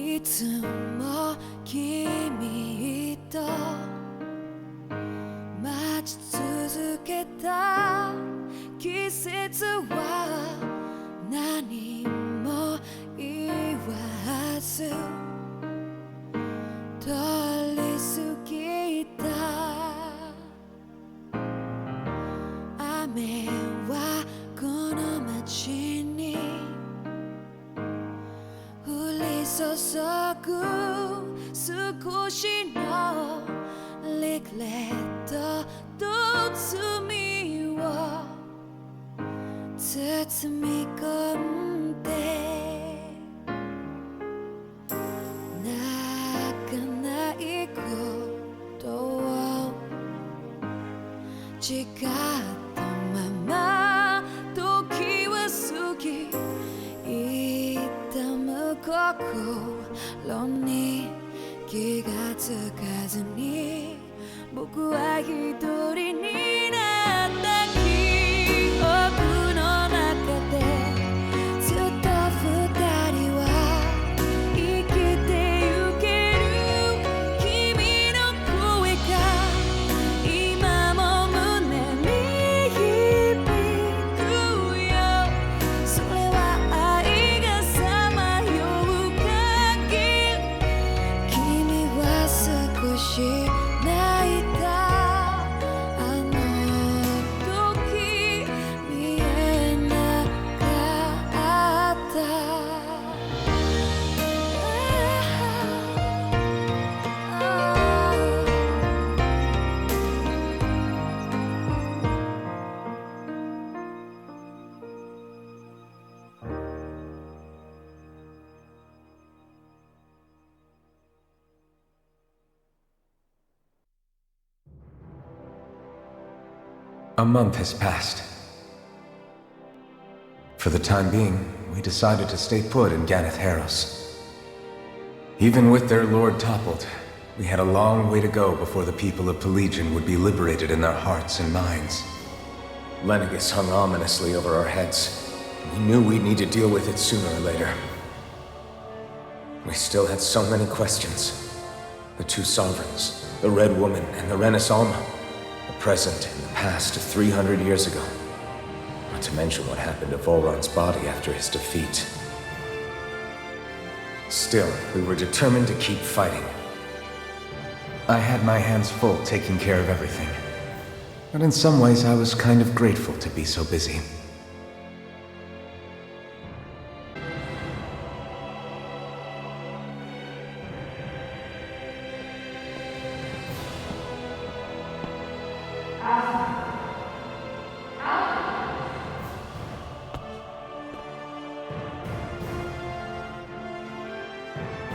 いつも君と待ち続けた季節は何も言わず通り過ぎた。雨はこの街に降り注ぐ少しのリグレットと罪を包み込んで泣かないことを誓ったまま時は過ぎ痛む心に気がつかずに僕は一人になった記憶の中でずっと二人は生きてゆける。君の声が今も胸に響くよ。それは愛がさまよう限り君は少し泣いた。あの時見えなかった。A month has passed. For the time being, we decided to stay put in Ganeth Haros. Even with their lord toppled, we had a long way to go before the people of Pelegion would be liberated in their hearts and minds. Lenegus hung ominously over our heads. We knew we'd need to deal with it sooner or later. We still had so many questions. The two sovereigns, the Red Woman and the Renaissance, the present and the past 300 years ago. Not to mention what happened to Volron's body after his defeat. Still, we were determined to keep fighting. I had my hands full taking care of everything. But in some ways, I was kind of grateful to be so busy.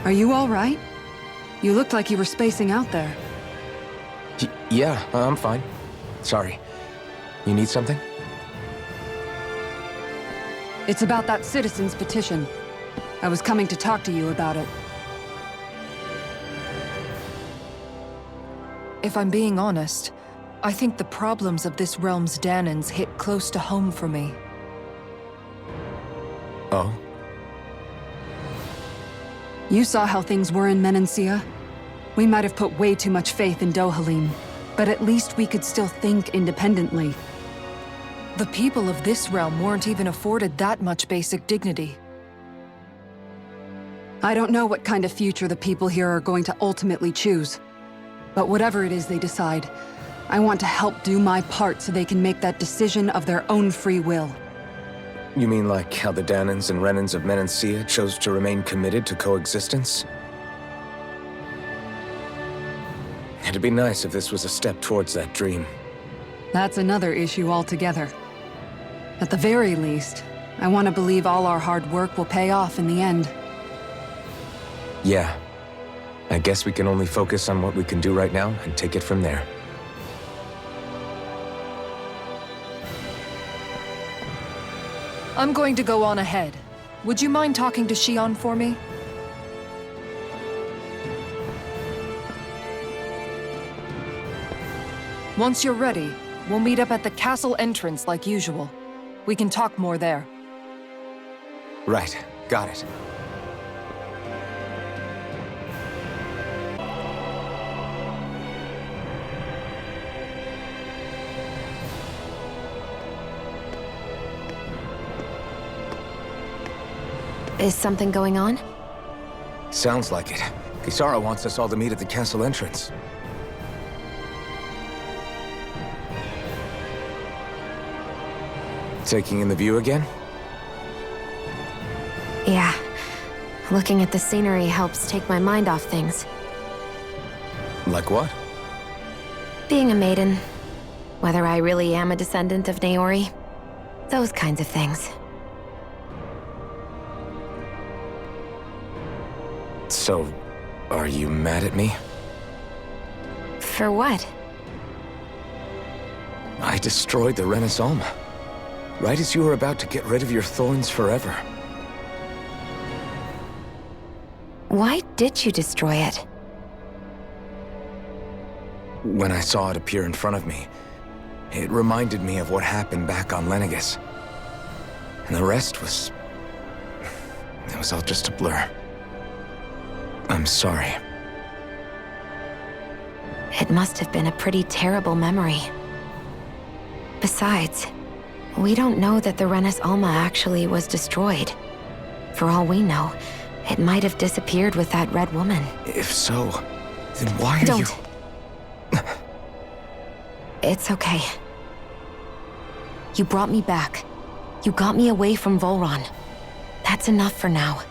Are you all right? You looked like you were spacing out there. Yeah, I'm fine. Sorry. You need something? It's about that citizen's petition. I was coming to talk to you about it. If I'm being honest, I think the problems of this realm's Danans hit close to home for me. Oh? You saw how things were in Menancia. We might have put way too much faith in Dohalim, but at least we could still think independently. The people of this realm weren't even afforded that much basic dignity. I don't know what kind of future the people here are going to ultimately choose. But whatever it is they decide, I want to help do my part so they can make that decision of their own free will. You mean like how the Danans and Renans of Menancia chose to remain committed to coexistence? It'd be nice if this was a step towards that dream. That's another issue altogether. At the very least, I want to believe all our hard work will pay off in the end. Yeah. I guess we can only focus on what we can do right now and take it from there. I'm going to go on ahead. Would you mind talking to Shion for me? Once you're ready, we'll meet up at the castle entrance like usual. We can talk more there. Right. Got it. Is something going on? Sounds like it. Kisara wants us all to meet at the castle entrance. Taking in the view again? Yeah. Looking at the scenery helps take my mind off things. Like what? Being a maiden. Whether I really am a descendant of Naori. Those kinds of things. So, are you mad at me? For what? I destroyed the Renaissance, right as you were about to get rid of your thorns forever. Why did you destroy it? When I saw it appear in front of me, it reminded me of what happened back on Lenegus. And the rest was... it was all just a blur. I'm sorry. It must have been a pretty terrible memory. Besides, we don't know that the Renis Alma actually was destroyed. For all we know, it might have disappeared with that red woman. If so, then why are you... Don't. It's okay. You brought me back. You got me away from Volron. That's enough for now.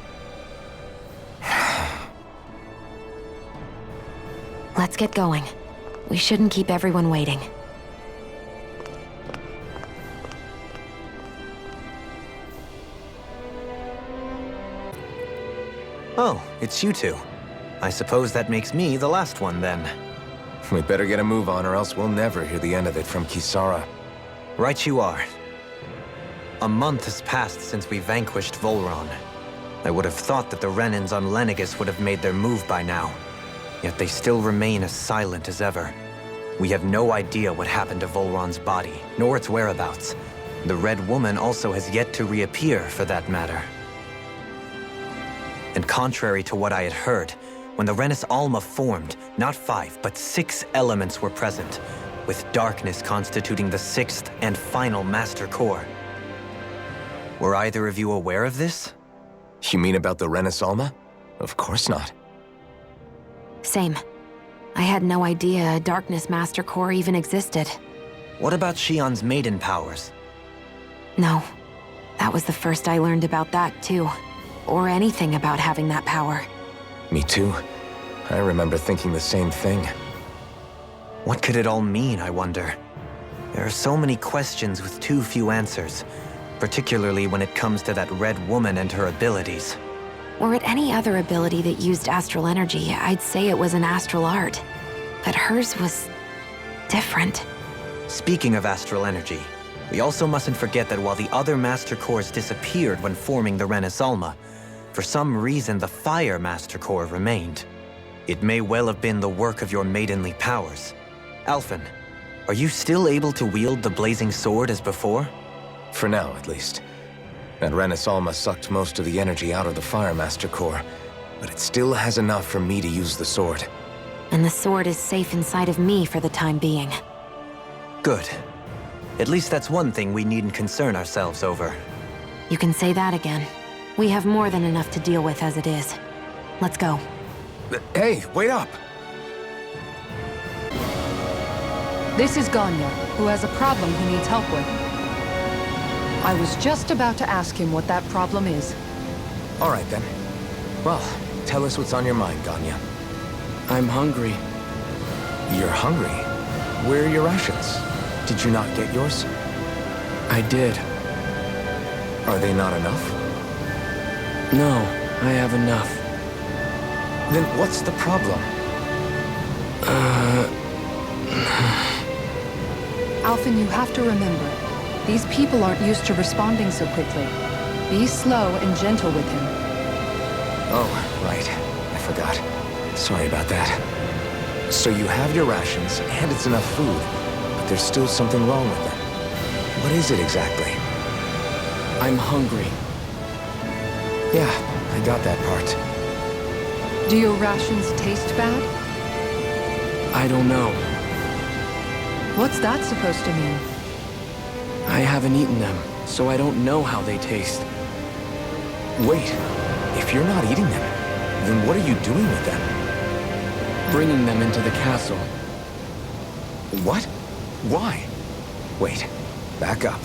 Let's get going. We shouldn't keep everyone waiting. Oh, it's you two. I suppose that makes me the last one, then. We better get a move on, or else we'll never hear the end of it from Kisara. Right you are. A month has passed since we vanquished Volron. I would have thought that the Renins on Lenegus would have made their move by now. Yet they still remain as silent as ever. We have no idea what happened to Volron's body, nor its whereabouts. The Red Woman also has yet to reappear, for that matter. And contrary to what I had heard, when the Renis Alma formed, not 5, but 6 elements were present, with darkness constituting the 6th and final Master Core. Were either of you aware of this? You mean about the Renis Alma? Of course not. Same. I had no idea a Darkness Master Core even existed. What about Shion's maiden powers? No. That was the first I learned about that, too. Or anything about having that power. Me too. I remember thinking the same thing. What could it all mean, I wonder? There are so many questions with too few answers, particularly when it comes to that Red Woman and her abilities. Were it any other ability that used astral energy, I'd say it was an astral art. But hers was... different. Speaking of astral energy, we also mustn't forget that while the other Master Cores disappeared when forming the Renis Alma, for some reason the Fire Master Core remained. It may well have been the work of your maidenly powers. Alphen, are you still able to wield the blazing sword as before? For now, at least. That Renis Alma sucked most of the energy out of the Fire Master Core, but it still has enough for me to use the sword. And the sword is safe inside of me for the time being. Good. At least that's one thing we needn't concern ourselves over. You can say that again. We have more than enough to deal with as it is. Let's go. Hey, wait up! This is Ganya, who has a problem he needs help with. I was just about to ask him what that problem is. All right, then. Well, tell us what's on your mind, Ganya. I'm hungry. You're hungry? Where are your rations? Did you not get yours? I did. Are they not enough? No, I have enough. Then what's the problem? Alphen, you have to remember, these people aren't used to responding so quickly. Be slow and gentle with him. Oh, right. I forgot. Sorry about that. So you have your rations, and it's enough food, but there's still something wrong with them. What is it exactly? I'm hungry. Yeah, I got that part. Do your rations taste bad? I don't know. What's that supposed to mean? I haven't eaten them, so I don't know how they taste. Wait, If you're not eating them, then what are you doing with them? Bringing them into the castle. What? Why? Wait, back up.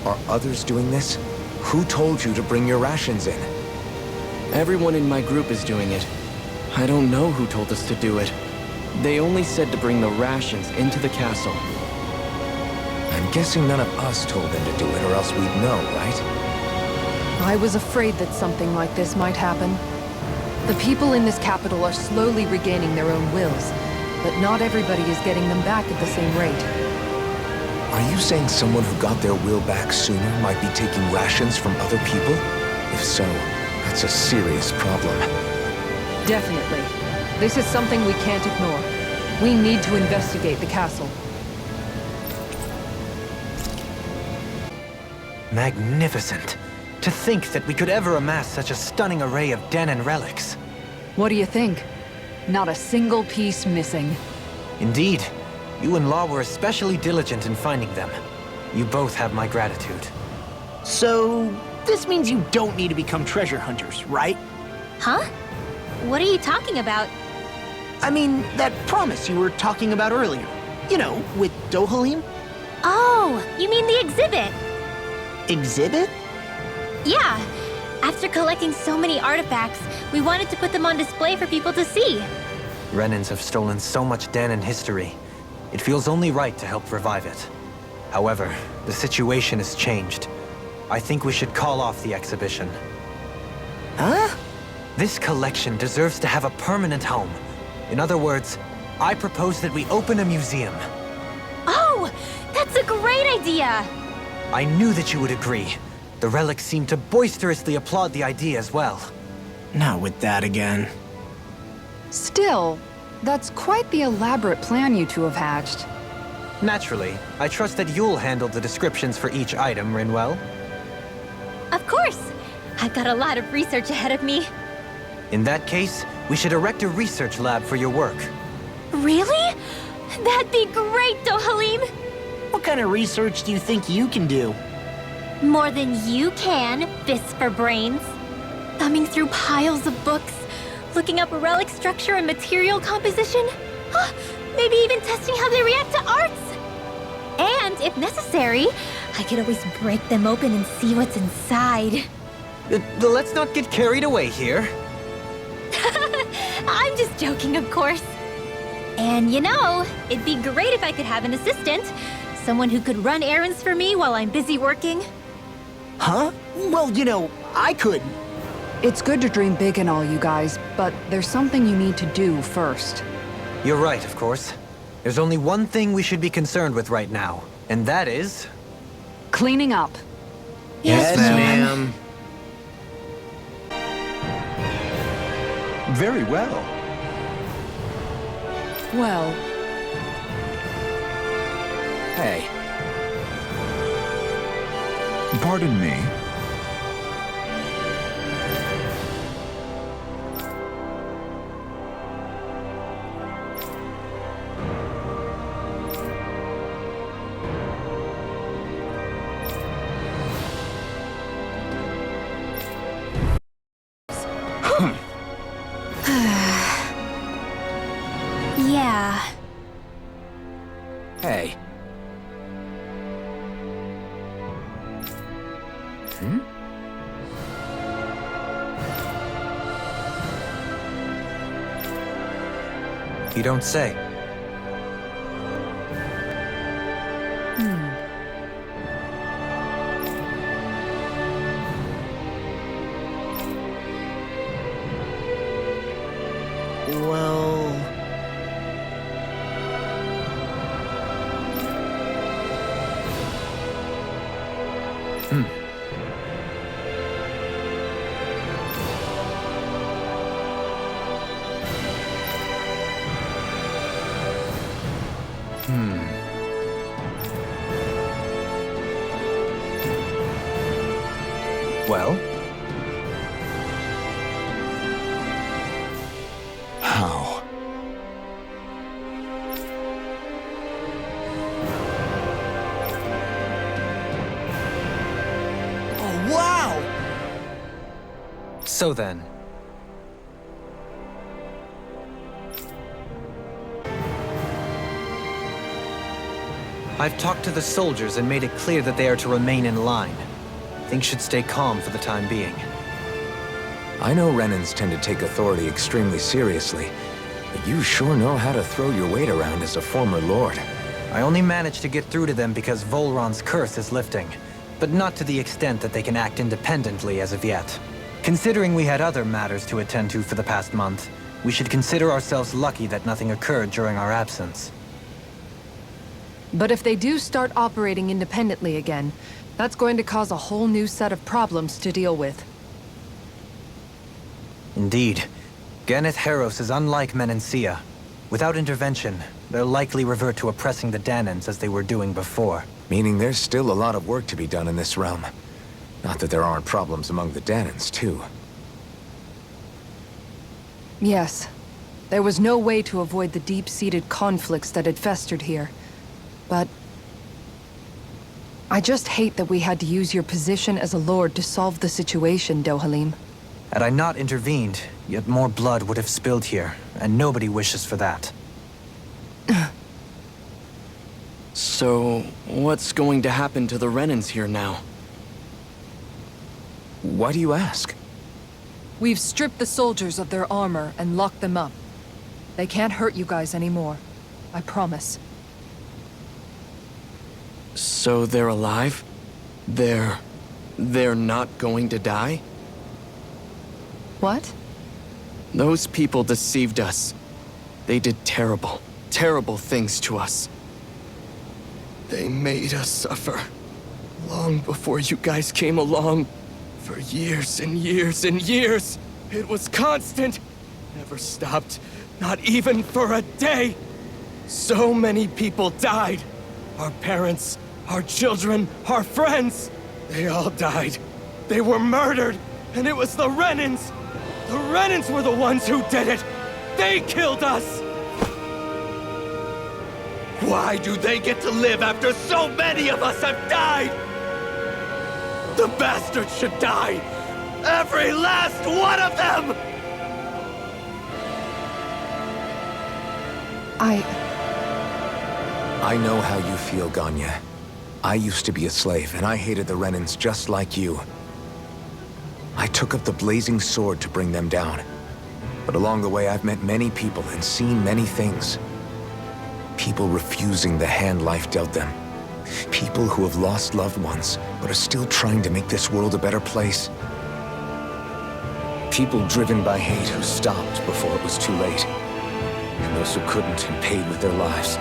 Are others doing this? Who told you to bring your rations in? Everyone in my group is doing it. I don't know who told us to do it. They only said to bring the rations into the castle. I'm guessing none of us told them to do it, or else we'd know, right? I was afraid that something like this might happen. The people in this capital are slowly regaining their own wills, but not everybody is getting them back at the same rate. Are you saying someone who got their will back sooner might be taking rations from other people? If so, that's a serious problem. Definitely. This is something we can't ignore. We need to investigate the castle. Magnificent. To think that we could ever amass such a stunning array of Danan relics. What do you think? Not a single piece missing. Indeed. You and Law were especially diligent in finding them. You both have my gratitude. So, this means you don't need to become treasure hunters, right? Huh? What are you talking about? I mean, that promise you were talking about earlier. You know, with Dohalim? Oh, you mean the exhibit? Exhibit? Yeah. After collecting so many artifacts, we wanted to put them on display for people to see. Renans have stolen so much Danan history. It feels only right to help revive it. However, the situation has changed. I think we should call off the exhibition. Huh? This collection deserves to have a permanent home. In other words, I propose that we open a museum. Oh, that's a great idea! I knew that you would agree. The relics seem to boisterously applaud the idea as well. Not with that again. Still, that's quite the elaborate plan you two have hatched. Naturally, I trust that you'll handle the descriptions for each item, Rinwell. Of course! I've got a lot of research ahead of me. In that case, we should erect a research lab for your work. Really? That'd be great, Dohalim! What kind of research do you think you can do? More than you can, fists for brains. Thumbing through piles of books, looking up relic structure and material composition. Maybe even testing how they react to arts. And, if necessary, I could always break them open and see what's inside. Let's not get carried away here. I'm just joking, of course. And you know, it'd be great if I could have an assistant. Someone who could run errands for me while I'm busy working. Huh? Well, you know, I could. It's good to dream big and all, you guys, but there's something you need to do first. You're right, of course. There's only one thing we should be concerned with right now, and that is... Cleaning up. Yes, ma'am. Very well. Well, Hey, Pardon me. Yeah. hey. You don't say. Well... Well? How? Oh, wow! So then, I've talked to the soldiers and made it clear that they are to remain in line. Things should stay calm for the time being. I know Renans tend to take authority extremely seriously, but you sure know how to throw your weight around as a former lord. I only managed to get through to them because Volron's curse is lifting, but not to the extent that they can act independently as of yet. Considering we had other matters to attend to for the past month, we should consider ourselves lucky that nothing occurred during our absence. But if they do start operating independently again, that's going to cause a whole new set of problems to deal with. Indeed. Ganeth Heros is unlike Menancia. Without intervention, they'll likely revert to oppressing the Danans as they were doing before. Meaning there's still a lot of work to be done in this realm. Not that there aren't problems among the Danans, too. Yes. There was no way to avoid the deep-seated conflicts that had festered here. But I just hate that we had to use your position as a lord to solve the situation, Dohalim. Had I not intervened, yet more blood would have spilled here, and nobody wishes for that. So, what's going to happen to the Renans here now? Why do you ask? We've stripped the soldiers of their armor and locked them up. They can't hurt you guys anymore. I promise. So they're alive? They're not going to die? What? Those people deceived us. They did terrible, terrible things to us. They made us suffer. Long before you guys came along. For years and years and years. It was constant. Never stopped. Not even for a day. So many people died. Our parents, our children, our friends. They all died. They were murdered. And it was the Renans. The Renans were the ones who did it. They killed us. Why do they get to live after so many of us have died? The bastards should die! Every last one of them! I know how you feel, Ganya. I used to be a slave, and I hated the Renans just like you. I took up the blazing sword to bring them down. But along the way, I've met many people and seen many things. People refusing the hand life dealt them. People who have lost loved ones, but are still trying to make this world a better place. People driven by hate who stopped before it was too late. And those who couldn't and paid with their lives.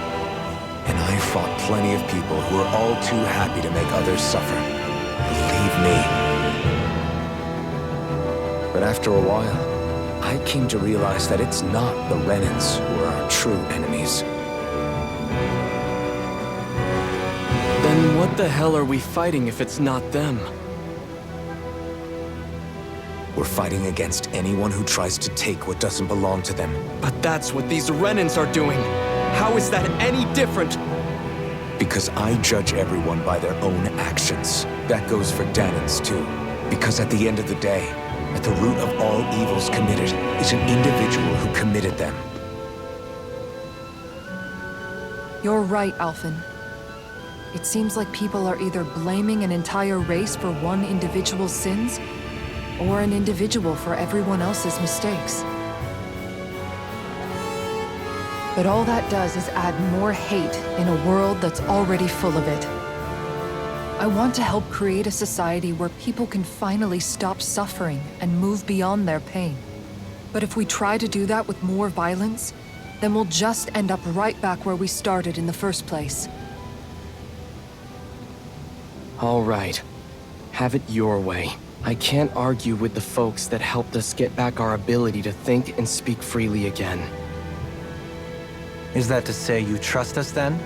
And I fought plenty of people who were all too happy to make others suffer. Believe me. But after a while, I came to realize that it's not the Renans who are our true enemies. Then what the hell are we fighting if it's not them? We're fighting against anyone who tries to take what doesn't belong to them. But that's what these Renans are doing. How is that any different? Because I judge everyone by their own actions. That goes for Danans too. Because at the end of the day, at the root of all evils committed is an individual who committed them. You're right, Alphen. It seems like people are either blaming an entire race for one individual's sins, or an individual for everyone else's mistakes. But all that does is add more hate in a world that's already full of it. I want to help create a society where people can finally stop suffering and move beyond their pain. But if we try to do that with more violence, then we'll just end up right back where we started in the first place. All right. Have it your way. I can't argue with the folks that helped us get back our ability to think and speak freely again. Is that to say you trust us then?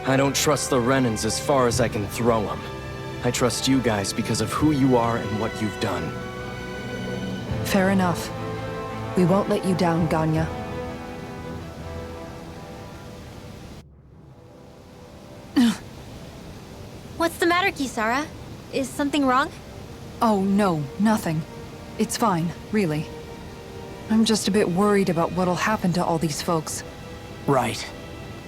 I don't trust the Renans as far as I can throw them. I trust you guys because of who you are and what you've done. Fair enough. We won't let you down, Ganya. What's the matter, Kisara? Is something wrong? Oh, no, nothing. It's fine, really. I'm just a bit worried about what'll happen to all these folks. Right.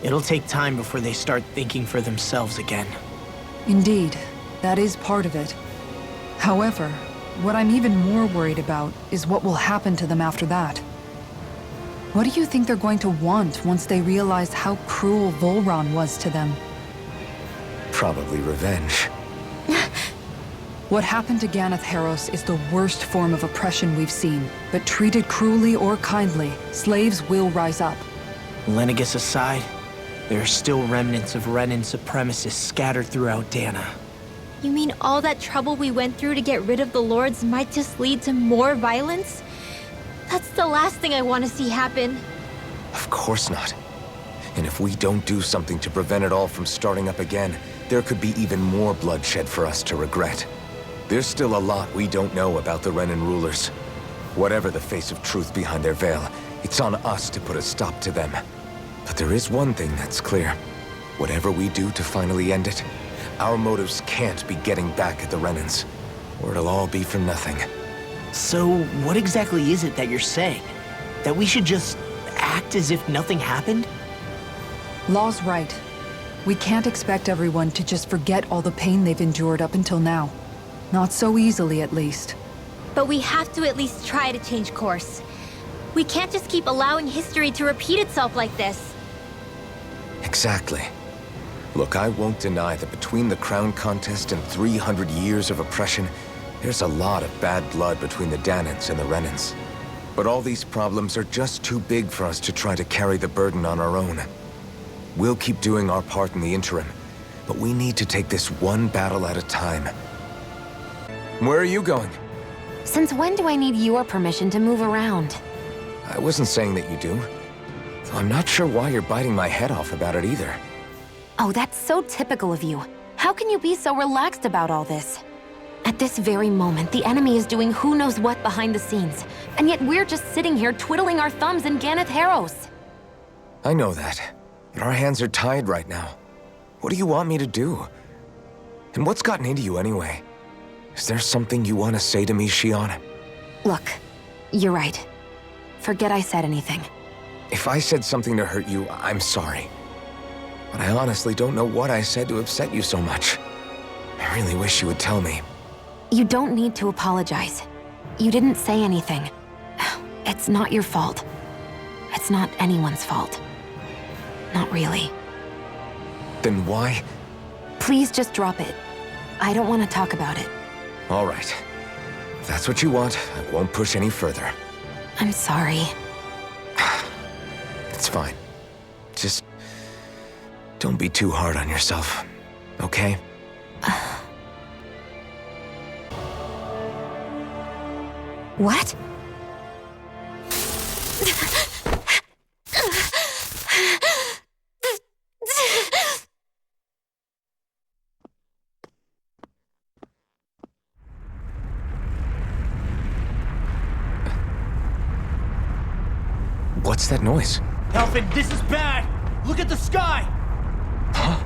It'll take time before they start thinking for themselves again. Indeed, that is part of it. However, what I'm even more worried about is what will happen to them after that. What do you think they're going to want once they realize how cruel Volron was to them? Probably revenge. What happened to Ganeth Haros is the worst form of oppression we've seen, but treated cruelly or kindly, slaves will rise up. Lenegis aside, there are still remnants of Renan supremacists scattered throughout Dana. You mean all that trouble we went through to get rid of the Lords might just lead to more violence? That's the last thing I want to see happen. Of course not. And if we don't do something to prevent it all from starting up again, there could be even more bloodshed for us to regret. There's still a lot we don't know about the Renan rulers. Whatever the face of truth behind their veil, it's on us to put a stop to them. But there is one thing that's clear. Whatever we do to finally end it, our motives can't be getting back at the Renans, or it'll all be for nothing. So, what exactly is it that you're saying? That we should just act as if nothing happened? Law's right. We can't expect everyone to just forget all the pain they've endured up until now. Not so easily, at least. But we have to at least try to change course. We can't just keep allowing history to repeat itself like this. Exactly. Look, I won't deny that between the crown contest and 300 years of oppression, there's a lot of bad blood between the Danans and the Renans. But all these problems are just too big for us to try to carry the burden on our own. We'll keep doing our part in the interim, but we need to take this one battle at a time. Where are you going? Since when do I need your permission to move around? I wasn't saying that you do. Though I'm not sure why you're biting my head off about it either. Oh, that's so typical of you. How can you be so relaxed about all this? At this very moment, the enemy is doing who knows what behind the scenes, and yet we're just sitting here twiddling our thumbs in Ganeth Haros. I know that, but our hands are tied right now. What do you want me to do? And what's gotten into you anyway? Is there something you want to say to me, Shion? Look, you're right. Forget I said anything. If I said something to hurt you, I'm sorry. But I honestly don't know what I said to upset you so much. I really wish you would tell me. You don't need to apologize. You didn't say anything. It's not your fault. It's not anyone's fault. Not really. Then why? Please just drop it. I don't want to talk about it. All right. If that's what you want, I won't push any further. I'm sorry. It's fine. Just don't be too hard on yourself, okay? What? What's that noise? Helfin, this is bad! Look at the sky! Huh?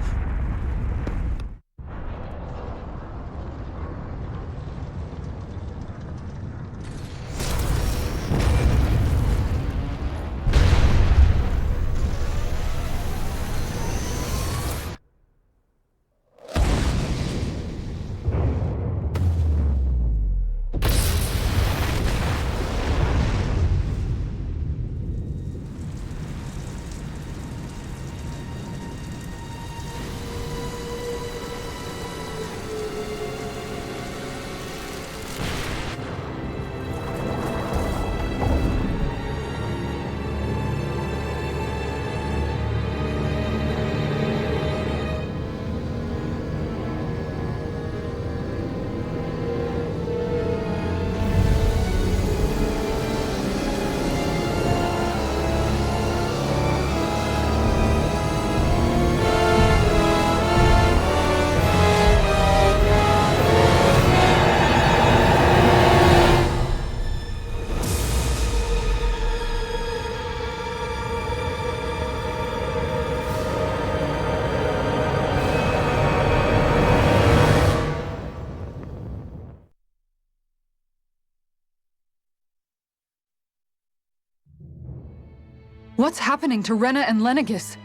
What's happening to Rena and Lenegis?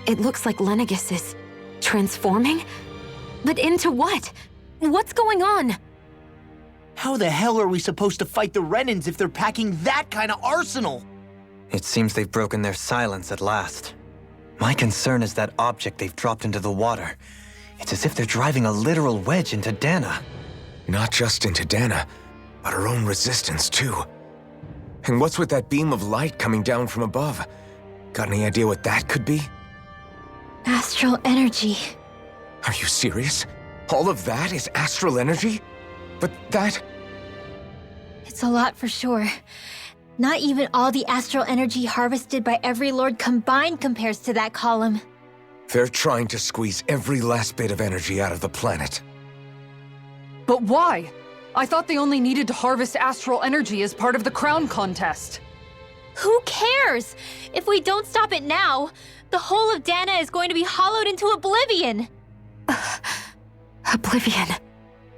It looks like Lenegis is transforming? But into what? What's going on? How the hell are we supposed to fight the Renans if they're packing that kind of arsenal? It seems they've broken their silence at last. My concern is that object they've dropped into the water. It's as if they're driving a literal wedge into Dana. Not just into Dana, but her own resistance, too. And what's with that beam of light coming down from above? Got any idea what that could be? Astral energy. Are you serious? All of that is astral energy? But that... It's a lot for sure. Not even all the astral energy harvested by every lord combined compares to that column. They're trying to squeeze every last bit of energy out of the planet. But why? I thought they only needed to harvest astral energy as part of the crown contest. Who cares? If we don't stop it now, the whole of Dana is going to be hollowed into oblivion. Oblivion.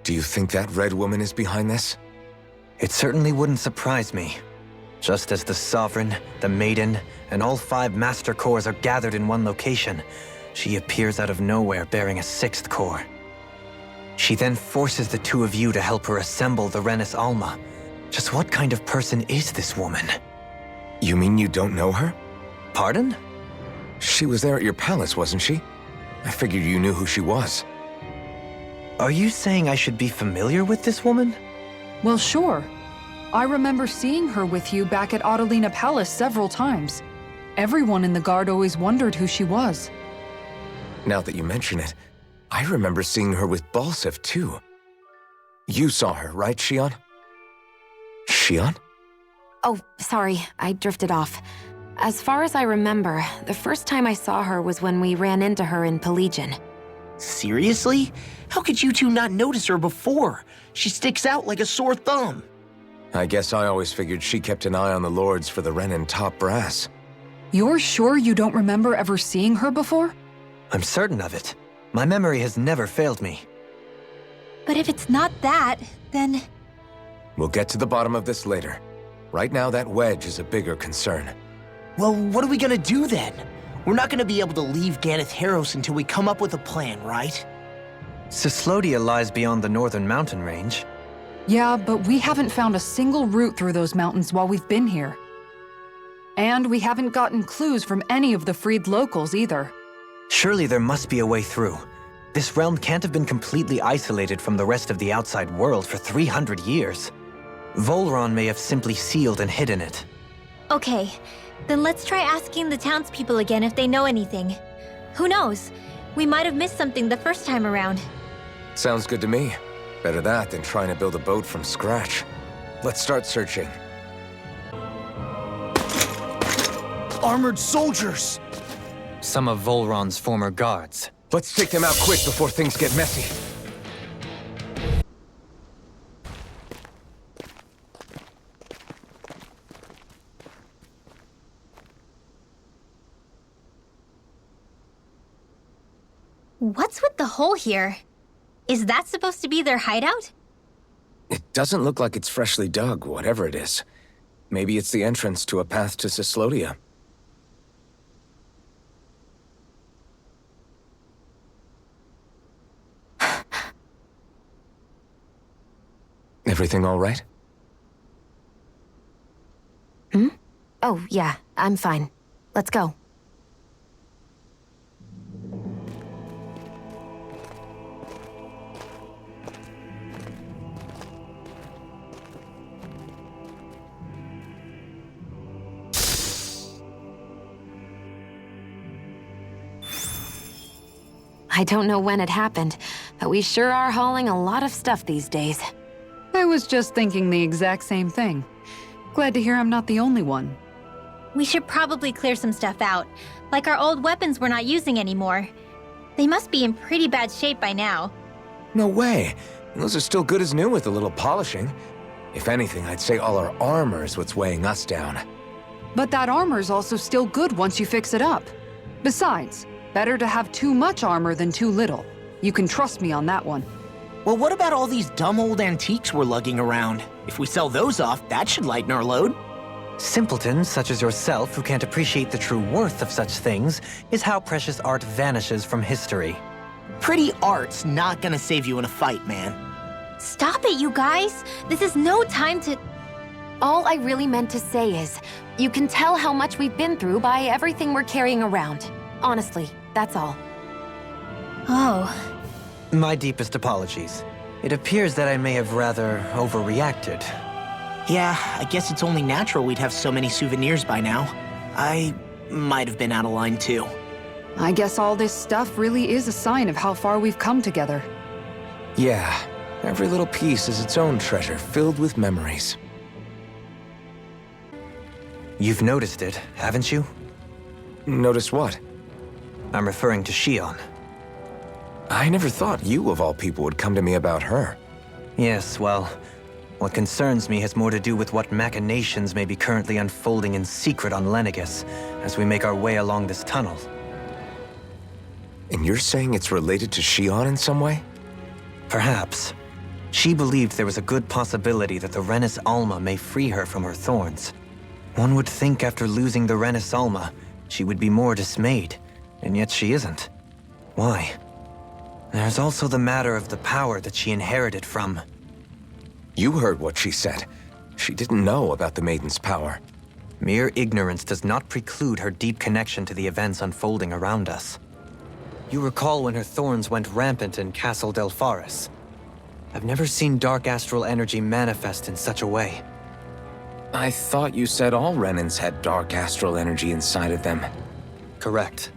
Do you think that red woman is behind this? It certainly wouldn't surprise me. Just as the Sovereign, the Maiden, and all 5 Master Cores are gathered in one location, she appears out of nowhere bearing a 6th core. She then forces the 2 of you to help her assemble the Renis Alma. Just what kind of person is this woman? You mean you don't know her? Pardon? She was there at your palace, wasn't she? I figured you knew who she was. Are you saying I should be familiar with this woman? Well, sure. I remember seeing her with you back at Adelina Palace several times. Everyone in the guard always wondered who she was. Now that you mention it, I remember seeing her with Balsif, too. You saw her, right, Xion? Xion? Oh, sorry, I drifted off. As far as I remember, the first time I saw her was when we ran into her in Pelagian. Seriously? How could you two not notice her before? She sticks out like a sore thumb. I guess I always figured she kept an eye on the lords for the Renin top brass. You're sure you don't remember ever seeing her before? I'm certain of it. My memory has never failed me. But if it's not that, then... We'll get to the bottom of this later. Right now, that wedge is a bigger concern. Well, what are we gonna do then? We're not gonna be able to leave Ganeth Heros until we come up with a plan, right? Cyslodia lies beyond the northern mountain range. Yeah, but we haven't found a single route through those mountains while we've been here. And we haven't gotten clues from any of the freed locals either. Surely there must be a way through. This realm can't have been completely isolated from the rest of the outside world for 300 years. Volron may have simply sealed and hidden it. Okay, then let's try asking the townspeople again if they know anything. Who knows? We might have missed something the first time around. Sounds good to me. Better that than trying to build a boat from scratch. Let's start searching. Armored soldiers! Some of Volron's former guards. Let's take them out quick before things get messy. What's with the hole here? Is that supposed to be their hideout? It doesn't look like it's freshly dug, whatever it is. Maybe it's the entrance to a path to Cyslodia. Everything all right? Hmm? Oh, yeah, I'm fine. Let's go. I don't know when it happened, but we sure are hauling a lot of stuff these days. I was just thinking the exact same thing. Glad to hear I'm not the only one. We should probably clear some stuff out, like our old weapons we're not using anymore. They must be in pretty bad shape by now. No way. Those are still good as new with a little polishing. If anything, I'd say all our armor is what's weighing us down. But that armor's also still good once you fix it up. Besides, better to have too much armor than too little. You can trust me on that one. Well, what about all these dumb old antiques we're lugging around? If we sell those off, that should lighten our load. Simpletons such as yourself who can't appreciate the true worth of such things is how precious art vanishes from history. Pretty art's not gonna save you in a fight, man. Stop it, you guys! This is no time to... All I really meant to say is, you can tell how much we've been through by everything we're carrying around. Honestly, that's all. Oh. My deepest apologies. It appears that I may have rather overreacted. Yeah, I guess it's only natural we'd have so many souvenirs by now. I might have been out of line too. I guess all this stuff really is a sign of how far we've come together. Yeah, every little piece is its own treasure, filled with memories. You've noticed it, haven't you? Notice what? I'm referring to Shion. I never thought you, of all people, would come to me about her. Yes, well, what concerns me has more to do with what machinations may be currently unfolding in secret on Lenegis as we make our way along this tunnel. And you're saying it's related to Shion in some way? Perhaps. She believed there was a good possibility that the Renis Alma may free her from her thorns. One would think after losing the Renis Alma, she would be more dismayed, and yet she isn't. Why? There's also the matter of the power that she inherited from... You heard what she said. She didn't know about the Maiden's power. Mere ignorance does not preclude her deep connection to the events unfolding around us. You recall when her thorns went rampant in Castle Delpharis. I've never seen dark astral energy manifest in such a way. I thought you said all Renins had dark astral energy inside of them. Correct.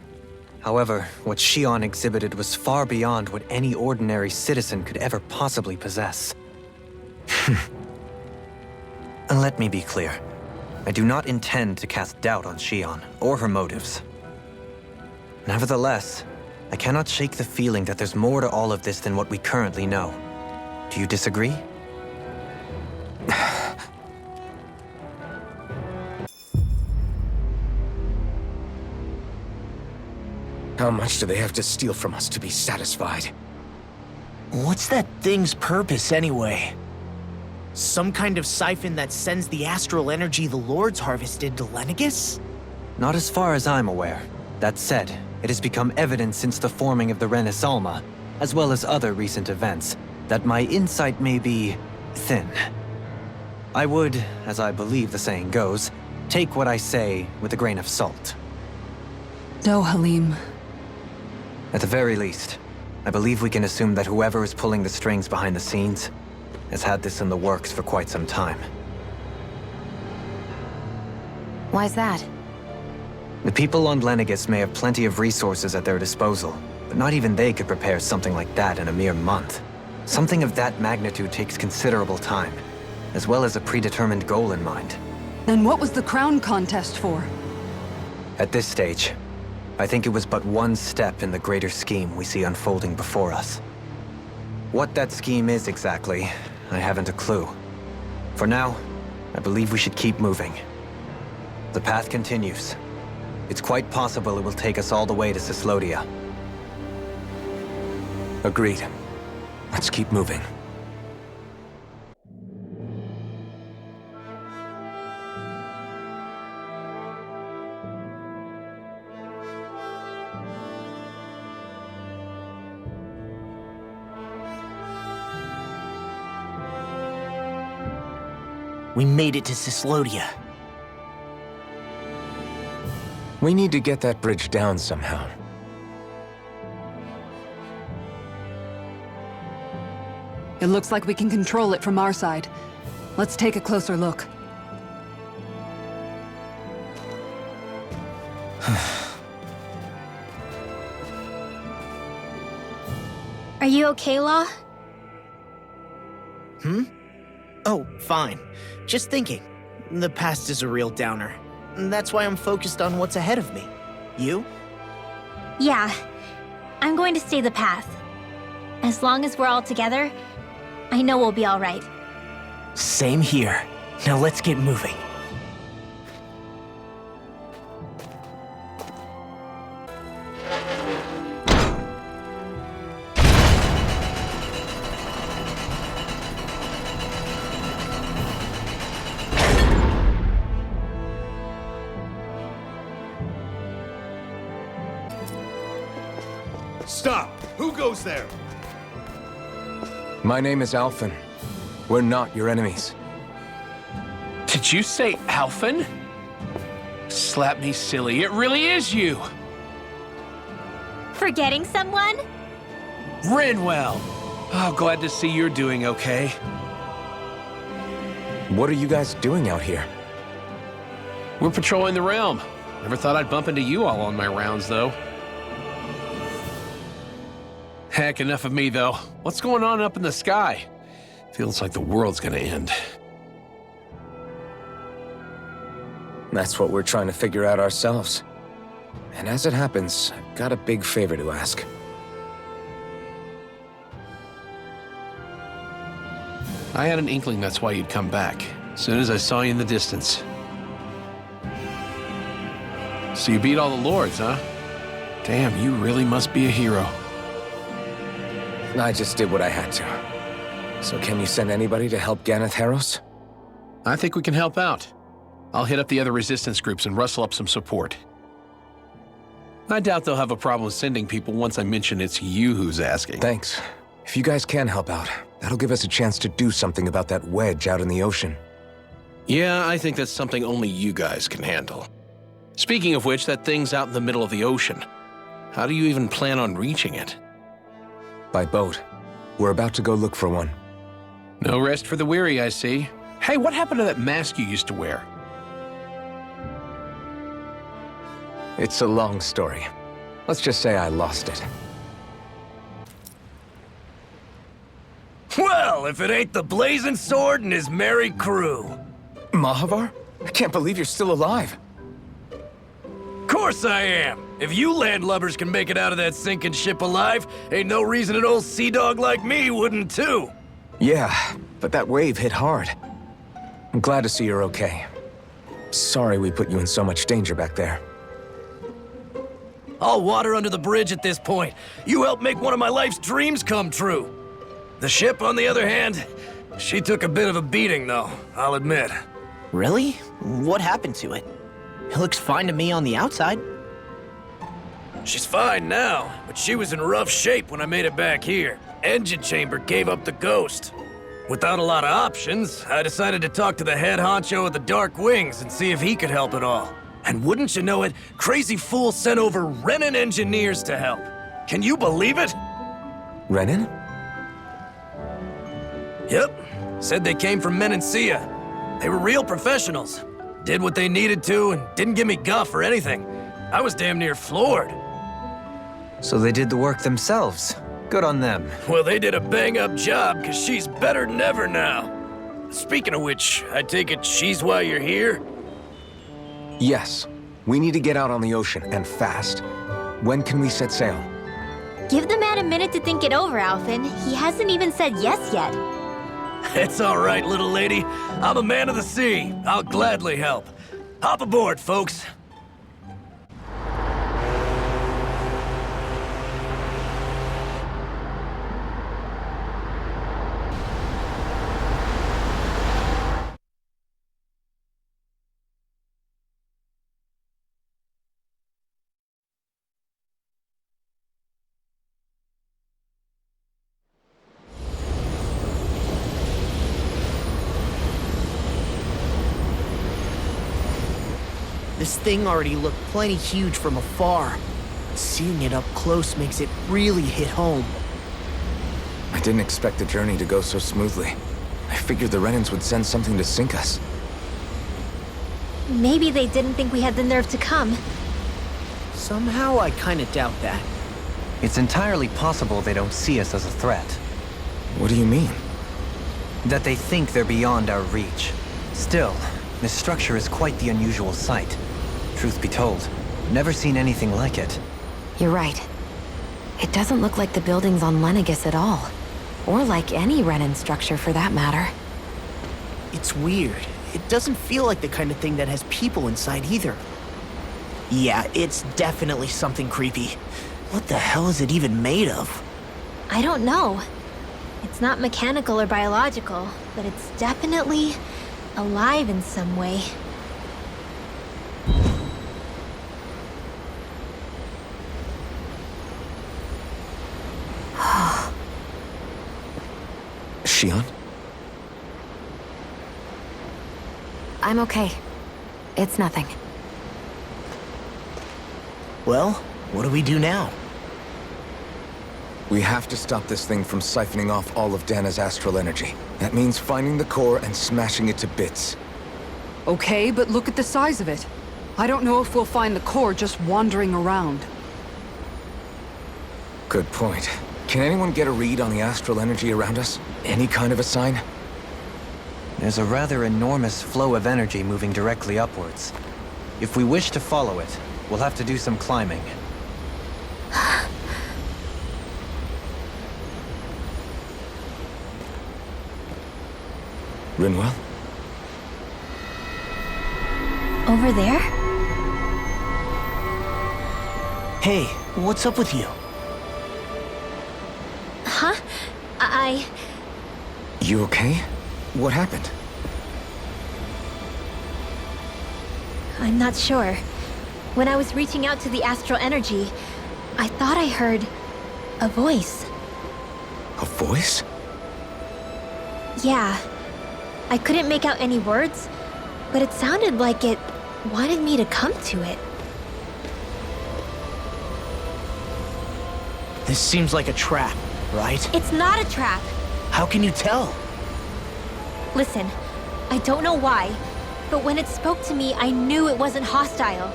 However, what Shion exhibited was far beyond what any ordinary citizen could ever possibly possess. And let me be clear. I do not intend to cast doubt on Shion or her motives. Nevertheless, I cannot shake the feeling that there's more to all of this than what we currently know. Do you disagree? How much do they have to steal from us to be satisfied? What's that thing's purpose anyway? Some kind of siphon that sends the astral energy the Lords harvested to Lenegis? Not as far as I'm aware. That said, it has become evident since the forming of the Renis Alma, as well as other recent events, that my insight may be thin. I would, as I believe the saying goes, take what I say with a grain of salt. Dohalim. At the very least, I believe we can assume that whoever is pulling the strings behind the scenes has had this in the works for quite some time. Why's that? The people on Lenegis may have plenty of resources at their disposal, but not even they could prepare something like that in a mere month. Something of that magnitude takes considerable time, as well as a predetermined goal in mind. Then what was the crown contest for? At this stage, I think it was but one step in the greater scheme we see unfolding before us. What that scheme is exactly, I haven't a clue. For now, I believe we should keep moving. The path continues. It's quite possible it will take us all the way to Cyslodia. Agreed. Let's keep moving. We made it to Cyslodia. We need to get that bridge down somehow. It looks like we can control it from our side. Let's take a closer look. Are you okay, Law? Oh, fine. Just thinking. The past is a real downer. That's why I'm focused on what's ahead of me. You? Yeah. I'm going to stay the path. As long as we're all together, I know we'll be all right. Same here. Now let's get moving. Stop! Who goes there? My name is Alphen. We're not your enemies. Did you say Alphen? Slap me silly, it really is you! Forgetting someone? Rinwell! Oh, glad to see you're doing okay. What are you guys doing out here? We're patrolling the realm. Never thought I'd bump into you all on my rounds, though. Heck, enough of me, though. What's going on up in the sky? Feels like the world's gonna end. That's what we're trying to figure out ourselves. And as it happens, I've got a big favor to ask. I had an inkling that's why you'd come back, as soon as I saw you in the distance. So you beat all the lords, huh? Damn, you really must be a hero. I just did what I had to. So can you send anybody to help Ganeth Heros? I think we can help out. I'll hit up the other resistance groups and rustle up some support. I doubt they'll have a problem sending people once I mention it's you who's asking. Thanks. If you guys can help out, that'll give us a chance to do something about that wedge out in the ocean. Yeah, I think that's something only you guys can handle. Speaking of which, that thing's out in the middle of the ocean. How do you even plan on reaching it? By boat. We're about to go look for one. No rest for the weary, I see. Hey, what happened to that mask you used to wear? It's a long story. Let's just say I lost it. Well, if it ain't the Blazing Sword and his merry crew. Mahavar? I can't believe you're still alive. Course I am. If you landlubbers can make it out of that sinking ship alive, ain't no reason an old sea dog like me wouldn't too. Yeah, but that wave hit hard. I'm glad to see you're okay. Sorry we put you in so much danger back there. All water under the bridge at this point. You helped make one of my life's dreams come true. The ship, on the other hand, she took a bit of a beating, though, I'll admit. Really? What happened to it? It looks fine to me on the outside. She's fine now, but she was in rough shape when I made it back here. Engine chamber gave up the ghost. Without a lot of options, I decided to talk to the head honcho of the Dark Wings and see if he could help at all. And wouldn't you know it, Crazy Fool sent over Renin engineers to help. Can you believe it? Renin? Yep. Said they came from Menancia. They were real professionals. Did what they needed to and didn't give me guff or anything. I was damn near floored. So they did the work themselves. Good on them. Well, they did a bang-up job, because she's better than ever now. Speaking of which, I take it she's why you're here? Yes. We need to get out on the ocean, and fast. When can we set sail? Give the man a minute to think it over, Alphen. He hasn't even said yes yet. It's all right, little lady. I'm a man of the sea. I'll gladly help. Hop aboard, folks. This thing already looked plenty huge from afar. Seeing it up close makes it really hit home. I didn't expect the journey to go so smoothly. I figured the Renins would send something to sink us. Maybe they didn't think we had the nerve to come. Somehow I kinda doubt that. It's entirely possible they don't see us as a threat. What do you mean? That they think they're beyond our reach. Still, this structure is quite the unusual sight. Truth be told, never seen anything like it. You're right. It doesn't look like the buildings on Lenegis at all. Or like any Renin structure for that matter. It's weird. It doesn't feel like the kind of thing that has people inside either. Yeah, it's definitely something creepy. What the hell is it even made of? I don't know. It's not mechanical or biological, but it's definitely alive in some way. Shion? I'm okay. It's nothing. Well, what do we do now? We have to stop this thing from siphoning off all of Dana's astral energy. That means finding the core and smashing it to bits. Okay, but look at the size of it. I don't know if we'll find the core just wandering around. Good point. Can anyone get a read on the astral energy around us? Any kind of a sign? There's a rather enormous flow of energy moving directly upwards. If we wish to follow it, we'll have to do some climbing. Rinwell? Over there? Hey, what's up with you? Huh? You okay? What happened? I'm not sure. When I was reaching out to the astral energy, I thought I heard a voice. A voice? Yeah. I couldn't make out any words, but it sounded like it wanted me to come to it. This seems like a trap, right? It's not a trap! How can you tell? Listen, I don't know why, but when it spoke to me, I knew it wasn't hostile.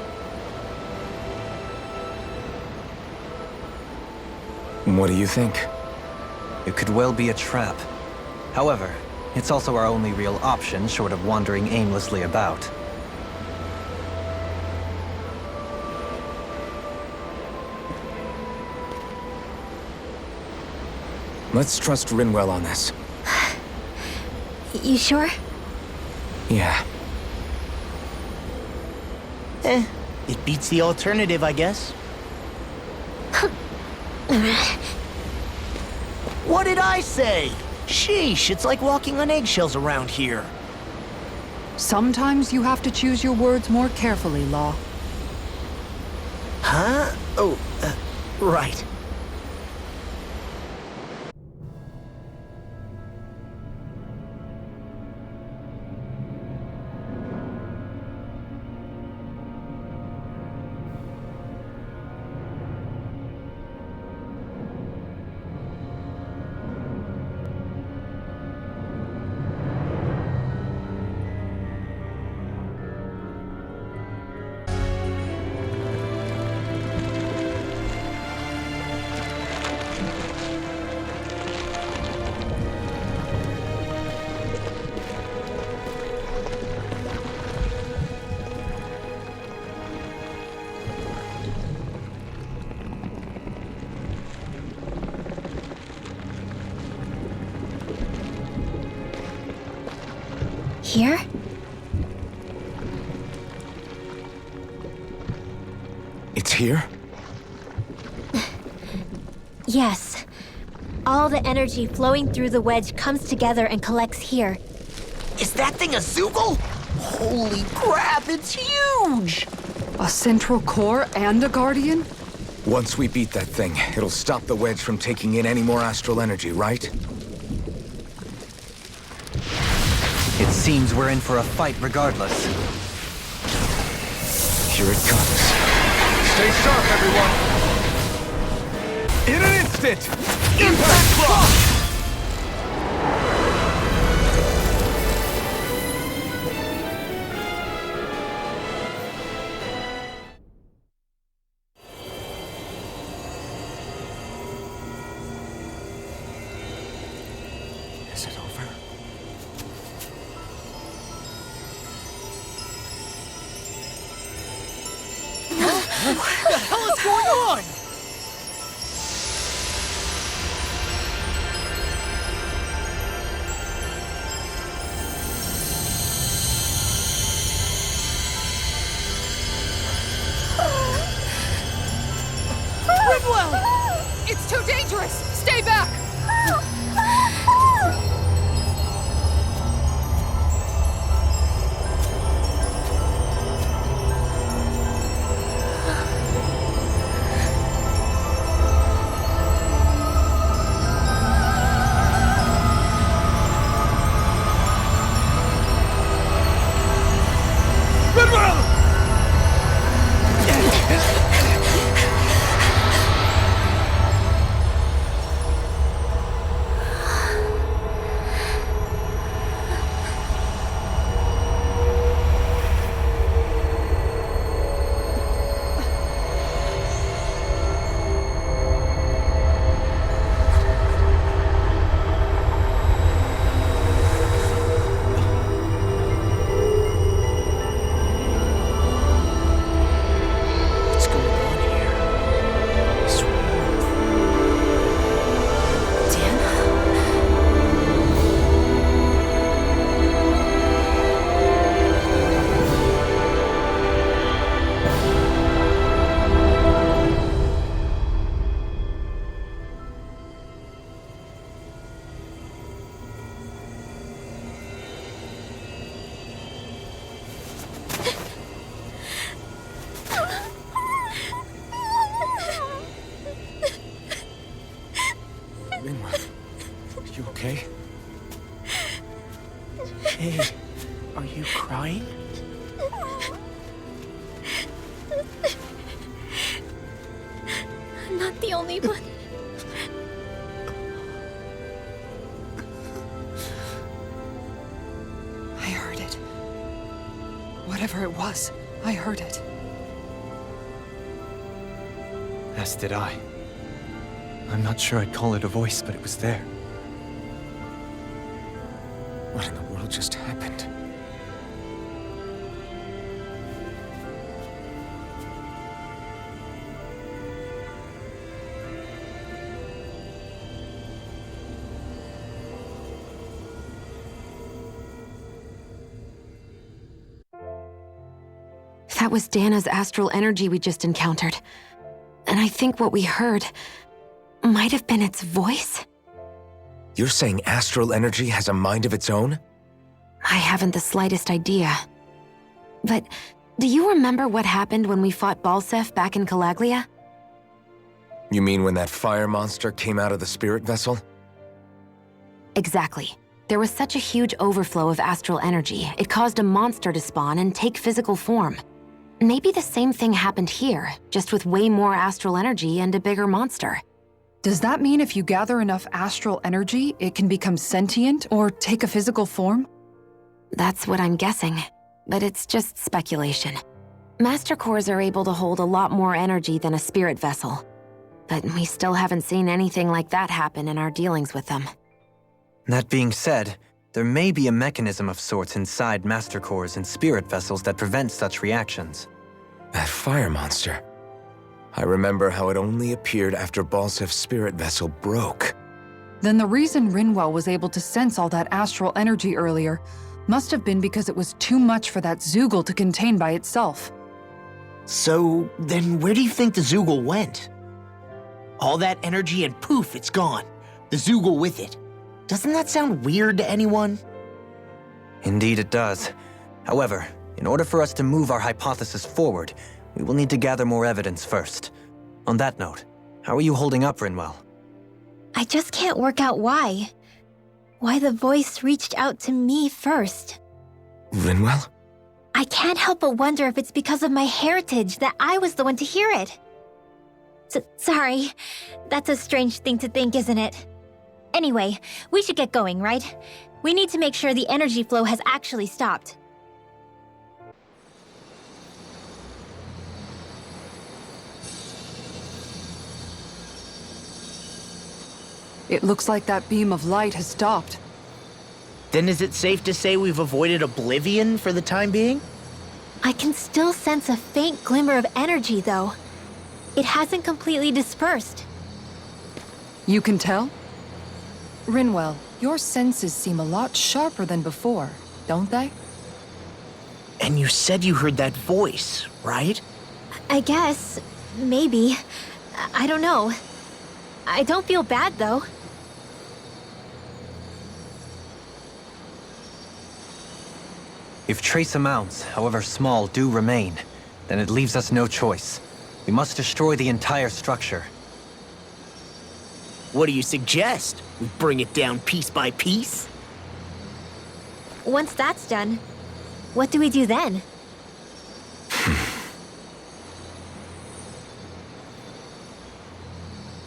What do you think? It could well be a trap. However, it's also our only real option short of wandering aimlessly about. Let's trust Rinwell on this. You sure? Yeah. It beats the alternative, I guess. What did I say? Sheesh, it's like walking on eggshells around here. Sometimes you have to choose your words more carefully, Law. Huh? Oh, right. Here? It's here? Yes. All the energy flowing through the wedge comes together and collects here. Is that thing a Zoogle? Holy crap, it's huge! A central core and a guardian? Once we beat that thing, it'll stop the wedge from taking in any more astral energy, right? It seems we're in for a fight regardless. Here it comes. Stay sharp, everyone! In an instant! Impact block! Is it over? What the hell is going on? Rinwell! It's too dangerous! Stay back! I'm not the only one. I heard it. Whatever it was, I heard it. As did I. I'm not sure I'd call it a voice, but it was there. What in the world just happened? That was Dana's astral energy we just encountered. And I think what we heard might have been its voice? You're saying astral energy has a mind of its own? I haven't the slightest idea. But do you remember what happened when we fought Balsef back in Calaglia? You mean when that fire monster came out of the spirit vessel? Exactly. There was such a huge overflow of astral energy, it caused a monster to spawn and take physical form. Maybe the same thing happened here, just with way more astral energy and a bigger monster. Does that mean if you gather enough astral energy, it can become sentient or take a physical form? That's what I'm guessing, but it's just speculation. Master cores are able to hold a lot more energy than a spirit vessel, but we still haven't seen anything like that happen in our dealings with them. That being said, there may be a mechanism of sorts inside Master cores and spirit vessels that prevents such reactions. That fire monster. I remember how it only appeared after Balsef's spirit vessel broke. Then the reason Rinwell was able to sense all that astral energy earlier must have been because it was too much for that Zoogle to contain by itself. So, then where do you think the Zoogle went? All that energy and poof, it's gone. The Zoogle with it. Doesn't that sound weird to anyone? Indeed it does. However, in order for us to move our hypothesis forward, we will need to gather more evidence first. On that note, how are you holding up, Rinwell? I just can't work out why. Why the voice reached out to me first. Rinwell? I can't help but wonder if it's because of my heritage that I was the one to hear it. Sorry. That's a strange thing to think, isn't it? Anyway, we should get going, right? We need to make sure the energy flow has actually stopped. It looks like that beam of light has stopped. Then is it safe to say we've avoided oblivion for the time being? I can still sense a faint glimmer of energy, though. It hasn't completely dispersed. You can tell? Rinwell, your senses seem a lot sharper than before, don't they? And you said you heard that voice, right? I guess. Maybe. I don't know. I don't feel bad, though. If trace amounts, however small, do remain, then it leaves us no choice. We must destroy the entire structure. What do you suggest? We bring it down piece by piece? Once that's done, what do we do then?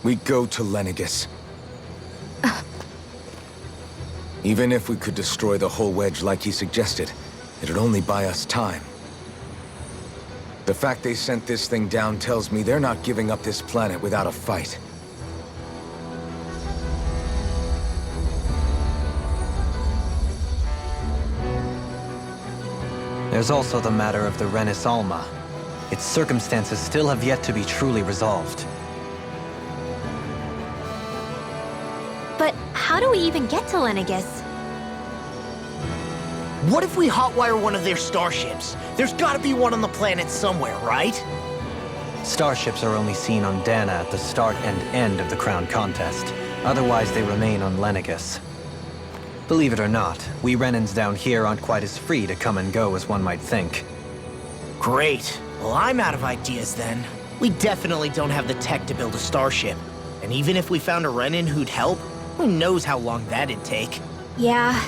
We go to Lenegis. Even if we could destroy the whole wedge like he suggested, it'd only buy us time. The fact they sent this thing down tells me they're not giving up this planet without a fight. There's also the matter of the Renis Alma. Its circumstances still have yet to be truly resolved. But how do we even get to Lenegis? What if we hotwire one of their starships? There's gotta be one on the planet somewhere, right? Starships are only seen on Dana at the start and end of the Crown Contest. Otherwise, they remain on Lenegis. Believe it or not, we Renins down here aren't quite as free to come and go as one might think. Great. Well, I'm out of ideas then. We definitely don't have the tech to build a starship. And even if we found a Renin who'd help, who knows how long that'd take. Yeah.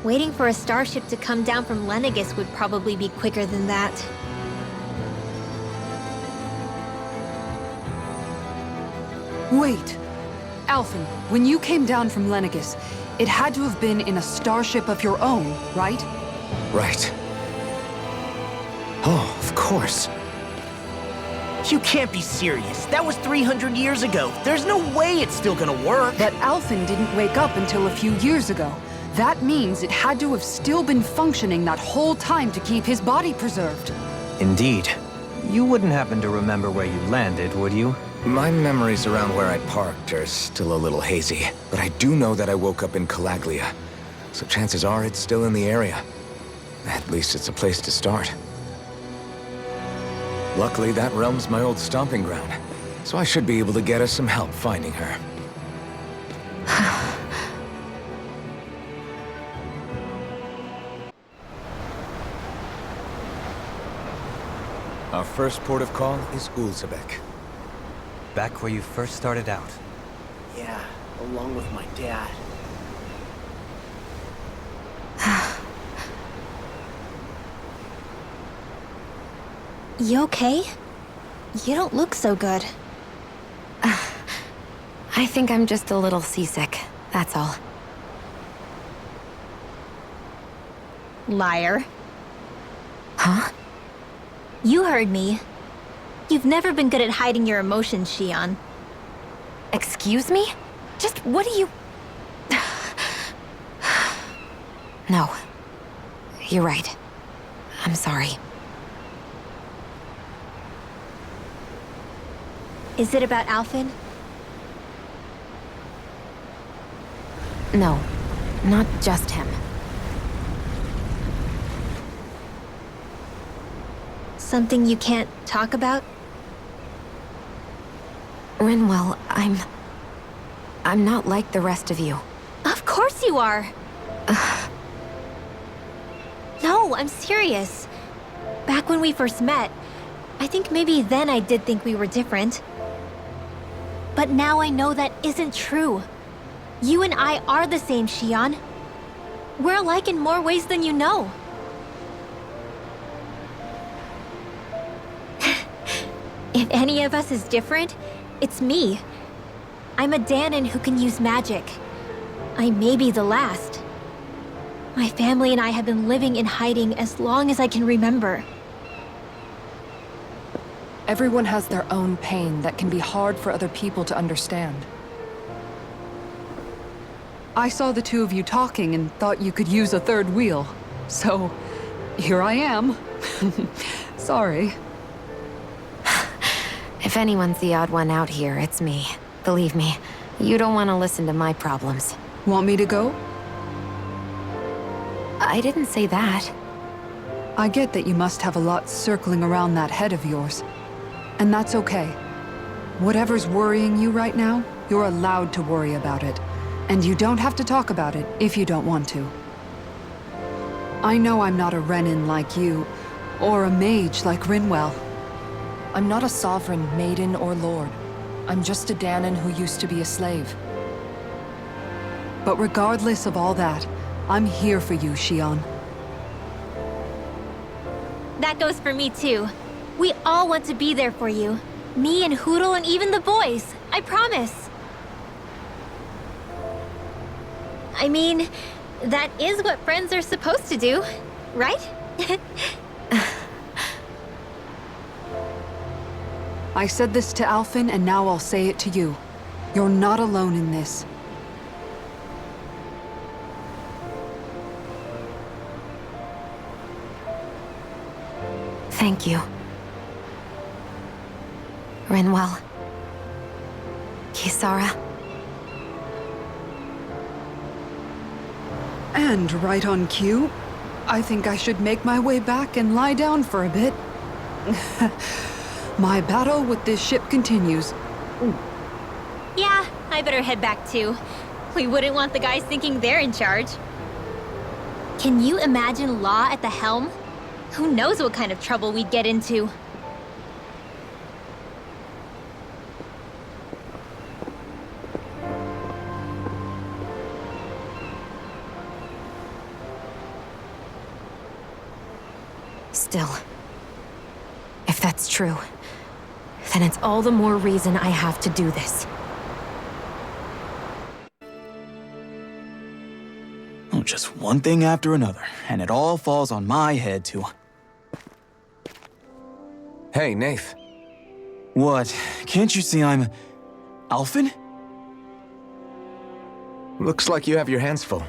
Waiting for a starship to come down from Lenegis would probably be quicker than that. Wait. Alphen, when you came down from Lenegis, it had to have been in a starship of your own, right? Right. Oh, of course. You can't be serious. That was 300 years ago. There's no way it's still gonna work. But Alphen didn't wake up until a few years ago. That means it had to have still been functioning that whole time to keep his body preserved. Indeed. You wouldn't happen to remember where you landed, would you? My memories around where I parked are still a little hazy, but I do know that I woke up in Calaglia, so chances are it's still in the area. At least it's a place to start. Luckily, that realm's my old stomping ground, so I should be able to get us some help finding her. Our first port of call is Ulzebek. Back where you first started out. Yeah, along with my dad. You okay? You don't look so good. I think I'm just a little seasick, that's all. Liar. Huh? You heard me. You've never been good at hiding your emotions, Xion. Excuse me? Just what do you... No. You're right. I'm sorry. Is it about Alphen? No. Not just him. Something you can't talk about? Rinwell, I'm not like the rest of you. Of course you are! No, I'm serious. Back when we first met, I think maybe then I did think we were different. But now I know that isn't true. You and I are the same, Xion. We're alike in more ways than you know. If any of us is different, it's me. I'm a Danon who can use magic. I may be the last. My family and I have been living in hiding as long as I can remember. Everyone has their own pain that can be hard for other people to understand. I saw the two of you talking and thought you could use a third wheel. So, here I am. Sorry. If anyone's the odd one out here, it's me. Believe me, you don't want to listen to my problems. Want me to go? I didn't say that. I get that you must have a lot circling around that head of yours. And that's okay. Whatever's worrying you right now, you're allowed to worry about it. And you don't have to talk about it if you don't want to. I know I'm not a Renin like you, or a mage like Rinwell. I'm not a sovereign, maiden, or lord. I'm just a Danon who used to be a slave. But regardless of all that, I'm here for you, Xion. That goes for me too. We all want to be there for you. Me and Hootle and even the boys. I promise. I mean, that is what friends are supposed to do, right? I said this to Alphen, and now I'll say it to you. You're not alone in this. Thank you. Rinwell. Kisara. And right on cue, I think I should make my way back and lie down for a bit. My battle with this ship continues. Yeah, I better head back too. We wouldn't want the guys thinking they're in charge. Can you imagine Law at the helm? Who knows what kind of trouble we'd get into? Still, if that's true, then it's all the more reason I have to do this. Oh, just one thing after another, and it all falls on my head to... Hey, Nath. What? Can't you see I'm... Alphen? Looks like you have your hands full.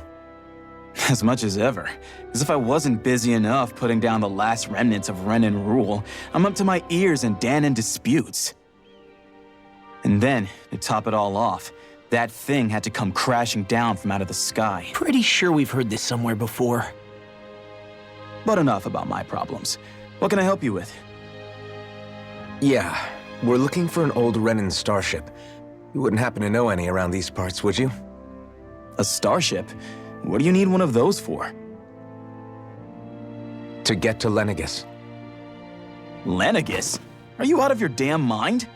As much as ever. As if I wasn't busy enough putting down the last remnants of Renin rule, I'm up to my ears in Danon disputes. And then, to top it all off, that thing had to come crashing down from out of the sky. Pretty sure we've heard this somewhere before. But enough about my problems. What can I help you with? Yeah, we're looking for an old Renin starship. You wouldn't happen to know any around these parts, would you? A starship? What do you need one of those for? To get to Lenegis. Lenegis? Are you out of your damn mind?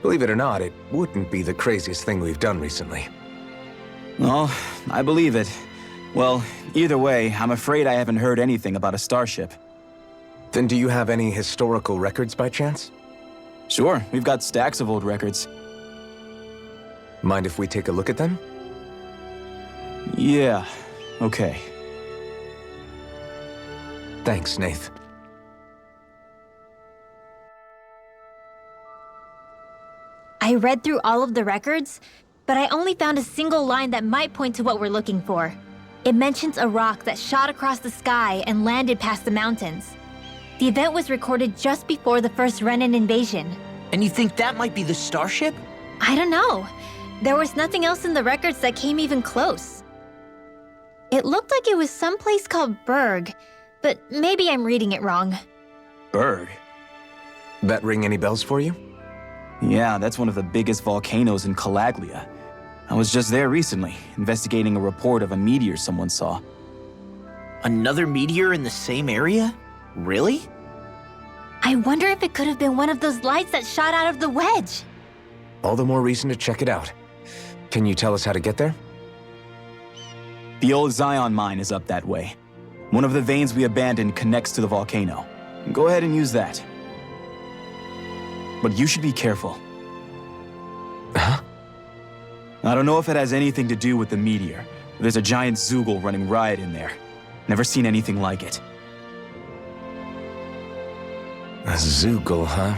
Believe it or not, it wouldn't be the craziest thing we've done recently. Oh, I believe it. Well, either way, I'm afraid I haven't heard anything about a starship. Then do you have any historical records by chance? Sure, we've got stacks of old records. Mind if we take a look at them? Yeah, okay. Thanks, Nath. I read through all of the records, but I only found a single line that might point to what we're looking for. It mentions a rock that shot across the sky and landed past the mountains. The event was recorded just before the first Renin invasion. And you think that might be the starship? I don't know. There was nothing else in the records that came even close. It looked like it was someplace called Berg, but maybe I'm reading it wrong. Berg? That ring any bells for you? Yeah, that's one of the biggest volcanoes in Calaglia. I was just there recently, investigating a report of a meteor someone saw. Another meteor in the same area? Really? I wonder if it could have been one of those lights that shot out of the wedge. All the more reason to check it out. Can you tell us how to get there? The old Zion mine is up that way. One of the veins we abandoned connects to the volcano. Go ahead and use that. But you should be careful. Huh? I don't know if it has anything to do with the meteor, but there's a giant Zoogle running riot in there. Never seen anything like it. A Zoogle, huh?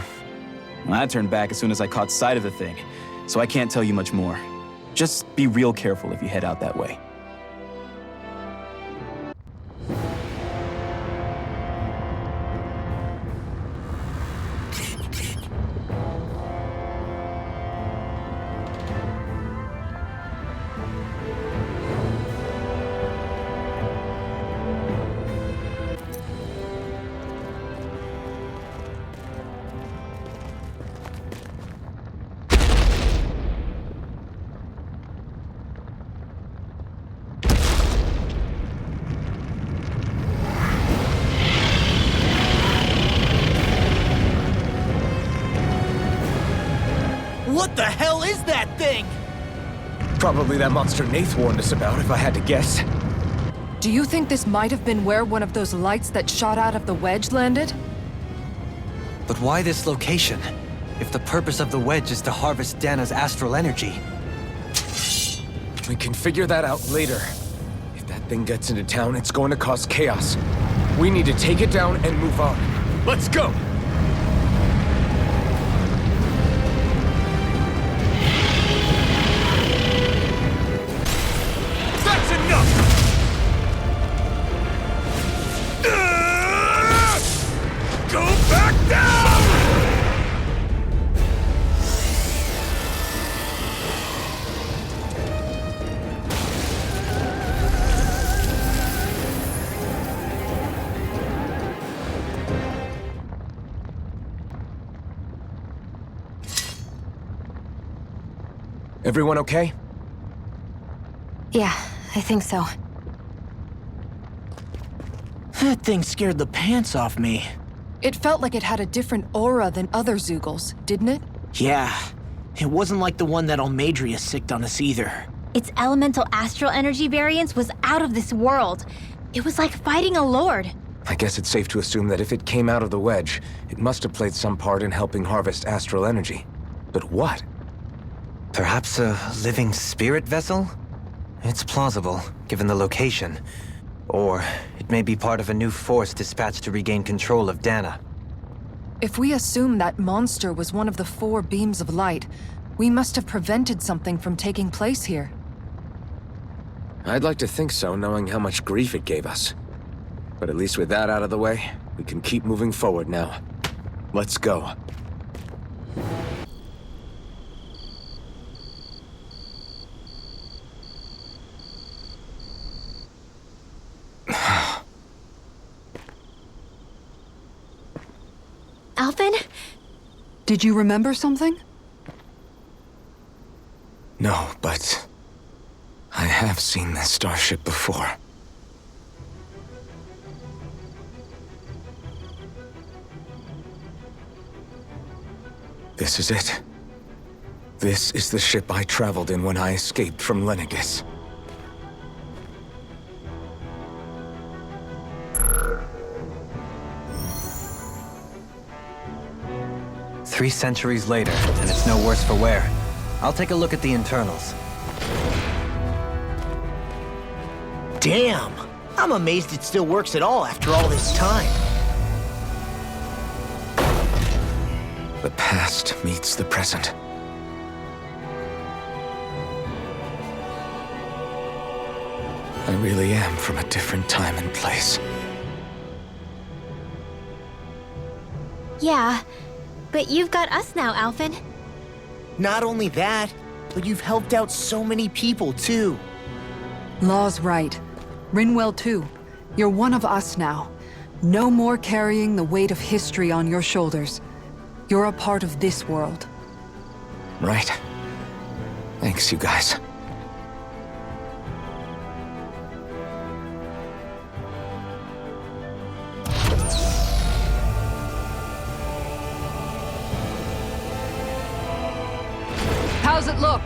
I turned back as soon as I caught sight of the thing, so I can't tell you much more. Just be real careful if you head out that way. What the hell is that thing? Probably that monster Nath warned us about, if I had to guess. Do you think this might have been where one of those lights that shot out of the wedge landed? But why this location? If the purpose of the wedge is to harvest Dana's astral energy. We can figure that out later. If that thing gets into town, it's going to cause chaos. We need to take it down and move on. Let's go! That's enough! Go back down! Everyone okay? Yeah, I think so. That thing scared the pants off me. It felt like it had a different aura than other Zoogles, didn't it? Yeah, it wasn't like the one that Almadria sicked on us either. Its elemental astral energy variance was out of this world. It was like fighting a lord. I guess it's safe to assume that if it came out of the wedge, it must have played some part in helping harvest astral energy. But what? Perhaps a living spirit vessel? It's plausible, given the location. Or it may be part of a new force dispatched to regain control of Dana. If we assume that monster was one of the 4 beams of light, we must have prevented something from taking place here. I'd like to think so, knowing how much grief it gave us. But at least with that out of the way, we can keep moving forward now. Let's go. Alphen? Did you remember something? No, but I have seen this starship before. This is it. This is the ship I traveled in when I escaped from Lenegis. Three centuries later, and it's no worse for wear. I'll take a look at the internals. Damn! I'm amazed it still works at all after all this time. The past meets the present. I really am from a different time and place. Yeah, but you've got us now, Alphen. Not only that, but you've helped out so many people, too. Law's right. Rinwell too. You're one of us now. No more carrying the weight of history on your shoulders. You're a part of this world. Right. Thanks, you guys. How's it look?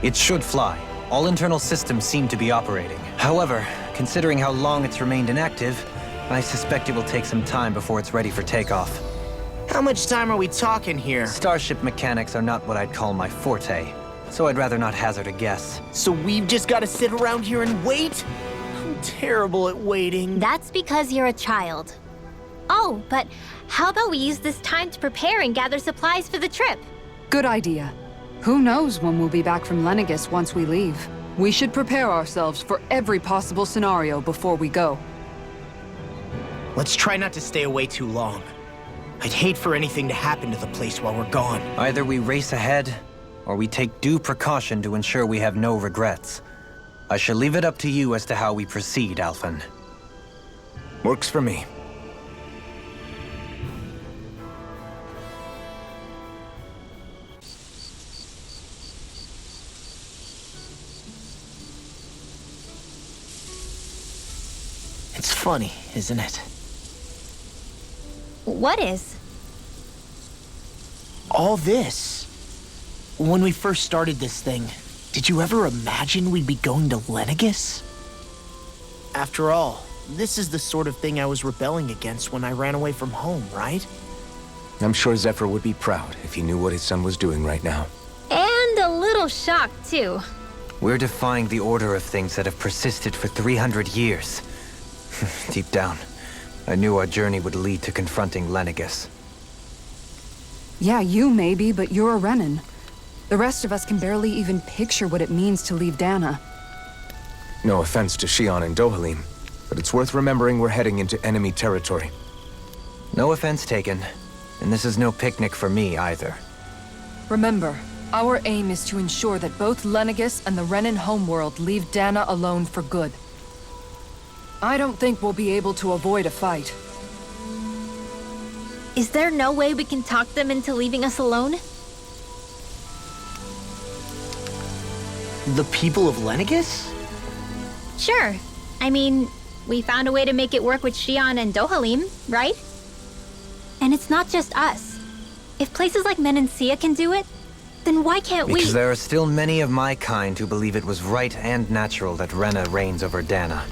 It should fly. All internal systems seem to be operating. However, considering how long it's remained inactive, I suspect it will take some time before it's ready for takeoff. How much time are we talking here? Starship mechanics are not what I'd call my forte, so I'd rather not hazard a guess. So we've just got to sit around here and wait? I'm terrible at waiting. That's because you're a child. Oh, but how about we use this time to prepare and gather supplies for the trip? Good idea. Who knows when we'll be back from Lenegis once we leave. We should prepare ourselves for every possible scenario before we go. Let's try not to stay away too long. I'd hate for anything to happen to the place while we're gone. Either we race ahead, or we take due precaution to ensure we have no regrets. I shall leave it up to you as to how we proceed, Alphen. Works for me. It's funny, isn't it? What is? All this. When we first started this thing, did you ever imagine we'd be going to Lenegis? After all, this is the sort of thing I was rebelling against when I ran away from home, right? I'm sure Zephyr would be proud if he knew what his son was doing right now. And a little shocked, too. We're defying the order of things that have persisted for 300 years. Deep down, I knew our journey would lead to confronting Lenegis. Yeah, you maybe, but you're a Renin. The rest of us can barely even picture what it means to leave Dana. No offense to Shion and Dohalim, but it's worth remembering we're heading into enemy territory. No offense taken, and this is no picnic for me either. Remember, our aim is to ensure that both Lenegis and the Renin homeworld leave Dana alone for good. I don't think we'll be able to avoid a fight. Is there no way we can talk them into leaving us alone? The people of Lenegis? Sure. I mean, we found a way to make it work with Shion and Dohalim, right? And it's not just us. If places like Menancia can do it, then why can't we? Because there are still many of my kind who believe it was right and natural that Rena reigns over Dana.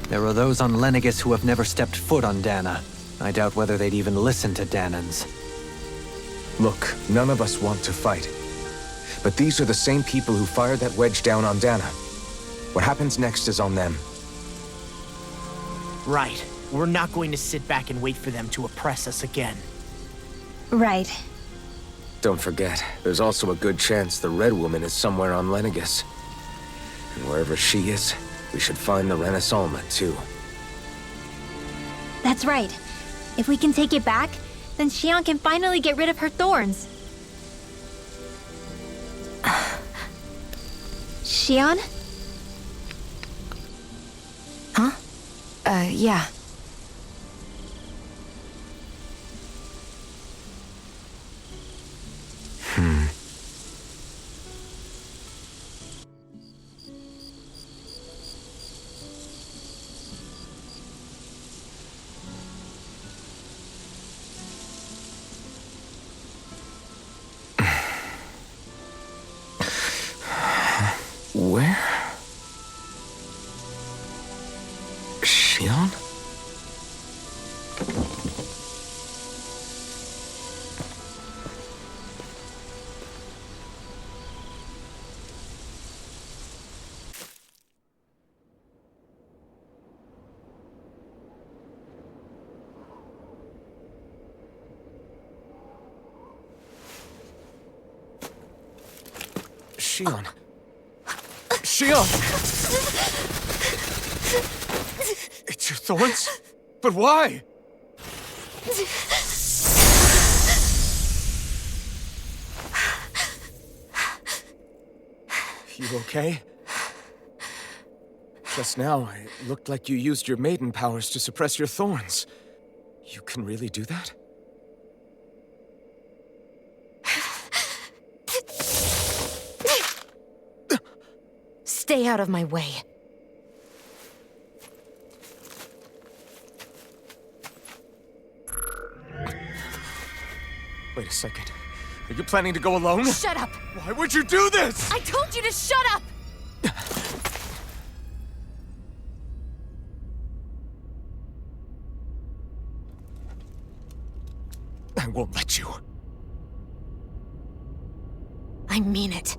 There are those on Lenegis who have never stepped foot on Dana. I doubt whether they'd even listen to Danans. Look, none of us want to fight. But these are the same people who fired that wedge down on Dana. What happens next is on them. Right. We're not going to sit back and wait for them to oppress us again. Right. Don't forget, there's also a good chance the Red Woman is somewhere on Lenegis. And wherever she is, we should find the Renaissance too. That's right. If we can take it back, then Xion can finally get rid of her thorns. Xion? Huh? Yeah. Where? Xion? Xion. Xion! It's your thorns? But why? You okay? Just now, it looked like you used your maiden powers to suppress your thorns. You can really do that? Stay out of my way. Wait a second. Are you planning to go alone? Shut up! Why would you do this? I told you to shut up! I won't let you. I mean it.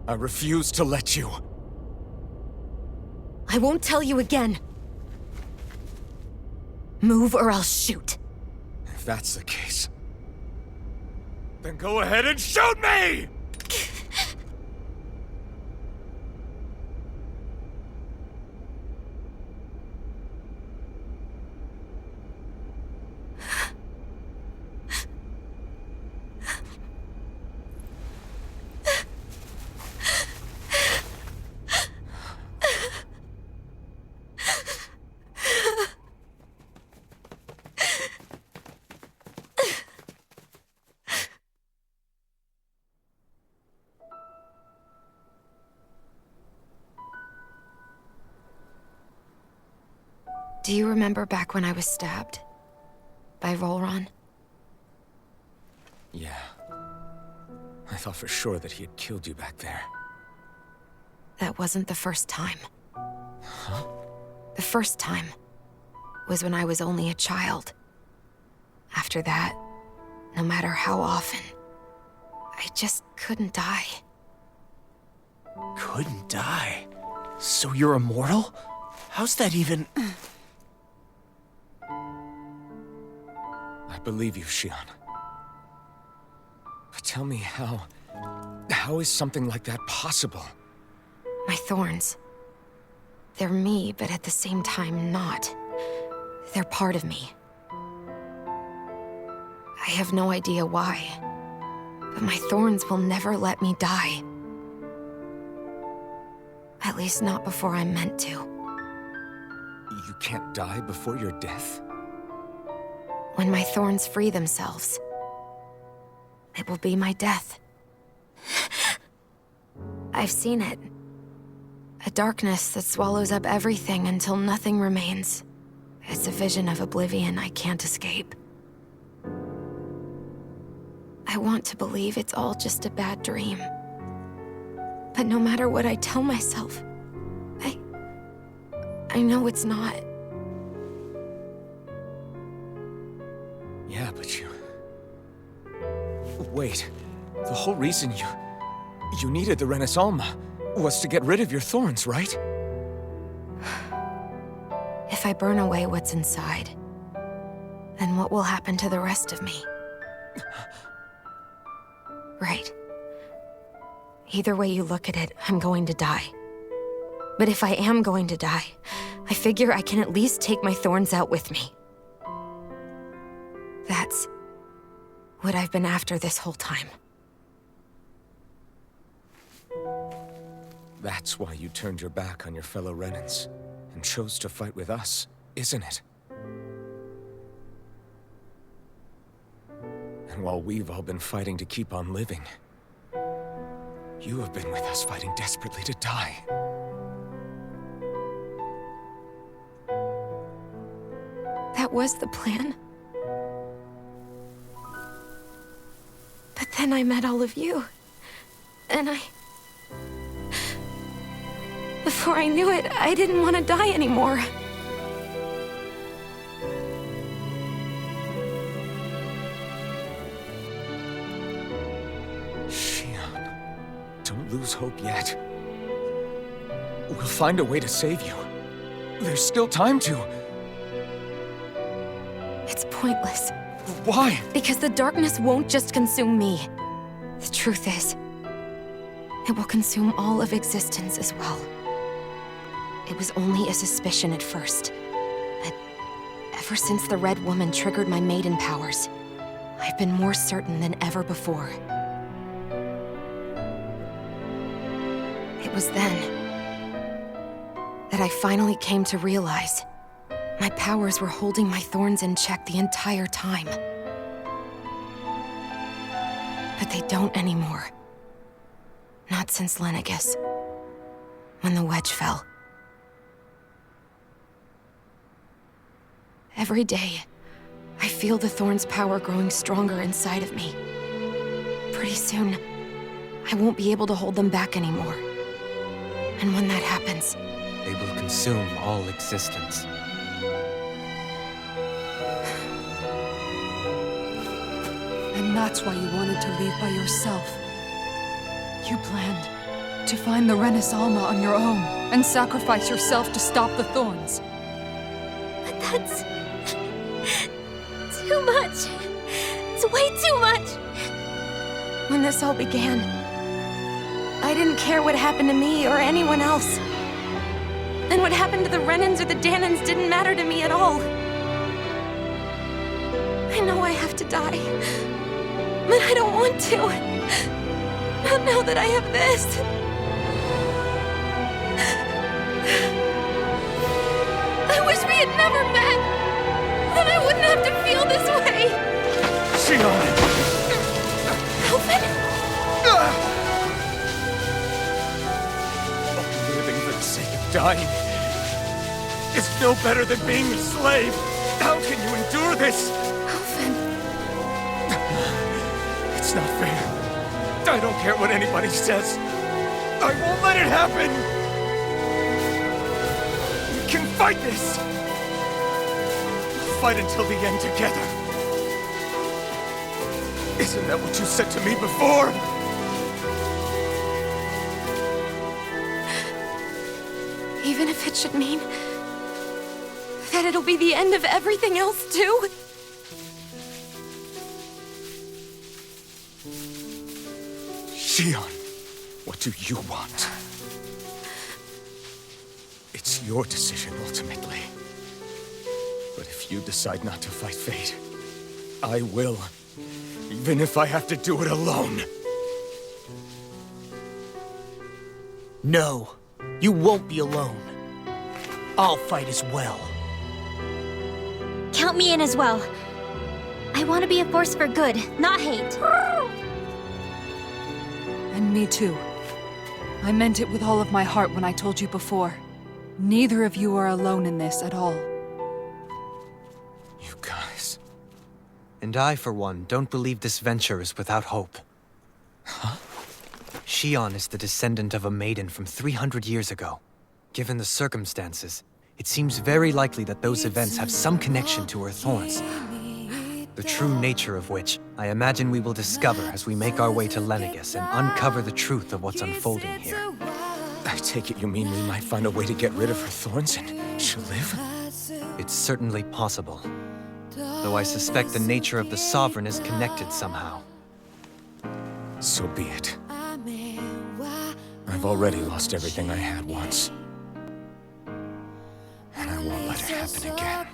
I refuse to let you. I won't tell you again. Move or I'll shoot. If that's the case, then go ahead and shoot me! Do you remember back when I was stabbed? By Volron? Yeah. I thought for sure that he had killed you back there. That wasn't the first time. Huh? The first time was when I was only a child. After that, no matter how often, I just couldn't die. Couldn't die? So you're immortal? How's that even... I believe you, Xion. But tell me how is something like that possible? My thorns. They're me, but at the same time not. They're part of me. I have no idea why, but my thorns will never let me die. At least not before I'm meant to. You can't die before your death? When my thorns free themselves, it will be my death. I've seen it. A darkness that swallows up everything until nothing remains. It's a vision of oblivion I can't escape. I want to believe it's all just a bad dream. I know it's not. Yeah, but you... Wait. The whole reason you needed the Renaissance was to get rid of your thorns, right? If I burn away what's inside, then what will happen to the rest of me? Right. Either way you look at it, I'm going to die. But if I am going to die, I figure I can at least take my thorns out with me. That's what I've been after this whole time. That's why you turned your back on your fellow Renans and chose to fight with us, isn't it? And while we've all been fighting to keep on living, you have been with us fighting desperately to die. That was the plan. But then I met all of you. And before I knew it, I didn't want to die anymore. Shion, don't lose hope yet. We'll find a way to save you. There's still time to. It's pointless. Why? Because the darkness won't just consume me. The truth is, it will consume all of existence as well. It was only a suspicion at first, but ever since the Red Woman triggered my maiden powers, I've been more certain than ever before. It was then that I finally came to realize my powers were holding my thorns in check the entire time. But they don't anymore. Not since Lenegis, when the wedge fell. Every day, I feel the thorn's power growing stronger inside of me. Pretty soon, I won't be able to hold them back anymore. And when that happens, They will consume all existence. And that's why you wanted to leave by yourself. You planned to find the Renaissance on your own and sacrifice yourself to stop the thorns. But that's... too much. It's way too much. when this all began, I didn't care what happened to me or anyone else. And what happened to the Renans or the Danans didn't matter to me at all. I know I have to die, but I don't want to. Not now that I have this. I wish we had never met. Then I wouldn't have to feel this way. Shion! Alvin? Living for the sake of dying is no better than being a slave. How can you endure this? Alvin. It's not fair. I don't care what anybody says. I won't let it happen. We can fight this. We'll fight until the end together. Isn't that what you said to me before? Even if it should mean that it'll be the end of everything else, too? Shion, what do you want? It's your decision, ultimately. But if you decide not to fight fate, I will. Even if I have to do it alone. No, you won't be alone. I'll fight as well. Count me in as well. I want to be a force for good, not hate. And me too. I meant it with all of my heart when I told you before. Neither of you are alone in this at all. You guys... And I, for one, don't believe this venture is without hope. Huh? Shion is the descendant of a maiden from 300 years ago. Given the circumstances, it seems very likely that those events have some connection to her thorns. The true nature of which, I imagine we will discover as we make our way to Lenegis and uncover the truth of what's unfolding here. I take it you mean we might find a way to get rid of her thorns and she'll live? It's certainly possible. Though I suspect the nature of the Sovereign is connected somehow. So be it. I've already lost everything I had once. And I won't let it happen again.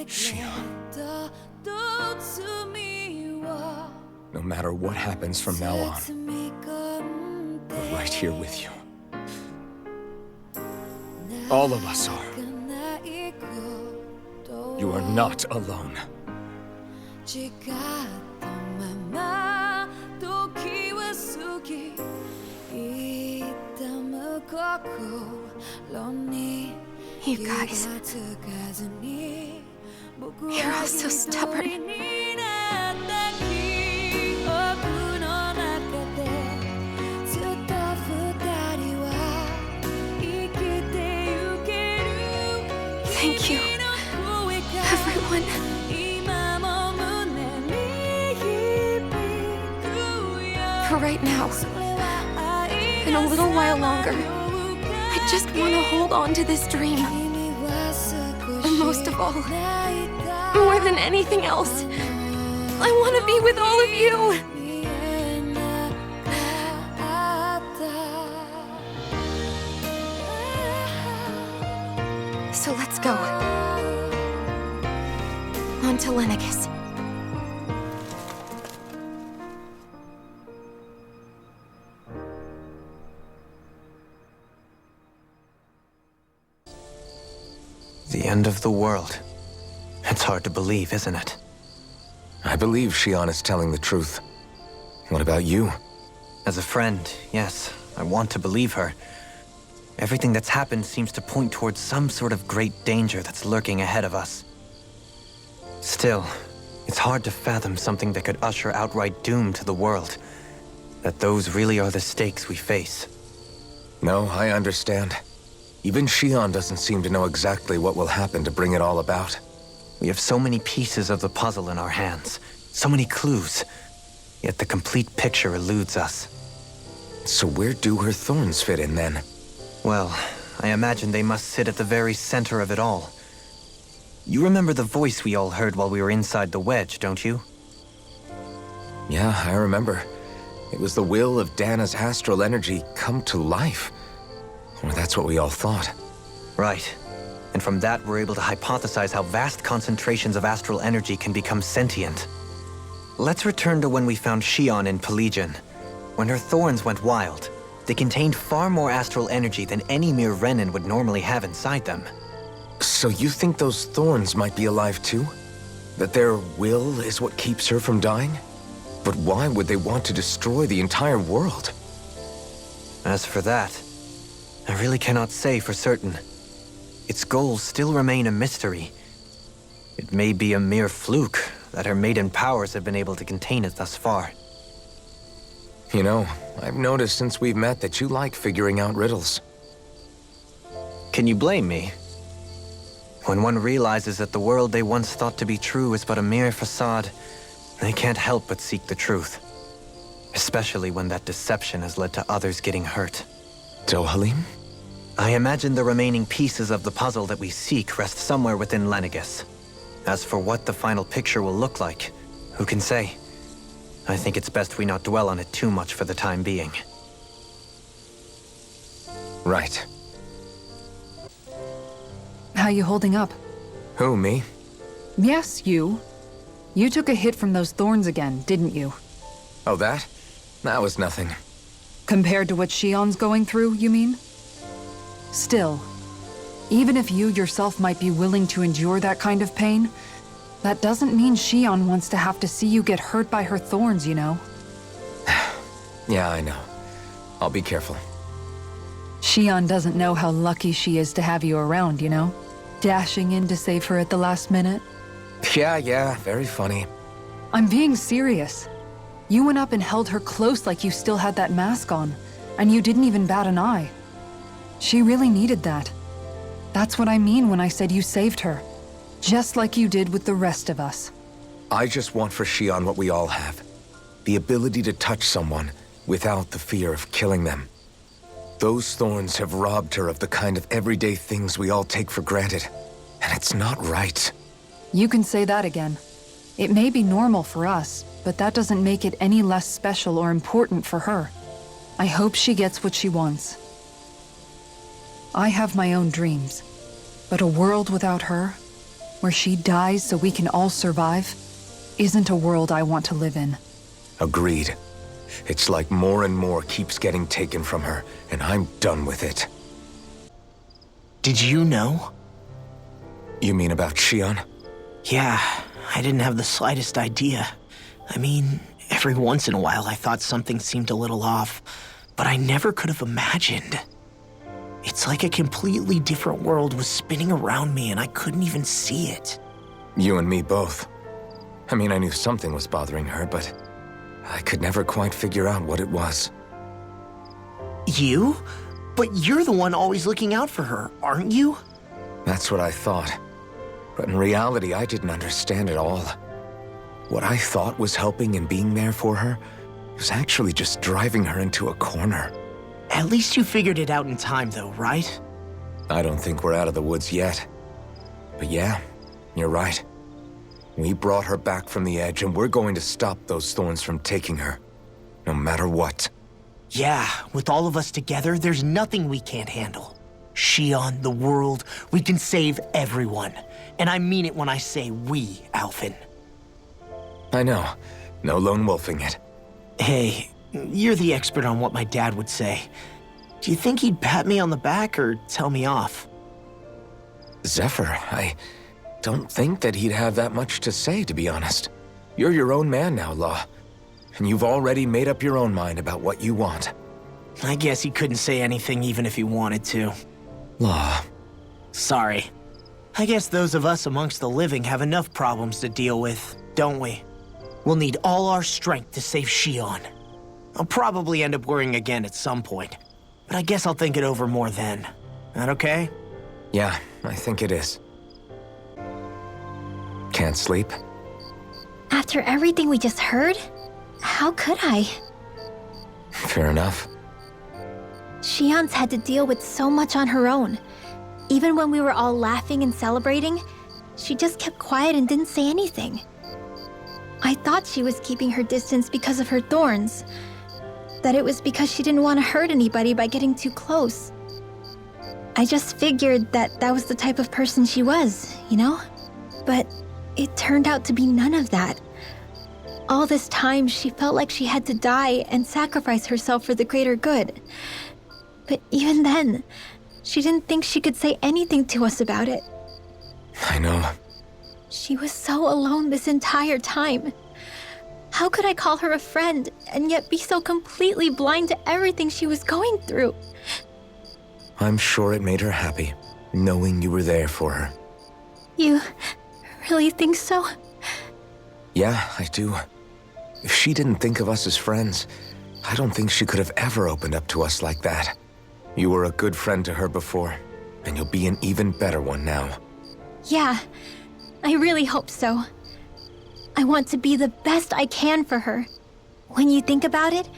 Shion. No matter what happens from now on, we're right here with you. All of us are. You are not alone. You guys. You're all so stubborn. Thank you, everyone. For right now, and a little while longer, I just want to hold on to this dream. And most of all, more than anything else, I want to be with all of you. So let's go. On to Lenegis. The end of the world. It's hard to believe, isn't it? I believe Shion is telling the truth. What about you? As a friend, yes, I want to believe her. Everything that's happened seems to point towards some sort of great danger that's lurking ahead of us. Still, it's hard to fathom something that could usher outright doom to the world. That those really are the stakes we face. No, I understand. Even Shion doesn't seem to know exactly what will happen to bring it all about. We have so many pieces of the puzzle in our hands, so many clues, yet the complete picture eludes us. So where do her thorns fit in then? Well, I imagine they must sit at the very center of it all. You remember the voice we all heard while we were inside the wedge, don't you? Yeah, I remember. It was the will of Dana's astral energy come to life. Or that's what we all thought. Right. And from that, we're able to hypothesize how vast concentrations of astral energy can become sentient. Let's return to when we found Shion in Pelegion. When her thorns went wild, they contained far more astral energy than any mere Renin would normally have inside them. So you think those thorns might be alive too? That their will is what keeps her from dying? But why would they want to destroy the entire world? As for that, I really cannot say for certain. Its goals still remain a mystery. It may be a mere fluke that her maiden powers have been able to contain it thus far. You know, I've noticed since we've met that you like figuring out riddles. Can you blame me? When one realizes that the world they once thought to be true is but a mere facade, they can't help but seek the truth. Especially when that deception has led to others getting hurt. Dohalim? I imagine the remaining pieces of the puzzle that we seek rest somewhere within Lenegis. As for what the final picture will look like, who can say? I think it's best we not dwell on it too much for the time being. Right. How you holding up? Who, me? Yes, you. You took a hit from those thorns again, didn't you? Oh, that? That was nothing. Compared to what Shion's going through, you mean? Still, even if you yourself might be willing to endure that kind of pain, that doesn't mean Shion wants to have to see you get hurt by her thorns, you know? Yeah, I know. I'll be careful. Shion doesn't know how lucky she is to have you around, you know? Dashing in to save her at the last minute. Yeah, very funny. I'm being serious. You went up and held her close like you still had that mask on, and you didn't even bat an eye. She really needed that. That's what I mean when I said you saved her. Just like you did with the rest of us. I just want for Shion what we all have. The ability to touch someone without the fear of killing them. Those thorns have robbed her of the kind of everyday things we all take for granted. And it's not right. You can say that again. It may be normal for us, but that doesn't make it any less special or important for her. I hope she gets what she wants. I have my own dreams, but a world without her, where she dies so we can all survive, isn't a world I want to live in. Agreed. It's like more and more keeps getting taken from her, and I'm done with it. Did you know? You mean about Shion? Yeah, I didn't have the slightest idea. I mean, every once in a while I thought something seemed a little off, but I never could have imagined. It's like a completely different world was spinning around me and I couldn't even see it. You and me both. I mean, I knew something was bothering her, but I could never quite figure out what it was. You? But you're the one always looking out for her, aren't you? That's what I thought. But in reality, I didn't understand it all. What I thought was helping and being there for her was actually just driving her into a corner. At least you figured it out in time, though, right? I don't think we're out of the woods yet. But yeah, you're right. We brought her back from the edge, and we're going to stop those thorns from taking her. No matter what. Yeah, with all of us together, there's nothing we can't handle. Shion, the world, we can save everyone. And I mean it when I say we, Alphen. I know. No lone wolfing it. Hey, you're the expert on what my dad would say. Do you think he'd pat me on the back or tell me off? Zephyr, I don't think that he'd have that much to say, to be honest. You're your own man now, Law. And you've already made up your own mind about what you want. I guess he couldn't say anything even if he wanted to. Law. Sorry. I guess those of us amongst the living have enough problems to deal with, don't we? We'll need all our strength to save Shion. I'll probably end up worrying again at some point, but I guess I'll think it over more then. That okay? Yeah, I think it is. Can't sleep? After everything we just heard, how could I? Fair enough. Shion's had to deal with so much on her own. Even when we were all laughing and celebrating, she just kept quiet and didn't say anything. I thought she was keeping her distance because of her thorns. That it was because she didn't want to hurt anybody by getting too close. I just figured that that was the type of person she was, you know? But it turned out to be none of that. All this time, she felt like she had to die and sacrifice herself for the greater good. But even then, she didn't think she could say anything to us about it. I know. She was so alone this entire time. How could I call her a friend and yet be so completely blind to everything she was going through? I'm sure it made her happy, knowing you were there for her. You really think so? Yeah, I do. If she didn't think of us as friends, I don't think she could have ever opened up to us like that. You were a good friend to her before, and you'll be an even better one now. Yeah, I really hope so. I want to be the best I can for her. When you think about it,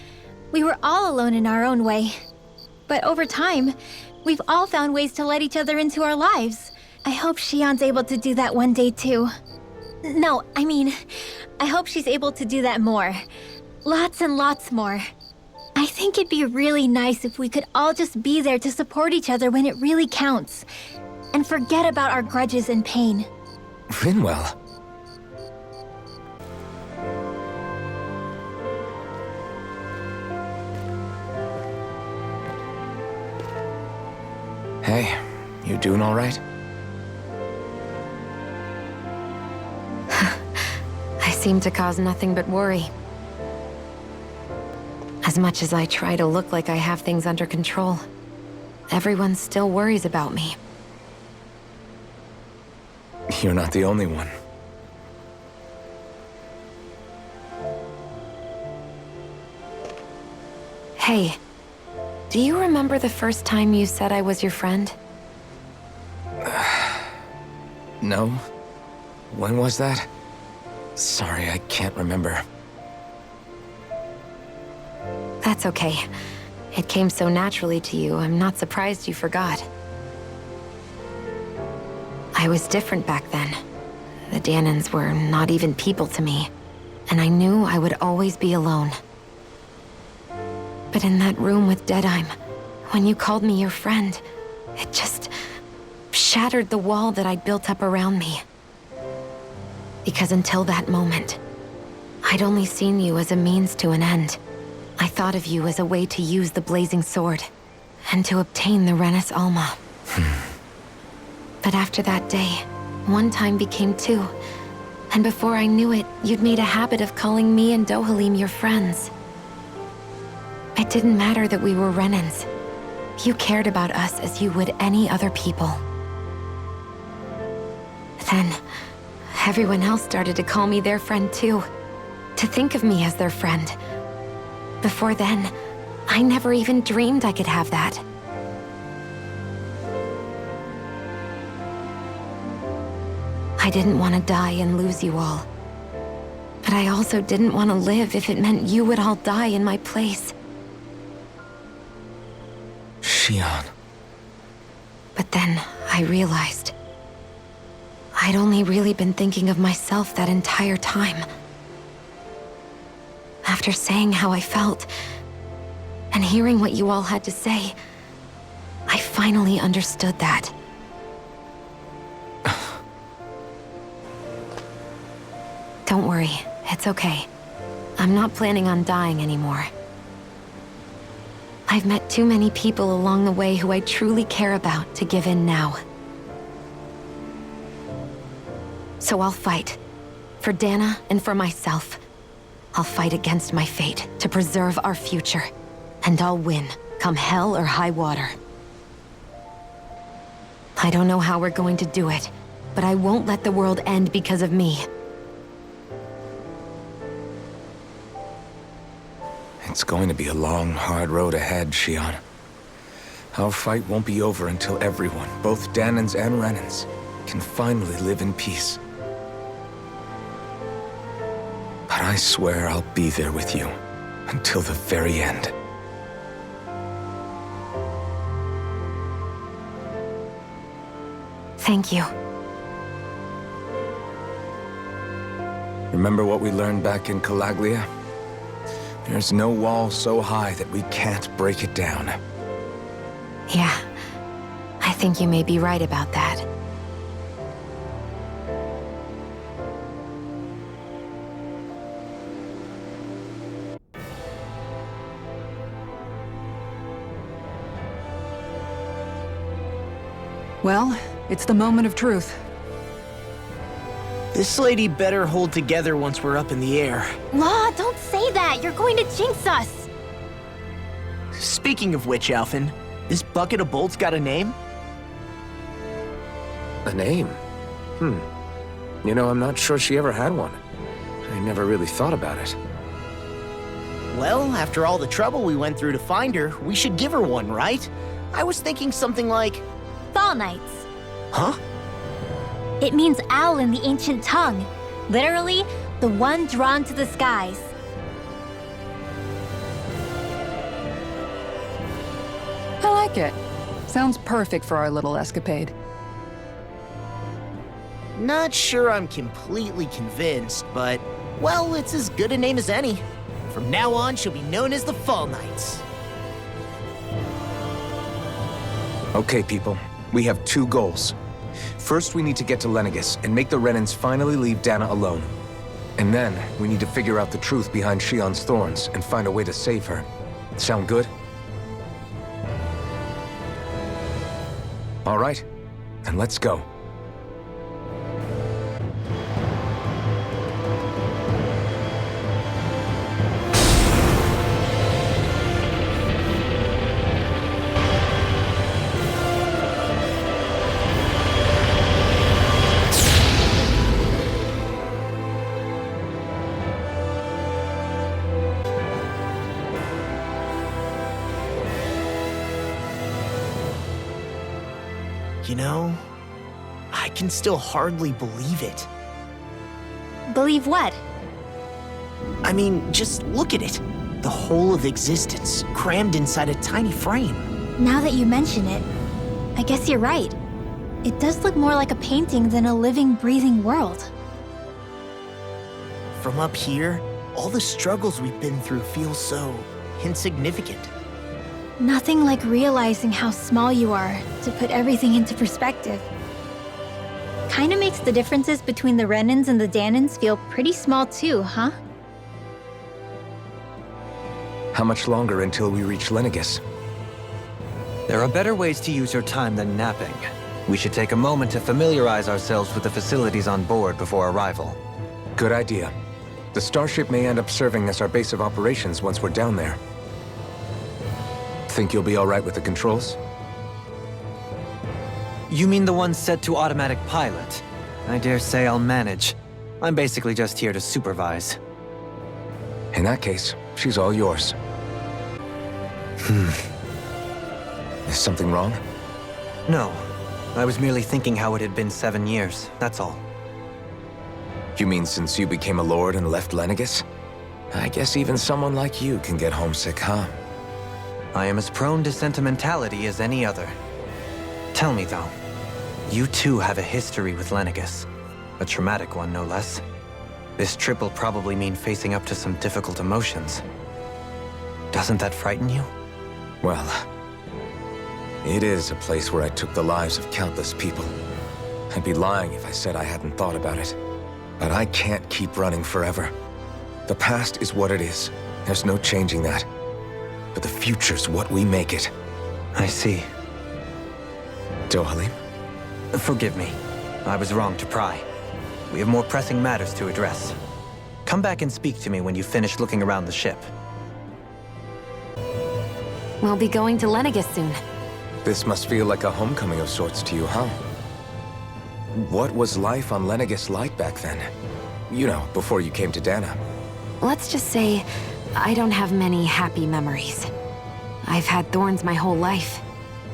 we were all alone in our own way. But over time, we've all found ways to let each other into our lives. I hope Shion's able to do that one day too. No, I mean, I hope she's able to do that more. Lots and lots more. I think it'd be really nice if we could all just be there to support each other when it really counts. And forget about our grudges and pain. Rinwell. Hey, you doing all right? I seem to cause nothing but worry. As much as I try to look like I have things under control, everyone still worries about me. You're not the only one. Hey, Do you remember the first time you said I was your friend? No? When was that? Sorry, I can't remember. That's okay. It came so naturally to you, I'm not surprised you forgot. I was different back then. The Danans were not even people to me, and I knew I would always be alone. But in that room with Deadime, when you called me your friend, it just shattered the wall that I'd built up around me. Because until that moment, I'd only seen you as a means to an end. I thought of you as a way to use the blazing sword, and to obtain the Renis Alma. But after that day, one time became two, and before I knew it, you'd made a habit of calling me and Dohalim your friends. It didn't matter that we were Renins. You cared about us as you would any other people. Then, everyone else started to call me their friend too, to think of me as their friend. Before then, I never even dreamed I could have that. I didn't want to die and lose you all. But I also didn't want to live if it meant you would all die in my place. Shion. But then I realized I'd only really been thinking of myself that entire time. After saying how I felt, and hearing what you all had to say, I finally understood that. Don't worry, it's okay. I'm not planning on dying anymore. I've met too many people along the way who I truly care about to give in now. So I'll fight. For Dana and for myself. I'll fight against my fate to preserve our future. And I'll win, come hell or high water. I don't know how we're going to do it, but I won't let the world end because of me. It's going to be a long, hard road ahead, Shion. Our fight won't be over until everyone, both Danans and Renins, can finally live in peace. But I swear I'll be there with you until the very end. Thank you. Remember what we learned back in Calaglia? There's no wall so high that we can't break it down. Yeah, I think you may be right about that. Well, it's the moment of truth. This lady better hold together once we're up in the air. Law, don't say that! You're going to jinx us! Speaking of which, Alphen, this bucket of bolts got a name? A name? You know, I'm not sure she ever had one. I never really thought about it. Well, after all the trouble we went through to find her, we should give her one, right? I was thinking something like... Fall Knights. Huh? It means owl in the ancient tongue. Literally, the one drawn to the skies. I like it. Sounds perfect for our little escapade. Not sure I'm completely convinced, but, well, it's as good a name as any. From now on, she'll be known as the Fall Knights. Okay, people. We have two goals. First, we need to get to Lenegis and make the Renins finally leave Dana alone. And then, we need to figure out the truth behind Shion's thorns and find a way to save her. Sound good? All right, then let's go. You know, I can still hardly believe it. Believe what? I mean, just look at it. The whole of existence, crammed inside a tiny frame. Now that you mention it, I guess you're right. It does look more like a painting than a living, breathing world. From up here, all the struggles we've been through feel so insignificant. Nothing like realizing how small you are to put everything into perspective. Kinda makes the differences between the Renans and the Danans feel pretty small too, huh? How much longer until we reach Lenegis? There are better ways to use your time than napping. We should take a moment to familiarize ourselves with the facilities on board before arrival. Good idea. The starship may end up serving as our base of operations once we're down there. Think you'll be all right with the controls? You mean the one set to automatic pilot? I dare say I'll manage. I'm basically just here to supervise. In that case, she's all yours. Is something wrong? No. I was merely thinking how it had been 7 years, that's all. You mean since you became a lord and left Lenegis? I guess even someone like you can get homesick, huh? I am as prone to sentimentality as any other. Tell me, though, you too have a history with Lenegis. A traumatic one, no less. This trip will probably mean facing up to some difficult emotions. Doesn't that frighten you? Well, it is a place where I took the lives of countless people. I'd be lying if I said I hadn't thought about it. But I can't keep running forever. The past is what it is. There's no changing that. But the future's what we make it. I see. Dohalim? Forgive me. I was wrong to pry. We have more pressing matters to address. Come back and speak to me when you've finished looking around the ship. We'll be going to Lenegis soon. This must feel like a homecoming of sorts to you, huh? What was life on Lenegis like back then? You know, before you came to Dana. Let's just say, I don't have many happy memories. I've had thorns my whole life,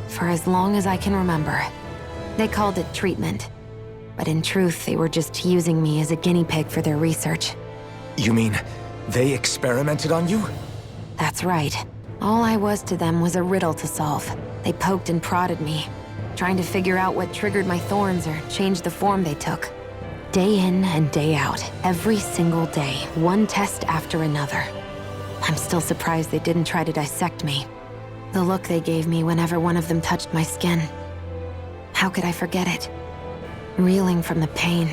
for as long as I can remember. They called it treatment, but in truth, they were just using me as a guinea pig for their research. You mean, they experimented on you? That's right. All I was to them was a riddle to solve. They poked and prodded me, trying to figure out what triggered my thorns or changed the form they took. Day in and day out, every single day, one test after another. I'm still surprised they didn't try to dissect me. The look they gave me whenever one of them touched my skin. How could I forget it? Reeling from the pain,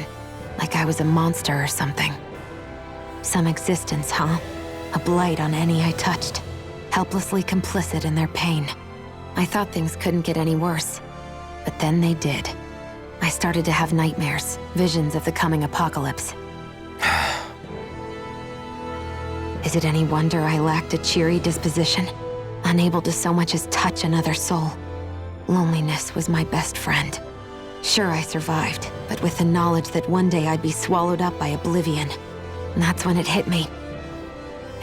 like I was a monster or something. Some existence, huh? A blight on any I touched. Helplessly complicit in their pain. I thought things couldn't get any worse. But then they did. I started to have nightmares, visions of the coming apocalypse. Is it any wonder I lacked a cheery disposition? Unable to so much as touch another soul. Loneliness was my best friend. Sure, I survived, but with the knowledge that one day I'd be swallowed up by oblivion. And that's when it hit me.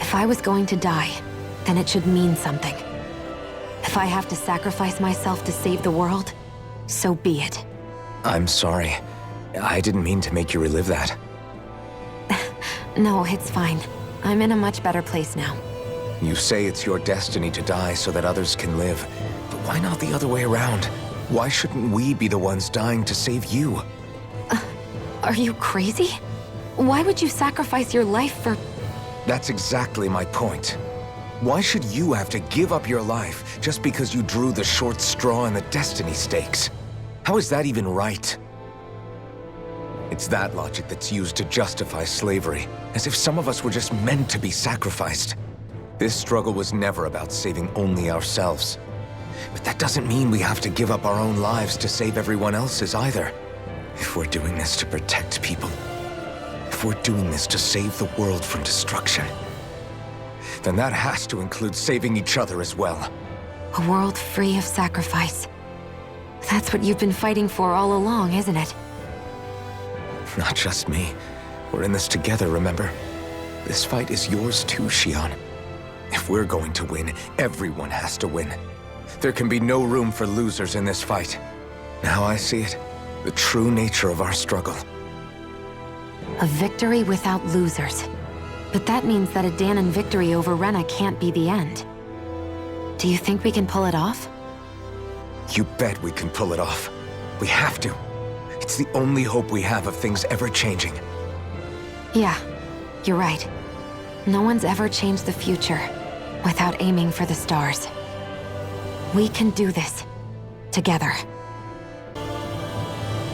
If I was going to die, then it should mean something. If I have to sacrifice myself to save the world, so be it. I'm sorry. I didn't mean to make you relive that. No, it's fine. I'm in a much better place now. You say it's your destiny to die so that others can live. But why not the other way around? Why shouldn't we be the ones dying to save you? Are you crazy? Why would you sacrifice your life for... That's exactly my point. Why should you have to give up your life just because you drew the short straw in the destiny stakes? How is that even right? It's that logic that's used to justify slavery, as if some of us were just meant to be sacrificed. This struggle was never about saving only ourselves. But that doesn't mean we have to give up our own lives to save everyone else's either. If we're doing this to protect people, if we're doing this to save the world from destruction, then that has to include saving each other as well. A world free of sacrifice. That's what you've been fighting for all along, isn't it? Not just me. We're in this together, remember? This fight is yours too, Xion. If we're going to win, everyone has to win. There can be no room for losers in this fight. Now I see it. The true nature of our struggle. A victory without losers. But that means that a Danon victory over Rena can't be the end. Do you think we can pull it off? You bet we can pull it off. We have to. It's the only hope we have of things ever changing. Yeah, you're right. No one's ever changed the future without aiming for the stars. We can do this. Together.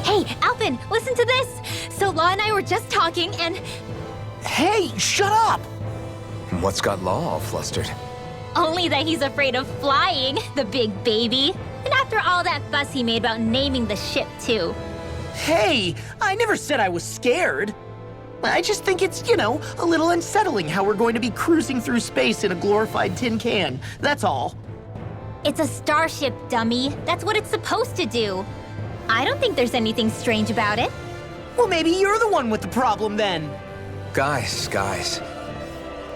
Hey, Alphen, listen to this! So Law and I were just talking and... Hey, shut up! What's got Law all flustered? Only that he's afraid of flying, the big baby. And after all that fuss he made about naming the ship, too. Hey, I never said I was scared. I just think it's, you know, a little unsettling how we're going to be cruising through space in a glorified tin can. That's all. It's a starship, dummy. That's what it's supposed to do. I don't think there's anything strange about it. Well, maybe you're the one with the problem then. Guys.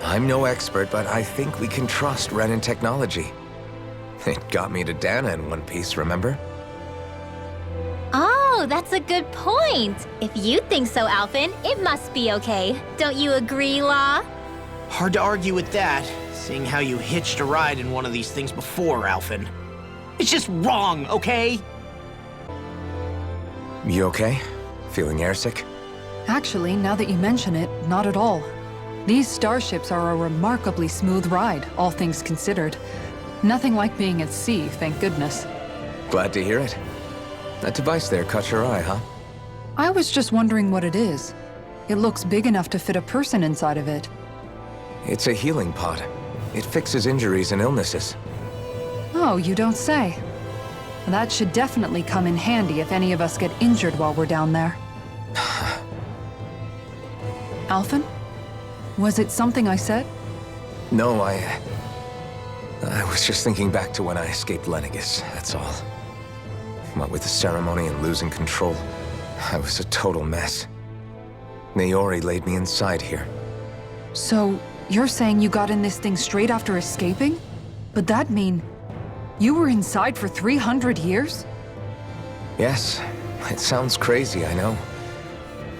I'm no expert, but I think we can trust Renan technology. It got me to Dana in one piece, remember? Oh, that's a good point. If you think so, Alphen, it must be okay. Don't you agree, Law? Hard to argue with that, seeing how you hitched a ride in one of these things before, Alphen. It's just wrong, okay? You okay? Feeling airsick? Actually, now that you mention it, not at all. These starships are a remarkably smooth ride, all things considered. Nothing like being at sea, thank goodness. Glad to hear it. That device there caught your eye, huh? I was just wondering what it is. It looks big enough to fit a person inside of it. It's a healing pod. It fixes injuries and illnesses. Oh, you don't say. That should definitely come in handy if any of us get injured while we're down there. Alphen? Was it something I said? No, I was just thinking back to when I escaped Lenegis, that's all. What with the ceremony and losing control, I was a total mess. Naori laid me inside here. So, you're saying you got in this thing straight after escaping? But that'd mean you were inside for 300 years? Yes, it sounds crazy, I know.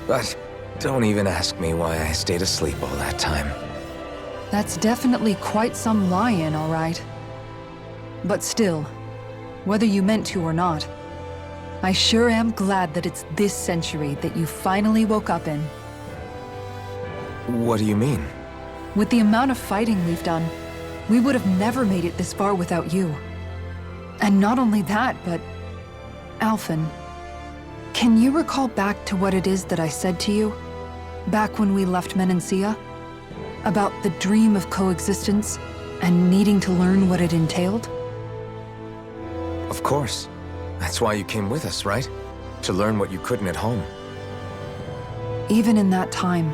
But don't even ask me why I stayed asleep all that time. That's definitely quite some lie-in, all right. But still, whether you meant to or not, I sure am glad that it's this century that you finally woke up in. What do you mean? With the amount of fighting we've done, we would have never made it this far without you. And not only that, but... Alphen, can you recall back to what it is that I said to you? Back when we left Menancia? About the dream of coexistence, and needing to learn what it entailed? Of course. That's why you came with us, right? To learn what you couldn't at home. Even in that time,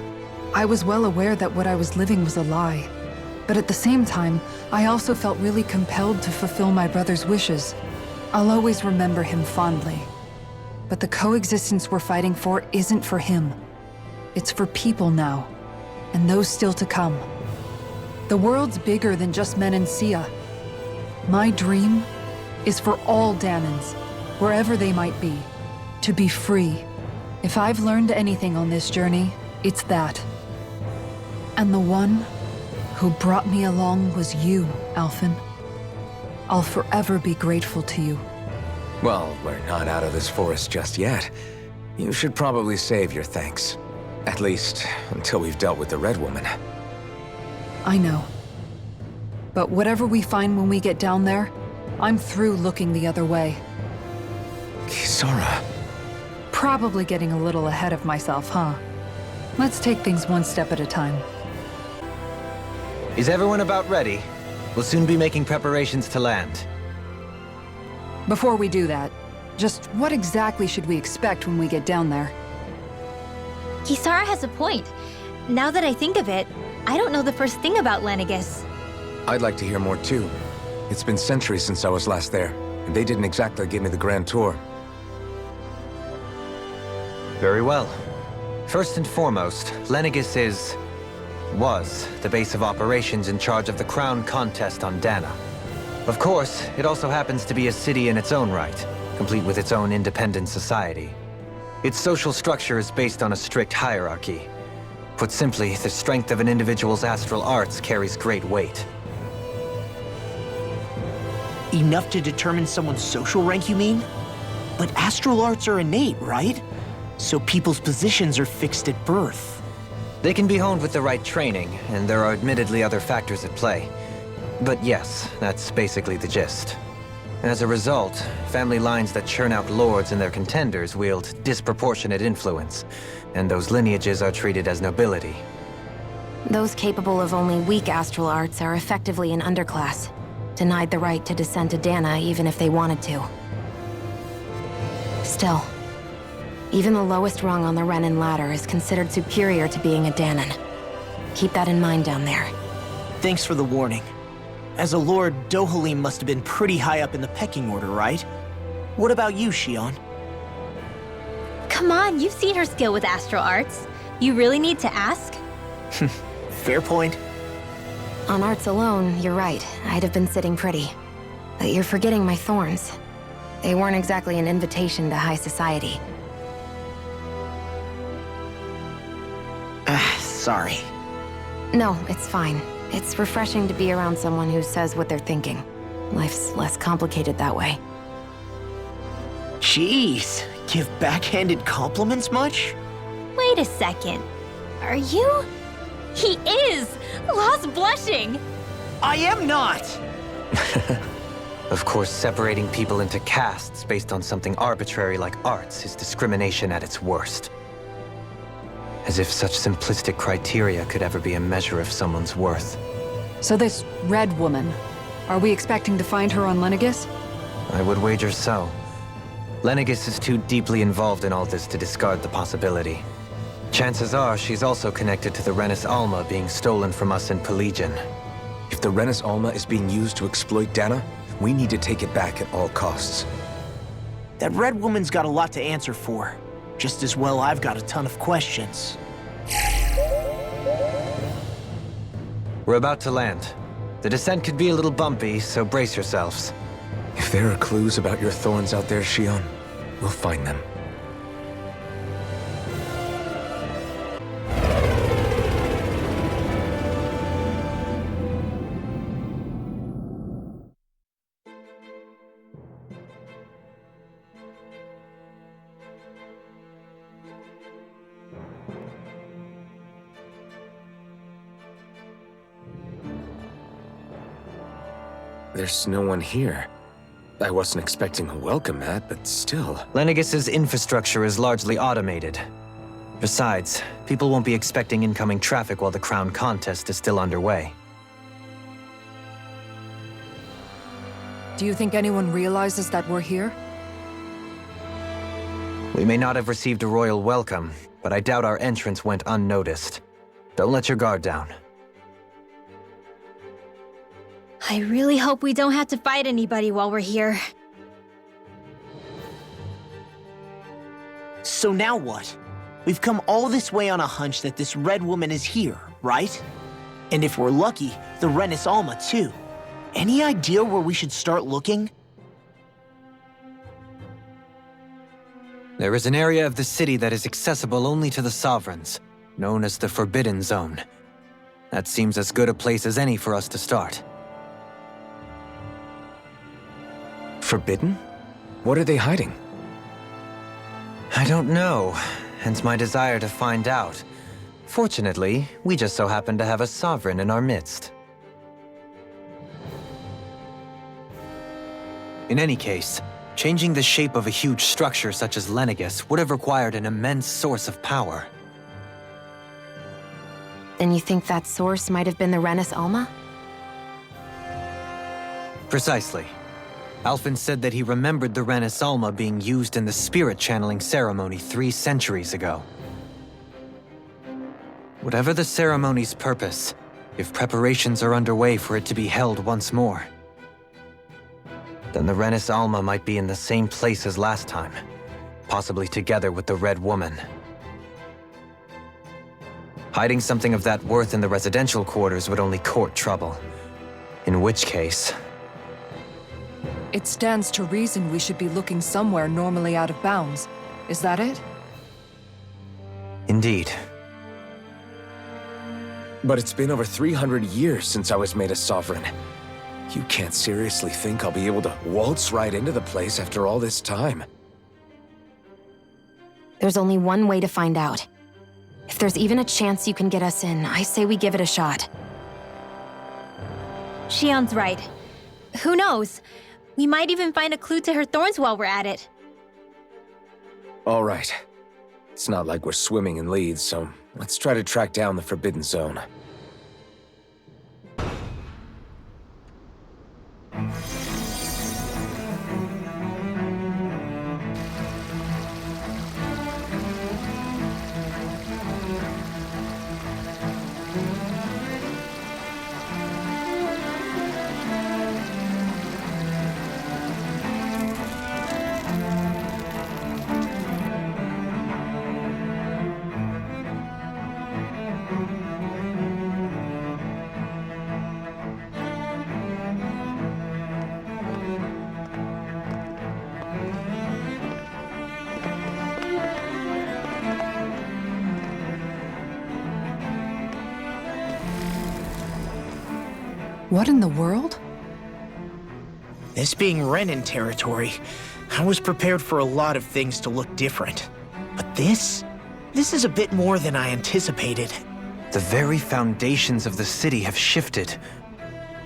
I was well aware that what I was living was a lie. But at the same time, I also felt really compelled to fulfill my brother's wishes. I'll always remember him fondly. But the coexistence we're fighting for isn't for him. It's for people now, and those still to come. The world's bigger than just Menancia. My dream is for all Danons, wherever they might be, to be free. If I've learned anything on this journey, it's that. And the one who brought me along was you, Alphen. I'll forever be grateful to you. Well, we're not out of this forest just yet. You should probably save your thanks. At least, until we've dealt with the Red Woman. I know. But whatever we find when we get down there, I'm through looking the other way. Kisara. Probably getting a little ahead of myself, huh? Let's take things one step at a time. Is everyone about ready? We'll soon be making preparations to land. Before we do that, just what exactly should we expect when we get down there? Kisara has a point. Now that I think of it, I don't know the first thing about Lenegis. I'd like to hear more too. It's been centuries since I was last there, and they didn't exactly give me the grand tour. Very well. First and foremost, Lenegis was the base of operations in charge of the crown contest on Dana. Of course, it also happens to be a city in its own right, complete with its own independent society. Its social structure is based on a strict hierarchy. Put simply, the strength of an individual's astral arts carries great weight. Enough to determine someone's social rank, you mean? But astral arts are innate, right? So people's positions are fixed at birth. They can be honed with the right training, and there are admittedly other factors at play. But yes, that's basically the gist. As a result, family lines that churn out lords and their contenders wield disproportionate influence, and those lineages are treated as nobility. Those capable of only weak astral arts are effectively an underclass, denied the right to descend to Dana even if they wanted to. Still, even the lowest rung on the Renin ladder is considered superior to being a Danon. Keep that in mind down there. Thanks for the warning. As a lord, Dohalim must have been pretty high up in the pecking order, right? What about you, Shion? Come on, you've seen her skill with astral arts. You really need to ask? Fair point. On arts alone, you're right. I'd have been sitting pretty. But you're forgetting my thorns. They weren't exactly an invitation to high society. Sorry. No, it's fine. It's refreshing to be around someone who says what they're thinking. Life's less complicated that way. Jeez, give backhanded compliments much? Wait a second. Are you? He is! Law's blushing! I am not! Of course, separating people into castes based on something arbitrary like arts is discrimination at its worst. As if such simplistic criteria could ever be a measure of someone's worth. So this Red Woman, are we expecting to find her on Lenegis? I would wager so. Lenegis is too deeply involved in all this to discard the possibility. Chances are she's also connected to the Renis Alma being stolen from us in Pelegion. If the Renis Alma is being used to exploit Dana, we need to take it back at all costs. That Red Woman's got a lot to answer for. Just as well I've got a ton of questions. We're about to land. The descent could be a little bumpy, so brace yourselves. If there are clues about your thorns out there, Shion, we'll find them. There's no one here. I wasn't expecting a welcome mat, but still. Lenegis's infrastructure is largely automated. Besides, people won't be expecting incoming traffic while the crown contest is still underway. Do you think anyone realizes that we're here? We may not have received a royal welcome, but I doubt our entrance went unnoticed. Don't let your guard down. I really hope we don't have to fight anybody while we're here. So now what? We've come all this way on a hunch that this Red Woman is here, right? And if we're lucky, the Renis Alma too. Any idea where we should start looking? There is an area of the city that is accessible only to the Sovereigns, known as the Forbidden Zone. That seems as good a place as any for us to start. Forbidden? What are they hiding? I don't know, hence my desire to find out. Fortunately, we just so happen to have a sovereign in our midst. In any case, changing the shape of a huge structure such as Lenegis would have required an immense source of power. Then you think that source might have been the Renis Alma? Precisely. Alphen said that he remembered the Renis Alma being used in the spirit channeling ceremony 3 centuries ago. Whatever the ceremony's purpose, if preparations are underway for it to be held once more, then the Renis Alma might be in the same place as last time, possibly together with the Red Woman. Hiding something of that worth in the residential quarters would only court trouble. In which case, It stands to reason we should be looking somewhere normally out of bounds. Is that it? Indeed. But it's been over 300 years since I was made a sovereign. You can't seriously think I'll be able to waltz right into the place after all this time. There's only one way to find out. If there's even a chance you can get us in, I say we give it a shot. Shion's right. Who knows? We might even find a clue to her thorns while we're at it. All right. It's not like we're swimming in leads, so let's try to track down the Forbidden Zone. What in the world? This being Renin territory, I was prepared for a lot of things to look different. But this is a bit more than I anticipated. The very foundations of the city have shifted.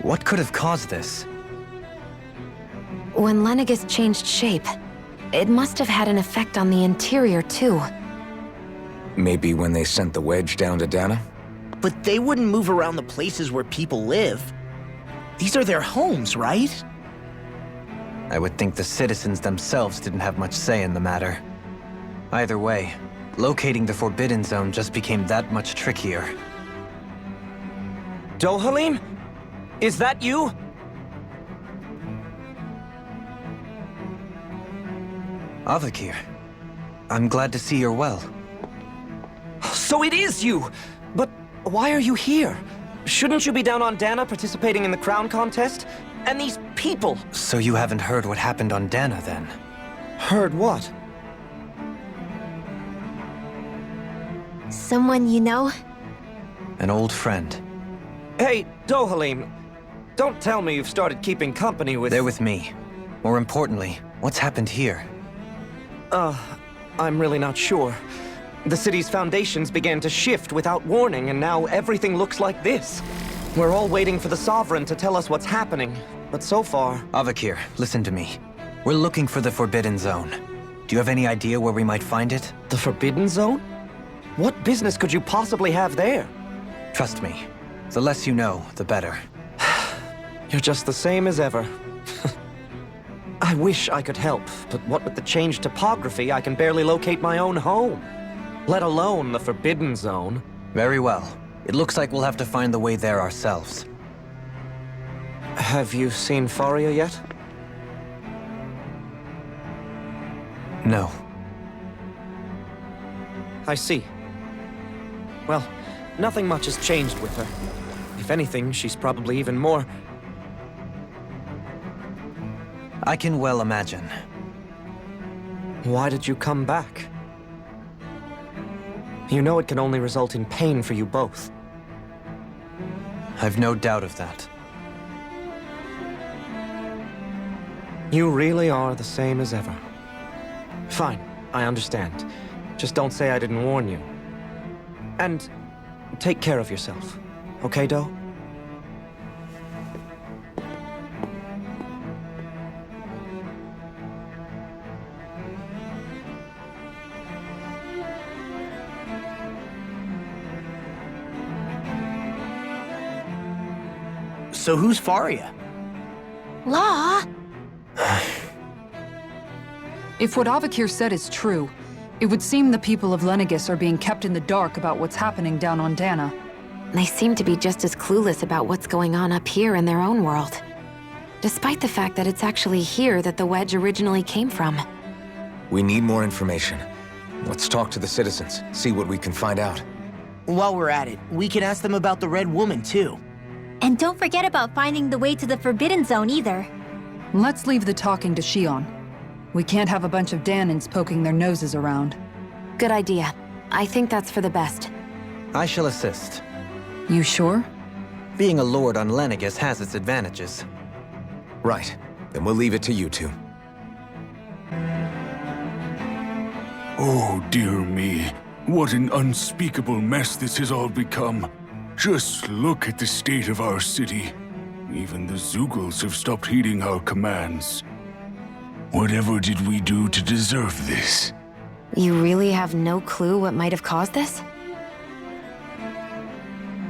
What could have caused this? When Lenegis changed shape, it must have had an effect on the interior, too. Maybe when they sent the wedge down to Dana? But they wouldn't move around the places where people live. These are their homes, right? I would think the citizens themselves didn't have much say in the matter. Either way, locating the Forbidden Zone just became that much trickier. Dohalim? Is that you? Avakir, I'm glad to see you're well. So it is you! But why are you here? Shouldn't you be down on Dana participating in the crown contest? And these people! So you haven't heard what happened on Dana, then? Heard what? Someone you know? An old friend. Hey, Dohalim, don't tell me you've started keeping company with... They're with me. More importantly, what's happened here? I'm really not sure. The city's foundations began to shift without warning, and now everything looks like this. We're all waiting for the Sovereign to tell us what's happening, but so far... Avakir, listen to me. We're looking for the Forbidden Zone. Do you have any idea where we might find it? The Forbidden Zone? What business could you possibly have there? Trust me. The less you know, the better. You're just the same as ever. I wish I could help, but what with the changed topography, I can barely locate my own home. Let alone the Forbidden Zone. Very well. It looks like we'll have to find the way there ourselves. Have you seen Faria yet? No. I see. Well, nothing much has changed with her. If anything, she's probably even more... I can well imagine. Why did you come back? You know it can only result in pain for you both. I've no doubt of that. You really are the same as ever. Fine, I understand. Just don't say I didn't warn you. And take care of yourself. Okay, Do? So who's Faria? Law? If what Avakir said is true, it would seem the people of Lenegis are being kept in the dark about what's happening down on Dana. They seem to be just as clueless about what's going on up here in their own world. Despite the fact that it's actually here that the wedge originally came from. We need more information. Let's talk to the citizens, see what we can find out. While we're at it, we can ask them about the Red Woman, too. And don't forget about finding the way to the Forbidden Zone either. Let's leave the talking to Shion. We can't have a bunch of Danins poking their noses around. Good idea. I think that's for the best. I shall assist. You sure? Being a lord on Lenegis has its advantages. Right. Then we'll leave it to you two. Oh, dear me. What an unspeakable mess this has all become. Just look at the state of our city. Even the Zeugles have stopped heeding our commands. Whatever did we do to deserve this? You really have no clue what might have caused this?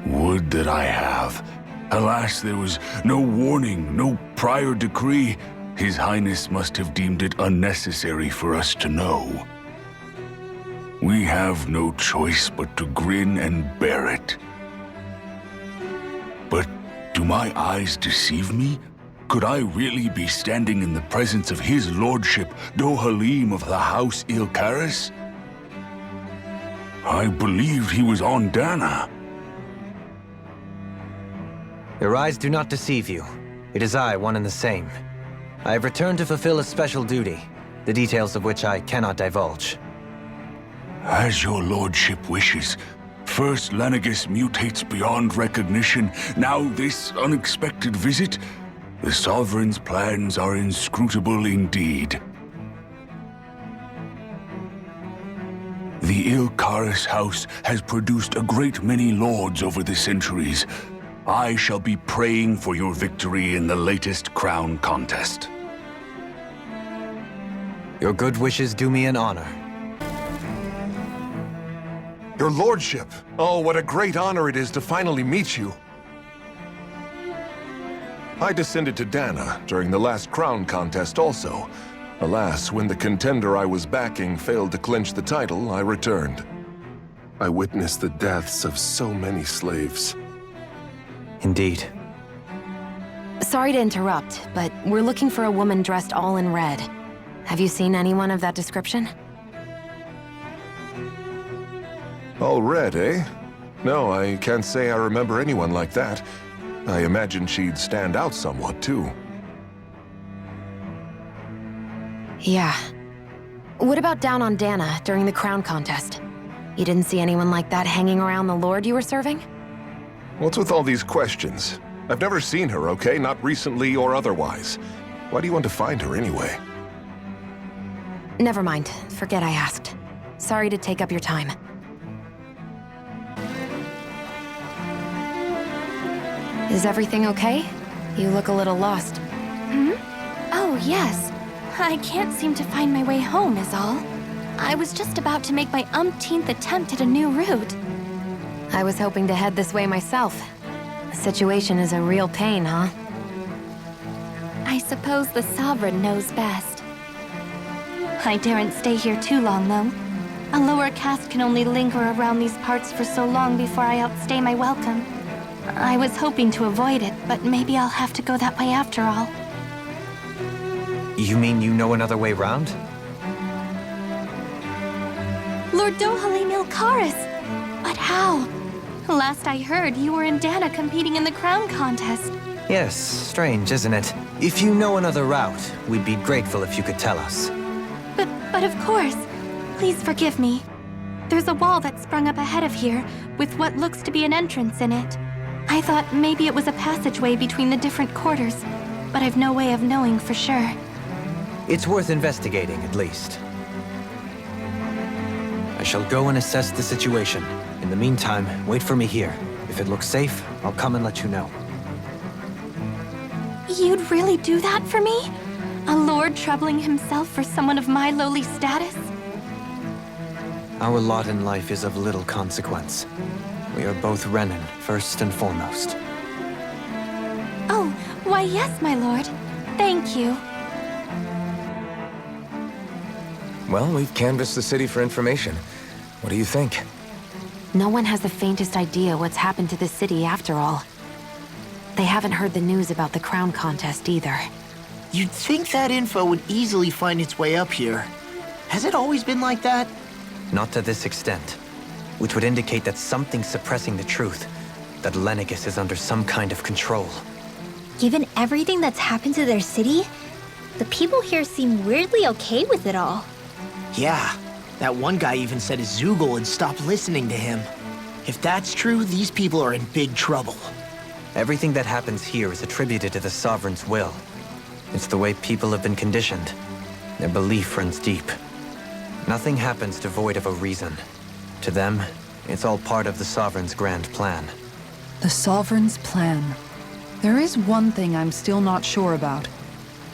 Would that I have. Alas, there was no warning, no prior decree. His Highness must have deemed it unnecessary for us to know. We have no choice but to grin and bear it. But do my eyes deceive me? Could I really be standing in the presence of his lordship, Dohalim of the House Ilkaris? I believed he was on Dana. Your eyes do not deceive you. It is I, one and the same. I have returned to fulfill a special duty, the details of which I cannot divulge. As your lordship wishes. First Lenegis mutates beyond recognition, now this unexpected visit. The Sovereign's plans are inscrutable indeed. The Ilkaris house has produced a great many lords over the centuries. I shall be praying for your victory in the latest crown contest. Your good wishes do me an honor. Your lordship! Oh, what a great honor it is to finally meet you. I descended to Dana during the last crown contest also. Alas, when the contender I was backing failed to clinch the title, I returned. I witnessed the deaths of so many slaves. Indeed. Sorry to interrupt, but we're looking for a woman dressed all in red. Have you seen anyone of that description? All red, eh? No, I can't say I remember anyone like that. I imagine she'd stand out somewhat, too. Yeah. What about down on Dana during the crown contest? You didn't see anyone like that hanging around the lord you were serving? What's with all these questions? I've never seen her, okay? Not recently or otherwise. Why do you want to find her anyway? Never mind. Forget I asked. Sorry to take up your time. Is everything okay? You look a little lost. Oh, yes. I can't seem to find my way home, is all. I was just about to make my umpteenth attempt at a new route. I was hoping to head this way myself. The situation is a real pain, huh? I suppose the Sovereign knows best. I daren't stay here too long, though. A lower caste can only linger around these parts for so long before I outstay my welcome. I was hoping to avoid it, but maybe I'll have to go that way after all. You mean you know another way round? Lord Dohalim Ilkaris! But how? Last I heard, you were in Dana competing in the crown contest. Yes, strange, isn't it? If you know another route, we'd be grateful if you could tell us. But of course. Please forgive me. There's a wall that sprung up ahead of here, with what looks to be an entrance in it. I thought maybe it was a passageway between the different quarters, but I've no way of knowing for sure. It's worth investigating, at least. I shall go and assess the situation. In the meantime, wait for me here. If it looks safe, I'll come and let you know. You'd really do that for me? A lord troubling himself for someone of my lowly status? Our lot in life is of little consequence. We are both Renin, first and foremost. Oh, why yes, my lord. Thank you. Well, we've canvassed the city for information. What do you think? No one has the faintest idea what's happened to the city after all. They haven't heard the news about the crown contest either. You'd think that info would easily find its way up here. Has it always been like that? Not to this extent. Which would indicate that something's suppressing the truth. That Lenegis is under some kind of control. Given everything that's happened to their city, The people here seem weirdly okay with it all. Yeah, that one guy even said his Zoogle had stopped listening to him. If that's true, these people are in big trouble. Everything that happens here is attributed to the Sovereign's will. It's the way people have been conditioned. Their belief runs deep. Nothing happens devoid of a reason. To them, it's all part of the Sovereign's grand plan. The Sovereign's plan. There is one thing I'm still not sure about.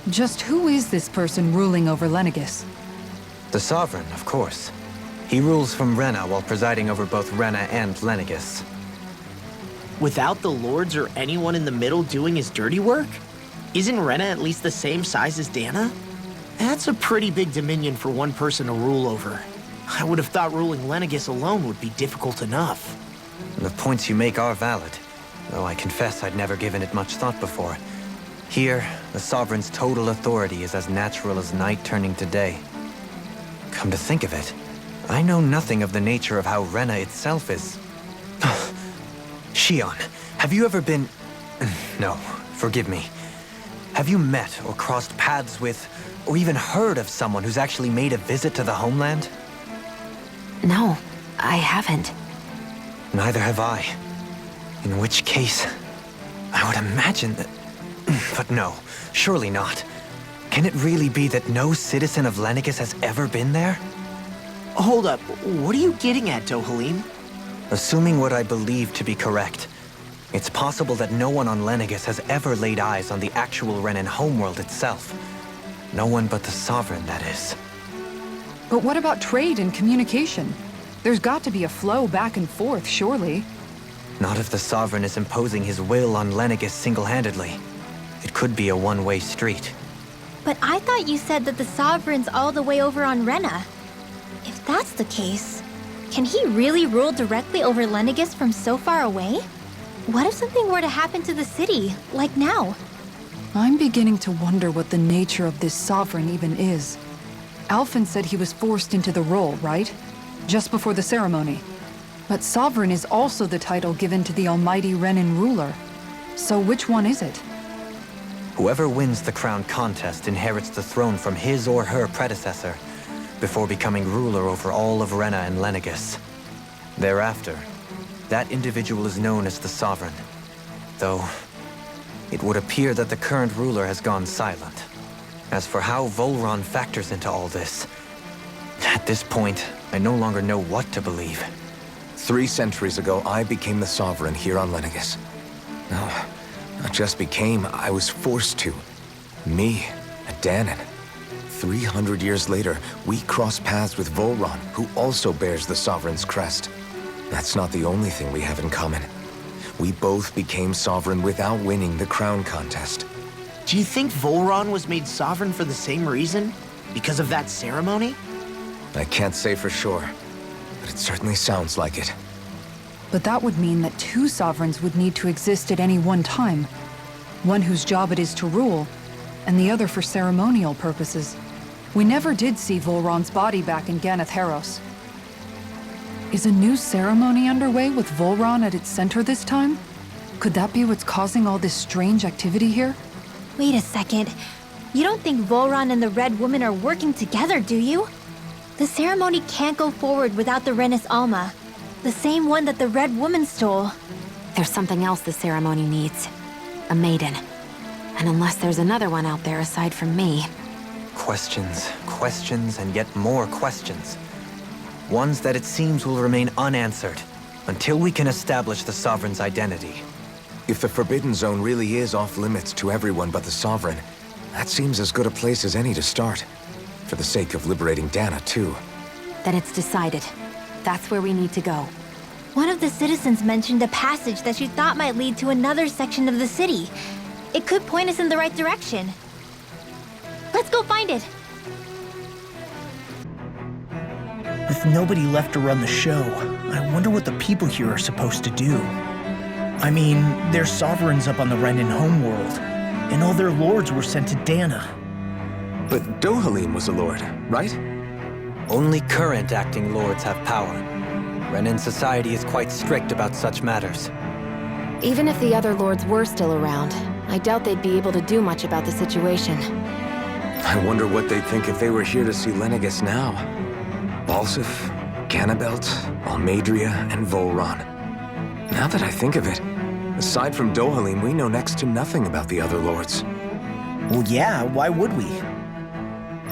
Just who is this person ruling over Lenegis? The Sovereign, of course. He rules from Rena while presiding over both Rena and Lenegis. Without the lords or anyone in the middle doing his dirty work? Isn't Rena at least the same size as Dana? That's a pretty big dominion for one person to rule over. I would have thought ruling Lenegis alone would be difficult enough. The points you make are valid, though I confess I'd never given it much thought before. Here, the Sovereign's total authority is as natural as night turning to day. Come to think of it, I know nothing of the nature of how Rena itself is. Shion, have you ever been... No, forgive me. Have you met or crossed paths with, or even heard of someone who's actually made a visit to the homeland? No, I haven't. Neither have I. In which case, I would imagine that... But no, surely not. Can it really be that no citizen of Lenegis has ever been there? Hold up, what are you getting at, Dohalim? Assuming what I believe to be correct, it's possible that no one on Lenegis has ever laid eyes on the actual Renan homeworld itself. No one but the Sovereign, that is. But what about trade and communication? There's got to be a flow back and forth, surely. Not if the Sovereign is imposing his will on Lenegis single-handedly. It could be a one-way street. But I thought you said that the Sovereign's all the way over on Rena. If that's the case, can he really rule directly over Lenegis from so far away? What if something were to happen to the city, like now? I'm beginning to wonder what the nature of this Sovereign even is. Alphen said he was forced into the role, right? Just before the ceremony. But Sovereign is also the title given to the almighty Renan ruler. So which one is it? Whoever wins the crown contest inherits the throne from his or her predecessor, before becoming ruler over all of Rena and Lenegis. Thereafter, that individual is known as the Sovereign, though it would appear that the current ruler has gone silent. As for how Volron factors into all this, at this point, I no longer know what to believe. 3 centuries ago, I became the Sovereign here on Lenegis. No, not just became, I was forced to. Me, a Danon. 300 years later, we cross paths with Volron, who also bears the Sovereign's crest. That's not the only thing we have in common. We both became Sovereign without winning the crown contest. Do you think Volron was made Sovereign for the same reason? Because of that ceremony? I can't say for sure, but it certainly sounds like it. But that would mean that 2 Sovereigns would need to exist at any one time. One whose job it is to rule, and the other for ceremonial purposes. We never did see Volron's body back in Ganeth Haros. Is a new ceremony underway with Volron at its center this time? Could that be what's causing all this strange activity here? Wait a second. You don't think Volron and the Red Woman are working together, do you? The ceremony can't go forward without the Renis Alma. The same one that the Red Woman stole. There's something else the ceremony needs. A maiden. And unless there's another one out there aside from me... Questions, questions, and yet more questions. Ones that it seems will remain unanswered until we can establish the Sovereign's identity. If the Forbidden Zone really is off-limits to everyone but the Sovereign, that seems as good a place as any to start. For the sake of liberating Dana, too. Then it's decided. That's where we need to go. One of the citizens mentioned a passage that she thought might lead to another section of the city. It could point us in the right direction. Let's go find it! With nobody left to run the show, I wonder what the people here are supposed to do. I mean, they're sovereigns up on the Renan homeworld, and all their lords were sent to Dana. But Dohalim was a lord, right? Only current acting lords have power. Renan society is quite strict about such matters. Even if the other lords were still around, I doubt they'd be able to do much about the situation. I wonder what they'd think if they were here to see Lenegis now. Balsif, Ganabelt, Almadria, and Volron. Now that I think of it, aside from Dohalim, we know next to nothing about the other lords. Well, yeah, why would we?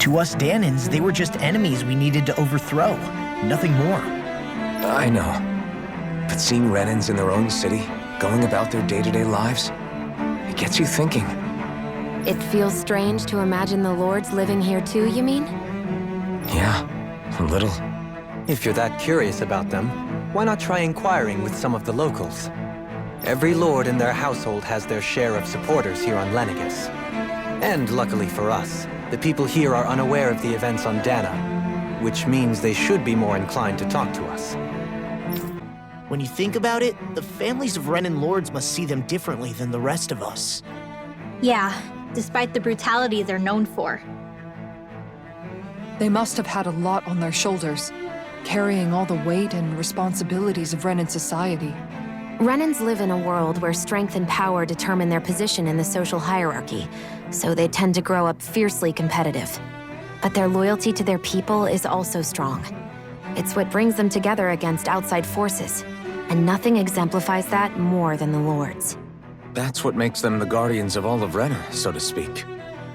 To us Danans, they were just enemies we needed to overthrow. Nothing more. I know. But seeing Renans in their own city, going about their day-to-day lives, it gets you thinking. It feels strange to imagine the lords living here too, you mean? Yeah, a little. If you're that curious about them, why not try inquiring with some of the locals? Every lord in their household has their share of supporters here on Lenegis. And luckily for us, the people here are unaware of the events on Dana, which means they should be more inclined to talk to us. When you think about it, the families of Renan lords must see them differently than the rest of us. Yeah, despite the brutality they're known for. They must have had a lot on their shoulders, carrying all the weight and responsibilities of Renan society. Renans live in a world where strength and power determine their position in the social hierarchy, so they tend to grow up fiercely competitive. But their loyalty to their people is also strong. It's what brings them together against outside forces, and nothing exemplifies that more than the lords. That's what makes them the guardians of all of Rena, so to speak.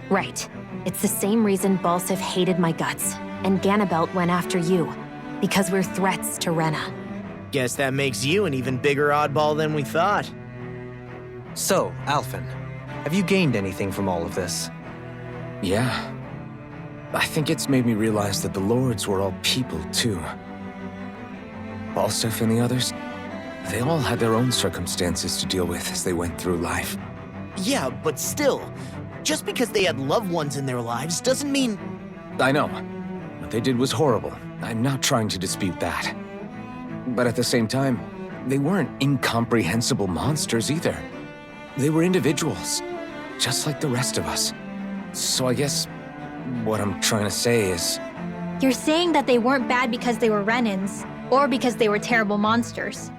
Right. It's the same reason Balsif hated my guts, and Ganabelt went after you, because we're threats to Rena. Guess that makes you an even bigger oddball than we thought. So, Alphen, have you gained anything from all of this? Yeah. I think it's made me realize that the lords were all people, too. Balsif and the others, they all had their own circumstances to deal with as they went through life. Yeah, but still, just because they had loved ones in their lives doesn't mean... I know. What they did was horrible. I'm not trying to dispute that. But at the same time, they weren't incomprehensible monsters either. They were individuals, just like the rest of us. So I guess what I'm trying to say is... You're saying that they weren't bad because they were Renans, or because they were terrible monsters.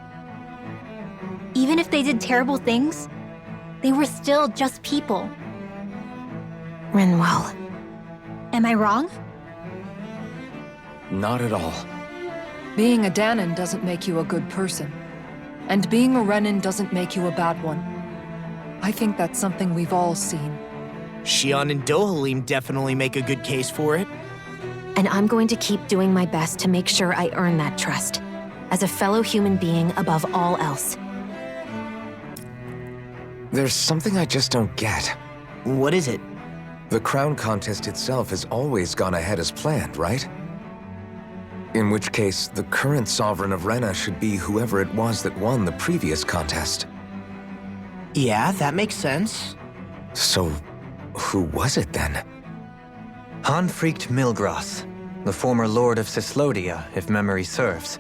Even if they did terrible things, they were still just people. Rinwell. Am I wrong? Not at all. Being a Danan doesn't make you a good person. And being a Renan doesn't make you a bad one. I think that's something we've all seen. Xion and Dohalim definitely make a good case for it. And I'm going to keep doing my best to make sure I earn that trust, as a fellow human being above all else. There's something I just don't get. What is it? The crown contest itself has always gone ahead as planned, right? In which case, the current sovereign of Rena should be whoever it was that won the previous contest. Yeah, that makes sense. So, who was it then? Hanfrikt Milgras, the former lord of Cislodia, if memory serves.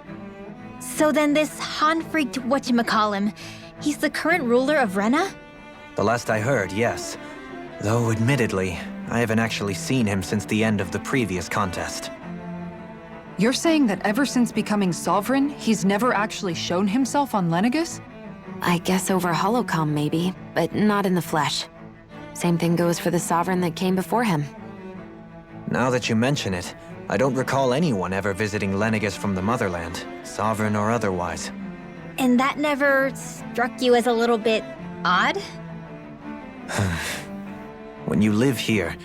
So then this Hanfrikt whatchamacallem, he's the current ruler of Rena? The last I heard, yes. Though admittedly, I haven't actually seen him since the end of the previous contest. You're saying that ever since becoming sovereign, he's never actually shown himself on Lenegis? I guess over holocom maybe, but not in the flesh. Same thing goes for the sovereign that came before him. Now that you mention it, I don't recall anyone ever visiting Lenegis from the motherland, sovereign or otherwise. And that never struck you as a little bit odd? When you live here,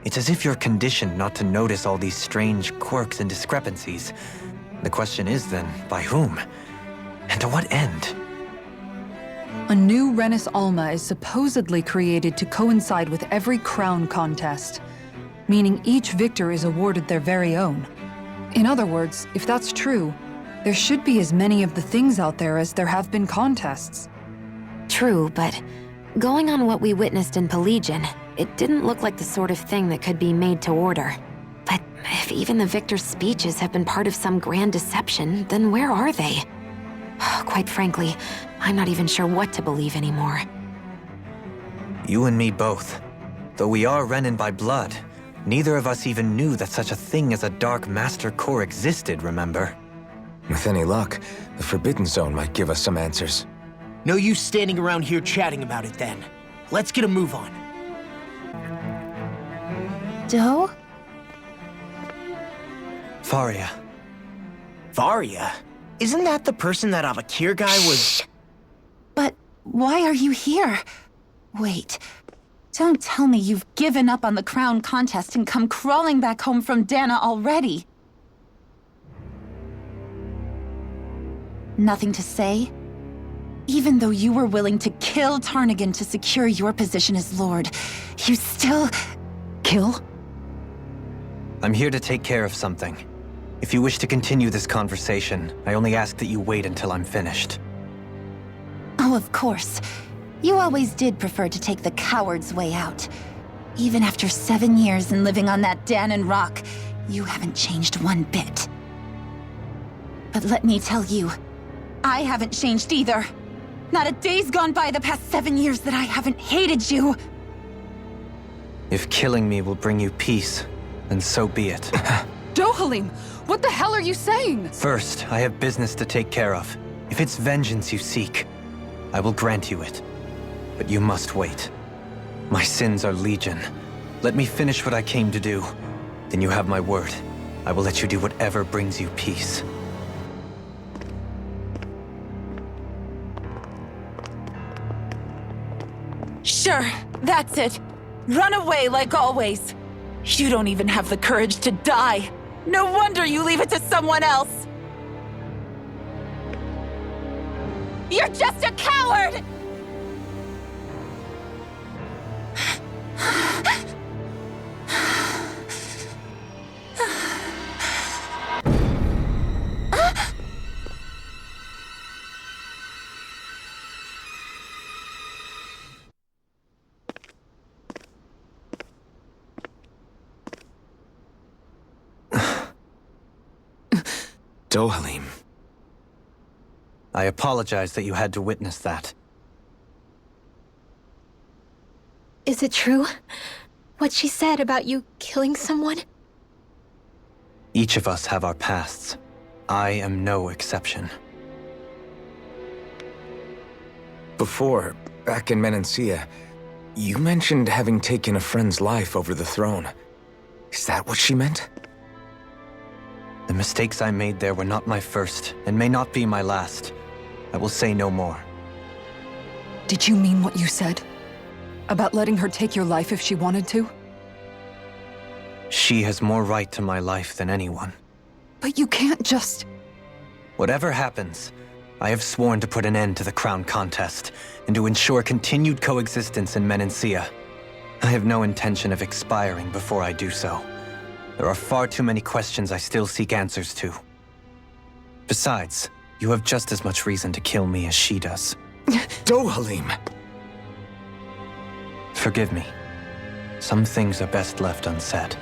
it's as if you're conditioned not to notice all these strange quirks and discrepancies. The question is then, by whom? And to what end? A new Renis Alma is supposedly created to coincide with every crown contest, meaning each victor is awarded their very own. In other words, if that's true, there should be as many of the things out there as there have been contests. True, but going on what we witnessed in Pelagian, it didn't look like the sort of thing that could be made to order. But if even the victor's speeches have been part of some grand deception, then where are they? Quite frankly, I'm not even sure what to believe anymore. You and me both. Though we are Renan by blood, neither of us even knew that such a thing as a Dark Master Corps existed, remember? With any luck, the Forbidden Zone might give us some answers. No use standing around here chatting about it then. Let's get a move on. Doe? Faria. Varia? Isn't that the person that Avakir guy was... But why are you here? Wait. Don't tell me you've given up on the crown contest and come crawling back home from Dana already. Nothing to say? Even though you were willing to kill Tarnigan to secure your position as Lord, you still... Kill? I'm here to take care of something. If you wish to continue this conversation, I only ask that you wait until I'm finished. Oh, of course. You always did prefer to take the coward's way out. Even after 7 years and living on that Danon rock, you haven't changed one bit. But let me tell you, I haven't changed either. Not a day's gone by the past 7 years that I haven't hated you. If killing me will bring you peace, then so be it. Dohalim, what the hell are you saying? First, I have business to take care of. If it's vengeance you seek, I will grant you it. But you must wait. My sins are legion. Let me finish what I came to do. Then you have my word. I will let you do whatever brings you peace. Sure, that's it. Run away like always. You don't even have the courage to die. No wonder you leave it to someone else. You're just a coward! Dohalim. I apologize that you had to witness that. Is it true? What she said about you killing someone? Each of us have our pasts. I am no exception. Before, back in Menancia, you mentioned having taken a friend's life over the throne. Is that what she meant? The mistakes I made there were not my first, and may not be my last. I will say no more. Did you mean what you said? About letting her take your life if she wanted to? She has more right to my life than anyone. But you can't just... Whatever happens, I have sworn to put an end to the crown contest, and to ensure continued coexistence in Menancia. I have no intention of expiring before I do so. There are far too many questions I still seek answers to. Besides, you have just as much reason to kill me as she does. Dohalim! Forgive me. Some things are best left unsaid.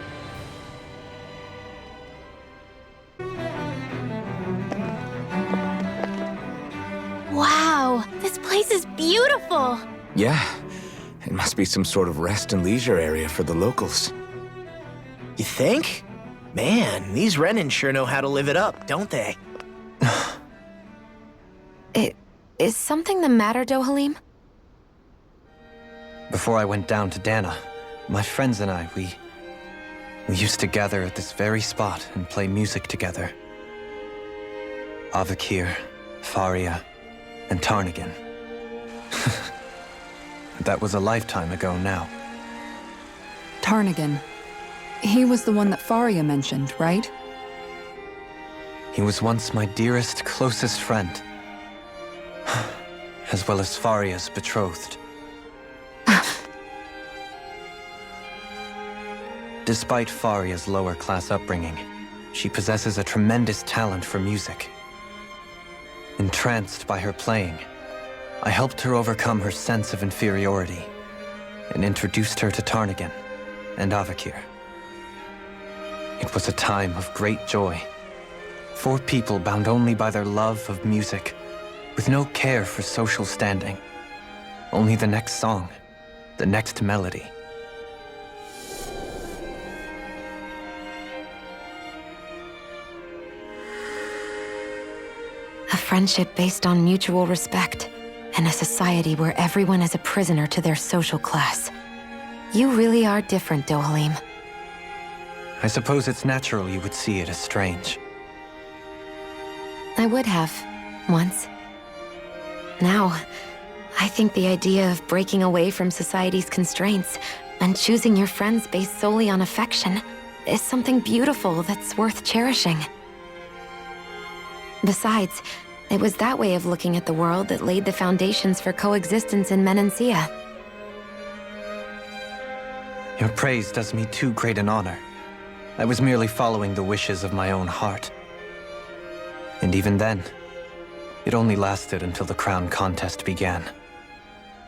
Wow, this place is beautiful! Yeah, it must be some sort of rest and leisure area for the locals. You think? Man, these Renin sure know how to live it up, don't they? Is something the matter, Dohalim? Before I went down to Dana, my friends and I, we used to gather at this very spot and play music together. Avakir, Faria, and Tarnigan. That was a lifetime ago now. Tarnigan. He was the one that Faria mentioned, right? He was once my dearest, closest friend. As well as Faria's betrothed. Despite Faria's lower-class upbringing, she possesses a tremendous talent for music. Entranced by her playing, I helped her overcome her sense of inferiority and introduced her to Tarnigan and Avakir. It was a time of great joy. 4 people bound only by their love of music, with no care for social standing. Only the next song, the next melody. A friendship based on mutual respect, and a society where everyone is a prisoner to their social class. You really are different, Dohalim. I suppose it's natural you would see it as strange. I would have, once. Now, I think the idea of breaking away from society's constraints and choosing your friends based solely on affection is something beautiful that's worth cherishing. Besides, it was that way of looking at the world that laid the foundations for coexistence in Menancia. Your praise does me too great an honor. I was merely following the wishes of my own heart. And even then, it only lasted until the crown contest began.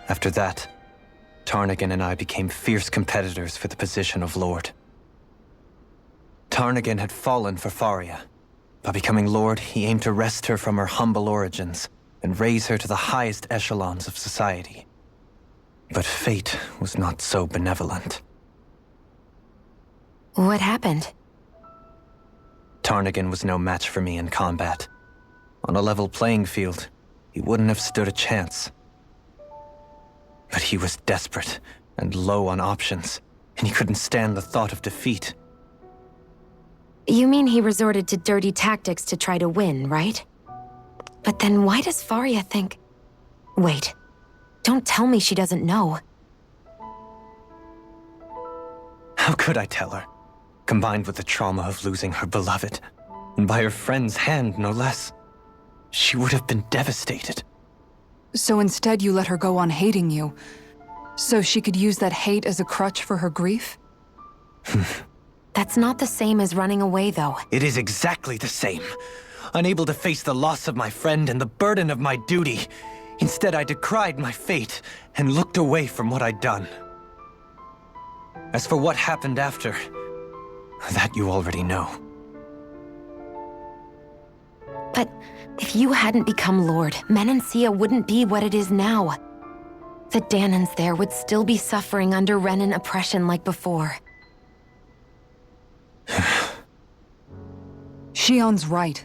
After that, Tarnagin and I became fierce competitors for the position of Lord. Tarnagin had fallen for Faria. By becoming Lord, he aimed to wrest her from her humble origins and raise her to the highest echelons of society. But fate was not so benevolent. What happened? Tarnagin was no match for me in combat. On a level playing field, he wouldn't have stood a chance. But he was desperate and low on options, and he couldn't stand the thought of defeat. You mean he resorted to dirty tactics to try to win, right? But then why does Faria think... Wait, don't tell me she doesn't know. How could I tell her? Combined with the trauma of losing her beloved, and by her friend's hand, no less, she would have been devastated. So instead you let her go on hating you, so she could use that hate as a crutch for her grief? That's not the same as running away, though. It is exactly the same. Unable to face the loss of my friend and the burden of my duty, instead I decried my fate and looked away from what I'd done. As for what happened after, that you already know. But if you hadn't become Lord, Menancia wouldn't be what it is now. The Danans there would still be suffering under Renan oppression like before. Shion's right.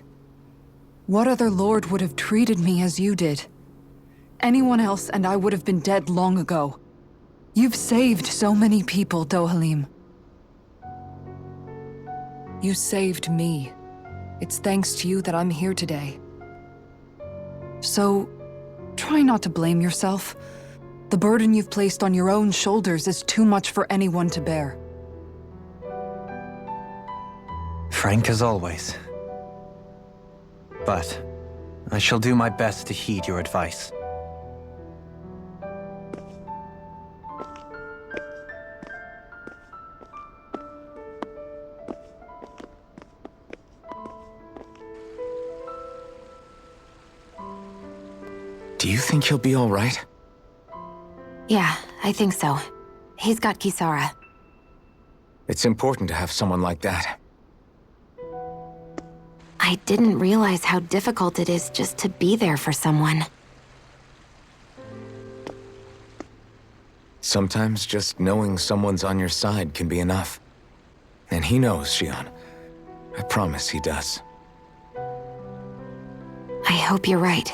What other lord would have treated me as you did? Anyone else and I would have been dead long ago. You've saved so many people, Dohalim. You saved me. It's thanks to you that I'm here today. So, try not to blame yourself. The burden you've placed on your own shoulders is too much for anyone to bear. Frank as always. But I shall do my best to heed your advice. Do you think he'll be all right? Yeah, I think so. He's got Kisara. It's important to have someone like that. I didn't realize how difficult it is just to be there for someone. Sometimes just knowing someone's on your side can be enough. And he knows, Shion. I promise he does. I hope you're right.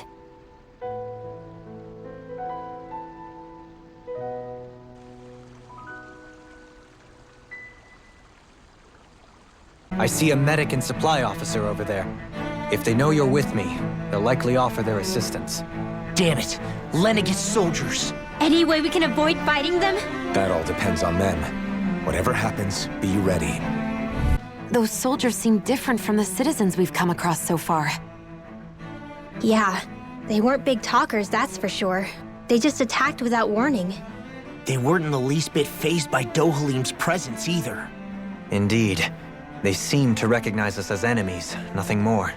I see a medic and supply officer over there. If they know you're with me, they'll likely offer their assistance. Damn it! Lenegis soldiers! Any way we can avoid fighting them? That all depends on them. Whatever happens, be ready. Those soldiers seem different from the citizens we've come across so far. Yeah, they weren't big talkers, that's for sure. They just attacked without warning. They weren't in the least bit fazed by Dohalim's presence either. Indeed. They seem to recognize us as enemies, nothing more.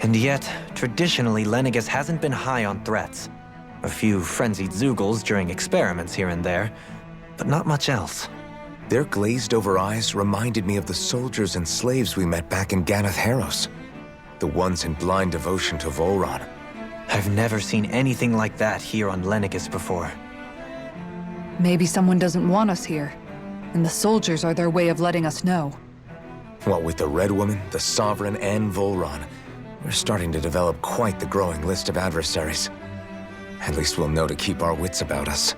And yet, traditionally, Lenegis hasn't been high on threats. A few frenzied Zeugles during experiments here and there, but not much else. Their glazed-over eyes reminded me of the soldiers and slaves we met back in Ganath Haros. The ones in blind devotion to Volron. I've never seen anything like that here on Lenegis before. Maybe someone doesn't want us here, and the soldiers are their way of letting us know. What with the Red Woman, the Sovereign, and Volron, we're starting to develop quite the growing list of adversaries. At least we'll know to keep our wits about us.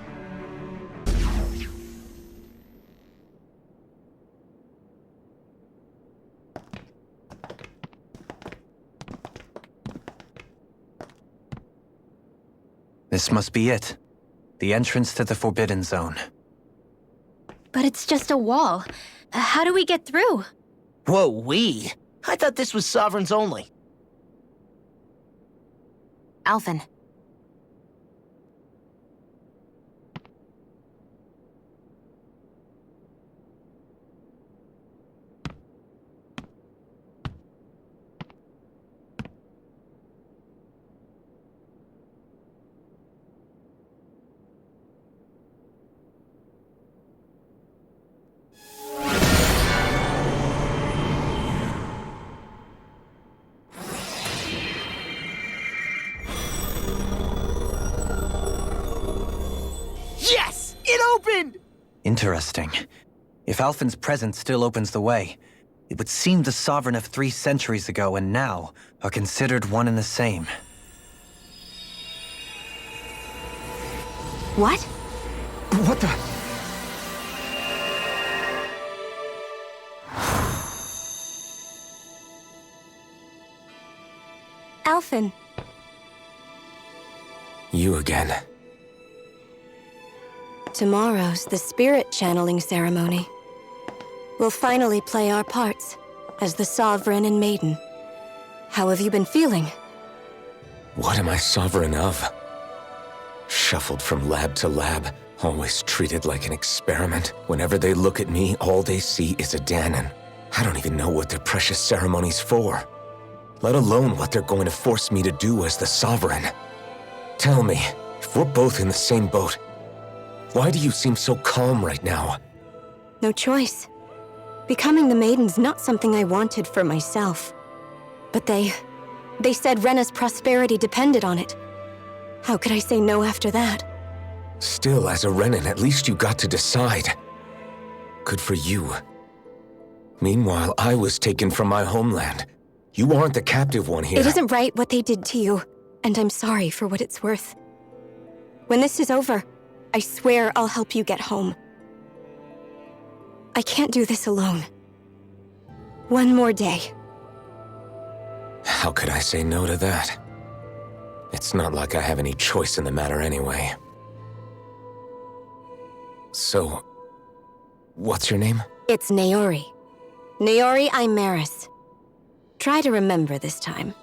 This must be it. The entrance to the Forbidden Zone. But it's just a wall. How do we get through? Whoa, we? I thought this was Sovereigns only. Alphen. Yes! It opened! Interesting. If Alphen's presence still opens the way, it would seem the Sovereign of 3 centuries ago and now are considered one and the same. What? What the? Alphen. You again. Tomorrow's the spirit channeling ceremony. We'll finally play our parts as the Sovereign and Maiden. How have you been feeling? What am I sovereign of? Shuffled from lab to lab, always treated like an experiment. Whenever they look at me, all they see is a Danon. I don't even know what their precious ceremony's for, let alone what they're going to force me to do as the Sovereign. Tell me, if we're both in the same boat, why do you seem so calm right now? No choice. Becoming the Maiden's not something I wanted for myself. But they said Rena's prosperity depended on it. How could I say no after that? Still, as a Renan, at least you got to decide. Good for you. Meanwhile, I was taken from my homeland. You aren't the captive one here. It isn't right what they did to you, and I'm sorry for what it's worth. When this is over, I swear I'll help you get home. I can't do this alone. One more day. How could I say no to that? It's not like I have any choice in the matter anyway. So, what's your name? It's Naori. Naori Imaris. Try to remember this time.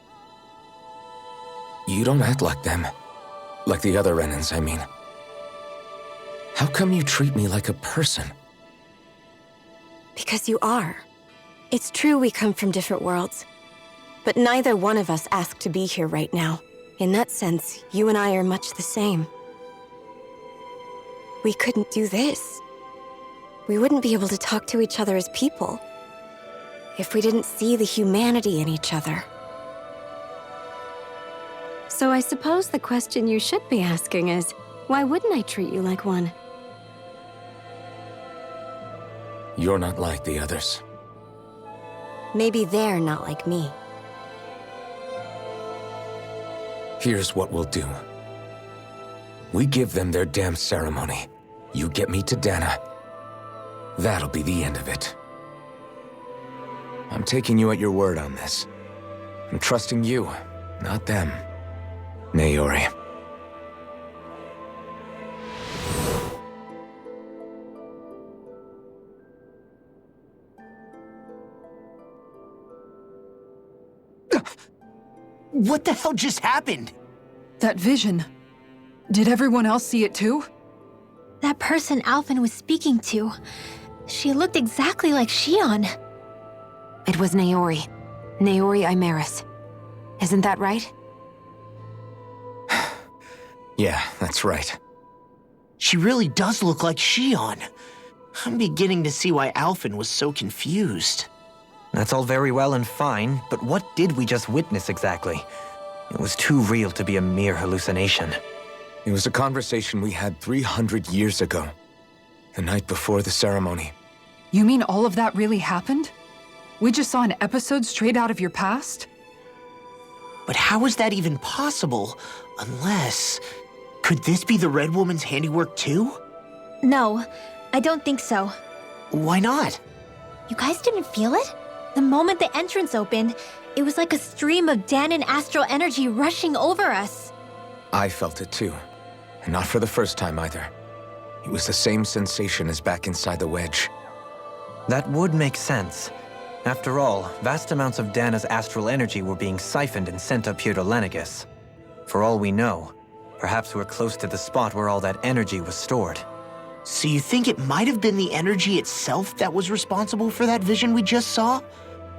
You don't act like them. Like the other Renans, I mean. How come you treat me like a person? Because you are. It's true we come from different worlds. But neither one of us asked to be here right now. In that sense, you and I are much the same. We couldn't do this. We wouldn't be able to talk to each other as people if we didn't see the humanity in each other. So I suppose the question you should be asking is, why wouldn't I treat you like one? You're not like the others. Maybe they're not like me. Here's what we'll do. We give them their damn ceremony. You get me to Dana. That'll be the end of it. I'm taking you at your word on this. I'm trusting you, not them. Naori. What the hell just happened? That vision. Did everyone else see it too? That person Alphen was speaking to, she looked exactly like Shion. It was Naori. Naori Imaris. Isn't that right? Yeah, that's right. She really does look like Shion. I'm beginning to see why Alphen was so confused. That's all very well and fine, but what did we just witness exactly? It was too real to be a mere hallucination. It was a conversation we had 300 years ago. The night before the ceremony. You mean all of that really happened? We just saw an episode straight out of your past? But how is that even possible? Unless... Could this be the Red Woman's handiwork too? No, I don't think so. Why not? You guys didn't feel it? The moment the entrance opened, it was like a stream of Danon astral energy rushing over us. I felt it too. And not for the first time either. It was the same sensation as back inside the wedge. That would make sense. After all, vast amounts of Dana's astral energy were being siphoned and sent up here to Lenegis. For all we know, perhaps we're close to the spot where all that energy was stored. So you think it might have been the energy itself that was responsible for that vision we just saw?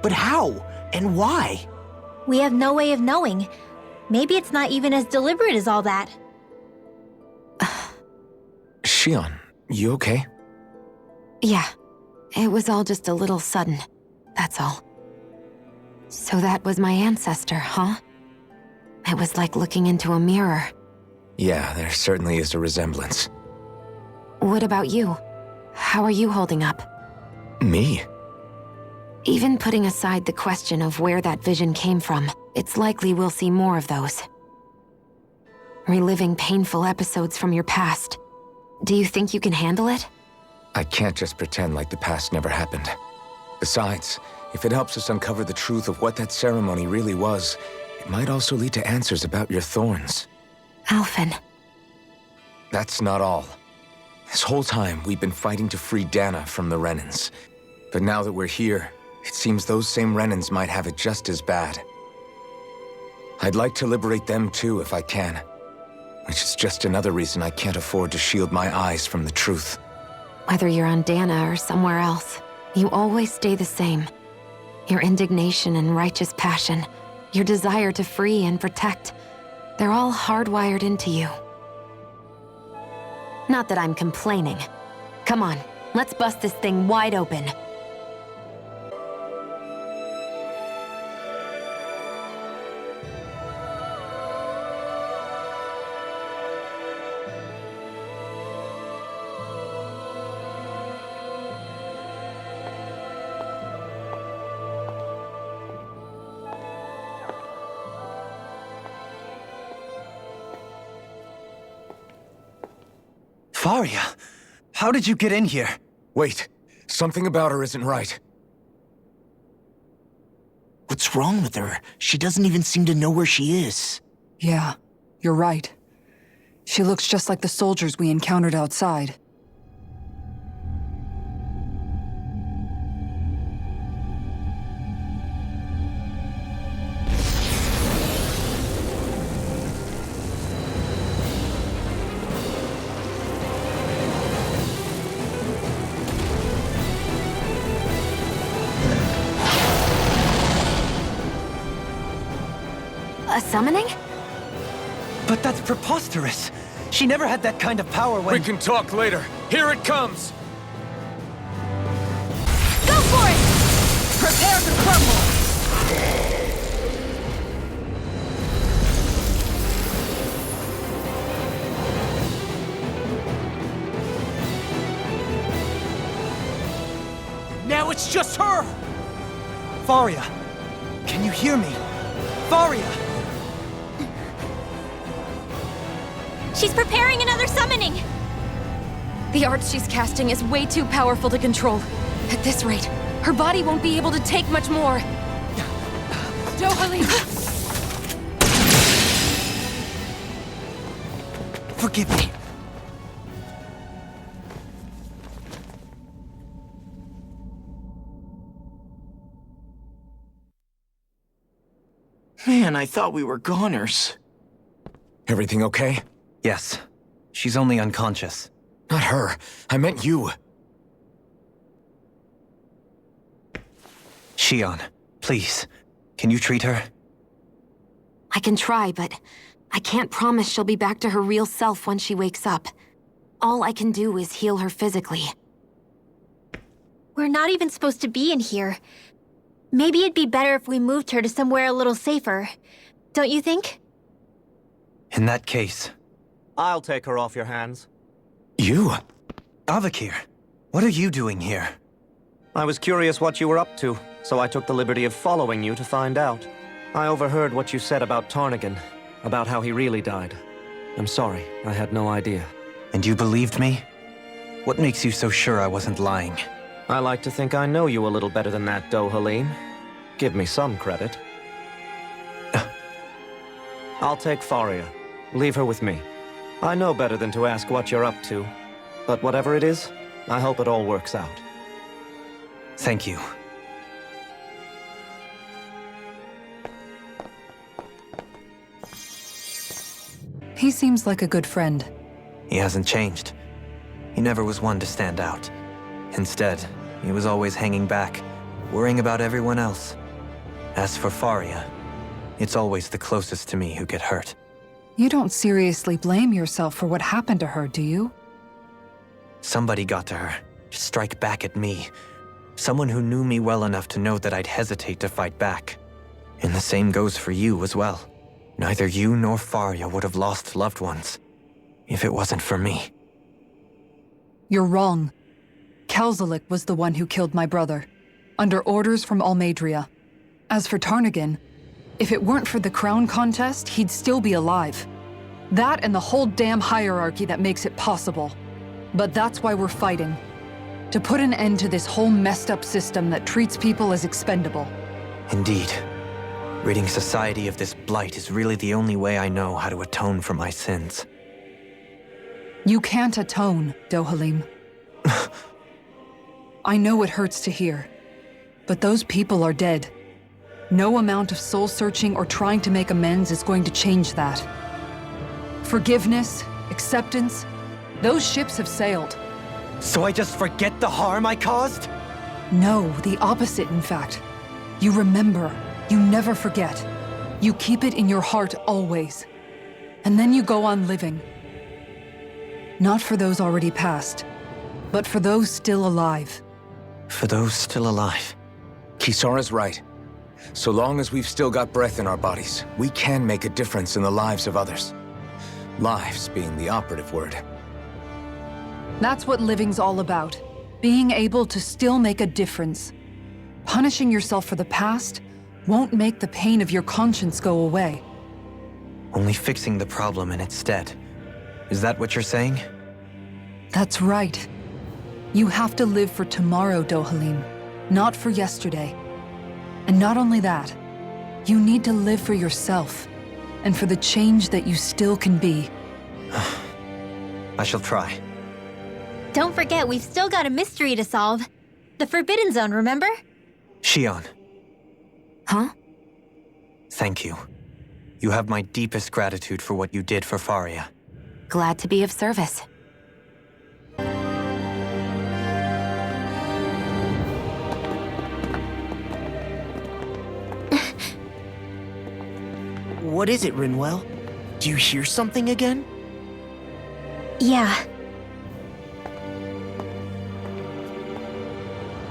But how? And why? We have no way of knowing. Maybe it's not even as deliberate as all that. Shion, you okay? Yeah, it was all just a little sudden, that's all. So that was my ancestor, huh? It was like looking into a mirror. Yeah, there certainly is a resemblance. What about you? How are you holding up? Me? Even putting aside the question of where that vision came from, it's likely we'll see more of those. Reliving painful episodes from your past. Do you think you can handle it? I can't just pretend like the past never happened. Besides, if it helps us uncover the truth of what that ceremony really was, it might also lead to answers about your thorns. Alphen. That's not all. This whole time, we've been fighting to free Dana from the Renans. But now that we're here, it seems those same Renans might have it just as bad. I'd like to liberate them too if I can. Which is just another reason I can't afford to shield my eyes from the truth. Whether you're on Dana or somewhere else, you always stay the same. Your indignation and righteous passion, your desire to free and protect, they're all hardwired into you. Not that I'm complaining. Come on, let's bust this thing wide open. Faria, how did you get in here? Wait, something about her isn't right. What's wrong with her? She doesn't even seem to know where she is. Yeah, you're right. She looks just like the soldiers we encountered outside. A summoning? But that's preposterous. She never had that kind of power when— We can talk later. Here it comes! Go for it! Prepare to crumble! Now it's just her! Faria, can you hear me? Faria! She's preparing another summoning! The art she's casting is way too powerful to control. At this rate, her body won't be able to take much more. Dohalim! Forgive me. Man, I thought we were goners. Everything okay? Yes. She's only unconscious. Not her. I meant you. Shion, please. Can you treat her? I can try, but I can't promise she'll be back to her real self when she wakes up. All I can do is heal her physically. We're not even supposed to be in here. Maybe it'd be better if we moved her to somewhere a little safer. Don't you think? In that case... I'll take her off your hands. You? Avakir, what are you doing here? I was curious what you were up to, so I took the liberty of following you to find out. I overheard what you said about Tarnagan, about how he really died. I'm sorry, I had no idea. And you believed me? What makes you so sure I wasn't lying? I like to think I know you a little better than that, Dohalim. Give me some credit. I'll take Faria. Leave her with me. I know better than to ask what you're up to. But whatever it is, I hope it all works out. Thank you. He seems like a good friend. He hasn't changed. He never was one to stand out. Instead, he was always hanging back, worrying about everyone else. As for Faria, it's always the closest to me who get hurt. You don't seriously blame yourself for what happened to her, do you? Somebody got to her, to strike back at me. Someone who knew me well enough to know that I'd hesitate to fight back. And the same goes for you as well. Neither you nor Faria would have lost loved ones, if it wasn't for me. You're wrong. Kelzelik was the one who killed my brother, under orders from Almadria. As for Tarnagin, if it weren't for the crown contest, he'd still be alive. That and the whole damn hierarchy that makes it possible. But that's why we're fighting. To put an end to this whole messed up system that treats people as expendable. Indeed. Ridding society of this blight is really the only way I know how to atone for my sins. You can't atone, Dohalim. I know it hurts to hear, but those people are dead. No amount of soul-searching or trying to make amends is going to change that. Forgiveness, acceptance, those ships have sailed. So I just forget the harm I caused? No, the opposite, in fact. You remember. You never forget. You keep it in your heart always. And then you go on living. Not for those already past, but for those still alive. For those still alive. Kisara's right. So long as we've still got breath in our bodies, we can make a difference in the lives of others. Lives being the operative word. That's what living's all about. Being able to still make a difference. Punishing yourself for the past won't make the pain of your conscience go away. Only fixing the problem in its stead. Is that what you're saying? That's right. You have to live for tomorrow, Dohalim, not for yesterday. And not only that, you need to live for yourself, and for the change that you still can be. I shall try. Don't forget, we've still got a mystery to solve. The Forbidden Zone, remember? Shion. Huh? Thank you. You have my deepest gratitude for what you did for Faria. Glad to be of service. What is it, Rinwell? Do you hear something again? Yeah.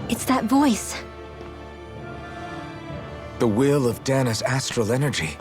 It's that voice. The will of Dana's astral energy.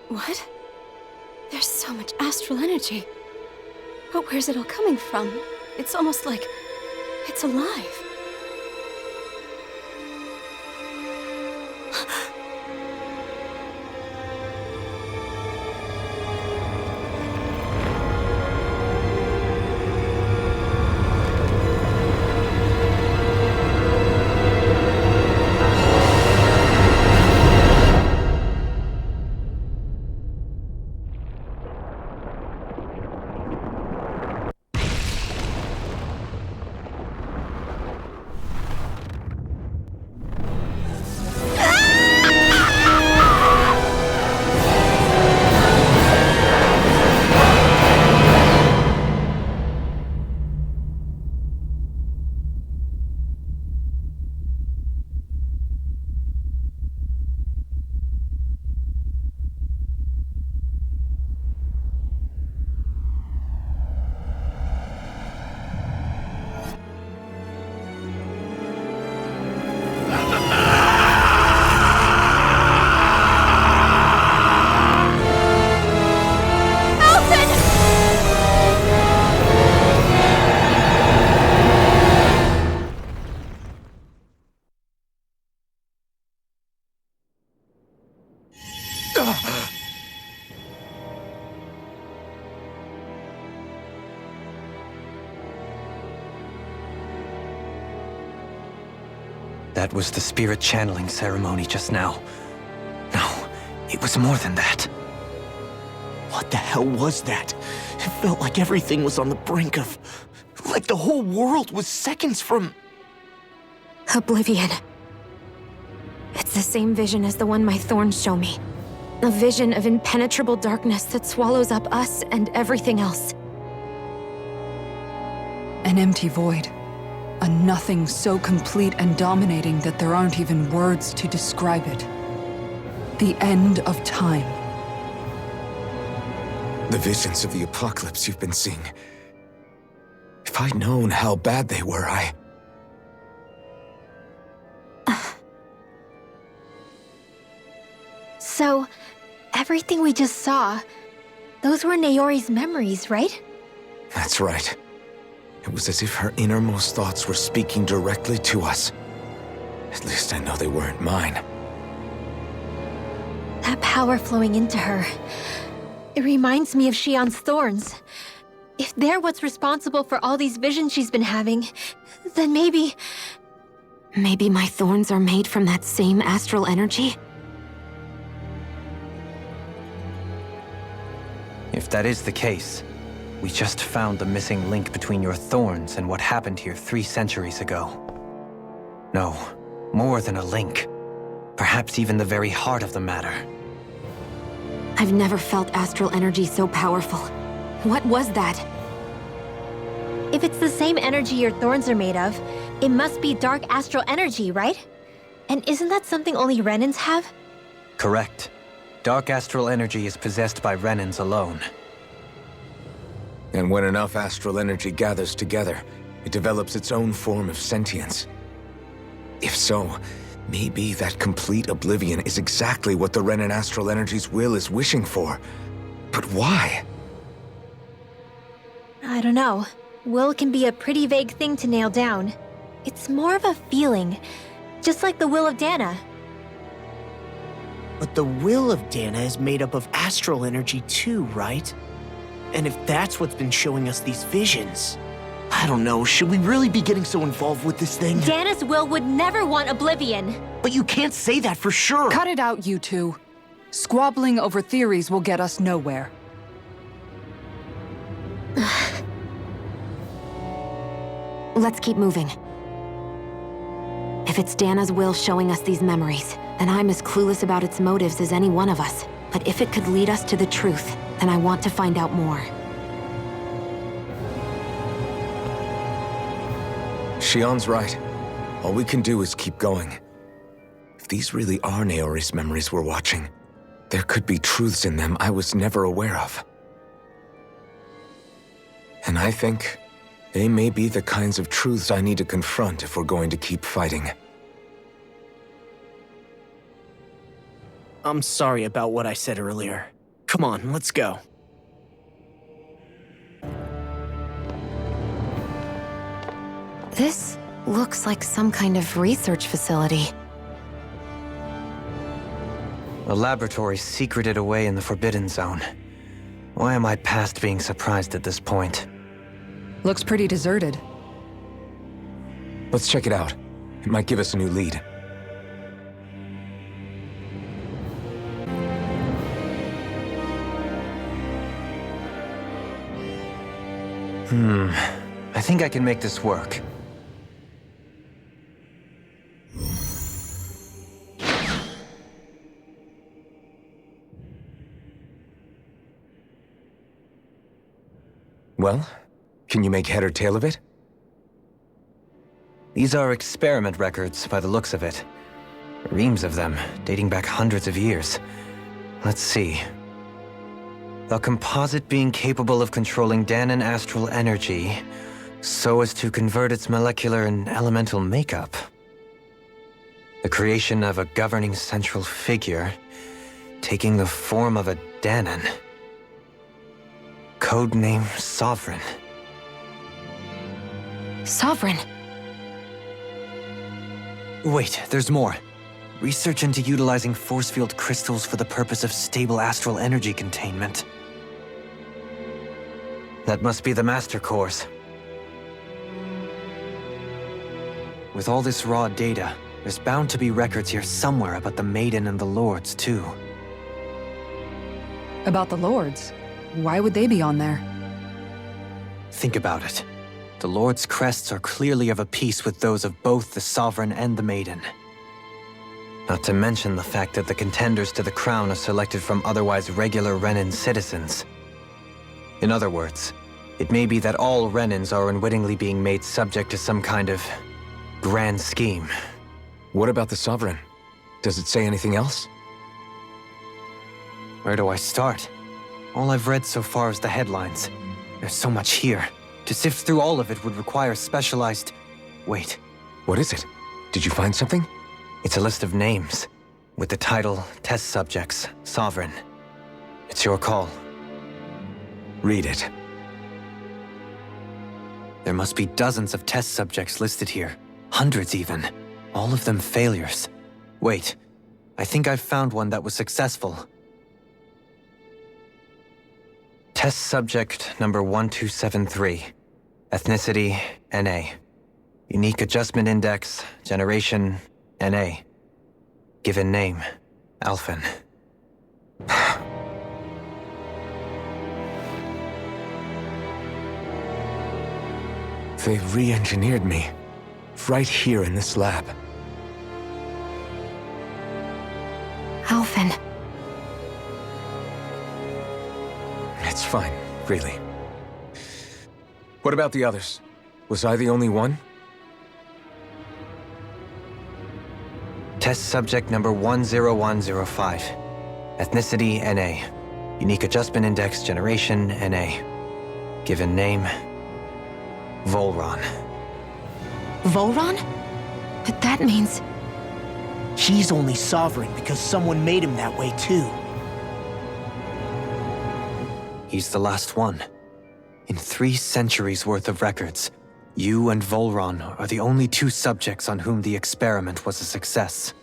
What? There's so much astral energy. But where's it all coming from? It's almost like it's alive. That was the spirit channeling ceremony just now. No, it was more than that. What the hell was that? It felt like everything was on the brink of... like the whole world was seconds from... Oblivion. It's the same vision as the one my thorns show me. A vision of impenetrable darkness that swallows up us and everything else. An empty void. A nothing so complete and dominating that there aren't even words to describe it. The end of time. The visions of the apocalypse you've been seeing. If I'd known how bad they were, So, everything we just saw, those were Naori's memories, right? That's right. It was as if her innermost thoughts were speaking directly to us. At least I know they weren't mine. That power flowing into her. It reminds me of Shion's thorns. If they're what's responsible for all these visions she's been having, then maybe... Maybe my thorns are made from that same astral energy? If that is the case, we just found the missing link between your thorns and what happened here 3 centuries ago. No, more than a link. Perhaps even the very heart of the matter. I've never felt astral energy so powerful. What was that? If it's the same energy your thorns are made of, it must be dark astral energy, right? And isn't that something only Renans have? Correct. Dark astral energy is possessed by Renans alone. And when enough astral energy gathers together, it develops its own form of sentience. If so, maybe that complete oblivion is exactly what the Renan astral energy's will is wishing for. But why? I don't know. Will can be a pretty vague thing to nail down. It's more of a feeling, just like the will of Dana. But the will of Dana is made up of astral energy too, right? And if that's what's been showing us these visions... I don't know, should we really be getting so involved with this thing? Dana's will would never want oblivion. But you can't say that for sure. Cut it out, you two. Squabbling over theories will get us nowhere. Let's keep moving. If it's Dana's will showing us these memories, then I'm as clueless about its motives as any one of us. But if it could lead us to the truth, then I want to find out more. Shion's right. All we can do is keep going. If these really are Naori's memories we're watching, there could be truths in them I was never aware of. And I think they may be the kinds of truths I need to confront if we're going to keep fighting. I'm sorry about what I said earlier. Come on, let's go. This looks like some kind of research facility. A laboratory secreted away in the Forbidden Zone. Why am I past being surprised at this point? Looks pretty deserted. Let's check it out. It might give us a new lead. I think I can make this work. Well, can you make head or tail of it? These are experiment records, by the looks of it. Reams of them, dating back hundreds of years. Let's see. A composite being capable of controlling Danan astral energy so as to convert its molecular and elemental makeup. The creation of a governing central figure, taking the form of a Danan. Codename Sovereign. Sovereign? Wait, there's more. Research into utilizing force field crystals for the purpose of stable astral energy containment. That must be the Master Course. With all this raw data, There's bound to be records here somewhere about the Maiden and the Lords, too. About the Lords? Why would they be on there? Think about it. The Lord's crests are clearly of a piece with those of both the Sovereign and the Maiden. Not to mention the fact that the contenders to the crown are selected from otherwise regular Renin citizens. In other words, it may be that all Renins are unwittingly being made subject to some kind of grand scheme. What about the Sovereign? Does it say anything else? Where do I start? All I've read so far is the headlines. There's so much here. To sift through all of it would require specialized... Wait. What is it? Did you find something? It's a list of names, with the title, Test Subjects, Sovereign. It's your call. Read it. There must be dozens of test subjects listed here. Hundreds even. All of them failures. Wait, I think I've found one that was successful. Test subject number 1273. Ethnicity, NA. Unique adjustment index, generation, NA. Given name, Alphen. They re-engineered me. Right here in this lab. Alphen. It's fine, really. What about the others? Was I the only one? Test subject number 10105. Ethnicity, NA. Unique adjustment index, generation, NA. Given name, Volron. Volron? But that means... He's only Sovereign because someone made him that way too. He's the last one. In 3 centuries worth of records, you and Volron are the only 2 subjects on whom the experiment was a success.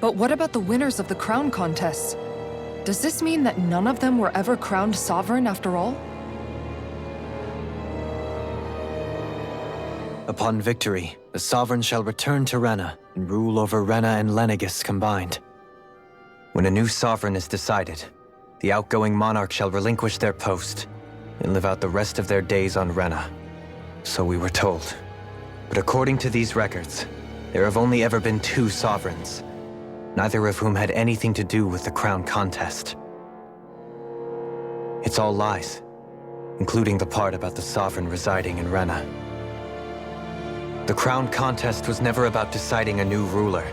But what about the winners of the crown contests? Does this mean that none of them were ever crowned sovereign after all? Upon victory, the Sovereign shall return to Rena and rule over Rena and Lenegis combined. When a new Sovereign is decided, the outgoing monarch shall relinquish their post and live out the rest of their days on Rena. So we were told. But according to these records, there have only ever been 2 Sovereigns, neither of whom had anything to do with the crown contest. It's all lies, including the part about the Sovereign residing in Rena. The crown contest was never about deciding a new ruler.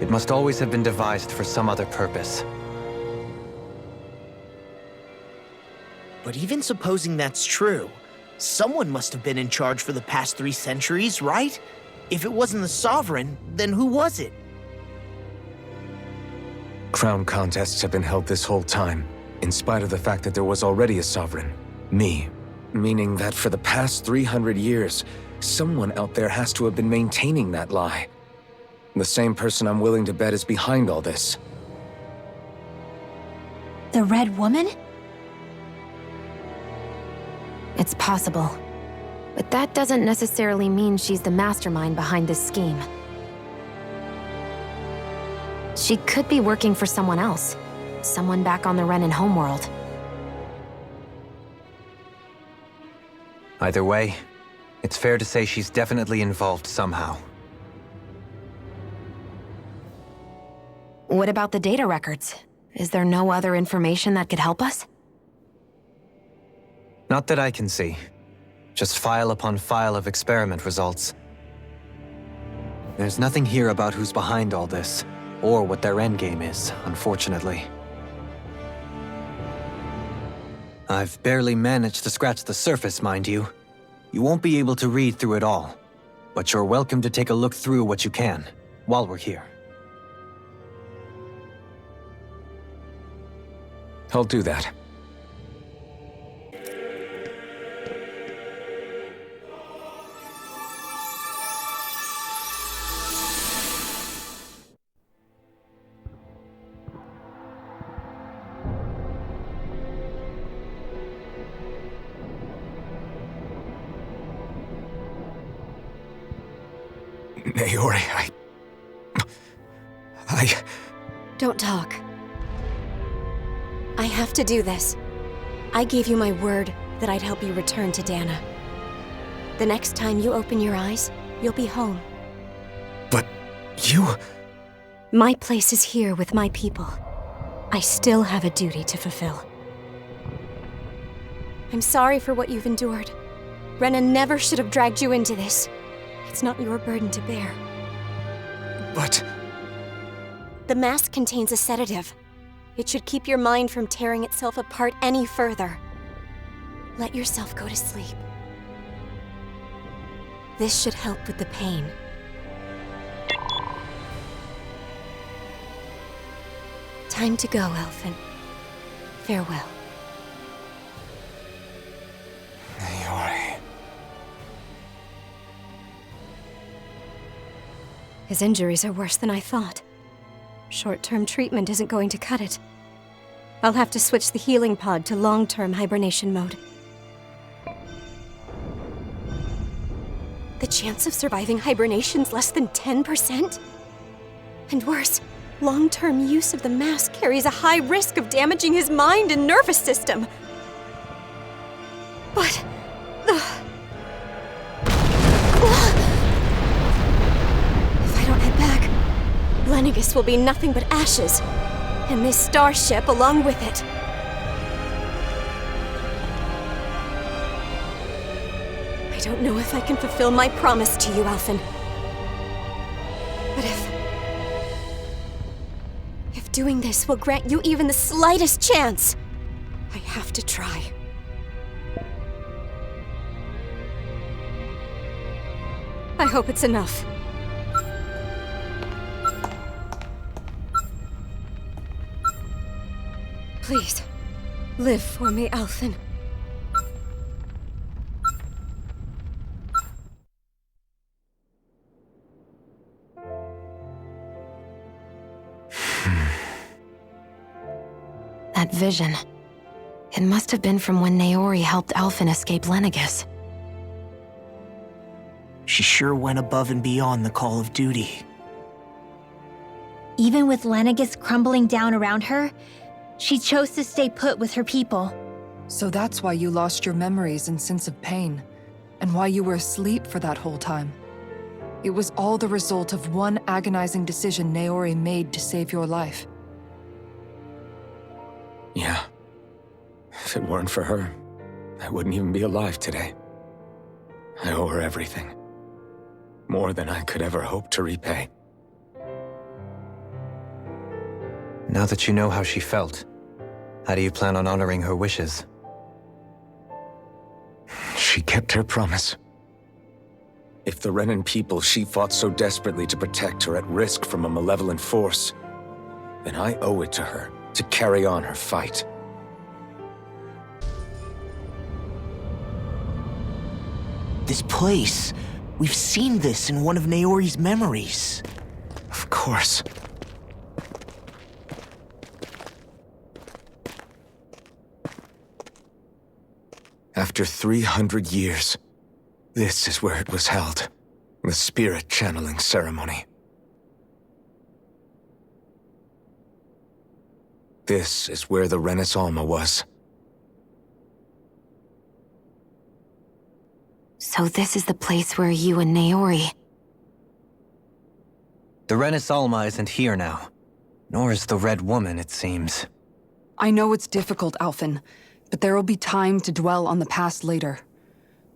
It must always have been devised for some other purpose. But even supposing that's true, someone must have been in charge for the past 3 centuries, right? If it wasn't the Sovereign, then who was it? Crown contests have been held this whole time, in spite of the fact that there was already a Sovereign. Me. Meaning that for the past 300 years, someone out there has to have been maintaining that lie. The same person I'm willing to bet is behind all this. The Red Woman? It's possible. But that doesn't necessarily mean she's the mastermind behind this scheme. She could be working for someone else. Someone back on the Renin homeworld. Either way, it's fair to say she's definitely involved somehow. What about the data records? Is there no other information that could help us? Not that I can see. Just file upon file of experiment results. There's nothing here about who's behind all this, or what their endgame is, unfortunately. I've barely managed to scratch the surface, mind you. You won't be able to read through it all, but you're welcome to take a look through what you can, while we're here. I'll do that. Naori, Don't talk. I have to do this. I gave you my word that I'd help you return to Dana. The next time you open your eyes, you'll be home. But you... My place is here with my people. I still have a duty to fulfill. I'm sorry for what you've endured. Renan never should have dragged you into this. It's not your burden to bear. But... The mask contains a sedative. It should keep your mind from tearing itself apart any further. Let yourself go to sleep. This should help with the pain. Time to go, Elfin. Farewell. Naori... His injuries are worse than I thought. Short-term treatment isn't going to cut it. I'll have to switch the healing pod to long-term hibernation mode. The chance of surviving hibernation's less than 10%? And worse, long-term use of the mask carries a high risk of damaging his mind and nervous system. But... If I don't head back, Lenegis will be nothing but ashes, and this starship along with it. I don't know if I can fulfill my promise to you, Alphen. But if doing this will grant you even the slightest chance, I have to try. I hope it's enough. Please, live for me, Alphen. That vision. It must have been from when Naori helped Alphen escape Lenegis. She sure went above and beyond the call of duty. Even with Lenegis crumbling down around her, she chose to stay put with her people. So that's why you lost your memories and sense of pain, and why you were asleep for that whole time. It was all the result of one agonizing decision Naori made to save your life. Yeah. If it weren't for her, I wouldn't even be alive today. I owe her everything. More than I could ever hope to repay. Now that you know how she felt, how do you plan on honoring her wishes? She kept her promise. If the Renan people she fought so desperately to protect are at risk from a malevolent force, then I owe it to her to carry on her fight. This place. We've seen this in one of Naori's memories. Of course. After 300 years, this is where it was held. The spirit channeling ceremony. This is where the Renis Alma was. So this is the place where you and Naori... The Renis Alma isn't here now. Nor is the Red Woman, it seems. I know it's difficult, Alphen, but there will be time to dwell on the past later.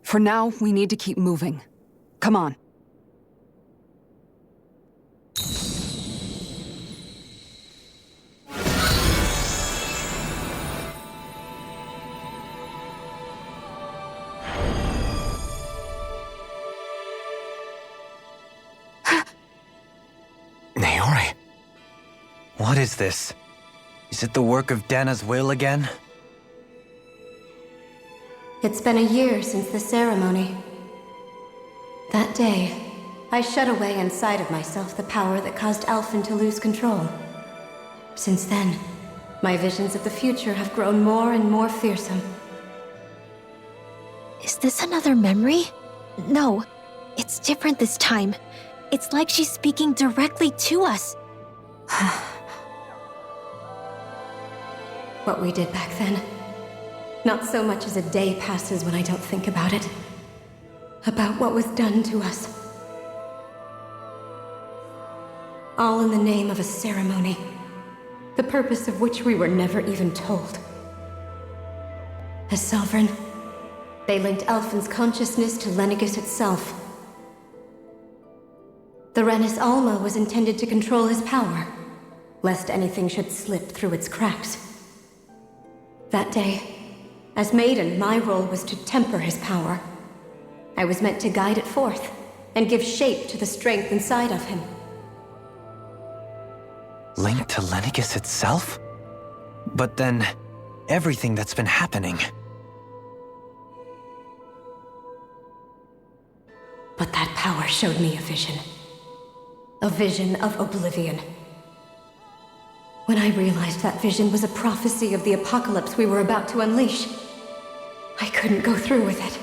For now, we need to keep moving. Come on. Naori? What is this? Is it the work of Dana's will again? It's been a year since the ceremony. That day, I shut away inside of myself the power that caused Alphen to lose control. Since then, my visions of the future have grown more and more fearsome. Is this another memory? No, it's different this time. It's like she's speaking directly to us. What we did back then. Not so much as a day passes when I don't think about it. About what was done to us. All in the name of a ceremony, the purpose of which we were never even told. As Sovereign, they linked Alphen's consciousness to Lenegis itself. The Renis Alma was intended to control his power, lest anything should slip through its cracks. That day, as Maiden, my role was to temper his power. I was meant to guide it forth, and give shape to the strength inside of him. Linked to Lenegis itself? But then, everything that's been happening. But that power showed me a vision. A vision of oblivion. When I realized that vision was a prophecy of the apocalypse we were about to unleash, I couldn't go through with it.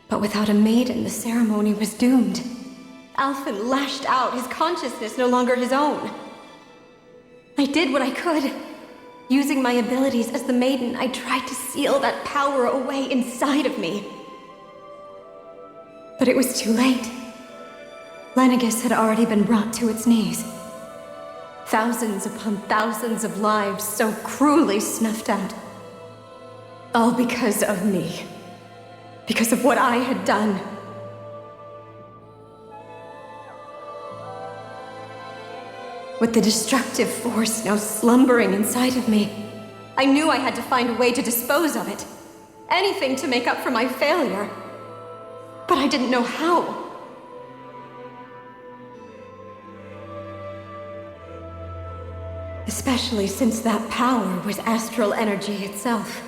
But without a maiden, the ceremony was doomed. Alphen lashed out, his consciousness no longer his own. I did what I could. Using my abilities as the maiden, I tried to seal that power away inside of me. But it was too late. Lenegis had already been brought to its knees. Thousands upon thousands of lives so cruelly snuffed out. All because of me. Because of what I had done. With the destructive force now slumbering inside of me, I knew I had to find a way to dispose of it. Anything to make up for my failure. But I didn't know how. Especially since that power was astral energy itself.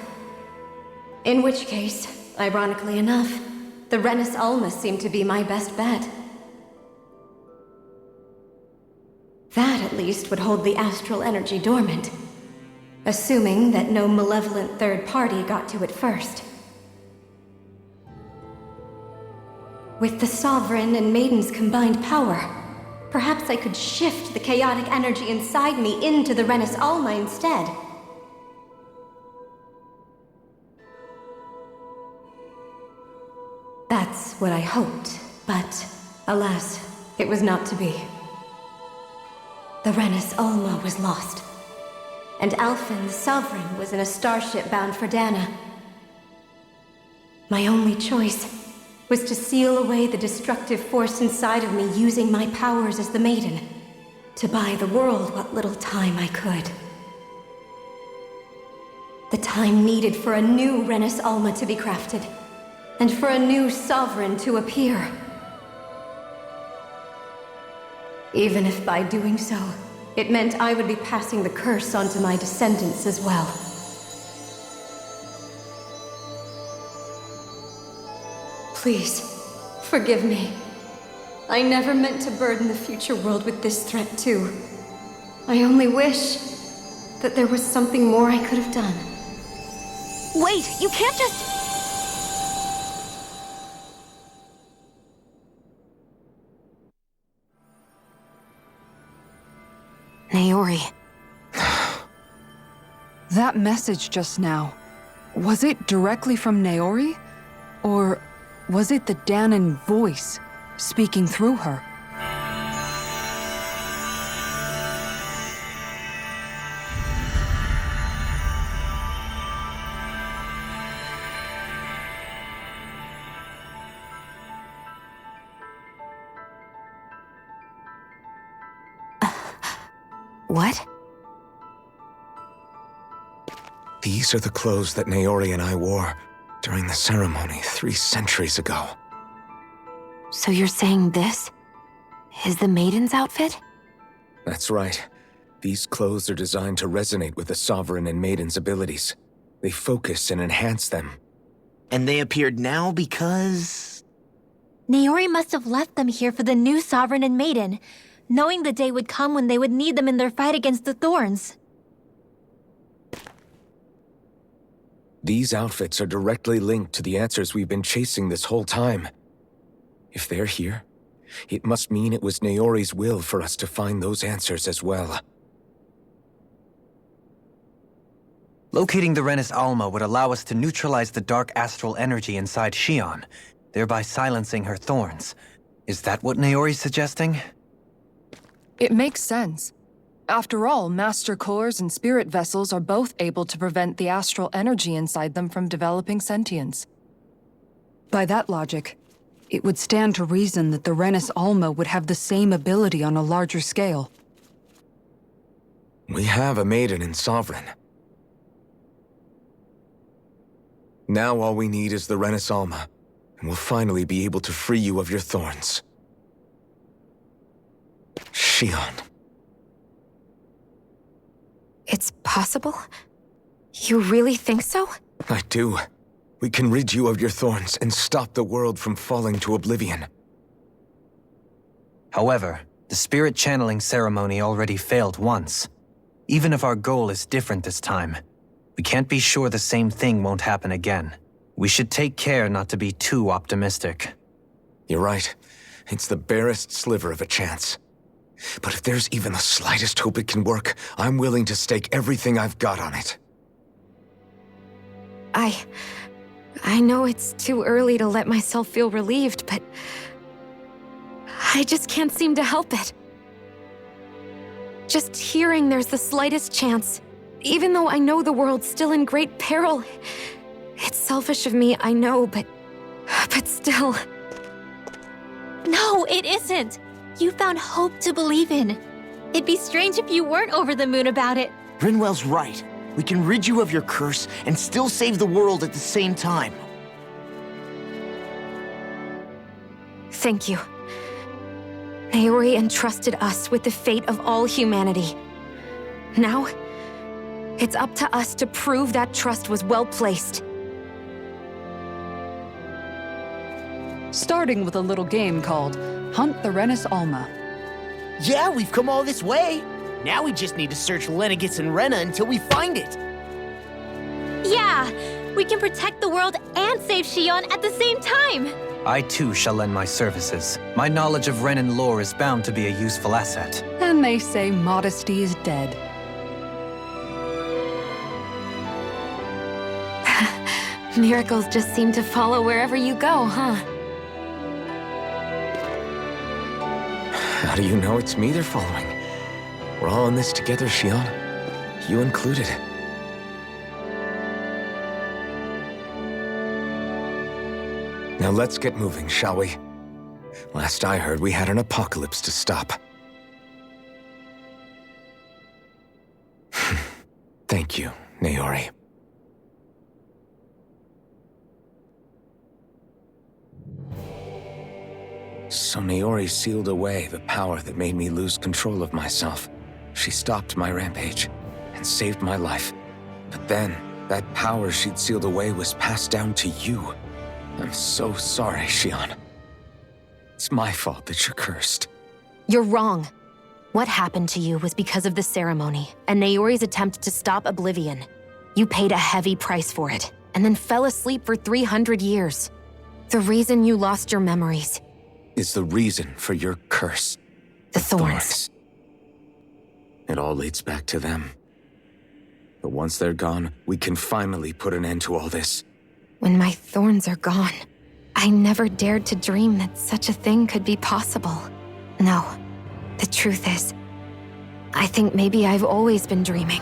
In which case, ironically enough, the Renis Alma seemed to be my best bet. That, at least, would hold the astral energy dormant. Assuming that no malevolent third party got to it first. With the Sovereign and Maiden's combined power, perhaps I could shift the chaotic energy inside me into the Renis Alma instead. That's what I hoped, but alas, it was not to be. The Renis Alma was lost, and Alphen, the Sovereign, was in a starship bound for Dana. My only choice was to seal away the destructive force inside of me using my powers as the Maiden, to buy the world what little time I could. The time needed for a new Renis Alma to be crafted, and for a new Sovereign to appear. Even if by doing so, it meant I would be passing the curse on to my descendants as well. Please, forgive me. I never meant to burden the future world with this threat too. I only wish that there was something more I could have done. Wait, you can't just... Naori. That message just now, was it directly from Naori? Or was it the Danan voice speaking through her? What? These are the clothes that Naori and I wore during the ceremony 3 centuries ago. So you're saying this is the Maiden's outfit? That's right. These clothes are designed to resonate with the Sovereign and Maiden's abilities. They focus and enhance them. And they appeared now because... Naori must have left them here for the new Sovereign and Maiden, knowing the day would come when they would need them in their fight against the Thorns. These outfits are directly linked to the answers we've been chasing this whole time. If they're here, It must mean it was Naori's will for us to find those answers as well. Locating the Renis Alma would allow us to neutralize the dark astral energy inside Xion, thereby silencing her thorns. Is that what Naori's suggesting? It makes sense. After all, Master Cores and Spirit Vessels are both able to prevent the astral energy inside them from developing sentience. By that logic, it would stand to reason that the Renis Alma would have the same ability on a larger scale. We have a maiden in Sovereign. Now all we need is the Renis Alma, and we'll finally be able to free you of your thorns. Xion. It's possible? You really think so? I do. We can rid you of your thorns and stop the world from falling to oblivion. However, the spirit channeling ceremony already failed once. Even if our goal is different this time, we can't be sure the same thing won't happen again. We should take care not to be too optimistic. You're right. It's the barest sliver of a chance. But if there's even the slightest hope it can work, I'm willing to stake everything I've got on it. I know it's too early to let myself feel relieved, but I just can't seem to help it. Just hearing there's the slightest chance, even though I know the world's still in great peril. It's selfish of me, I know, but still. No, it isn't. You found hope to believe in. It'd be strange if you weren't over the moon about it. Rinwell's right. We can rid you of your curse and still save the world at the same time. Thank you. Naori entrusted us with the fate of all humanity. Now, it's up to us to prove that trust was well placed. Starting with a little game called Hunt the Renis Alma. Yeah, we've come all this way. Now we just need to search Lenegis and Rena until we find it. Yeah, we can protect the world and save Xion at the same time. I too shall lend my services. My knowledge of Renin lore is bound to be a useful asset. And they say modesty is dead. Miracles just seem to follow wherever you go, huh? How do you know it's me they're following? We're all in this together, Xion. You included. Now let's get moving, shall we? Last I heard, we had an apocalypse to stop. Thank you, Naori. So Naori sealed away the power that made me lose control of myself. She stopped my rampage and saved my life. But then, that power she'd sealed away was passed down to you. I'm so sorry, Xion. It's my fault that you're cursed. You're wrong. What happened to you was because of the ceremony and Naori's attempt to stop Oblivion. You paid a heavy price for it, and then fell asleep for 300 years. The reason you lost your memories is the reason for your curse. The thorns. It all leads back to them. But once they're gone, we can finally put an end to all this. When my thorns are gone, I never dared to dream that such a thing could be possible. No, the truth is, I think maybe I've always been dreaming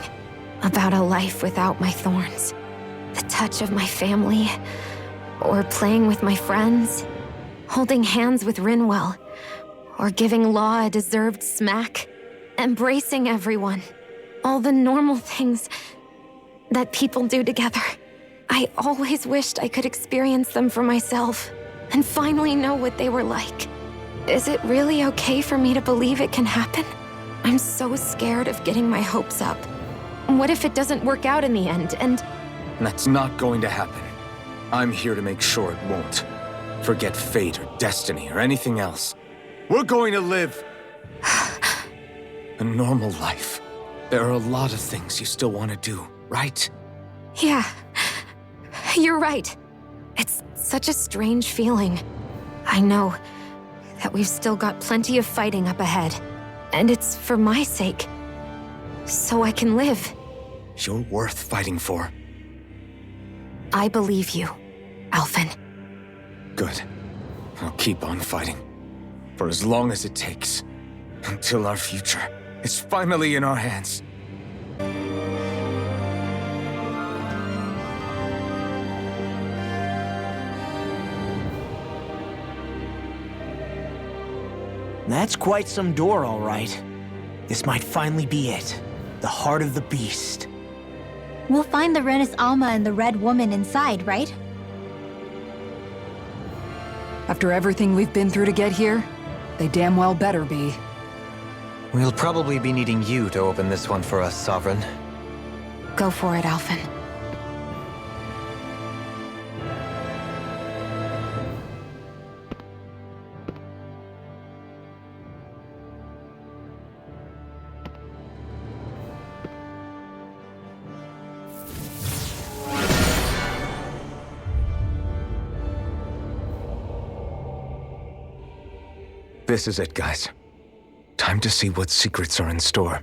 about a life without my thorns. The touch of my family, or playing with my friends, holding hands with Rinwell, or giving Law a deserved smack, embracing everyone. All the normal things that people do together. I always wished I could experience them for myself and finally know what they were like. Is it really okay for me to believe it can happen? I'm so scared of getting my hopes up. What if it doesn't work out in the end, and... That's not going to happen. I'm here to make sure it won't. Forget fate or destiny or anything else. We're going to live a normal life. There are a lot of things you still want to do, right? Yeah, you're right. It's such a strange feeling. I know that we've still got plenty of fighting up ahead. And it's for my sake. So I can live. You're worth fighting for. I believe you, Alphen. Good. I'll keep on fighting. For as long as it takes. Until our future is finally in our hands. That's quite some door, all right. This might finally be it. The heart of the beast. We'll find the Renis Alma and the Red Woman inside, right? After everything we've been through to get here, they damn well better be. We'll probably be needing you to open this one for us, Sovereign. Go for it, Alphen. This is it, guys. Time to see what secrets are in store.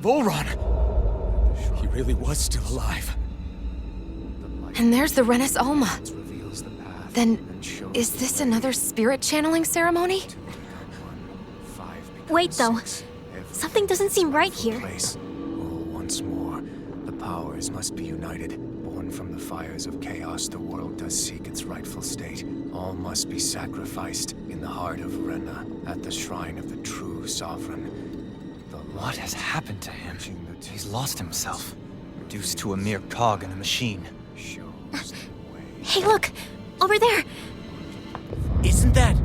Volron! He really was still alive. And there's the Renis Alma. Then, is this another spirit channeling ceremony? Wait, though. Something doesn't seem right here. Once more, the powers must be united. Born from the fires of chaos, the world does seek its rightful state. All must be sacrificed in the heart of Rena, at the shrine of the true sovereign. What has happened to him? He's lost himself. Reduced to a mere cog in a machine. Hey, look! Over there! Isn't that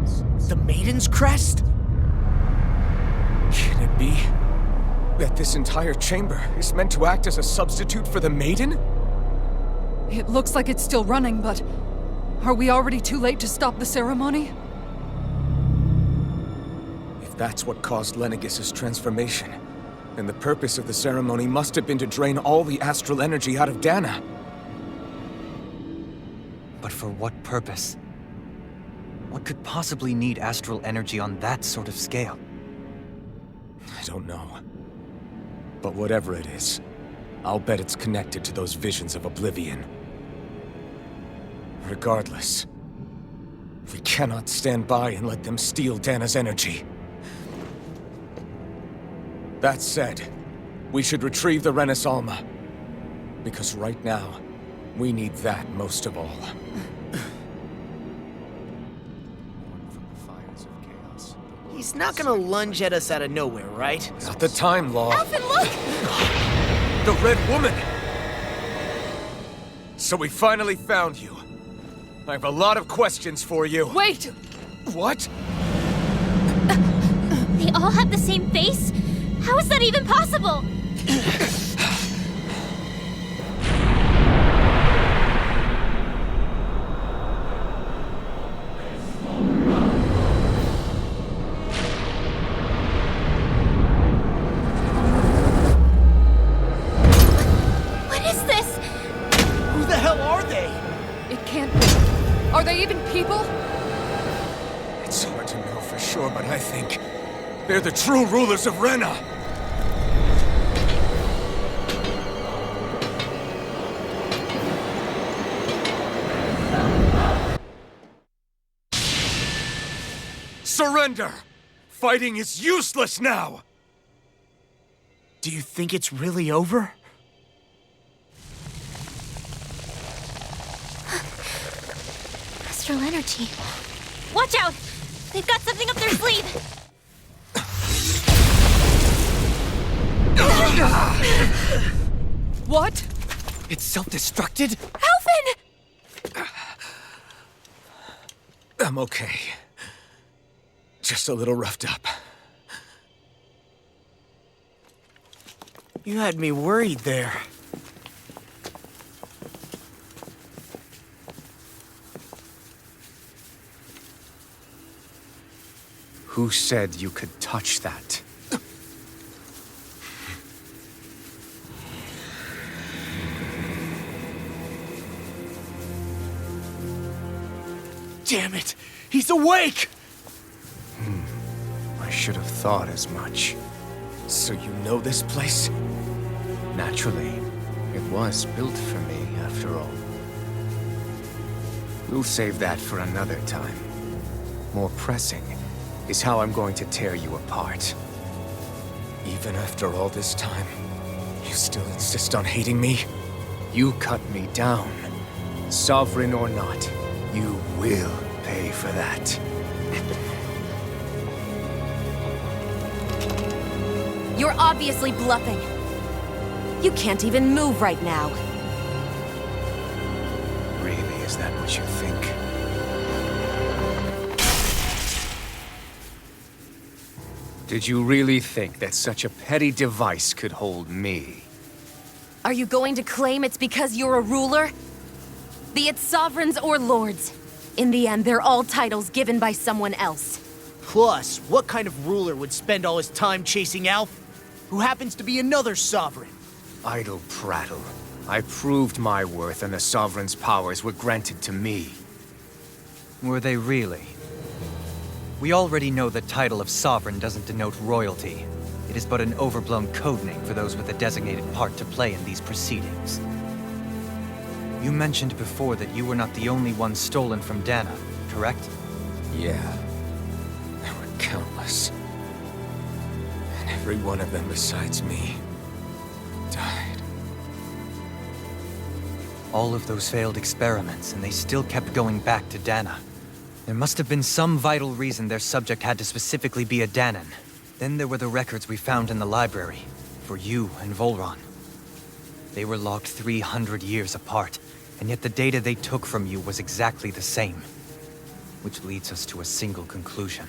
the Maiden's crest? Can it be that this entire chamber is meant to act as a substitute for the Maiden? It looks like it's still running, but are we already too late to stop the ceremony? If that's what caused Lenegis' transformation, then the purpose of the ceremony must have been to drain all the astral energy out of Dana. But for what purpose? What could possibly need astral energy on that sort of scale? I don't know. But whatever it is, I'll bet it's connected to those visions of oblivion. Regardless, we cannot stand by and let them steal Dana's energy. That said, we should retrieve the Renis Alma. Because right now, we need that most of all. He's not gonna lunge at us out of nowhere, right? Not the time, Law. Alphen, look! The Red Woman! So we finally found you. I have a lot of questions for you. Wait! What? They all have the same face? How is that even possible? What is this? Who the hell are they? It can't be. Are they even people? It's hard to know for sure, but I think they're the true rulers of Rena. Surrender! Fighting is useless now! Do you think it's really over? Astral energy. Watch out! They've got something up their sleeve! What? It's self-destructed? Alphen! I'm okay. Just a little roughed up. You had me worried there. Who said you could touch that? Damn it! He's awake! I should have thought as much. So you know this place? Naturally. It was built for me, after all. We'll save that for another time. More pressing is how I'm going to tear you apart. Even after all this time, you still insist on hating me? You cut me down. Sovereign or not, you will pay for that. You're obviously bluffing. You can't even move right now. Really, is that what you think? Did you really think that such a petty device could hold me? Are you going to claim it's because you're a ruler? Be it sovereigns or lords. In the end, they're all titles given by someone else. Plus, what kind of ruler would spend all his time chasing Alf, who happens to be another sovereign? Idle prattle. I proved my worth and the Sovereign's powers were granted to me. Were they really? We already know the title of Sovereign doesn't denote royalty. It is but an overblown codename for those with a designated part to play in these proceedings. You mentioned before that you were not the only one stolen from Dana, correct? Yeah. There were countless. And every one of them besides me died. All of those failed experiments, and they still kept going back to Dana. There must have been some vital reason their subject had to specifically be a Danan. Then there were the records we found in the library, for you and Volron. They were logged 300 years apart, and yet the data they took from you was exactly the same. Which leads us to a single conclusion.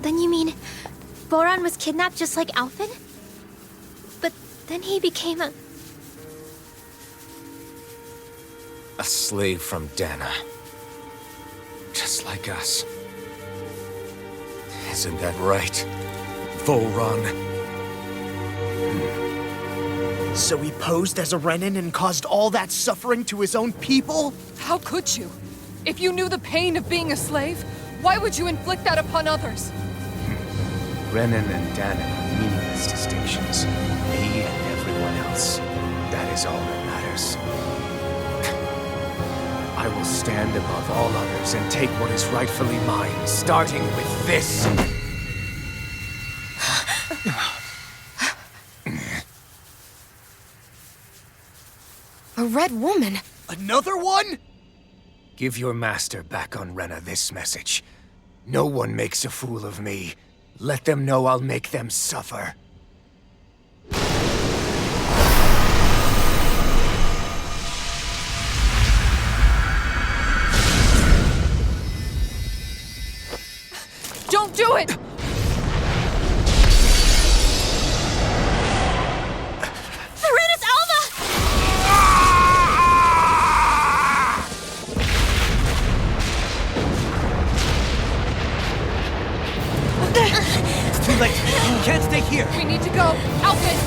Then you mean Voron was kidnapped just like Alphen? But then he became a slave from Dana. Just like us. Isn't that right, Volron? So he posed as a Renin and caused all that suffering to his own people? How could you? If you knew the pain of being a slave, why would you inflict that upon others? Renin and Danan are meaningless distinctions. Me and everyone else. That is all that matters. I will stand above all others and take what is rightfully mine, starting with this. A red woman? Another one? Give your master back on Rena this message. No one makes a fool of me. Let them know I'll make them suffer. Don't do it! Serenus Alva! It's too late. You can't stay here. We need to go. Alphen!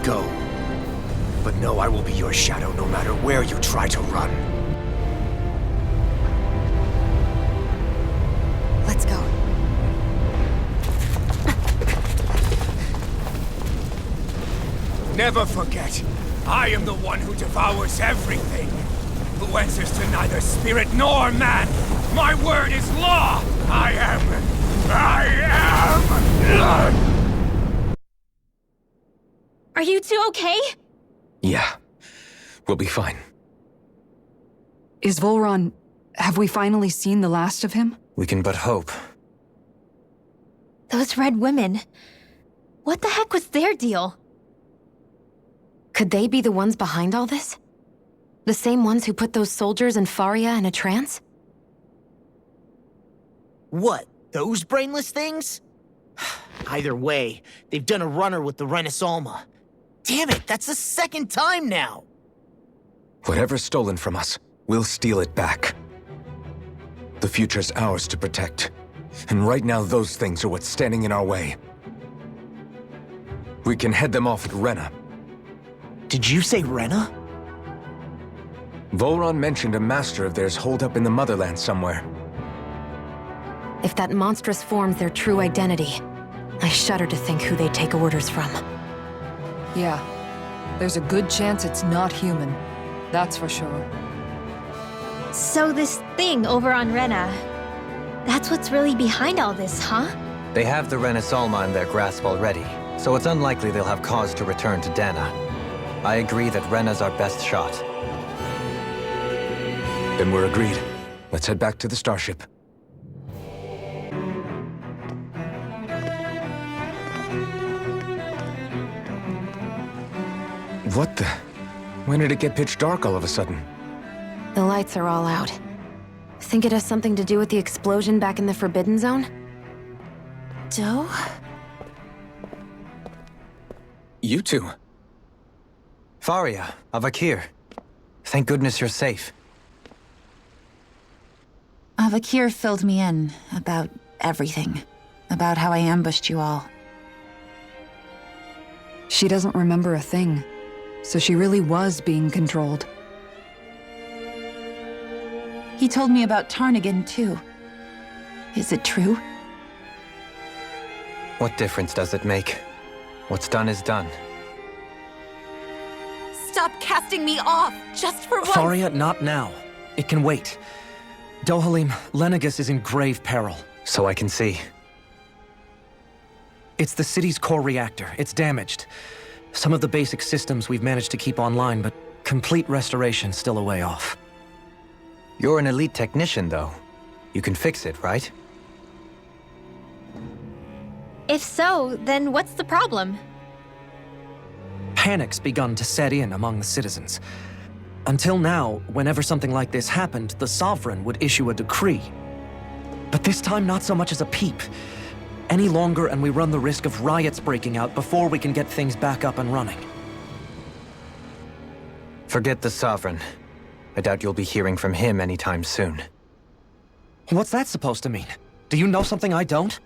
go. But know I will be your shadow no matter where you try to run. Let's go. Never forget, I am the one who devours everything, who answers to neither spirit nor man. My word is law! I am... Are you two okay? Yeah. We'll be fine. Is Volron... have we finally seen the last of him? We can but hope. Those red women. What the heck was their deal? Could they be the ones behind all this? The same ones who put those soldiers and Faria in a trance? What? Those brainless things? Either way, they've done a runner with the Renaissance. Damn it, that's the second time now! Whatever's stolen from us, we'll steal it back. The future's ours to protect. And right now, those things are what's standing in our way. We can head them off at Rena. Did you say Rena? Volron mentioned a master of theirs holed up in the motherland somewhere. If that monstrous form's their true identity, I shudder to think who they take orders from. Yeah. There's a good chance it's not human. That's for sure. So this thing over on Rena, that's what's really behind all this, huh? They have the Renaissance in their grasp already, so it's unlikely they'll have cause to return to Dana. I agree that Rena's our best shot. Then we're agreed. Let's head back to the starship. What the? When did it get pitch dark all of a sudden? The lights are all out. Think it has something to do with the explosion back in the Forbidden Zone? Doe? You two. Faria, Avakir. Thank goodness you're safe. Avakir filled me in about everything. About how I ambushed you all. She doesn't remember a thing. So she really was being controlled. He told me about Tarnigan, too. Is it true? What difference does it make? What's done is done. Stop casting me off, just for once! Faria, not now. It can wait. Dohalim, Lenegis is in grave peril. So I can see. It's the city's core reactor. It's damaged. Some of the basic systems we've managed to keep online, but complete restoration's still a way off. You're an elite technician, though. You can fix it, right? If so, then what's the problem? Panic's begun to set in among the citizens. Until now, whenever something like this happened, the Sovereign would issue a decree. But this time, not so much as a peep. Any longer, and we run the risk of riots breaking out before we can get things back up and running. Forget the Sovereign. I doubt you'll be hearing from him anytime soon. What's that supposed to mean? Do you know something I don't?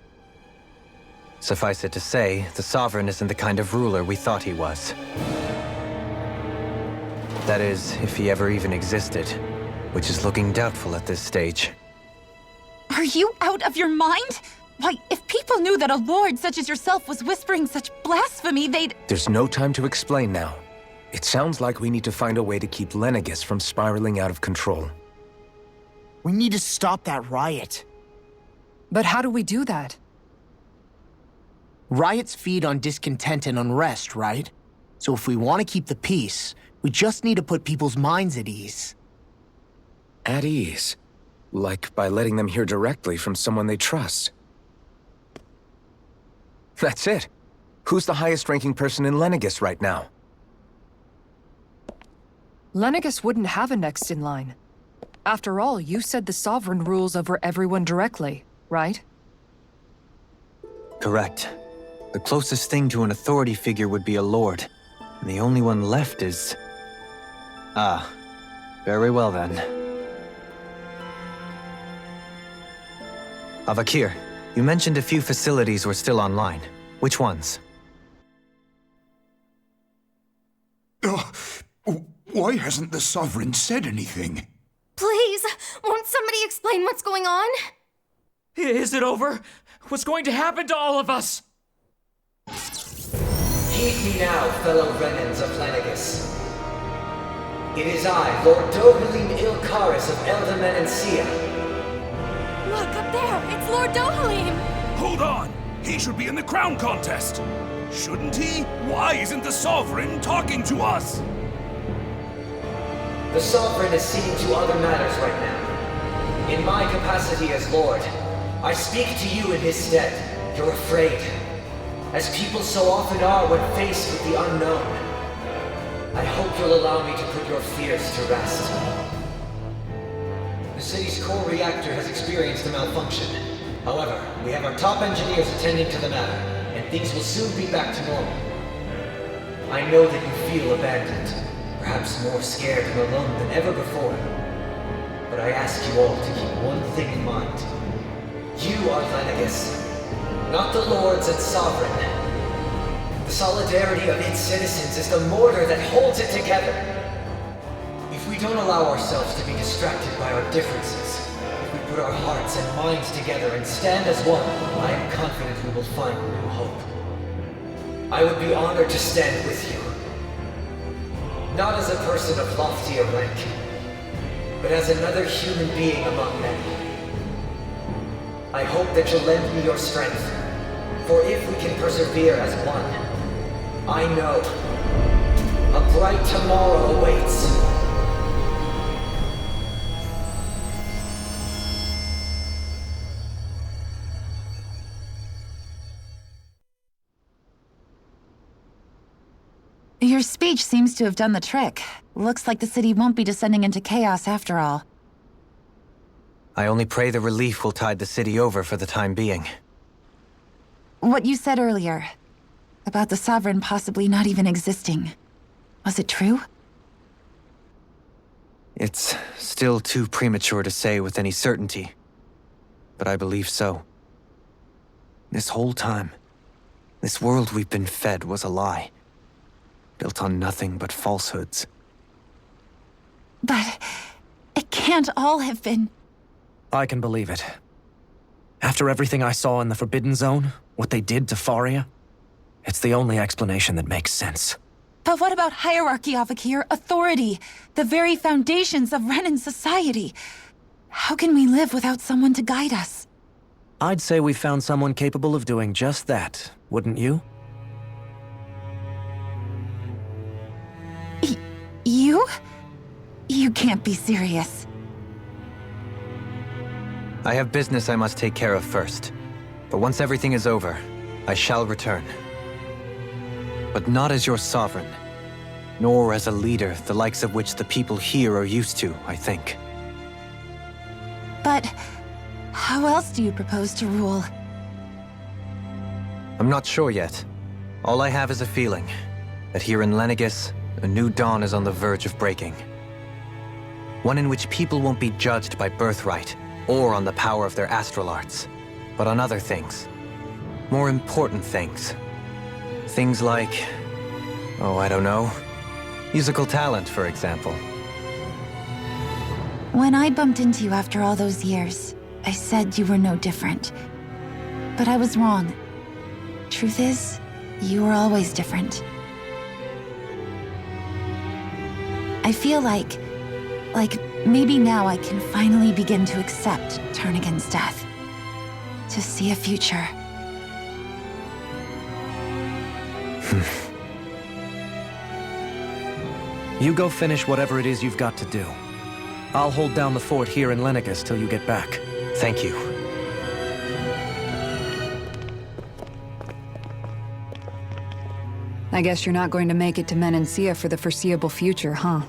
Suffice it to say, the Sovereign isn't the kind of ruler we thought he was. That is, if he ever even existed, which is looking doubtful at this stage. Are you out of your mind? Why, if people knew that a lord such as yourself was whispering such blasphemy, they'd... There's no time to explain now. It sounds like we need to find a way to keep Lenegis from spiraling out of control. We need to stop that riot. But how do we do that? Riots feed on discontent and unrest, right? So if we want to keep the peace, we just need to put people's minds at ease. At ease? Like by letting them hear directly from someone they trust. That's it. Who's the highest-ranking person in Lenegis right now? Lenegis wouldn't have a next in line. After all, you said the Sovereign rules over everyone directly, right? Correct. The closest thing to an authority figure would be a lord. And the only one left is... Ah. Very well then. Avakir, you mentioned a few facilities were still online. Which ones? Why hasn't the Sovereign said anything? Please, won't somebody explain what's going on? Is it over? What's going to happen to all of us? Heed me now, fellow Renans of Lenegus. It is I, Lord Dohalim Ilkaris of Elda Menancia. Look, up there! It's Lord Dohalim! Hold on! He should be in the crown contest! Shouldn't he? Why isn't the Sovereign talking to us? The Sovereign is seeing to other matters right now. In my capacity as Lord, I speak to you in his stead. You're afraid, as people so often are when faced with the unknown. I hope you'll allow me to put your fears to rest. The city's core reactor has experienced a malfunction. However, we have our top engineers attending to the matter, and things will soon be back to normal. I know that you feel abandoned, perhaps more scared and alone than ever before. But I ask you all to keep one thing in mind. You are Lenegus, not the Lords and Sovereign. The solidarity of its citizens is the mortar that holds it together. If we don't allow ourselves to be distracted by our differences, if we put our hearts and minds together and stand as one, I am confident we will find new hope. I would be honored to stand with you. Not as a person of loftier rank, but as another human being among many. I hope that you'll lend me your strength, for if we can persevere as one, I know a bright tomorrow awaits. Your speech seems to have done the trick. Looks like the city won't be descending into chaos after all. I only pray the relief will tide the city over for the time being. What you said earlier, about the Sovereign possibly not even existing, was it true? It's still too premature to say with any certainty, but I believe so. This whole time, this world we've been fed was a lie, built on nothing but falsehoods. But it can't all have been... I can believe it. After everything I saw in the Forbidden Zone, what they did to Faria, it's the only explanation that makes sense. But what about hierarchy, Avakir? Authority? The very foundations of Renan society? How can we live without someone to guide us? I'd say we found someone capable of doing just that, wouldn't you? You? You can't be serious. I have business I must take care of first. But once everything is over, I shall return. But not as your sovereign, nor as a leader the likes of which the people here are used to, I think. But how else do you propose to rule? I'm not sure yet. All I have is a feeling that here in Lenegus, a new dawn is on the verge of breaking. One in which people won't be judged by birthright or on the power of their astral arts, but on other things. More important things. Things like, oh, I don't know, musical talent, for example. When I bumped into you after all those years, I said you were no different. But I was wrong. Truth is, you were always different. I feel like maybe now I can finally begin to accept Turnigan's death. To see a future. You go finish whatever it is you've got to do. I'll hold down the fort here in Lenegus till you get back. Thank you. I guess you're not going to make it to Menancia for the foreseeable future, huh?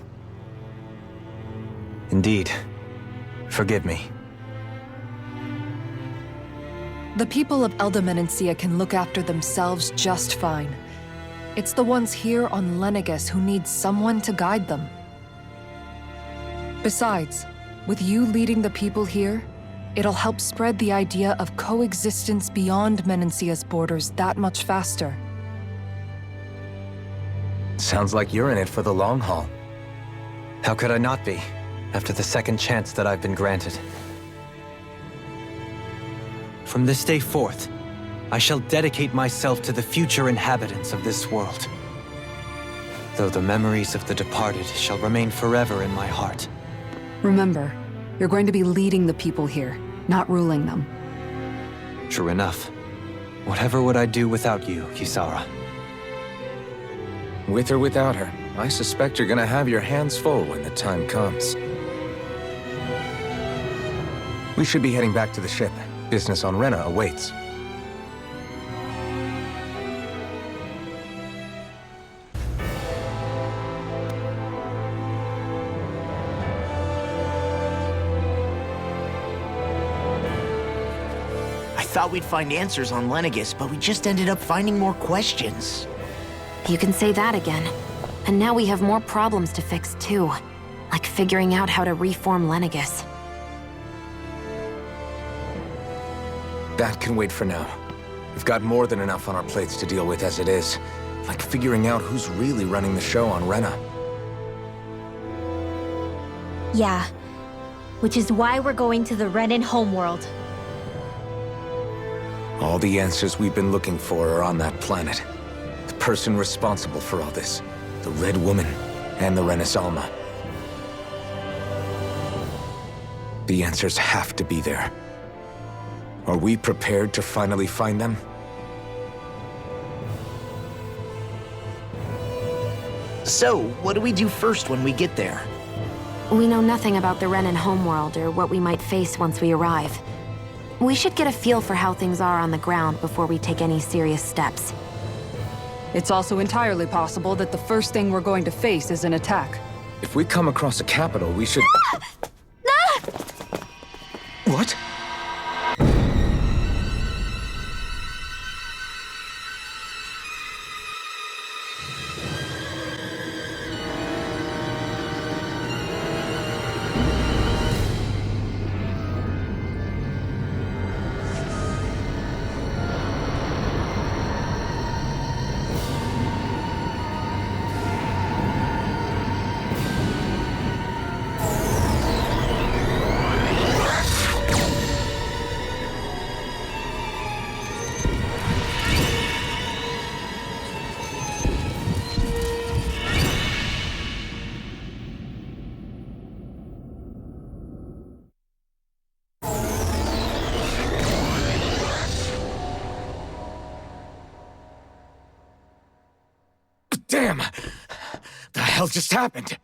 Indeed. Forgive me. The people of Elda Menancia can look after themselves just fine. It's the ones here on Lenegus who need someone to guide them. Besides, with you leading the people here, it'll help spread the idea of coexistence beyond Menancia's borders that much faster. Sounds like you're in it for the long haul. How could I not be, after the second chance that I've been granted? From this day forth, I shall dedicate myself to the future inhabitants of this world. Though the memories of the departed shall remain forever in my heart. Remember, you're going to be leading the people here, not ruling them. True enough. Whatever would I do without you, Kisara? With or without her, I suspect you're gonna have your hands full when the time comes. We should be heading back to the ship. Business on Rena awaits. I thought we'd find answers on Lenegis, but we just ended up finding more questions. You can say that again. And now we have more problems to fix too. Like figuring out how to reform Lenegis. That can wait for now. We've got more than enough on our plates to deal with as it is. Like figuring out who's really running the show on Rena. Yeah. Which is why we're going to the Renan homeworld. All the answers we've been looking for are on that planet. The person responsible for all this. The Red Woman and the Renis Alma. The answers have to be there. Are we prepared to finally find them? So, what do we do first when we get there? We know nothing about the Renan homeworld or what we might face once we arrive. We should get a feel for how things are on the ground before we take any serious steps. It's also entirely possible that the first thing we're going to face is an attack. If we come across a capital, we should... What? Damn! The hell just happened?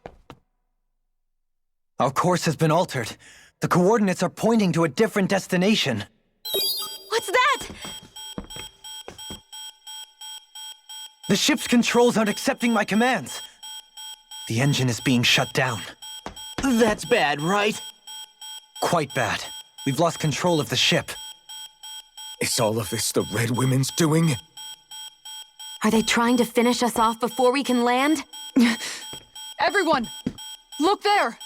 Our course has been altered. The coordinates are pointing to a different destination. What's that? The ship's controls aren't accepting my commands. The engine is being shut down. That's bad, right? Quite bad. We've lost control of the ship. Is all of this the Red Women's doing? Are they trying to finish us off before we can land? Everyone! Look there!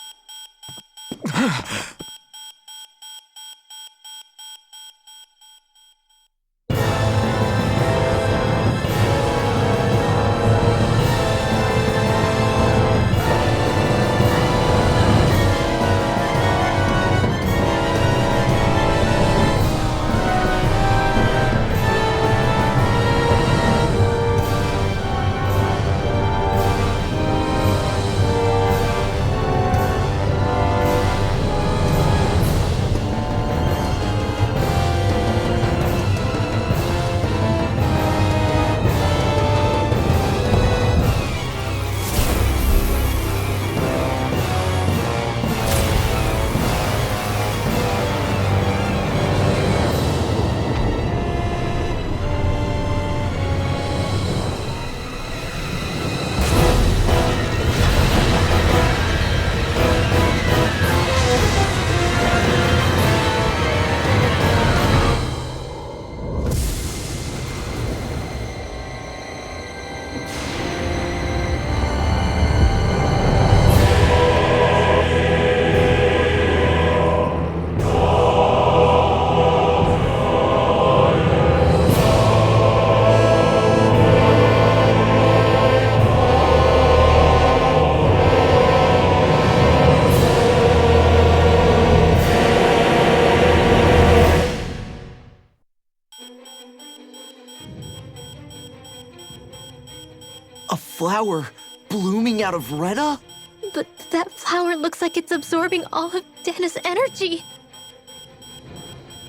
A flower blooming out of Rena? But that flower looks like it's absorbing all of Dana's energy.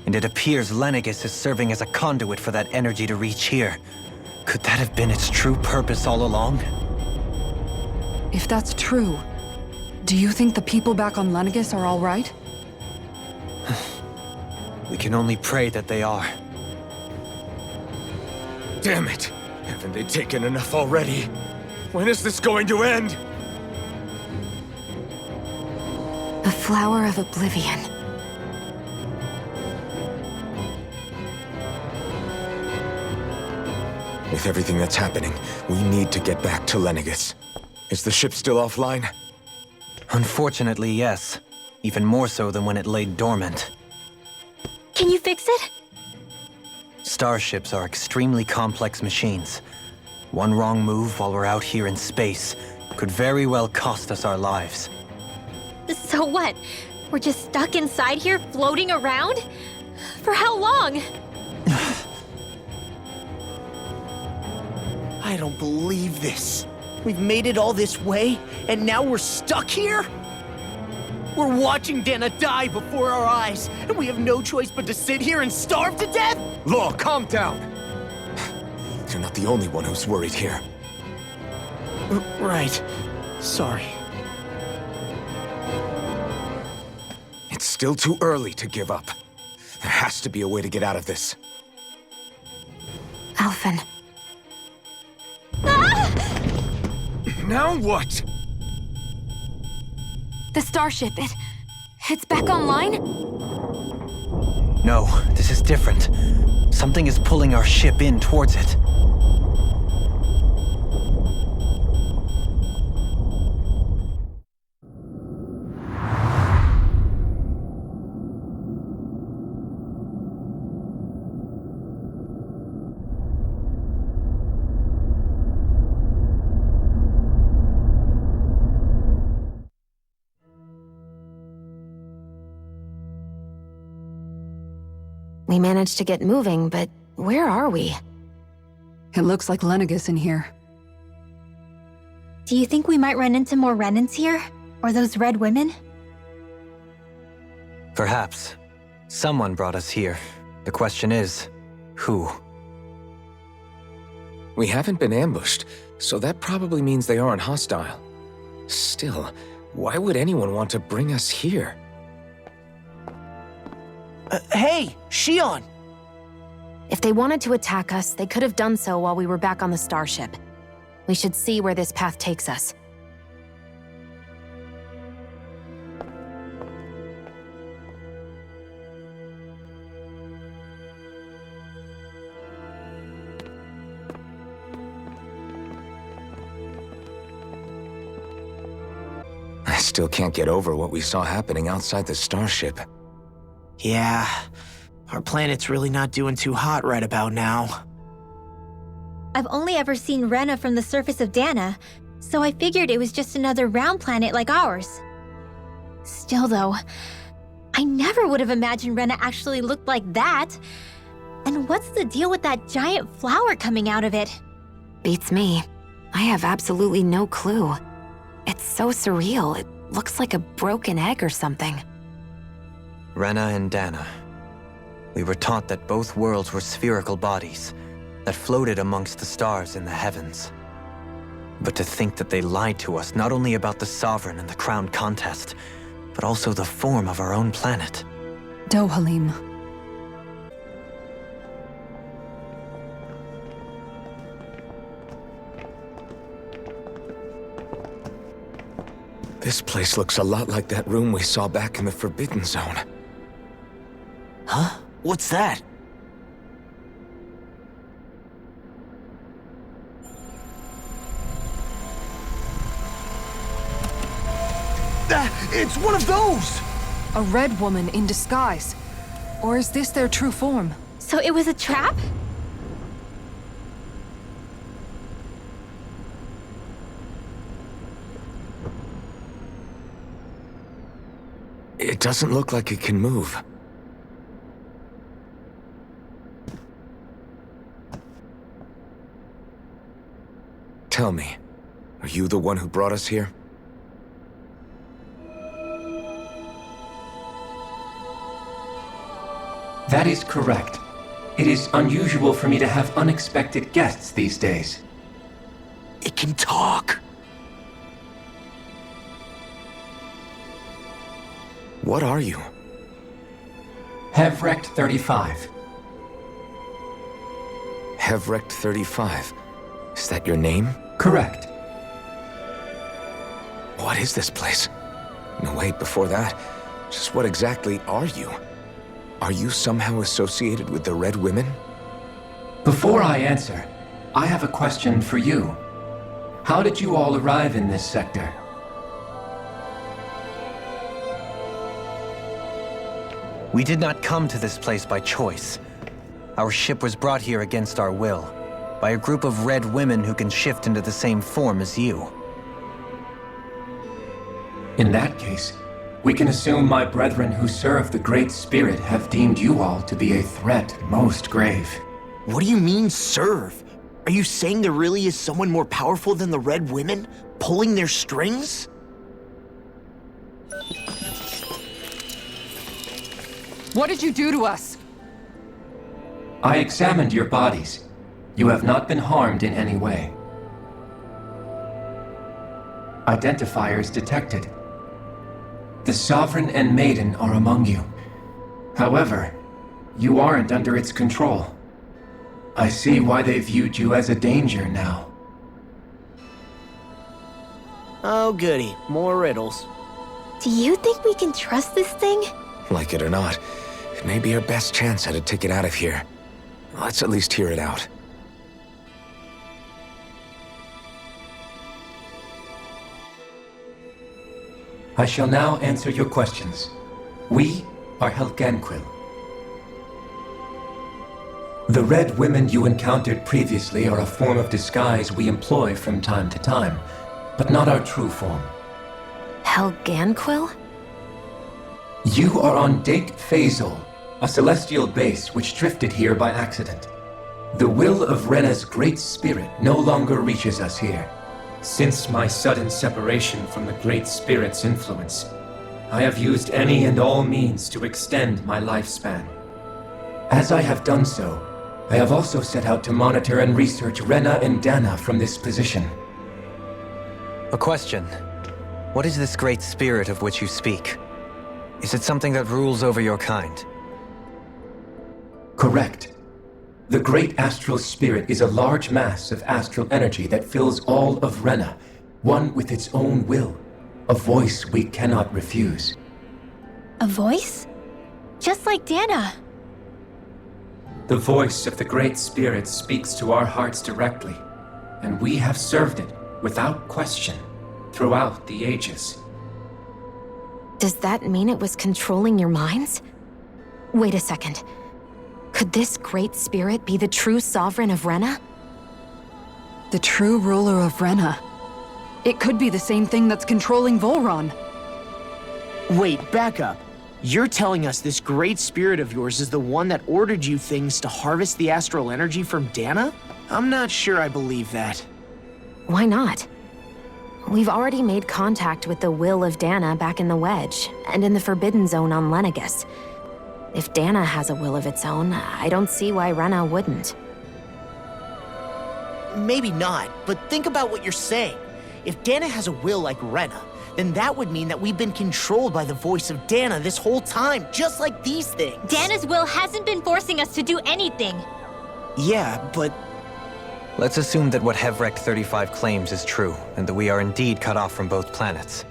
And it appears Lenegis is serving as a conduit for that energy to reach here. Could that have been its true purpose all along? If that's true, do you think the people back on Lenegis are all right? We can only pray that they are. Damn it! Haven't they taken enough already? When is this going to end? The Flower of Oblivion. With everything that's happening, we need to get back to Lenegis. Is the ship still offline? Unfortunately, yes. Even more so than when it lay dormant. Can you fix it? Starships are extremely complex machines. One wrong move while we're out here in space could very well cost us our lives. So what? We're just stuck inside here, floating around? For how long? I don't believe this. We've made it all this way, and now we're stuck here? We're watching Dana die before our eyes, and we have no choice but to sit here and starve to death? Law, calm down! You're not the only one who's worried here. Right. Sorry. It's still too early to give up. There has to be a way to get out of this. Alphen. Now what? The starship, it's back online? No, this is different. Something is pulling our ship in towards it. We managed to get moving, but where are we? It looks like Lenegis in here. Do you think we might run into more Renans here? Or those red women? Perhaps. Someone brought us here. The question is, who? We haven't been ambushed, so that probably means they aren't hostile. Still, why would anyone want to bring us here? Hey, Shion! If they wanted to attack us, they could have done so while we were back on the starship. We should see where this path takes us. I still can't get over what we saw happening outside the starship. Yeah, our planet's really not doing too hot right about now. I've only ever seen Rena from the surface of Dana, so I figured it was just another round planet like ours. Still though, I never would have imagined Rena actually looked like that. And what's the deal with that giant flower coming out of it? Beats me. I have absolutely no clue. It's so surreal. It looks like a broken egg or something. Rena and Dana. We were taught that both worlds were spherical bodies that floated amongst the stars in the heavens. But to think that they lied to us not only about the Sovereign and the Crown contest, but also the form of our own planet. Dohalim. This place looks a lot like that room we saw back in the Forbidden Zone. Huh? What's that? It's one of those! A red woman in disguise. Or is this their true form? So it was a trap? It doesn't look like it can move. Tell me, are you the one who brought us here? That is correct. It is unusual for me to have unexpected guests these days. It can talk. What are you? Hevrect 35. Hevrect 35. Is that your name? Correct. What is this place? No, wait, before that, just what exactly are you? Are you somehow associated with the Red Women? Before I answer, I have a question for you. How did you all arrive in this sector? We did not come to this place by choice. Our ship was brought here against our will, by a group of Red Women who can shift into the same form as you. In that case, we can assume my brethren who serve the Great Spirit have deemed you all to be a threat most grave. What do you mean, serve? Are you saying there really is someone more powerful than the Red Women, pulling their strings? What did you do to us? I examined your bodies. You have not been harmed in any way. Identifiers detected. The Sovereign and Maiden are among you. However, you aren't under its control. I see why they viewed you as a danger now. Oh goody, more riddles. Do you think we can trust this thing? Like it or not, it may be our best chance at a ticket out of here. Let's at least hear it out. I shall now answer your questions. We are Helganquil. The Red Women you encountered previously are a form of disguise we employ from time to time, but not our true form. Helganquil? You are on Dake Phasol, a celestial base which drifted here by accident. The will of Rena's Great Spirit no longer reaches us here. Since my sudden separation from the Great Spirit's influence, I have used any and all means to extend my lifespan. As I have done so, I have also set out to monitor and research Rena and Dana from this position. A question. What is this Great Spirit of which you speak? Is it something that rules over your kind? Correct. The Great Astral Spirit is a large mass of astral energy that fills all of Rena, one with its own will, a voice we cannot refuse. A voice? Just like Dana. The voice of the Great Spirit speaks to our hearts directly, and we have served it, without question, throughout the ages. Does that mean it was controlling your minds? Wait a second. Could this Great Spirit be the true Sovereign of Rena? The true ruler of Rena. It could be the same thing that's controlling Volron. Wait, back up. You're telling us this Great Spirit of yours is the one that ordered you things to harvest the astral energy from Dana? I'm not sure I believe that. Why not? We've already made contact with the will of Dana back in the Wedge, and in the Forbidden Zone on Lenegus. If Dana has a will of its own, I don't see why Rena wouldn't. Maybe not, but think about what you're saying. If Dana has a will like Rena, then that would mean that we've been controlled by the voice of Dana this whole time, just like these things. Dana's will hasn't been forcing us to do anything. Yeah, but... Let's assume that what Hevrect 35 claims is true, and that we are indeed cut off from both planets.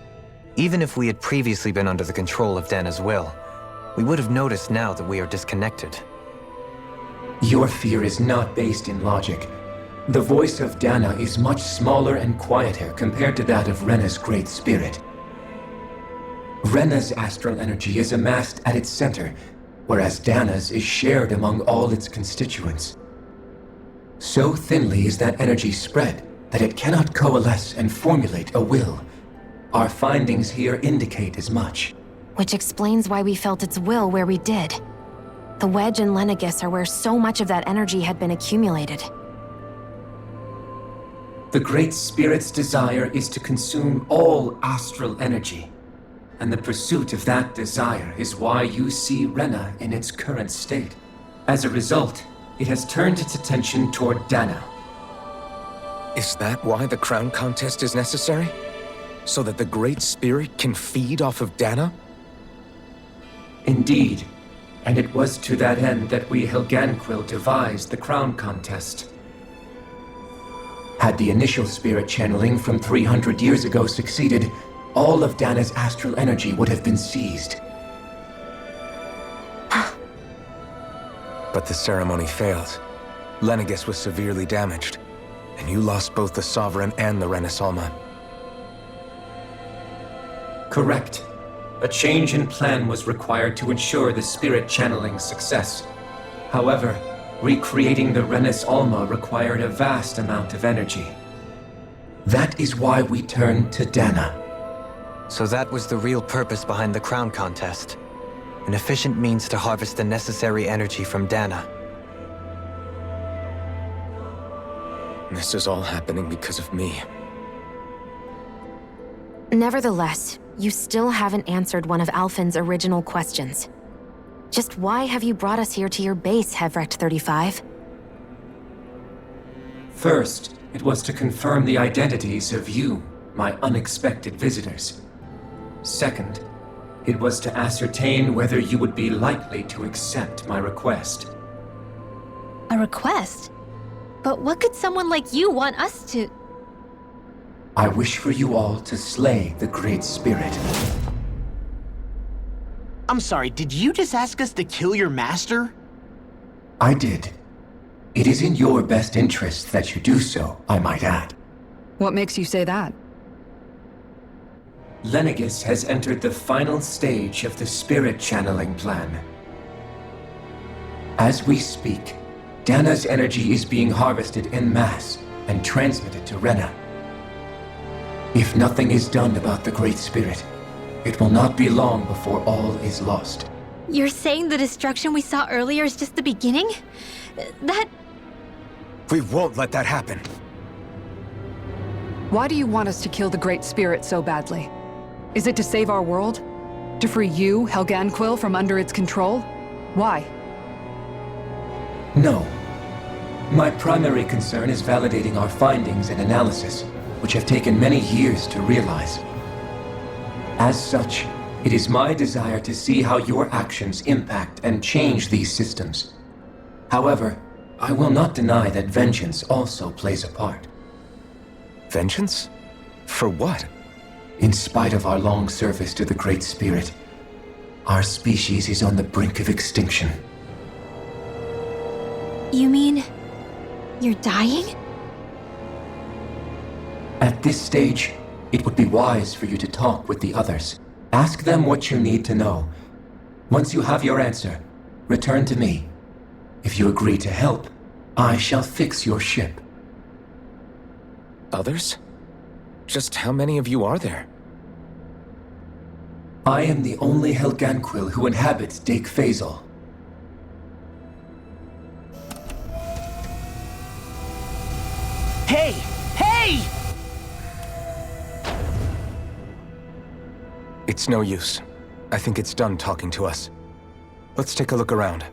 Even if we had previously been under the control of Dana's will, we would have noticed now that we are disconnected. Your fear is not based in logic. The voice of Dana is much smaller and quieter compared to that of Rena's Great Spirit. Rena's astral energy is amassed at its center, whereas Dana's is shared among all its constituents. So thinly is that energy spread that it cannot coalesce and formulate a will. Our findings here indicate as much. Which explains why we felt its will where we did. The Wedge and Lenegus are where so much of that energy had been accumulated. The Great Spirit's desire is to consume all astral energy. And the pursuit of that desire is why you see Rena in its current state. As a result, it has turned its attention toward Dana. Is that why the crown contest is necessary? So that the Great Spirit can feed off of Dana? Indeed. And it was to that end that we Helganquil devised the crown contest. Had the initial spirit channeling from 300 years ago succeeded, all of Dana's astral energy would have been seized. But the ceremony failed. Lenegis was severely damaged, and you lost both the Sovereign and the Renasalma. Correct. A change in plan was required to ensure the spirit channeling's success. However, recreating the Renis Alma required a vast amount of energy. That is why we turned to Dana. So that was the real purpose behind the crown contest. An efficient means to harvest the necessary energy from Dana. This is all happening because of me. Nevertheless, you still haven't answered one of Alphen's original questions. Just why have you brought us here to your base, Hevrecht 35? First, it was to confirm the identities of you, my unexpected visitors. Second, it was to ascertain whether you would be likely to accept my request. A request? But what could someone like you want us to... I wish for you all to slay the Great Spirit. I'm sorry, did you just ask us to kill your master? I did. It is in your best interest that you do so, I might add. What makes you say that? Lenegis has entered the final stage of the spirit channeling plan. As we speak, Dana's energy is being harvested en masse and transmitted to Rena. If nothing is done about the Great Spirit, it will not be long before all is lost. You're saying the destruction we saw earlier is just the beginning? That... We won't let that happen. Why do you want us to kill the Great Spirit so badly? Is it to save our world? To free you, Helganquil, from under its control? Why? No. My primary concern is validating our findings and analysis, which have taken many years to realize. As such, it is my desire to see how your actions impact and change these systems. However, I will not deny that vengeance also plays a part. Vengeance? For what? In spite of our long service to the Great Spirit, our species is on the brink of extinction. You mean... you're dying? At this stage, it would be wise for you to talk with the others. Ask them what you need to know. Once you have your answer, return to me. If you agree to help, I shall fix your ship. Others? Just how many of you are there? I am the only Helganquil who inhabits Dake Faisal. Hey! Hey! It's no use. I think it's done talking to us. Let's take a look around.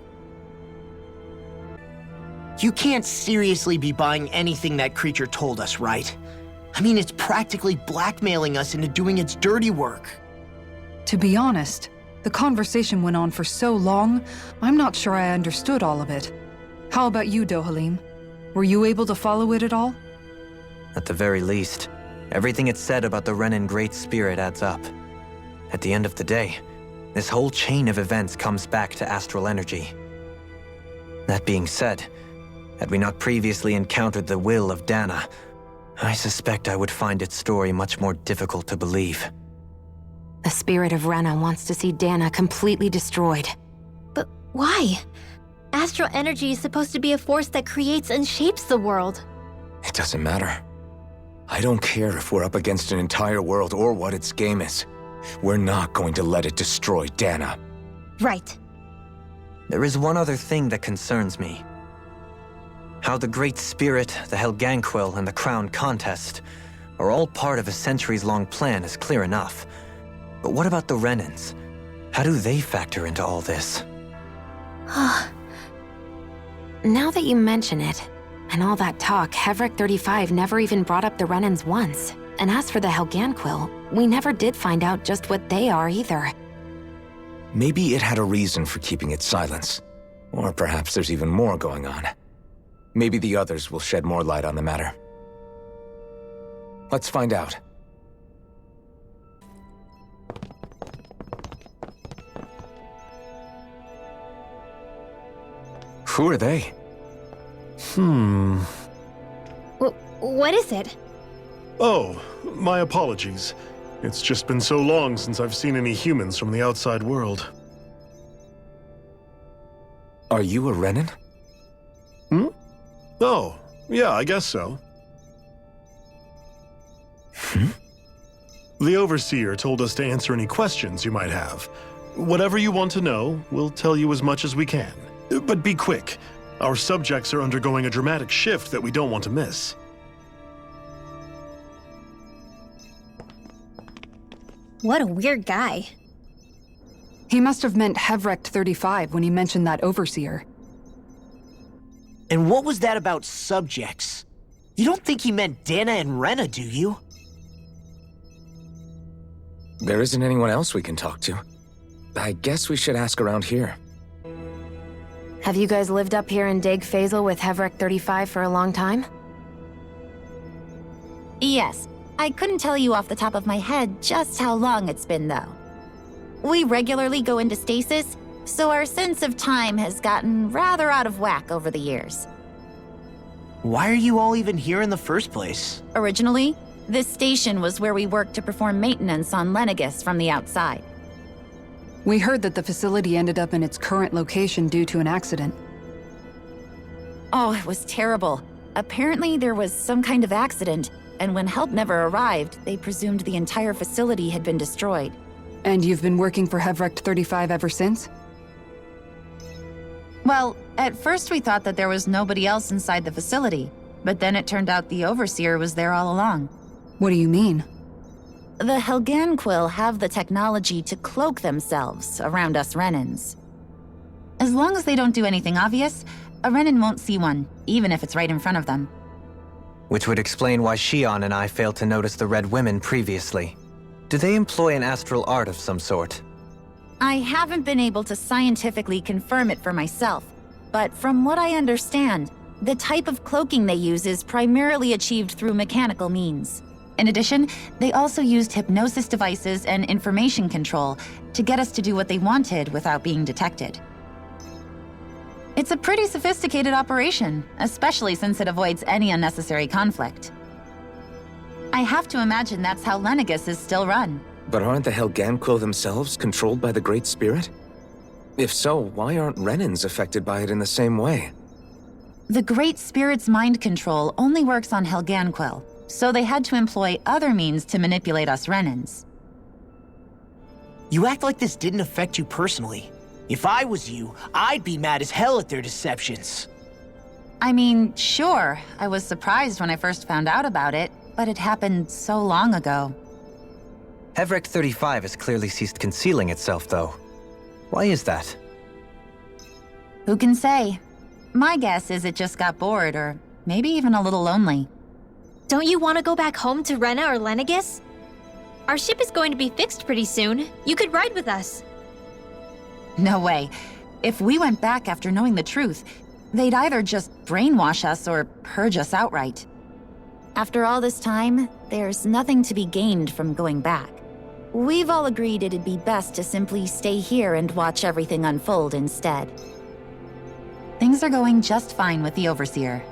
You can't seriously be buying anything that creature told us, right? I mean, it's practically blackmailing us into doing its dirty work. To be honest, the conversation went on for so long, I'm not sure I understood all of it. How about you, Dohalim? Were you able to follow it at all? At the very least, everything it said about the Renin Great Spirit adds up. At the end of the day, this whole chain of events comes back to astral energy. That being said, had we not previously encountered the will of Dana, I suspect I would find its story much more difficult to believe. The spirit of Rena wants to see Dana completely destroyed. But why? Astral energy is supposed to be a force that creates and shapes the world. It doesn't matter. I don't care if we're up against an entire world or what its game is. We're not going to let it destroy Dana. Right. There is one other thing that concerns me. How the Great Spirit, the Helganquil, and the Crown Contest are all part of a centuries-long plan is clear enough. But what about the Renans? How do they factor into all this? Now that you mention it, and all that talk, Hevric 35 never even brought up the Renans once. And as for the Helganquil, we never did find out just what they are either. Maybe it had a reason for keeping its silence. Or perhaps there's even more going on. Maybe the others will shed more light on the matter. Let's find out. Who are they? What is it? Oh, my apologies. It's just been so long since I've seen any humans from the outside world. Are you a Renan? Oh, yeah, I guess so. The Overseer told us to answer any questions you might have. Whatever you want to know, we'll tell you as much as we can. But be quick. Our subjects are undergoing a dramatic shift that we don't want to miss. What a weird guy. He must have meant Hevric 35 when he mentioned that Overseer. And what was that about subjects? You don't think he meant Dana and Rena, do you? There isn't anyone else we can talk to. I guess we should ask around here. Have you guys lived up here in Dig Faisal with Hevric 35 for a long time? Yes. I couldn't tell you off the top of my head just how long it's been, though. We regularly go into stasis, so our sense of time has gotten rather out of whack over the years. Why are you all even here in the first place? Originally, this station was where we worked to perform maintenance on Lenegis from the outside. We heard that the facility ended up in its current location due to an accident. Oh, it was terrible. Apparently there was some kind of accident, and when help never arrived, they presumed the entire facility had been destroyed. And you've been working for Hevric 35 ever since? Well, at first we thought that there was nobody else inside the facility, but then it turned out the Overseer was there all along. What do you mean? The Helganquil have the technology to cloak themselves around us Renans. As long as they don't do anything obvious, a Renan won't see one, even if it's right in front of them. Which would explain why Shion and I failed to notice the Red Women previously. Do they employ an astral art of some sort? I haven't been able to scientifically confirm it for myself, but from what I understand, the type of cloaking they use is primarily achieved through mechanical means. In addition, they also used hypnosis devices and information control to get us to do what they wanted without being detected. It's a pretty sophisticated operation, especially since it avoids any unnecessary conflict. I have to imagine that's how Lenegis is still run. But aren't the Helganquil themselves controlled by the Great Spirit? If so, why aren't Renans affected by it in the same way? The Great Spirit's mind control only works on Helganquil, so they had to employ other means to manipulate us Renans. You act like this didn't affect you personally. If I was you, I'd be mad as hell at their deceptions. I mean, sure, I was surprised when I first found out about it, but it happened so long ago. Hevric 35 has clearly ceased concealing itself, though. Why is that? Who can say? My guess is it just got bored, or maybe even a little lonely. Don't you want to go back home to Rena or Lenegis? Our ship is going to be fixed pretty soon. You could ride with us. No way. If we went back after knowing the truth, they'd either just brainwash us or purge us outright. After all this time, there's nothing to be gained from going back. We've all agreed it'd be best to simply stay here and watch everything unfold instead. Things are going just fine with the Overseer.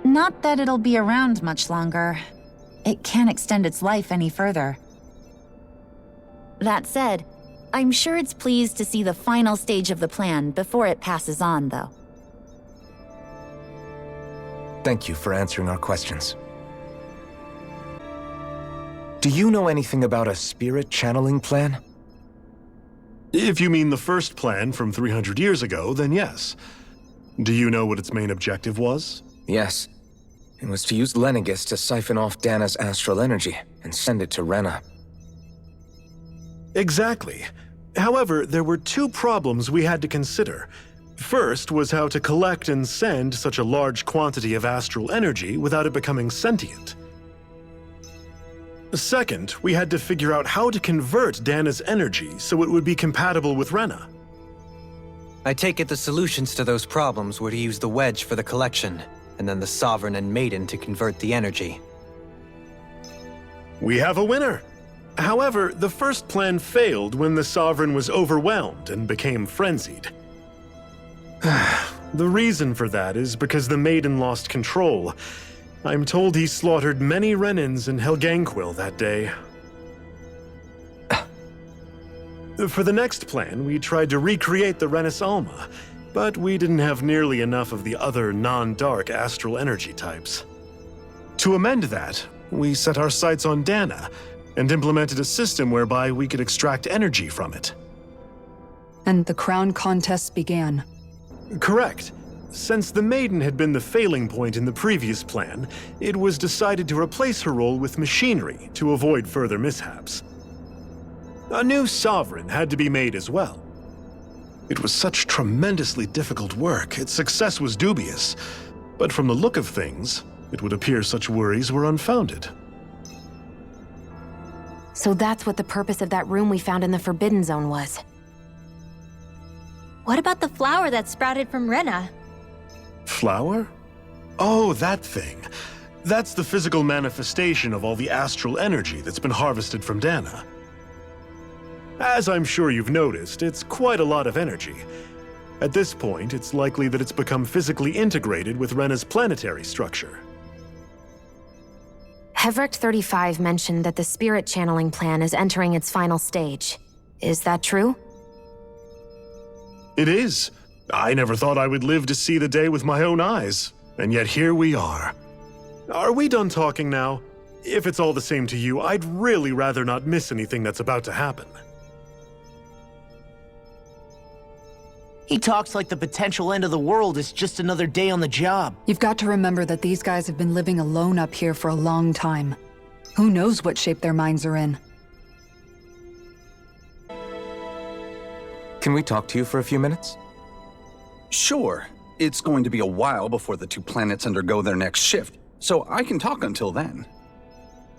Not that it'll be around much longer. It can't extend its life any further. That said, I'm sure it's pleased to see the final stage of the plan before it passes on, though. Thank you for answering our questions. Do you know anything about a spirit channeling plan? If you mean the first plan from 300 years ago, then yes. Do you know what its main objective was? Yes. It was to use Lenegis to siphon off Dana's astral energy and send it to Rena. Exactly. However, there were two problems we had to consider. First was how to collect and send such a large quantity of astral energy without it becoming sentient. Second, we had to figure out how to convert Dana's energy so it would be compatible with Rena. I take it the solutions to those problems were to use the wedge for the collection, and then the Sovereign and Maiden to convert the energy. We have a winner! However, the first plan failed when the Sovereign was overwhelmed and became frenzied. The reason for that is because the Maiden lost control. I'm told he slaughtered many Renans in Helganquil that day. For the next plan, we tried to recreate the Renis Alma, but we didn't have nearly enough of the other non-dark astral energy types. To amend that, we set our sights on Dana and implemented a system whereby we could extract energy from it. And the crown contests began. Correct. Since the Maiden had been the failing point in the previous plan, it was decided to replace her role with machinery to avoid further mishaps. A new Sovereign had to be made as well. It was such tremendously difficult work, its success was dubious. But from the look of things, it would appear such worries were unfounded. So that's what the purpose of that room we found in the Forbidden Zone was. What about the flower that sprouted from Rena? Flower? Oh, that thing. That's the physical manifestation of all the astral energy that's been harvested from Dana. As I'm sure you've noticed, it's quite a lot of energy. At this point, it's likely that it's become physically integrated with Rena's planetary structure. Hevrecht 35 mentioned that the spirit channeling plan is entering its final stage. Is that true? It is. I never thought I would live to see the day with my own eyes, and yet here we are. Are we done talking now? If it's all the same to you, I'd really rather not miss anything that's about to happen. He talks like the potential end of the world is just another day on the job. You've got to remember that these guys have been living alone up here for a long time. Who knows what shape their minds are in? Can we talk to you for a few minutes? Sure. It's going to be a while before the two planets undergo their next shift, so I can talk until then.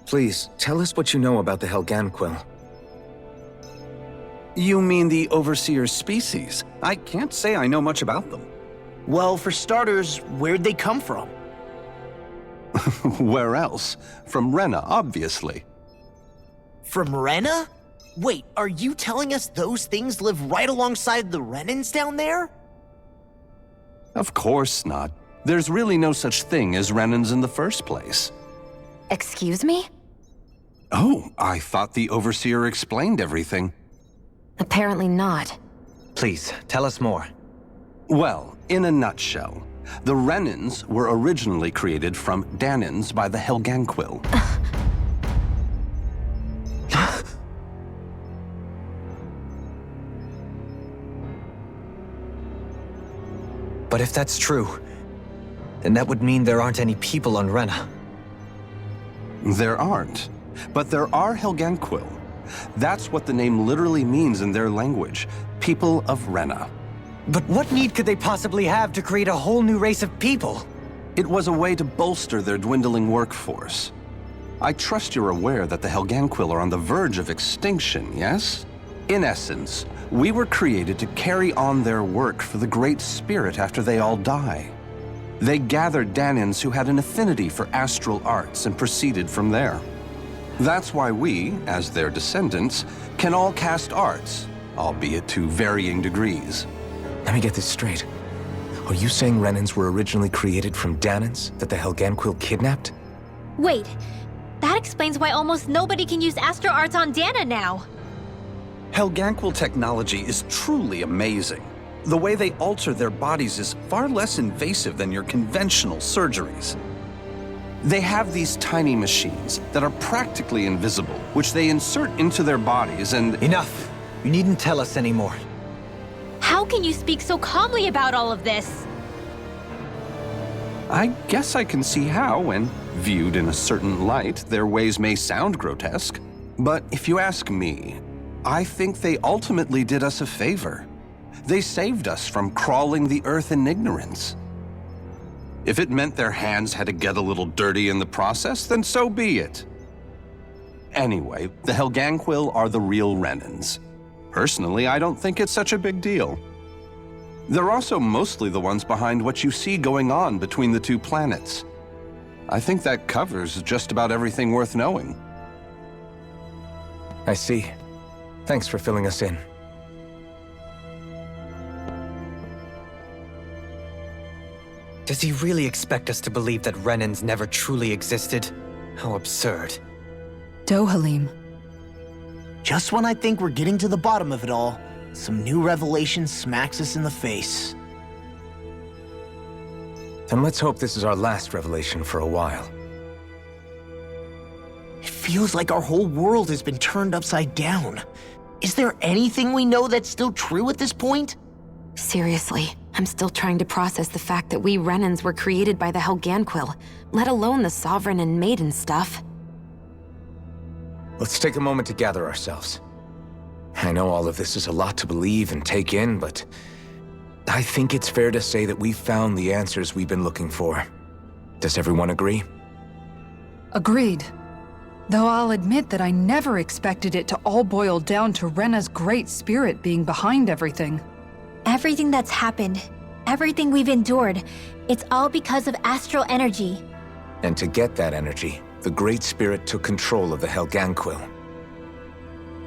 Please, tell us what you know about the Helganquil. You mean the Overseer's species? I can't say I know much about them. Well, for starters, where'd they come from? Where else? From Rena, obviously. From Rena? Wait, are you telling us those things live right alongside the Renans down there? Of course not. There's really no such thing as Renans in the first place. Excuse me? Oh, I thought the Overseer explained everything. Apparently not. Please, tell us more. Well, in a nutshell, the Renans were originally created from Danans by the Helganquil. But if that's true, then that would mean there aren't any people on Rena. There aren't, but there are Helganquil. That's what the name literally means in their language, people of Rena. But what need could they possibly have to create a whole new race of people? It was a way to bolster their dwindling workforce. I trust you're aware that the Helganquil are on the verge of extinction, yes? In essence, we were created to carry on their work for the Great Spirit after they all die. They gathered Danans who had an affinity for astral arts and proceeded from there. That's why we, as their descendants, can all cast arts, albeit to varying degrees. Let me get this straight. Are you saying Renans were originally created from Danans that the Helganquil kidnapped? Wait, that explains why almost nobody can use astral arts on Dana now. Helganquil technology is truly amazing. The way they alter their bodies is far less invasive than your conventional surgeries. They have these tiny machines that are practically invisible, which they insert into their bodies and— Enough! You needn't tell us anymore. How can you speak so calmly about all of this? I guess I can see how, when viewed in a certain light, their ways may sound grotesque. But if you ask me, I think they ultimately did us a favor. They saved us from crawling the earth in ignorance. If it meant their hands had to get a little dirty in the process, then so be it. Anyway, the Helganquil are the real Renans. Personally, I don't think it's such a big deal. They're also mostly the ones behind what you see going on between the two planets. I think that covers just about everything worth knowing. I see. Thanks for filling us in. Does he really expect us to believe that Renans never truly existed? How absurd. Dohalim. Just when I think we're getting to the bottom of it all, some new revelation smacks us in the face. Then let's hope this is our last revelation for a while. It feels like our whole world has been turned upside down. Is there anything we know that's still true at this point? Seriously, I'm still trying to process the fact that we Renans were created by the Helganquil, let alone the Sovereign and Maiden stuff. Let's take a moment to gather ourselves. I know all of this is a lot to believe and take in, but I think it's fair to say that we've found the answers we've been looking for. Does everyone agree? Agreed. Though I'll admit that I never expected it to all boil down to Rena's great spirit being behind everything. Everything that's happened, everything we've endured, it's all because of astral energy. And to get that energy, the Great Spirit took control of the Helganquil.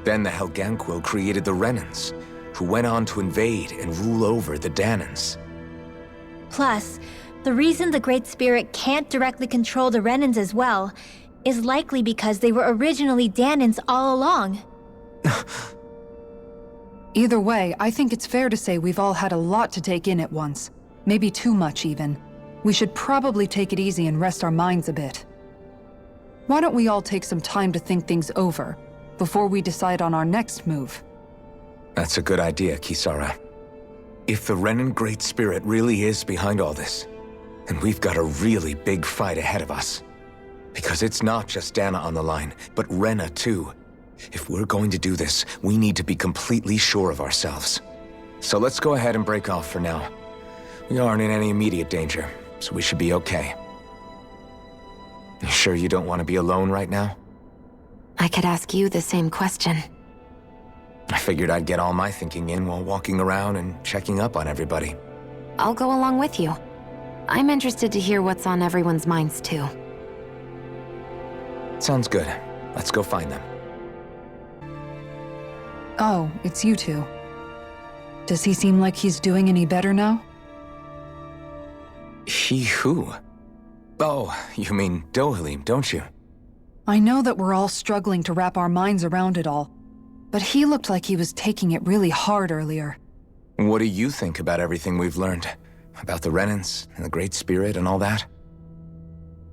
Then the Helganquil created the Renans, who went on to invade and rule over the Danans. Plus, the reason the Great Spirit can't directly control the Renans as well is likely because they were originally Danans all along. Either way, I think it's fair to say we've all had a lot to take in at once. Maybe too much, even. We should probably take it easy and rest our minds a bit. Why don't we all take some time to think things over, before we decide on our next move? That's a good idea, Kisara. If the Renan Great Spirit really is behind all this, then we've got a really big fight ahead of us. Because it's not just Dana on the line, but Rena too. If we're going to do this, we need to be completely sure of ourselves. So let's go ahead and break off for now. We aren't in any immediate danger, so we should be okay. You sure you don't want to be alone right now? I could ask you the same question. I figured I'd get all my thinking in while walking around and checking up on everybody. I'll go along with you. I'm interested to hear what's on everyone's minds too. Sounds good. Let's go find them. Oh, it's you two. Does he seem like he's doing any better now? He who? Oh, you mean Dohalim, don't you? I know that we're all struggling to wrap our minds around it all, but he looked like he was taking it really hard earlier. What do you think about everything we've learned? About the Renans and the Great Spirit and all that?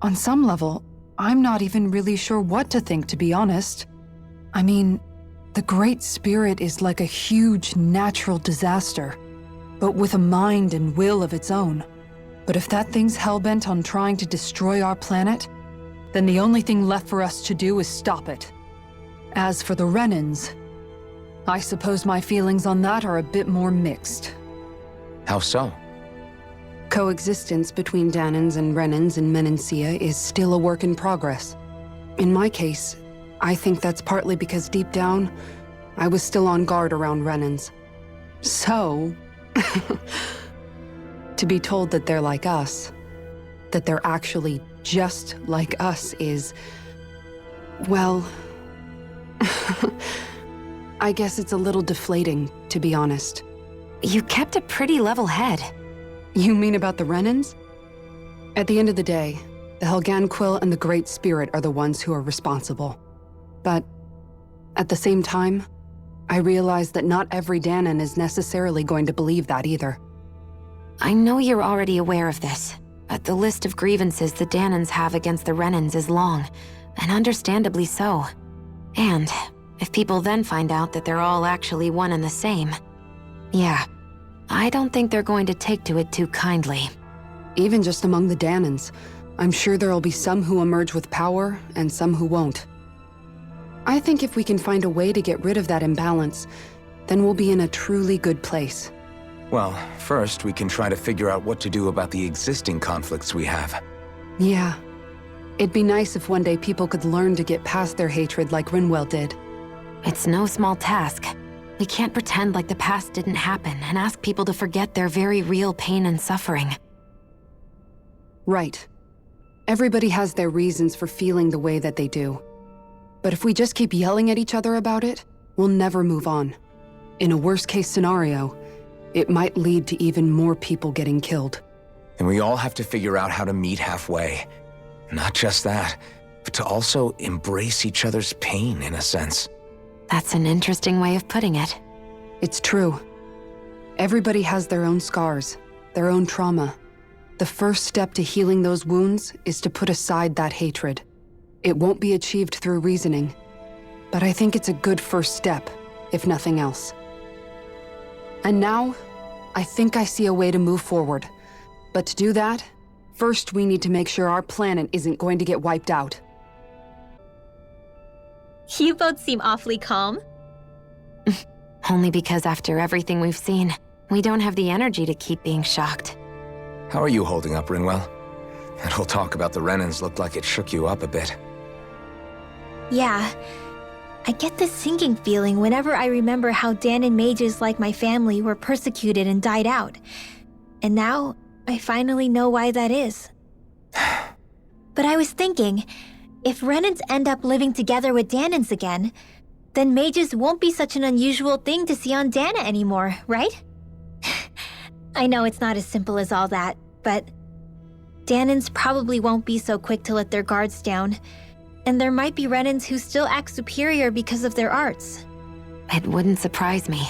On some level, I'm not even really sure what to think, to be honest. I mean, the Great Spirit is like a huge natural disaster, but with a mind and will of its own. But if that thing's hellbent on trying to destroy our planet, then the only thing left for us to do is stop it. As for the Renans, I suppose my feelings on that are a bit more mixed. How so? Coexistence between Danans and Renans in Menancia is still a work in progress. In my case, I think that's partly because deep down, I was still on guard around Renans. So, to be told that they're like us, that they're actually just like us is, well, I guess it's a little deflating, to be honest. You kept a pretty level head. You mean about the Renans? At the end of the day, the Helganquil and the Great Spirit are the ones who are responsible. But at the same time, I realize that not every Danan is necessarily going to believe that either. I know you're already aware of this, but the list of grievances the Danans have against the Renans is long, and understandably so. And if people then find out that they're all actually one and the same, yeah, I don't think they're going to take to it too kindly. Even just among the Danans, I'm sure there'll be some who emerge with power and some who won't. I think if we can find a way to get rid of that imbalance, then we'll be in a truly good place. Well, first we can try to figure out what to do about the existing conflicts we have. Yeah. It'd be nice if one day people could learn to get past their hatred like Rinwell did. It's no small task. We can't pretend like the past didn't happen and ask people to forget their very real pain and suffering. Right. Everybody has their reasons for feeling the way that they do. But if we just keep yelling at each other about it, we'll never move on. In a worst-case scenario, it might lead to even more people getting killed. And we all have to figure out how to meet halfway. Not just that, but to also embrace each other's pain, in a sense. That's an interesting way of putting it. It's true. Everybody has their own scars, their own trauma. The first step to healing those wounds is to put aside that hatred. It won't be achieved through reasoning, but I think it's a good first step, if nothing else. And now, I think I see a way to move forward. But to do that, first we need to make sure our planet isn't going to get wiped out. You both seem awfully calm. Only because after everything we've seen, we don't have the energy to keep being shocked. How are you holding up, Rinwell? That whole talk about the Renans looked like it shook you up a bit. Yeah. I get this sinking feeling whenever I remember how Danan mages like my family were persecuted and died out. And now, I finally know why that is. But I was thinking, if Renans end up living together with Danans again, then mages won't be such an unusual thing to see on Dana anymore, right? I know it's not as simple as all that, but Danans probably won't be so quick to let their guards down, and there might be Renans who still act superior because of their arts. It wouldn't surprise me.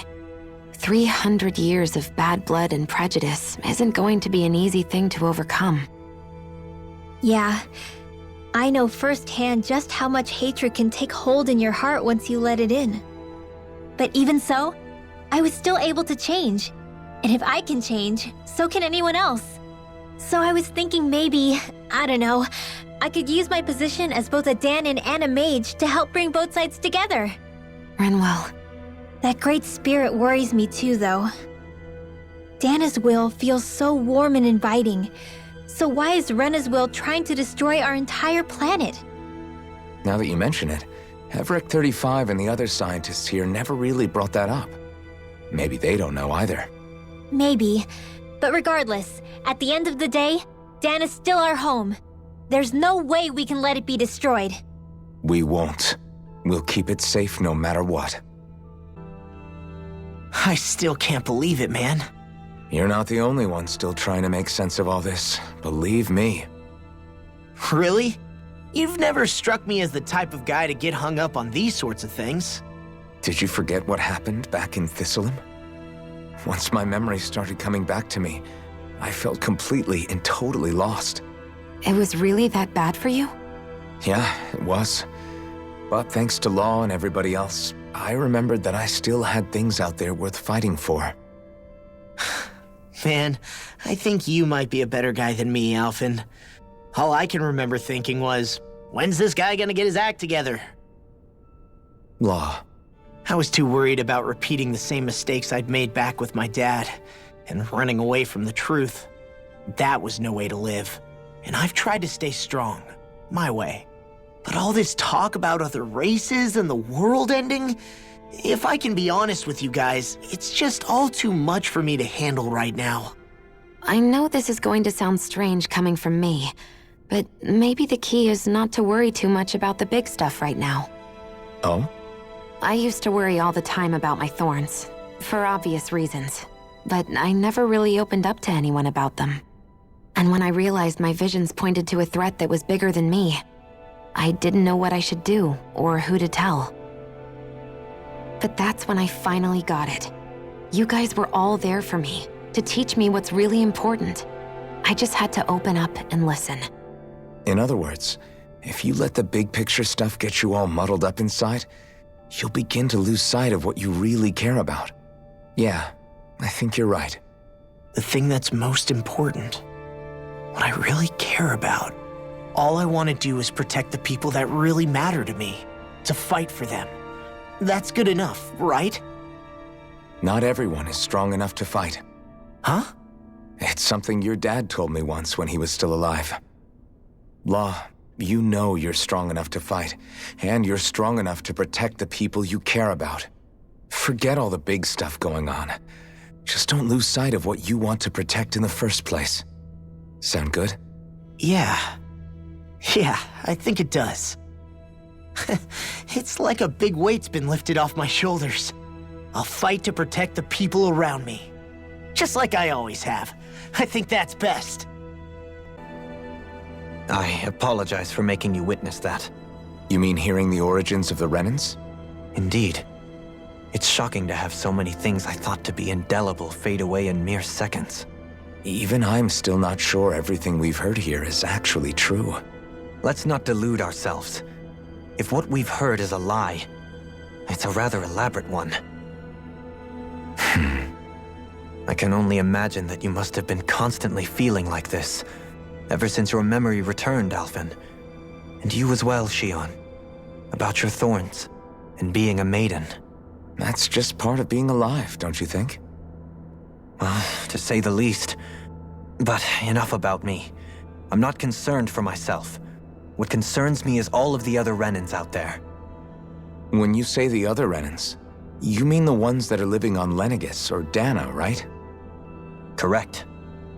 300 years of bad blood and prejudice isn't going to be an easy thing to overcome. Yeah, I know firsthand just how much hatred can take hold in your heart once you let it in. But even so, I was still able to change. And if I can change, so can anyone else. So I was thinking maybe, I don't know, I could use my position as both a Danan and a mage to help bring both sides together. Rinwell. That great spirit worries me too, though. Dana's will feels so warm and inviting. So why is Rena's will trying to destroy our entire planet? Now that you mention it, Everett 35 and the other scientists here never really brought that up. Maybe they don't know either. Maybe. But regardless, at the end of the day, Dana's still our home. There's no way we can let it be destroyed. We won't. We'll keep it safe no matter what. I still can't believe it, man. You're not the only one still trying to make sense of all this. Believe me. Really? You've never struck me as the type of guy to get hung up on these sorts of things. Did you forget what happened back in Thistleum? Once my memory started coming back to me, I felt completely and totally lost. It was really that bad for you? Yeah, it was. But thanks to Law and everybody else, I remembered that I still had things out there worth fighting for. Man, I think you might be a better guy than me, Alphen. All I can remember thinking was, when's this guy gonna get his act together? Law. I was too worried about repeating the same mistakes I'd made back with my dad, and running away from the truth. That was no way to live, and I've tried to stay strong, my way. But all this talk about other races and the world ending, if I can be honest with you guys, it's just all too much for me to handle right now. I know this is going to sound strange coming from me, but maybe the key is not to worry too much about the big stuff right now. Oh? I used to worry all the time about my thorns, for obvious reasons, but I never really opened up to anyone about them. And when I realized my visions pointed to a threat that was bigger than me, I didn't know what I should do or who to tell. But that's when I finally got it. You guys were all there for me, to teach me what's really important. I just had to open up and listen. In other words, if you let the big picture stuff get you all muddled up inside, you'll begin to lose sight of what you really care about. Yeah, I think you're right. The thing that's most important. what I really care about. All I want to do is protect the people that really matter to me, to fight for them. That's good enough, right? Not everyone is strong enough to fight. Huh? It's something your dad told me once when he was still alive. Law, you know you're strong enough to fight, and you're strong enough to protect the people you care about. Forget all the big stuff going on. Just don't lose sight of what you want to protect in the first place. Sound good? Yeah, I think it does. It's like a big weight's been lifted off my shoulders. I'll fight to protect the people around me. Just like I always have. I think that's best. I apologize for making you witness that. You mean hearing the origins of the Renans? Indeed. It's shocking to have so many things I thought to be indelible fade away in mere seconds. Even I'm still not sure everything we've heard here is actually true. Let's not delude ourselves. If what we've heard is a lie, it's a rather elaborate one. I can only imagine that you must have been constantly feeling like this, ever since your memory returned, Alphen. And you as well, Shion. About your thorns, and being a maiden. That's just part of being alive, don't you think? Well, to say the least. But enough about me. I'm not concerned for myself. What concerns me is all of the other Renans out there. When you say the other Renans, you mean the ones that are living on Lenegis or Dana, right? Correct.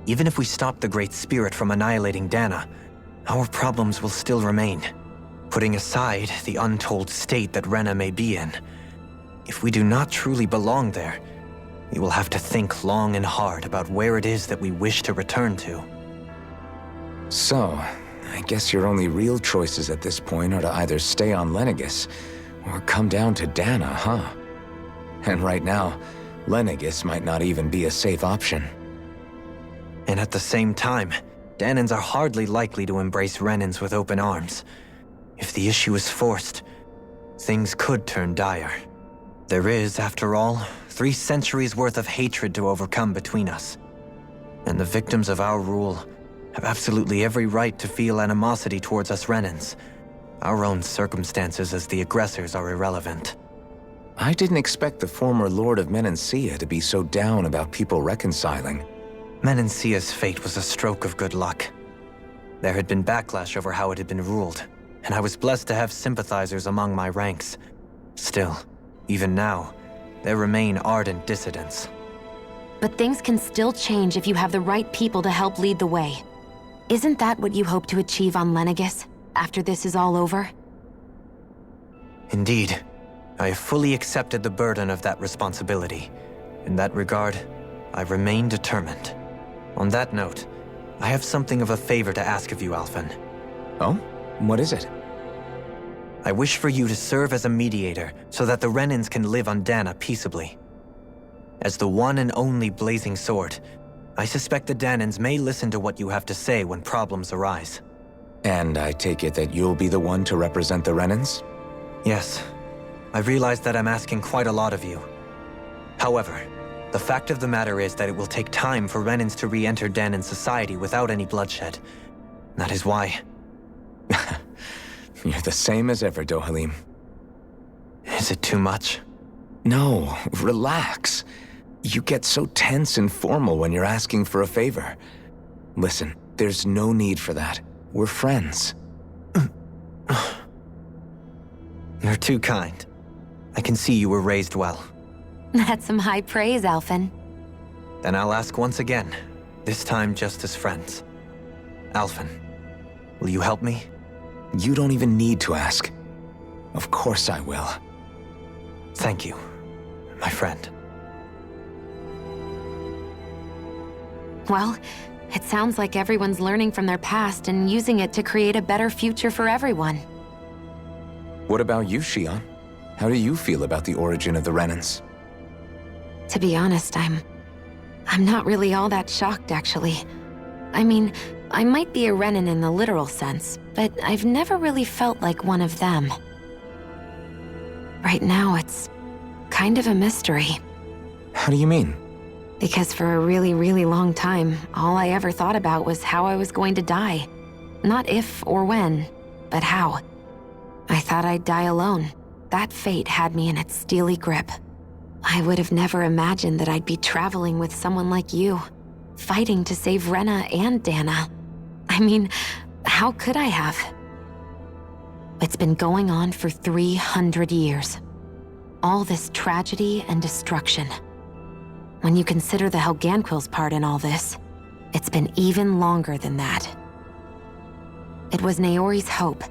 Even if we stop the Great Spirit from annihilating Dana, our problems will still remain. Putting aside the untold state that Rena may be in, if we do not truly belong there, we will have to think long and hard about where it is that we wish to return to. So, I guess your only real choices at this point are to either stay on Lenegis or come down to Dana, huh? And right now, Lenegis might not even be a safe option. And at the same time, Danans are hardly likely to embrace Renans with open arms. If the issue is forced, things could turn dire. There is, after all, 3 centuries worth of hatred to overcome between us. And the victims of our rule have absolutely every right to feel animosity towards us Renans. Our own circumstances as the aggressors are irrelevant. I didn't expect the former Lord of Menancia to be so down about people reconciling. Menancia's fate was a stroke of good luck. There had been backlash over how it had been ruled, and I was blessed to have sympathizers among my ranks. Still, even now, there remain ardent dissidents. But things can still change if you have the right people to help lead the way. Isn't that what you hope to achieve on Lenegis, after this is all over? Indeed. I have fully accepted the burden of that responsibility. In that regard, I remain determined. On that note, I have something of a favor to ask of you, Alphen. Oh? What is it? I wish for you to serve as a mediator so that the Renans can live on Dana peaceably. As the one and only Blazing Sword, I suspect the Danans may listen to what you have to say when problems arise. And I take it that you'll be the one to represent the Renans? Yes. I realize that I'm asking quite a lot of you. However, the fact of the matter is that it will take time for Renans to re-enter Danan society without any bloodshed. That is why... You're the same as ever, Dohalim. Is it too much? No, relax. You get so tense and formal when you're asking for a favor. Listen, there's no need for that. We're friends. You're too kind. I can see you were raised well. That's some high praise, Alphen. Then I'll ask once again, this time just as friends. Alphen, will you help me? You don't even need to ask. Of course I will. Thank you, my friend. Well, it sounds like everyone's learning from their past and using it to create a better future for everyone. What about you, Shion? How do you feel about the origin of the Renans? To be honest, I'm not really all that shocked, actually. I mean, I might be a Renan in the literal sense, but I've never really felt like one of them. Right now, it's kind of a mystery. How do you mean? Because for a really, really long time, all I ever thought about was how I was going to die. Not if or when, but how. I thought I'd die alone. That fate had me in its steely grip. I would have never imagined that I'd be traveling with someone like you, fighting to save Rena and Dana. I mean, how could I have? It's been going on for 300 years. All this tragedy and destruction. When you consider the Helganquil's part in all this, it's been even longer than that. It was Naori's hope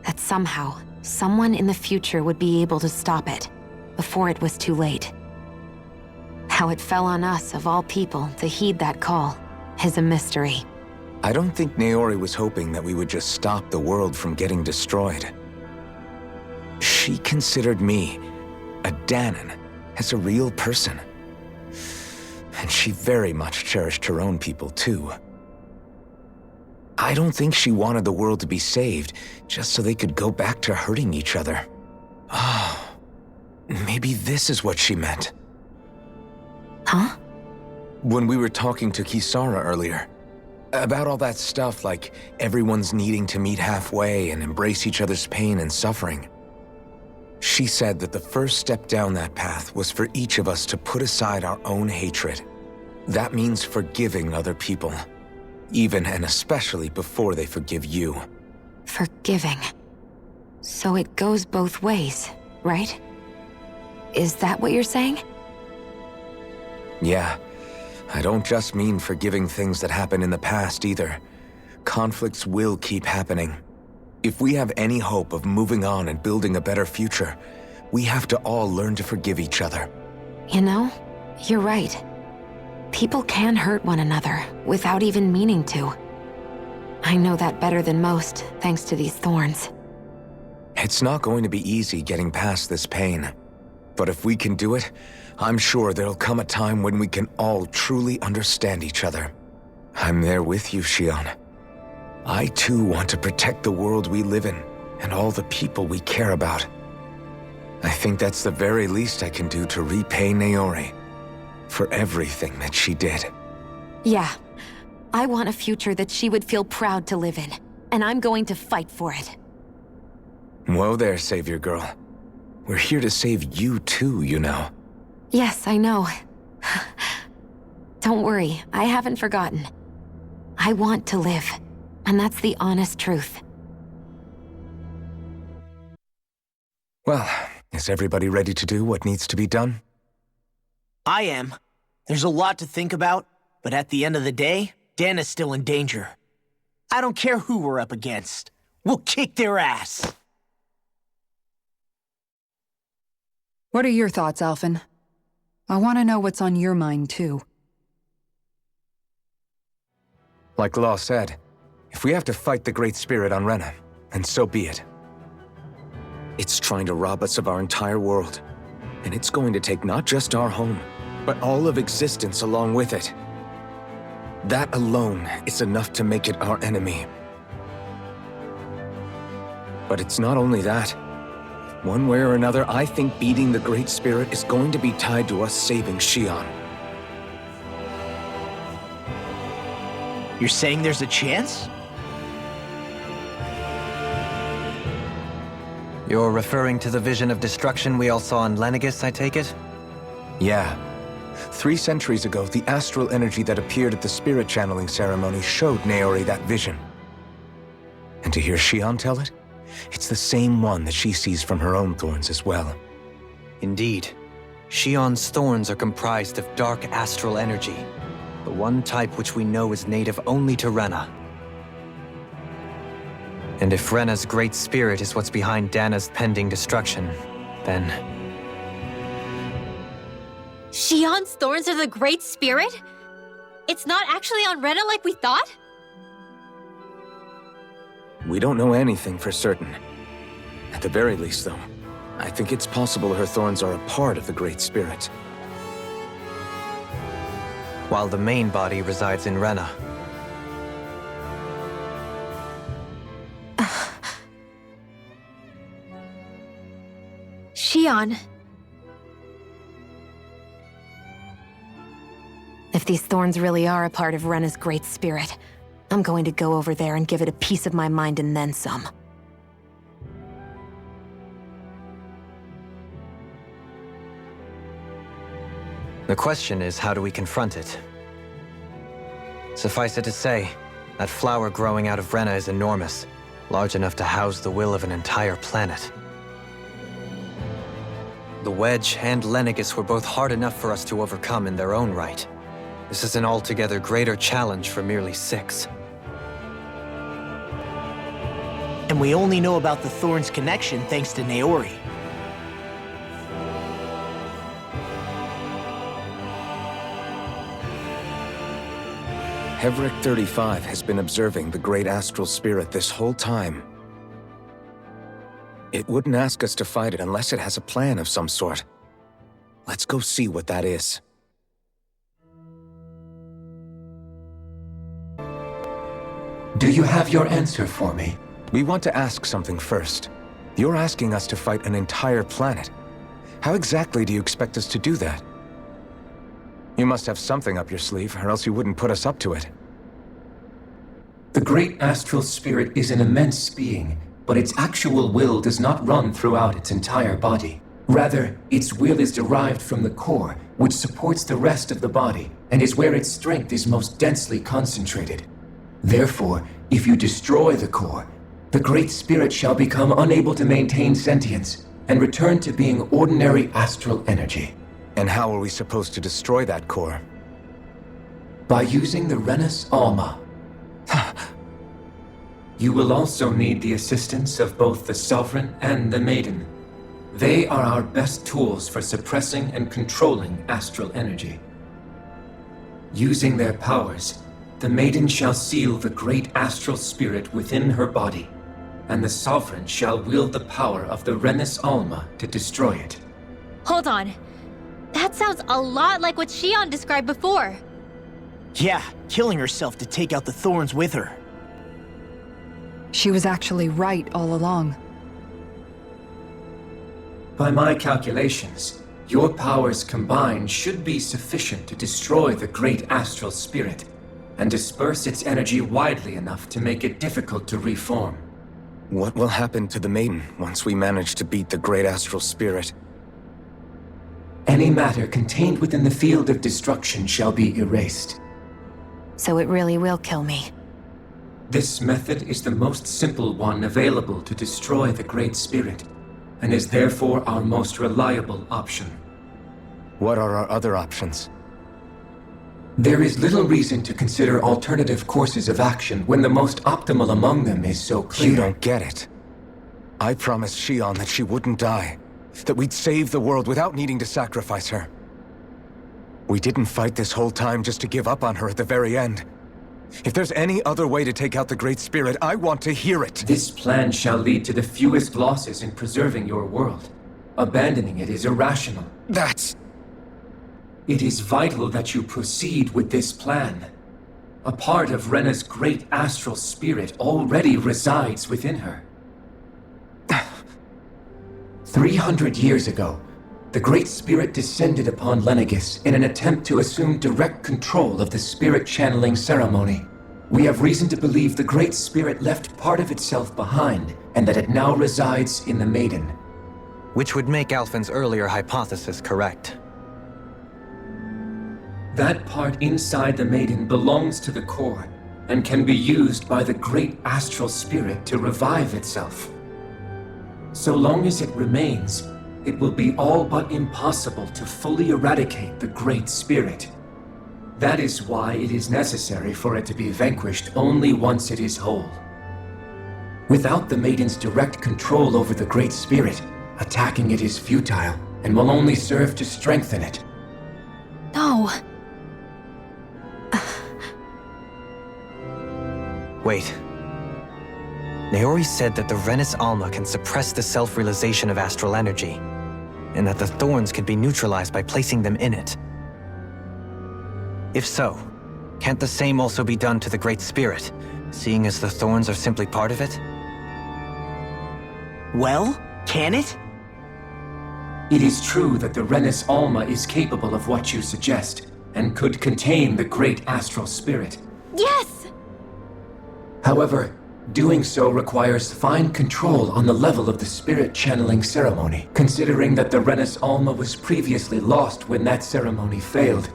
that somehow, someone in the future would be able to stop it before it was too late. How it fell on us, of all people, to heed that call is a mystery. I don't think Naori was hoping that we would just stop the world from getting destroyed. She considered me, a Danan, as a real person. And she very much cherished her own people, too. I don't think she wanted the world to be saved just so they could go back to hurting each other. Oh, maybe this is what she meant. Huh? When we were talking to Kisara earlier, about all that stuff like everyone's needing to meet halfway and embrace each other's pain and suffering. She said that the first step down that path was for each of us to put aside our own hatred. That means forgiving other people, even and especially before they forgive you. Forgiving. So it goes both ways, right? Is that what you're saying? Yeah. I don't just mean forgiving things that happened in the past either. Conflicts will keep happening. If we have any hope of moving on and building a better future, we have to all learn to forgive each other. You know, you're right. People can hurt one another without even meaning to. I know that better than most, thanks to these thorns. It's not going to be easy getting past this pain. But if we can do it, I'm sure there'll come a time when we can all truly understand each other. I'm there with you, Shion. I too want to protect the world we live in, and all the people we care about. I think that's the very least I can do to repay Naori for everything that she did. Yeah. I want a future that she would feel proud to live in, and I'm going to fight for it. Whoa there, Savior Girl. We're here to save you too, you know. Yes, I know. Don't worry, I haven't forgotten. I want to live, and that's the honest truth. Well, is everybody ready to do what needs to be done? I am. There's a lot to think about, but at the end of the day, Dana's still in danger. I don't care who we're up against. We'll kick their ass. What are your thoughts, Alphen? I want to know what's on your mind, too. Like Law said, if we have to fight the Great Spirit on Rena, then so be it. It's trying to rob us of our entire world, and it's going to take not just our home, but all of existence along with it. That alone is enough to make it our enemy. But it's not only that. One way or another, I think beating the Great Spirit is going to be tied to us saving Shion. You're saying there's a chance? You're referring to the vision of destruction we all saw in Lenegis, I take it? Yeah. 3 centuries ago, the astral energy that appeared at the spirit channeling ceremony showed Naori that vision. And to hear Shion tell it, it's the same one that she sees from her own thorns as well. Indeed. Shion's thorns are comprised of dark astral energy, the one type which we know is native only to Rena. And if Rena's great spirit is what's behind Dana's pending destruction, then... Shion's thorns are the Great Spirit? It's not actually on Rena like we thought? We don't know anything for certain. At the very least, though, I think it's possible her thorns are a part of the Great Spirit. While the main body resides in Rena. Shion. these thorns really are a part of Rena's great spirit, I'm going to go over there and give it a piece of my mind and then some. The question is, how do we confront it? Suffice it to say, that flower growing out of Rena is enormous, large enough to house the will of an entire planet. The Wedge and Lenegis were both hard enough for us to overcome in their own right. This is an altogether greater challenge for merely 6. And we only know about the Thorns' connection thanks to Naori. Hevric 35 has been observing the great astral spirit this whole time. It wouldn't ask us to fight it unless it has a plan of some sort. Let's go see what that is. Do you have your answer for me? We want to ask something first. You're asking us to fight an entire planet. How exactly do you expect us to do that? You must have something up your sleeve, or else you wouldn't put us up to it. The great astral spirit is an immense being, but its actual will does not run throughout its entire body. Rather, its will is derived from the core, which supports the rest of the body, and is where its strength is most densely concentrated. Therefore, if you destroy the core, the great spirit shall become unable to maintain sentience, and return to being ordinary astral energy. And how are we supposed to destroy that core? By using the Renus Alma. You will also need the assistance of both the Sovereign and the Maiden. They are our best tools for suppressing and controlling astral energy. Using their powers, the Maiden shall seal the great astral spirit within her body, and the Sovereign shall wield the power of the Renus Alma to destroy it. Hold on. That sounds a lot like what Shion described before. Yeah, killing herself to take out the Thorns with her. She was actually right all along. By my calculations, your powers combined should be sufficient to destroy the great astral spirit, and disperse its energy widely enough to make it difficult to reform. What will happen to the Maiden once we manage to beat the great astral spirit? Any matter contained within the field of destruction shall be erased. So it really will kill me. This method is the most simple one available to destroy the Great Spirit, and is therefore our most reliable option. What are our other options? There is little reason to consider alternative courses of action when the most optimal among them is so clear. You don't get it. I promised Shion that she wouldn't die, that we'd save the world without needing to sacrifice her. We didn't fight this whole time just to give up on her at the very end. If there's any other way to take out the Great Spirit, I want to hear it. This plan shall lead to the fewest losses in preserving your world. Abandoning it is irrational. It is vital that you proceed with this plan. A part of Rena's great astral spirit already resides within her. 300 years ago, the Great Spirit descended upon Lenegis in an attempt to assume direct control of the spirit channeling ceremony. We have reason to believe the Great Spirit left part of itself behind, and that it now resides in the Maiden. Which would make Alphen's earlier hypothesis correct. That part inside the Maiden belongs to the core, and can be used by the great astral spirit to revive itself. So long as it remains, it will be all but impossible to fully eradicate the Great Spirit. That is why it is necessary for it to be vanquished only once it is whole. Without the Maiden's direct control over the Great Spirit, attacking it is futile, and will only serve to strengthen it. No. Wait. Naori said that the Renus Alma can suppress the self-realization of astral energy, and that the thorns can be neutralized by placing them in it. If so, can't the same also be done to the Great Spirit, seeing as the thorns are simply part of it? Well, can it? It is true that the Renus Alma is capable of what you suggest, and could contain the great astral spirit. Yes! However, doing so requires fine control on the level of the spirit channeling ceremony, considering that the Renus Alma was previously lost when that ceremony failed.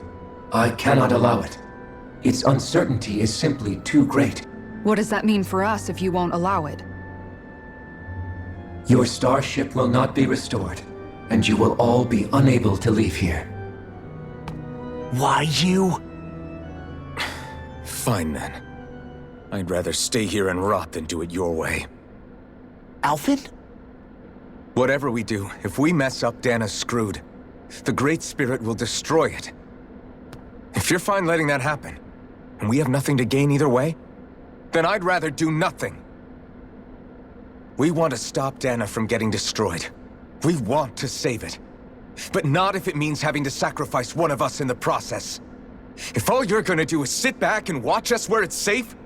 I cannot allow it. Its uncertainty is simply too great. What does that mean for us if you won't allow it? Your starship will not be restored, and you will all be unable to leave here. Why you? Fine then. I'd rather stay here and rot than do it your way. Alphen? Whatever we do, if we mess up, Dana's screwed. The Great Spirit will destroy it. If you're fine letting that happen, and we have nothing to gain either way, then I'd rather do nothing. We want to stop Dana from getting destroyed. We want to save it. But not if it means having to sacrifice one of us in the process. If all you're gonna do is sit back and watch us where it's safe,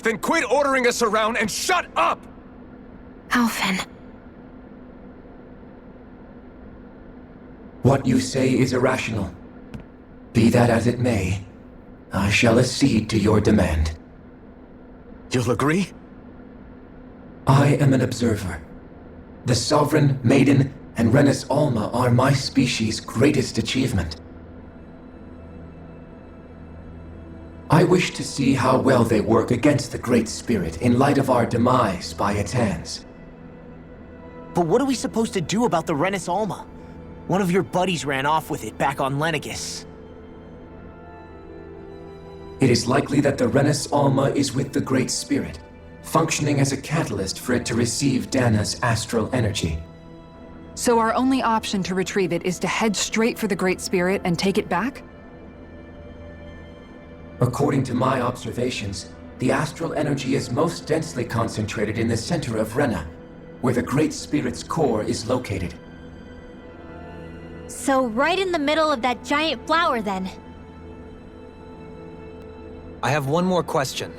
then quit ordering us around and shut up! Alphen. What you say is irrational. Be that as it may, I shall accede to your demand. You'll agree? I am an observer. The Sovereign, Maiden, and Renus Alma are my species' greatest achievement. I wish to see how well they work against the Great Spirit in light of our demise by its hands. But what are we supposed to do about the Renus Alma? One of your buddies ran off with it back on Lenegis. It is likely that the Renus Alma is with the Great Spirit, functioning as a catalyst for it to receive Dana's astral energy. So our only option to retrieve it is to head straight for the Great Spirit and take it back? According to my observations, the astral energy is most densely concentrated in the center of Rena, where the Great Spirit's core is located. So right in the middle of that giant flower, then. I have one more question.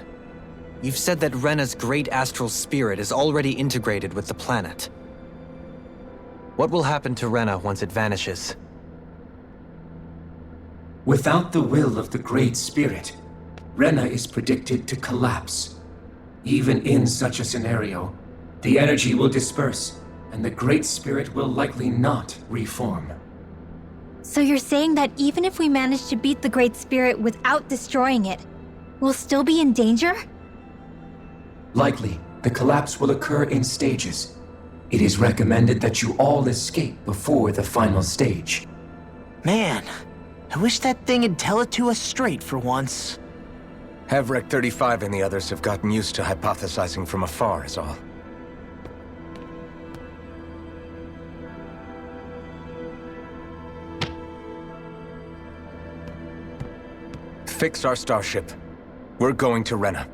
You've said that Rena's great astral spirit is already integrated with the planet. What will happen to Rena once it vanishes? Without the will of the Great Spirit, Rena is predicted to collapse. Even in such a scenario, the energy will disperse, and the Great Spirit will likely not reform. So you're saying that even if we manage to beat the Great Spirit without destroying it, we'll still be in danger? Likely, the collapse will occur in stages. It is recommended that you all escape before the final stage. Man, I wish that thing would tell it to us straight for once. Havrek 35 and the others have gotten used to hypothesizing from afar is all. Fix our starship. We're going to Rena.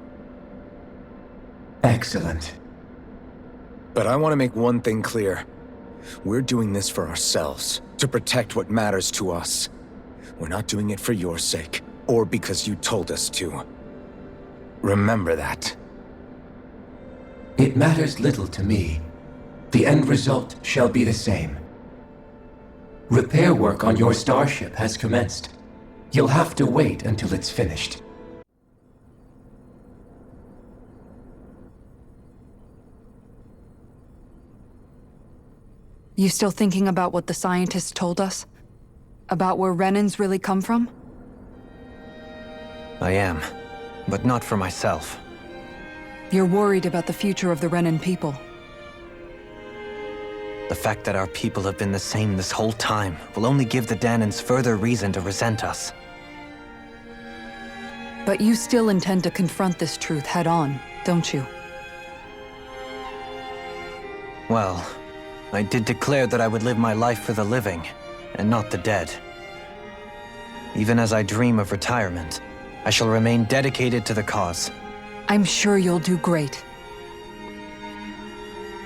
Excellent. But I want to make one thing clear. We're doing this for ourselves, to protect what matters to us. We're not doing it for your sake, or because you told us to. Remember that. It matters little to me. The end result shall be the same. Repair work on your starship has commenced. You'll have to wait until it's finished. You still thinking about what the scientists told us? About where Renans really come from? I am, but not for myself. You're worried about the future of the Renan people. The fact that our people have been the same this whole time will only give the Danans further reason to resent us. But you still intend to confront this truth head-on, don't you? Well, I did declare that I would live my life for the living, and not the dead. Even as I dream of retirement, I shall remain dedicated to the cause. I'm sure you'll do great.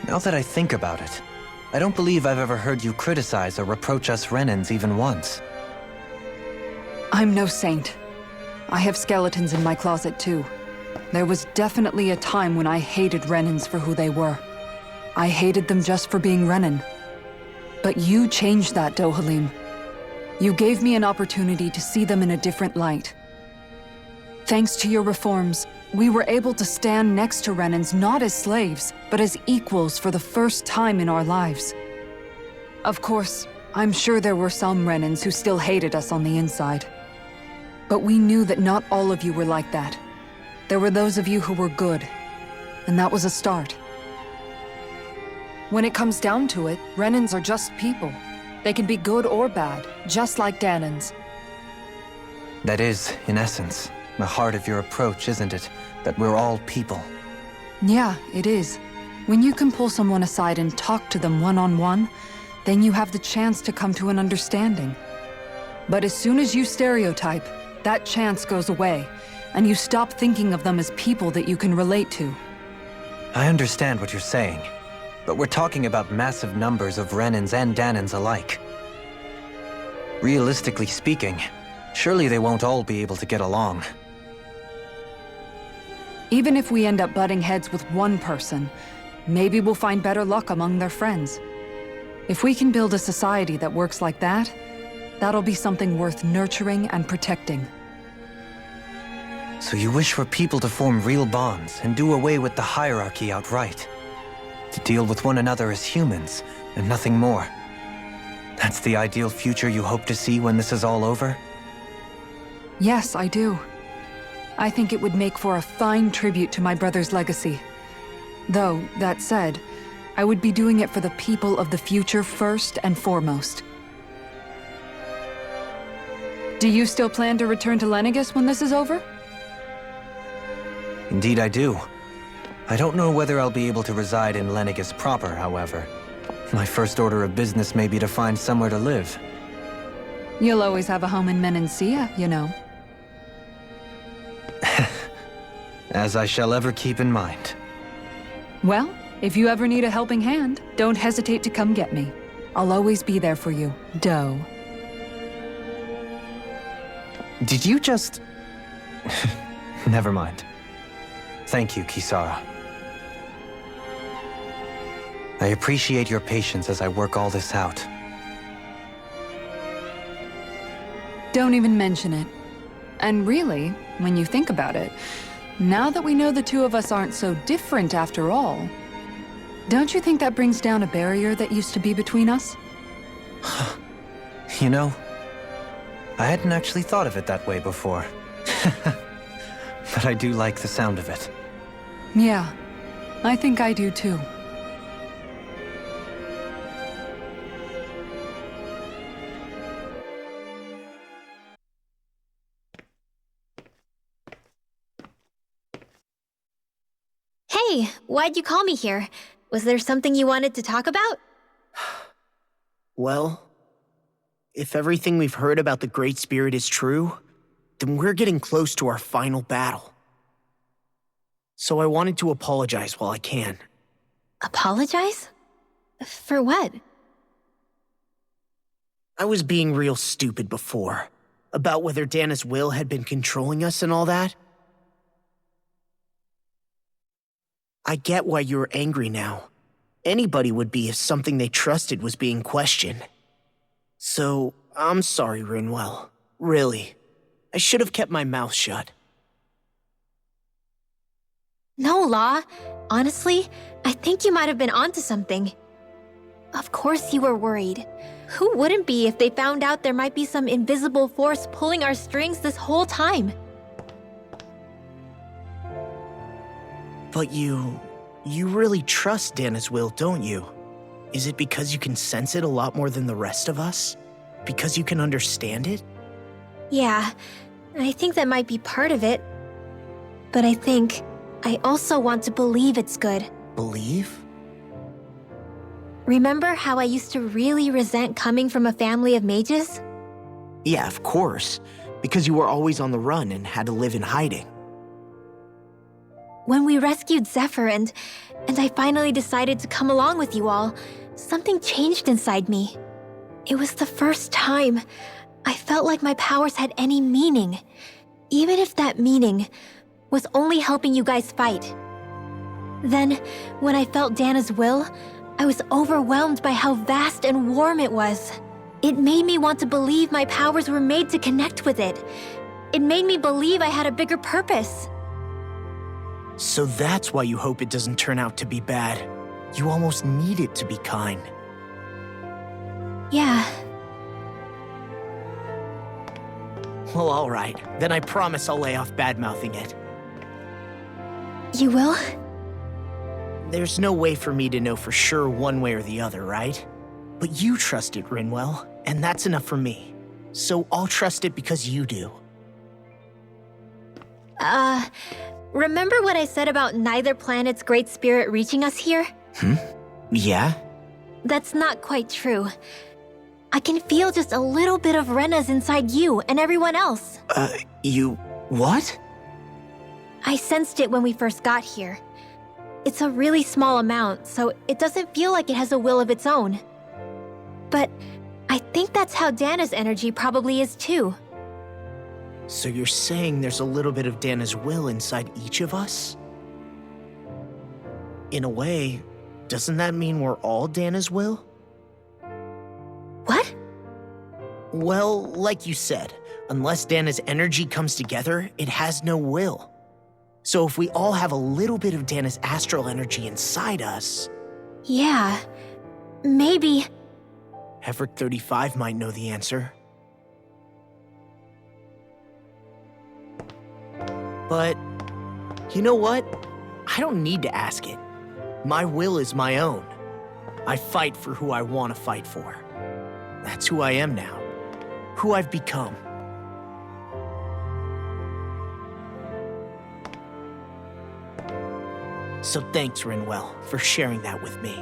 Now that I think about it, I don't believe I've ever heard you criticize or reproach us Renans even once. I'm no saint. I have skeletons in my closet too. There was definitely a time when I hated Renans for who they were. I hated them just for being Renan. But you changed that, Dohalim. You gave me an opportunity to see them in a different light. Thanks to your reforms, we were able to stand next to Renans not as slaves, but as equals for the first time in our lives. Of course, I'm sure there were some Renans who still hated us on the inside. But we knew that not all of you were like that. There were those of you who were good, and that was a start. When it comes down to it, Renans are just people. They can be good or bad, just like Danans. That is, in essence, the heart of your approach, isn't it? That we're all people. Yeah, it is. When you can pull someone aside and talk to them one-on-one, then you have the chance to come to an understanding. But as soon as you stereotype, that chance goes away, and you stop thinking of them as people that you can relate to. I understand what you're saying, but we're talking about massive numbers of Renans and Danans alike. Realistically speaking, surely they won't all be able to get along. Even if we end up butting heads with one person, maybe we'll find better luck among their friends. If we can build a society that works like that, that'll be something worth nurturing and protecting. So you wish for people to form real bonds and do away with the hierarchy outright? To deal with one another as humans, and nothing more? That's the ideal future you hope to see when this is all over? Yes, I do. I think it would make for a fine tribute to my brother's legacy. Though, that said, I would be doing it for the people of the future first and foremost. Do you still plan to return to Lenegis when this is over? Indeed I do. I don't know whether I'll be able to reside in Lenegis proper, however. My first order of business may be to find somewhere to live. You'll always have a home in Menancia, you know. As I shall ever keep in mind. Well, if you ever need a helping hand, don't hesitate to come get me. I'll always be there for you, Doe. Did you just... Never mind. Thank you, Kisara. I appreciate your patience as I work all this out. Don't even mention it. And really, when you think about it, now that we know the two of us aren't so different after all, don't you think that brings down a barrier that used to be between us? You know, I hadn't actually thought of it that way before. But I do like the sound of it. Yeah, I think I do too. Hey, why'd you call me here? Was there something you wanted to talk about? Well, if everything we've heard about the Great Spirit is true, then we're getting close to our final battle. So I wanted to apologize while I can. Apologize? For what? I was being real stupid before, about whether Dana's will had been controlling us and all that. I get why you're angry now. Anybody would be if something they trusted was being questioned. So, I'm sorry, Rinwell. Really. I should have kept my mouth shut. No, Law. Honestly, I think you might have been onto something. Of course you were worried. Who wouldn't be if they found out there might be some invisible force pulling our strings this whole time? But you really trust Dana's will, don't you? Is it because you can sense it a lot more than the rest of us? Because you can understand it? Yeah, I think that might be part of it. But I think I also want to believe it's good. Believe? Remember how I used to really resent coming from a family of mages? Yeah, of course. Because you were always on the run and had to live in hiding. When we rescued Zephyr and I finally decided to come along with you all, something changed inside me. It was the first time I felt like my powers had any meaning, even if that meaning was only helping you guys fight. Then, when I felt Dana's will, I was overwhelmed by how vast and warm it was. It made me want to believe my powers were made to connect with it. It made me believe I had a bigger purpose. So that's why you hope it doesn't turn out to be bad. You almost need it to be kind. Yeah. Well, all right. Then I promise I'll lay off bad-mouthing it. You will? There's no way for me to know for sure one way or the other, right? But you trust it, Rinwell, and that's enough for me. So I'll trust it because you do. Remember what I said about neither planet's great spirit reaching us here? Yeah? That's not quite true. I can feel just a little bit of Rena's inside you and everyone else. You... what? I sensed it when we first got here. It's a really small amount, so it doesn't feel like it has a will of its own. But I think that's how Dana's energy probably is too. So you're saying there's a little bit of Dana's will inside each of us? In a way, doesn't that mean we're all Dana's will? What? Well, like you said, unless Dana's energy comes together, it has no will. So if we all have a little bit of Dana's astral energy inside us... Yeah, maybe... Heverick 35 might know the answer. But, you know what? I don't need to ask it. My will is my own. I fight for who I want to fight for. That's who I am now. Who I've become. So thanks, Rinwell, for sharing that with me.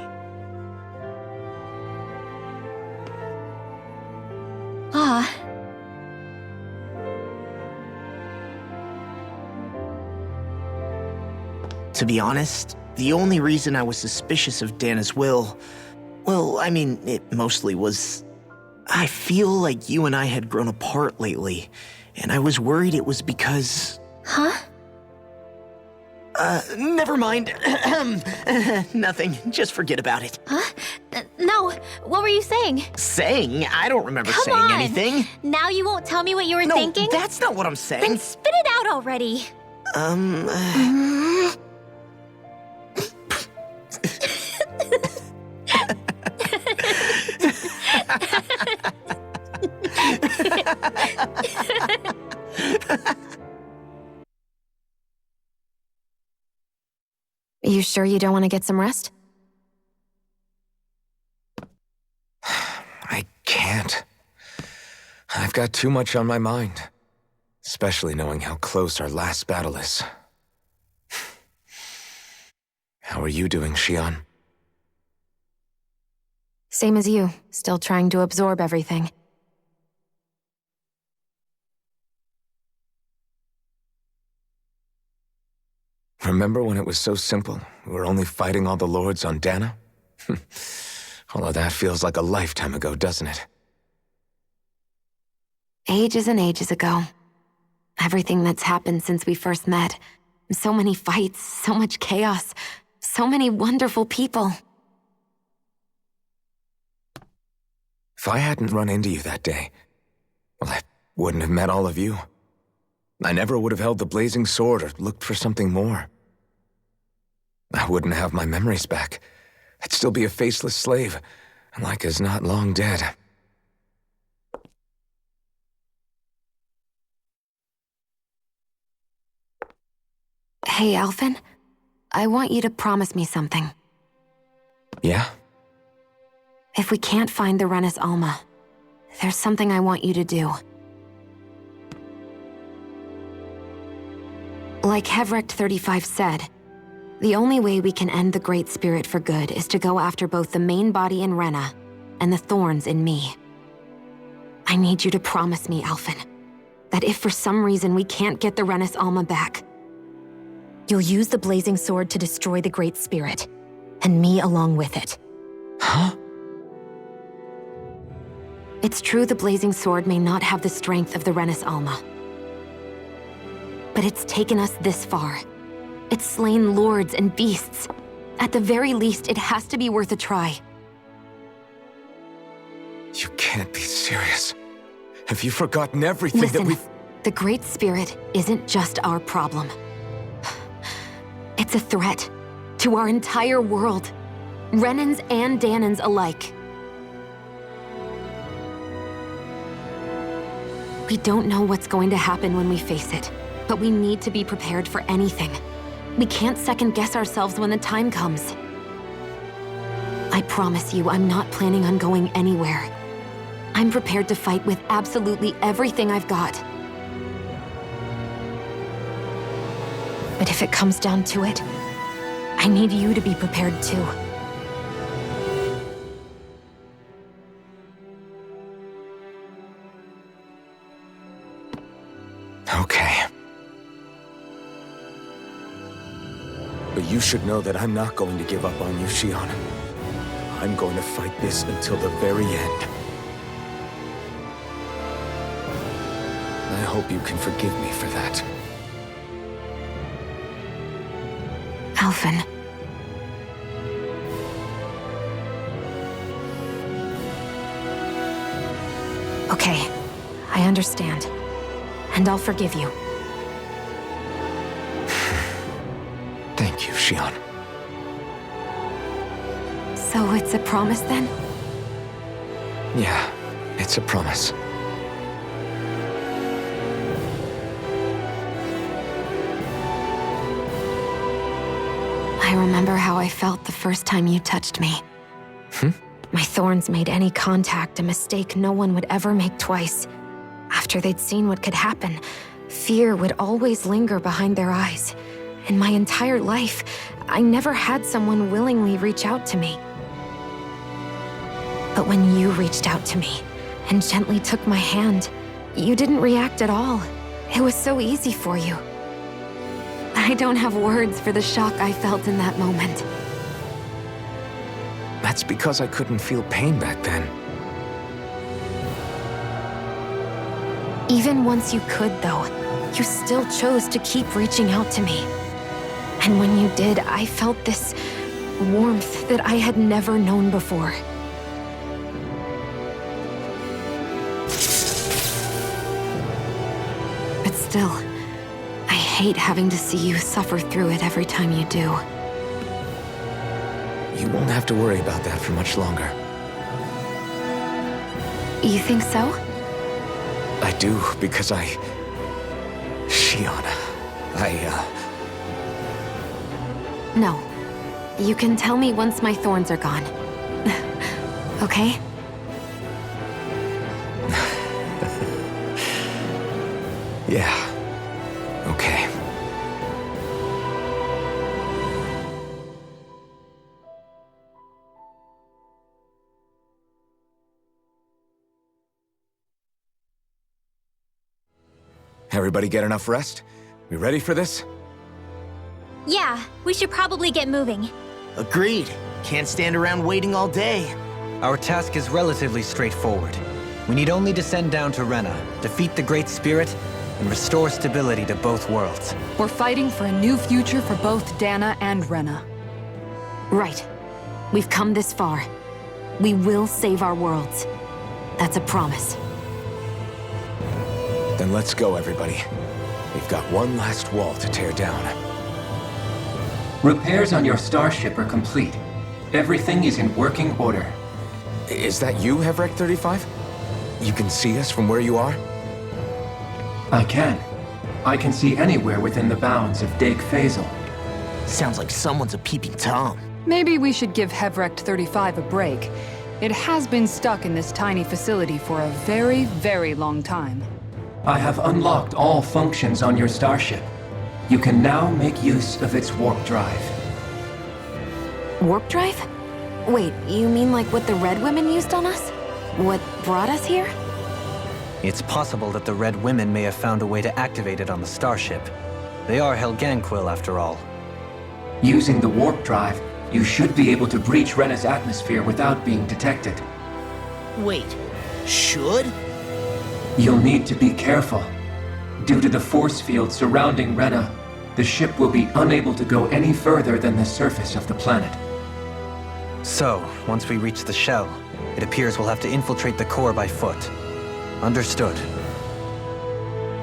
To be honest, the only reason I was suspicious of Dana's will, well, I mean, it mostly was... I feel like you and I had grown apart lately, and I was worried it was because... Huh? Never mind. Nothing. Just forget about it. Huh? No, what were you saying? Saying? I don't remember Come saying on. anything. Now you won't tell me what you were No, thinking? that's not what I'm saying. Then spit it out already. You sure you don't want to get some rest? I can't. I've got too much on my mind. Especially knowing how close our last battle is. How are you doing, Xion? Same as you, still trying to absorb everything. Remember when it was so simple? We were only fighting all the lords on Dana? All of that feels like a lifetime ago, doesn't it? Ages and ages ago. Everything that's happened since we first met. So many fights, so much chaos, so many wonderful people. If I hadn't run into you that day, well, I wouldn't have met all of you. I never would have held the blazing sword or looked for something more. I wouldn't have my memories back. I'd still be a faceless slave, like as not long dead. Hey, Alphen. I want you to promise me something. Yeah? If we can't find the Renis Alma, there's something I want you to do. Like Heverick 35 said, the only way we can end the Great Spirit for good is to go after both the main body in Rena and the thorns in me. I need you to promise me, Alphen, that if for some reason we can't get the Renis Alma back, you'll use the blazing sword to destroy the Great Spirit, and me along with it. Huh? It's true the blazing sword may not have the strength of the Renis Alma. But it's taken us this far. It's slain lords and beasts. At the very least, it has to be worth a try. You can't be serious. Have you forgotten everything Listen, that we've... the Great Spirit isn't just our problem. It's a threat to our entire world. Renans and Danans alike. We don't know what's going to happen when we face it, but we need to be prepared for anything. We can't second-guess ourselves when the time comes. I promise you, I'm not planning on going anywhere. I'm prepared to fight with absolutely everything I've got. But if it comes down to it, I need you to be prepared too. Okay. But you should know that I'm not going to give up on you, Shion. I'm going to fight this until the very end. I hope you can forgive me for that. Alphen. Okay, I understand. And I'll forgive you. Thank you, Shion. So it's a promise then? Yeah, it's a promise. I remember how I felt the first time you touched me. My thorns made any contact a mistake no one would ever make twice. After they'd seen what could happen, fear would always linger behind their eyes. In my entire life, I never had someone willingly reach out to me. But when you reached out to me and gently took my hand, you didn't react at all. It was so easy for you. I don't have words for the shock I felt in that moment. That's because I couldn't feel pain back then. Even once you could, though, you still chose to keep reaching out to me. And when you did, I felt this warmth that I had never known before. But still, I hate having to see you suffer through it every time you do. You won't have to worry about that for much longer. You think so? I do, because Shion, No. You can tell me once my thorns are gone. Okay? Yeah. Okay. Everybody get enough rest? We ready for this? Yeah, we should probably get moving. Agreed. Can't stand around waiting all day. Our task is relatively straightforward. We need only descend down to Rena, defeat the Great Spirit, and restore stability to both worlds. We're fighting for a new future for both Dana and Rena. Right. We've come this far. We will save our worlds. That's a promise. Then let's go, everybody. We've got one last wall to tear down. Repairs on your starship are complete. Everything is in working order. Is that you, Hevrek 35? You can see us from where you are? I can. I can see anywhere within the bounds of Dake Faisal. Sounds like someone's a peeping Tom. Maybe we should give Hevrek 35 a break. It has been stuck in this tiny facility for a very, very long time. I have unlocked all functions on your starship. You can now make use of its warp drive. Warp drive? Wait, you mean like what the Red Women used on us? What brought us here? It's possible that the Red Women may have found a way to activate it on the starship. They are Helganquil, after all. Using the warp drive, you should be able to breach Rena's atmosphere without being detected. Wait, should? You'll need to be careful. Due to the force field surrounding Rena, the ship will be unable to go any further than the surface of the planet. So, once we reach the shell, It appears we'll have to infiltrate the core by foot. Understood.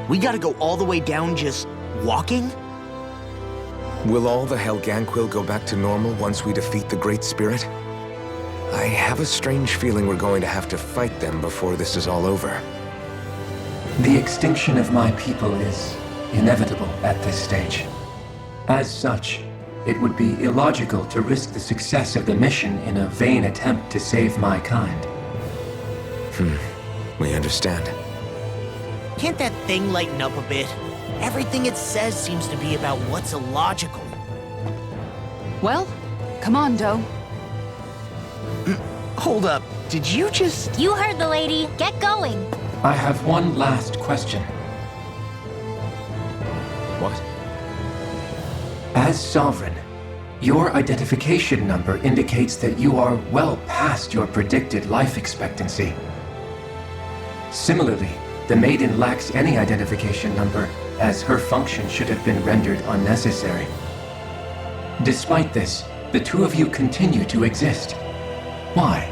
We gotta go all the way down just walking? Will all the Helganquil go back to normal once we defeat the Great Spirit? I have a strange feeling we're going to have to fight them before this is all over. The extinction of my people is inevitable at this stage. As such, it would be illogical to risk the success of the mission in a vain attempt to save my kind. We understand. Can't that thing lighten up a bit? Everything it says seems to be about what's illogical. Well, come on, Doe. Hold up, did you just... You heard the lady. Get going. I have one last question. What? As Sovereign, your identification number indicates that you are well past your predicted life expectancy. Similarly, the Maiden lacks any identification number, as her function should have been rendered unnecessary. Despite this, the two of you continue to exist. Why?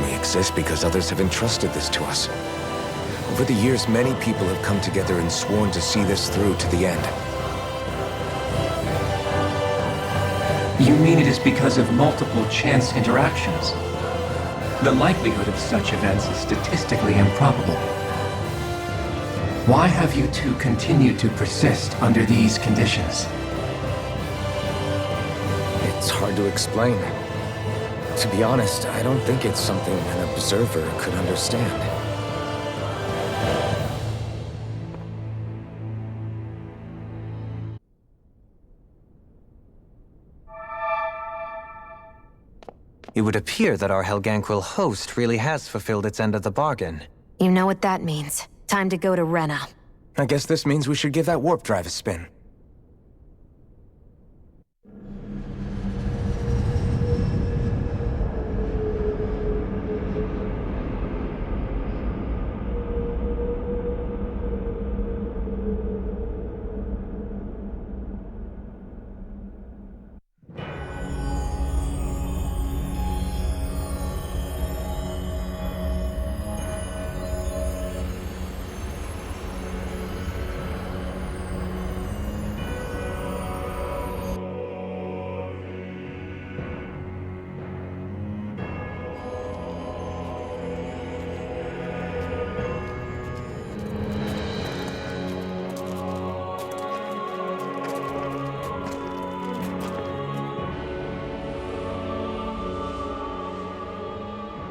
We exist because others have entrusted this to us. Over the years, many people have come together and sworn to see this through to the end. You mean it is because of multiple chance interactions? The likelihood of such events is statistically improbable. Why have you two continued to persist under these conditions? It's hard to explain. To be honest, I don't think it's something an observer could understand. It would appear that our Helganquil host really has fulfilled its end of the bargain. You know what that means. Time to go to Rena. I guess this means we should give that warp drive a spin.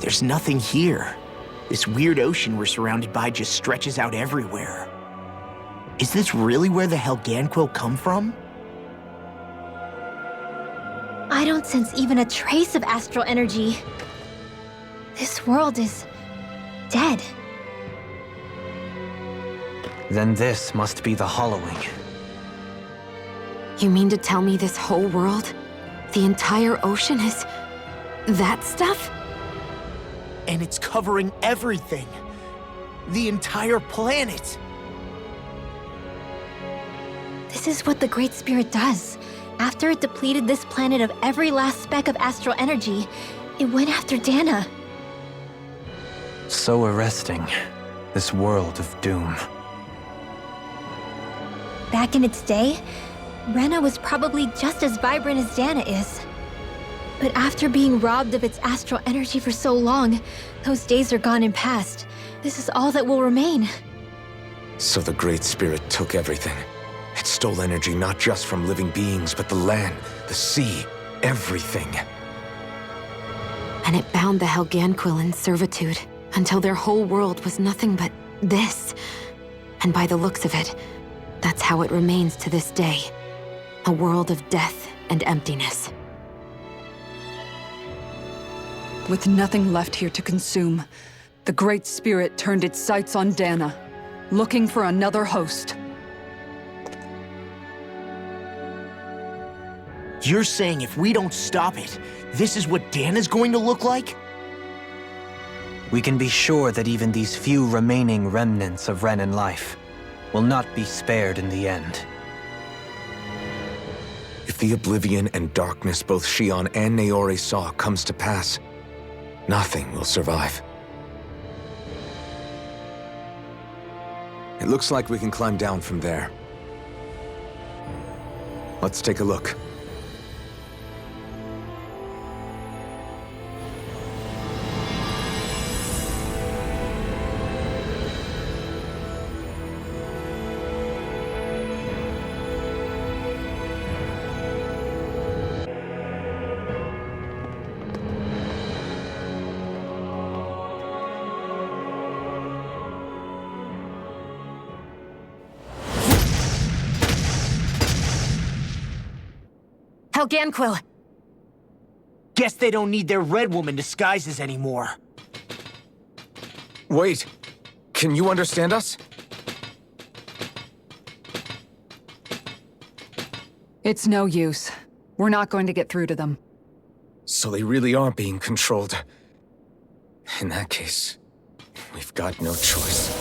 There's nothing here. This weird ocean we're surrounded by just stretches out everywhere. Is this really where the Helganquil come from? I don't sense even a trace of astral energy. This world is dead. Then this must be the hollowing. You mean to tell me this whole world, the entire ocean is that stuff? And it's covering everything. The entire planet. This is what the Great Spirit does. After it depleted this planet of every last speck of astral energy, it went after Dana. So arresting. This world of doom. Back in its day, Rena was probably just as vibrant as Dana is. But after being robbed of its astral energy for so long, those days are gone and past. This is all that will remain. So the Great Spirit took everything. It stole energy not just from living beings, but the land, the sea, everything. And it bound the Helganquil in servitude until their whole world was nothing but this. And by the looks of it, that's how it remains to this day. A world of death and emptiness. With nothing left here to consume, the Great Spirit turned its sights on Dana, looking for another host. You're saying if we don't stop it, this is what Dana's going to look like? We can be sure that even these few remaining remnants of Renan life will not be spared in the end. the oblivion and darkness both Shion and Naori saw comes to pass, nothing will survive. It looks like we can climb down from there. Let's take a look. Helganquil! Guess they don't need their Red Woman disguises anymore. Wait, can you understand us? It's no use. We're not going to get through to them. So they really are being controlled. In that case, we've got no choice.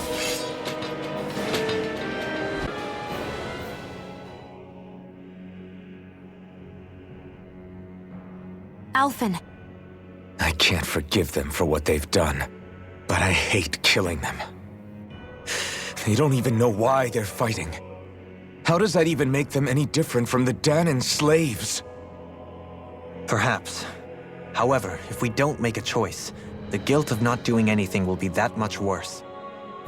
Alphen. I can't forgive them for what they've done, but I hate killing them. They don't even know why they're fighting. How does that even make them any different from the Danan slaves? Perhaps. However, if we don't make a choice, the guilt of not doing anything will be that much worse.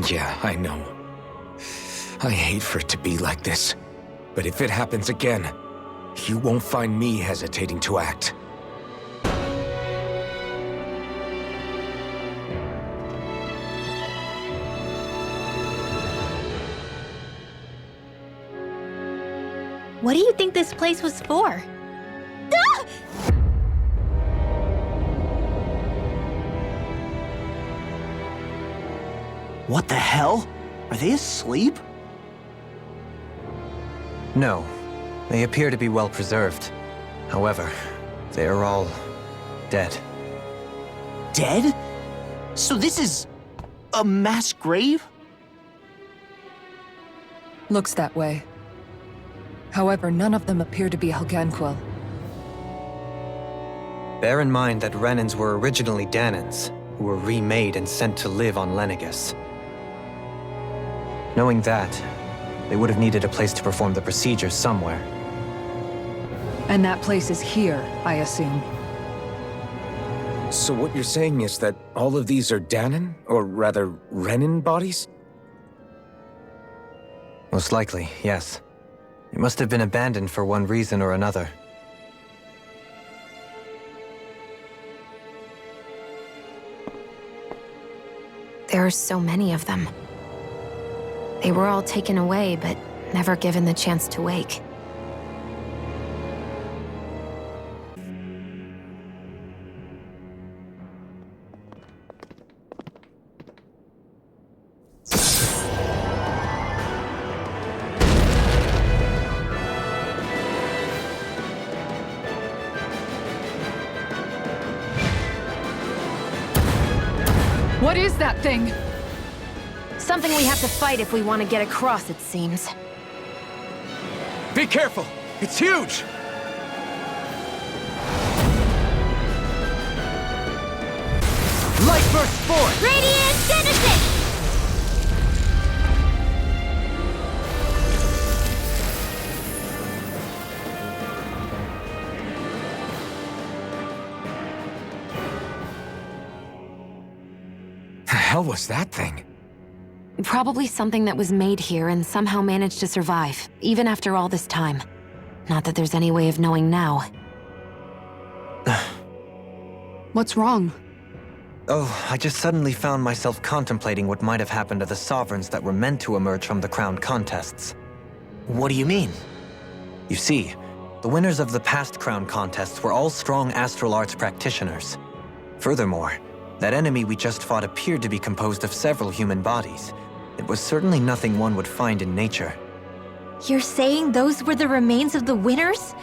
Yeah, I know. I hate for it to be like this. But if it happens again, you won't find me hesitating to act. What do you think this place was for? Ah! What the hell? Are they asleep? No. They appear to be well preserved. However, they are all dead. Dead? So this is a mass grave? Looks that way. However, none of them appear to be Helganquil. Bear in mind that Renans were originally Danans, who were remade and sent to live on Lenegis. Knowing that, they would have needed a place to perform the procedure somewhere. And that place is here, I assume. So what you're saying is that all of these are Danan, or rather, Renan bodies? Most likely, yes. It must have been abandoned for one reason or another. There are so many of them. They were all taken away, but never given the chance to wake. What is that thing? Something we have to fight if we want to get across, it seems. Be careful! It's huge! Light burst forth! Radiant Genesis! The hell was that thing? Probably something that was made here and somehow managed to survive, even after all this time. Not that there's any way of knowing now. What's wrong? Oh, I just suddenly found myself contemplating what might have happened to the sovereigns that were meant to emerge from the crown contests. What do you mean? You see, the winners of the past crown contests were all strong astral arts practitioners. Furthermore, that enemy we just fought appeared to be composed of several human bodies. It was certainly nothing one would find in nature. You're saying those were the remains of the winners?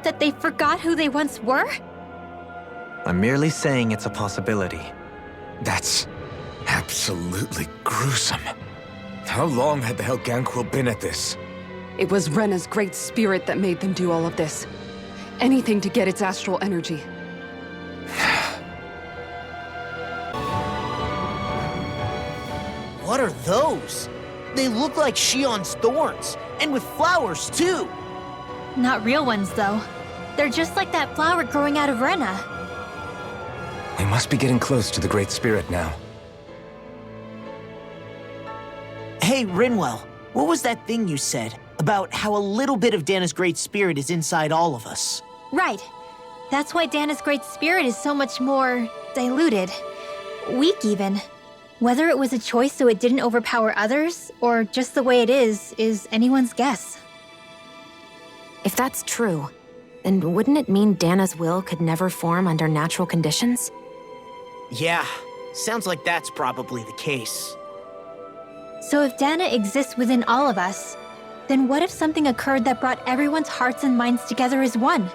That they forgot who they once were? I'm merely saying it's a possibility. That's absolutely gruesome. How long had the Helganquil been at this? It was Rena's great spirit that made them do all of this. anything to get its astral energy. What are those? They look like Shion's thorns, and with flowers too. Not real ones, though. They're just like that flower growing out of Rena. We must be getting close to the Great Spirit now. Hey, Rinwell, what was that thing you said about how a little bit of Dana's Great Spirit is inside all of us? Right. That's why Dana's Great Spirit is so much more diluted. Weak, even. Whether it was a choice so it didn't overpower others, or just the way it is anyone's guess. If that's true, then wouldn't it mean Dana's will could never form under natural conditions? Yeah, sounds like that's probably the case. So if Dana exists within all of us, then what if something occurred that brought everyone's hearts and minds together as one?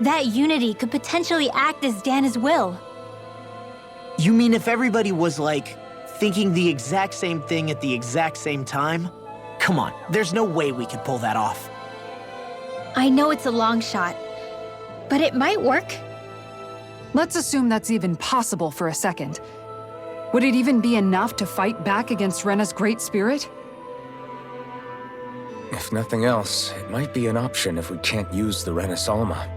That unity could potentially act as Dana's will. You mean if everybody was, like, thinking the exact same thing at the exact same time? Come on, there's no way we could pull that off. I know it's a long shot, but it might work. Let's assume that's even possible for a second. Would it even be enough to fight back against Rena's Great Spirit? If nothing else, it might be an option if we can't use the Renasalma.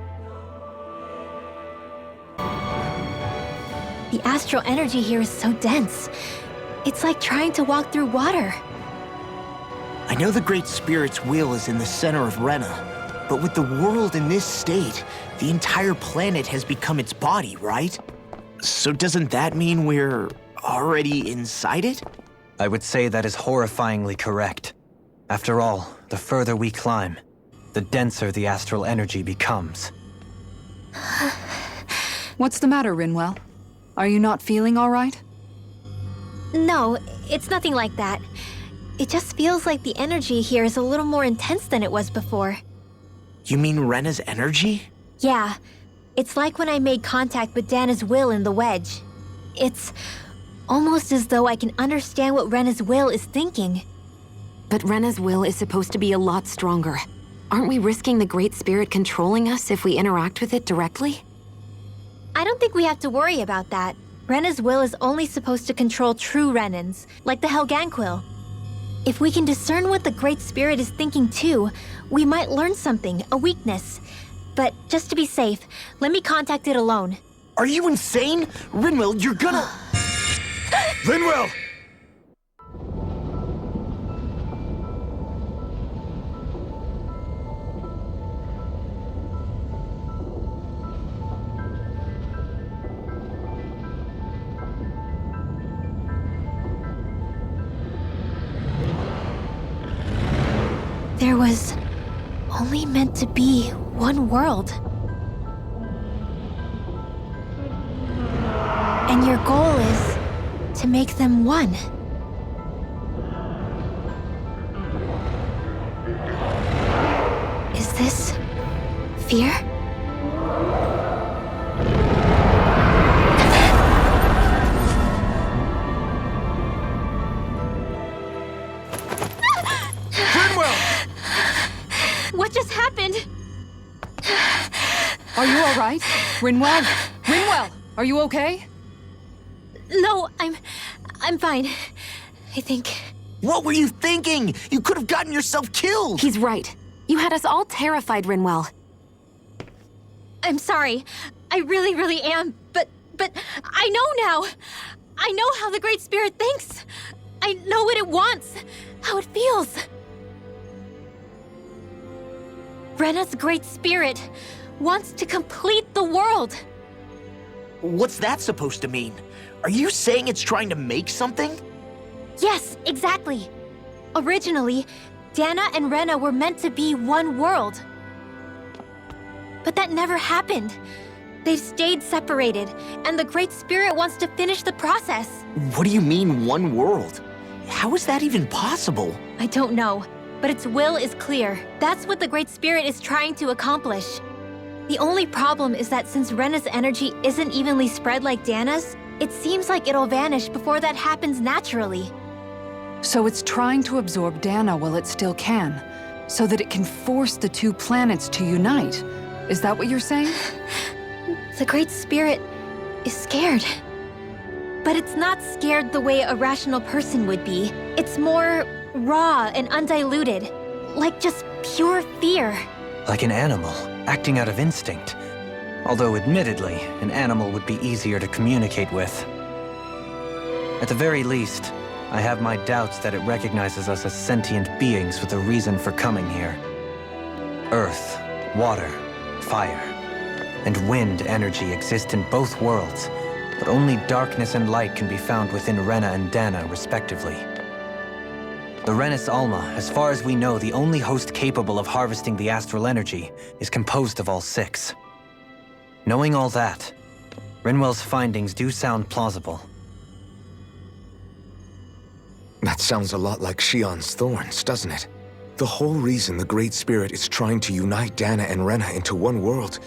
The astral energy here is so dense. It's like trying to walk through water. I know the Great Spirit's will is in the center of Rena, but with the world in this state, the entire planet has become its body, right? So doesn't that mean we're already inside it? I would say that is horrifyingly correct. After all, the further we climb, the denser the astral energy becomes. What's the matter, Rinwell? Are you not feeling all right? No, it's nothing like that. It just feels like the energy here is a little more intense than it was before. You mean Rena's energy? Yeah. It's like when I made contact with Dana's will in the wedge. It's almost as though I can understand what Rena's will is thinking. But Rena's will is supposed to be a lot stronger. Aren't we risking the Great Spirit controlling us if we interact with it directly? I don't think we have to worry about that. Rena's will is only supposed to control true Renans, like the Helganquil. If we can discern what the Great Spirit is thinking too, we might learn something, a weakness. But just to be safe, let me contact it alone. Are you insane? Rinwell, you're gonna... Rinwell! There was only meant to be one world. And your goal is to make them one. Is this fear? What just happened? Are you all right? Rinwell? Rinwell, are you okay? No, I'm fine. I think. What were you thinking? You could have gotten yourself killed! He's right. You had us all terrified, Rinwell. I'm sorry. I really am. But I know now. I know how the Great Spirit thinks. I know what it wants, how it feels. Rena's Great Spirit wants to complete the world. What's that supposed to mean? Are you saying it's trying to make something? Yes, exactly. Originally, Dana and Rena were meant to be one world. But that never happened. They've stayed separated, and the Great Spirit wants to finish the process. What do you mean, one world? How is that even possible? I don't know, but its will is clear. That's what the Great Spirit is trying to accomplish. The only problem is that since Rena's energy isn't evenly spread like Dana's, it seems like it'll vanish before that happens naturally. So it's trying to absorb Dana while it still can, so that it can force the two planets to unite. Is that what you're saying? The Great Spirit is scared. But it's not scared the way a rational person would be. It's more raw and undiluted. Like just pure fear. Like an animal, acting out of instinct. Although admittedly, an animal would be easier to communicate with. At the very least, I have my doubts that it recognizes us as sentient beings with a reason for coming here. Earth, water, fire, and wind energy exist in both worlds, but only darkness and light can be found within Rena and Dana, respectively. The Renis Alma, as far as we know, the only host capable of harvesting the astral energy, is composed of all 6. Knowing all that, Rinwell's findings do sound plausible. That sounds a lot like Shion's thorns, doesn't it? The whole reason the Great Spirit is trying to unite Dana and Rena into one world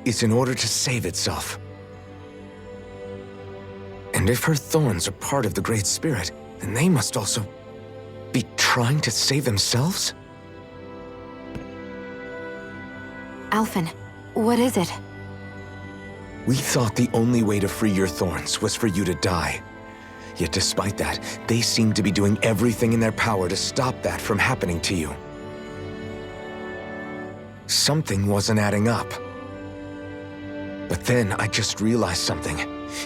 is in order to save itself. And if her thorns are part of the Great Spirit, then they must also be trying to save themselves? Alphen, what is it? We thought the only way to free your thorns was for you to die. Yet despite that, they seem to be doing everything in their power to stop that from happening to you. Something wasn't adding up. But then I just realized something.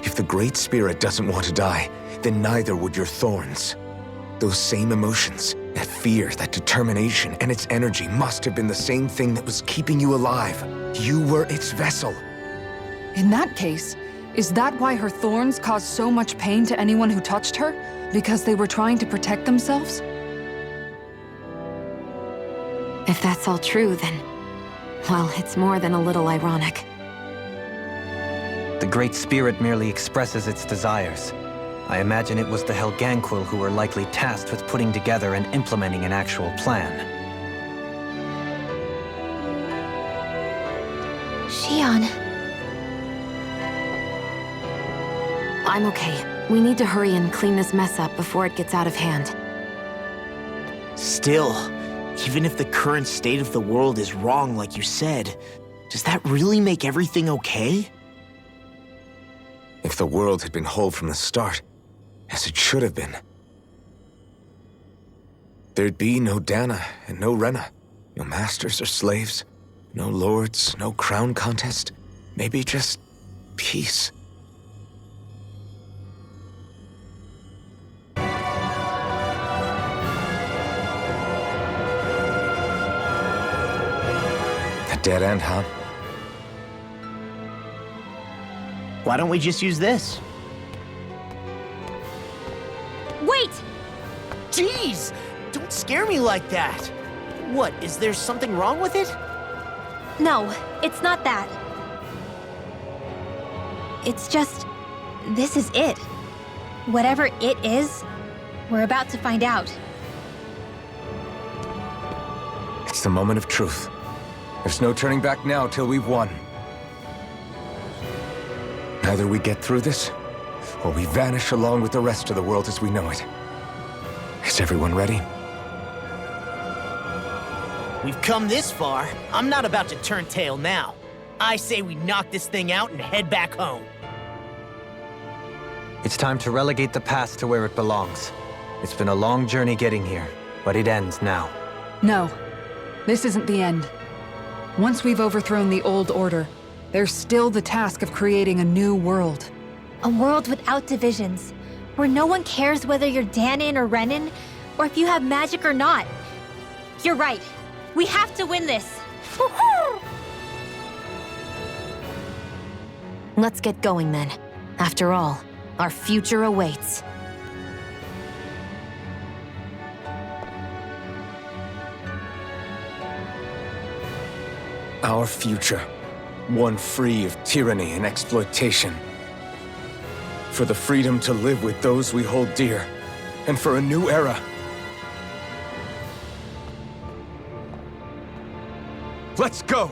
If the Great Spirit doesn't want to die, then neither would your thorns. Those same emotions, that fear, that determination, and its energy must have been the same thing that was keeping you alive. You were its vessel. In that case, is that why her thorns caused so much pain to anyone who touched her? Because they were trying to protect themselves? If that's all true, then... well, it's more than a little ironic. The Great Spirit merely expresses its desires. I imagine it was the Helganquil who were likely tasked with putting together and implementing an actual plan. Shion. I'm okay. We need to hurry and clean this mess up before it gets out of hand. Still, even if the current state of the world is wrong like you said, does that really make everything okay? If the world had been whole from the start, as it should have been, there'd be no Dana and no Rena, no masters or slaves, no lords, no crown contest, maybe just peace. A dead end, huh? Why don't we just use this? Wait! Jeez! Don't scare me like that! What, is there something wrong with it? No, it's not that. It's just... this is it. Whatever it is, we're about to find out. It's the moment of truth. There's no turning back now till we've won. Either we get through this, or we vanish along with the rest of the world as we know it. Is everyone ready? We've come this far. I'm not about to turn tail now. I say we knock this thing out and head back home. It's time to relegate the past to where it belongs. It's been a long journey getting here, but it ends now. No. This isn't the end. Once we've overthrown the old order, there's still the task of creating a new world. A world without divisions, where no one cares whether you're Danon or Renan, or if you have magic or not. You're right. We have to win this. Let's get going then. After all, our future awaits. Our future. One free of tyranny and exploitation. For the freedom to live with those we hold dear. And for a new era. Let's go!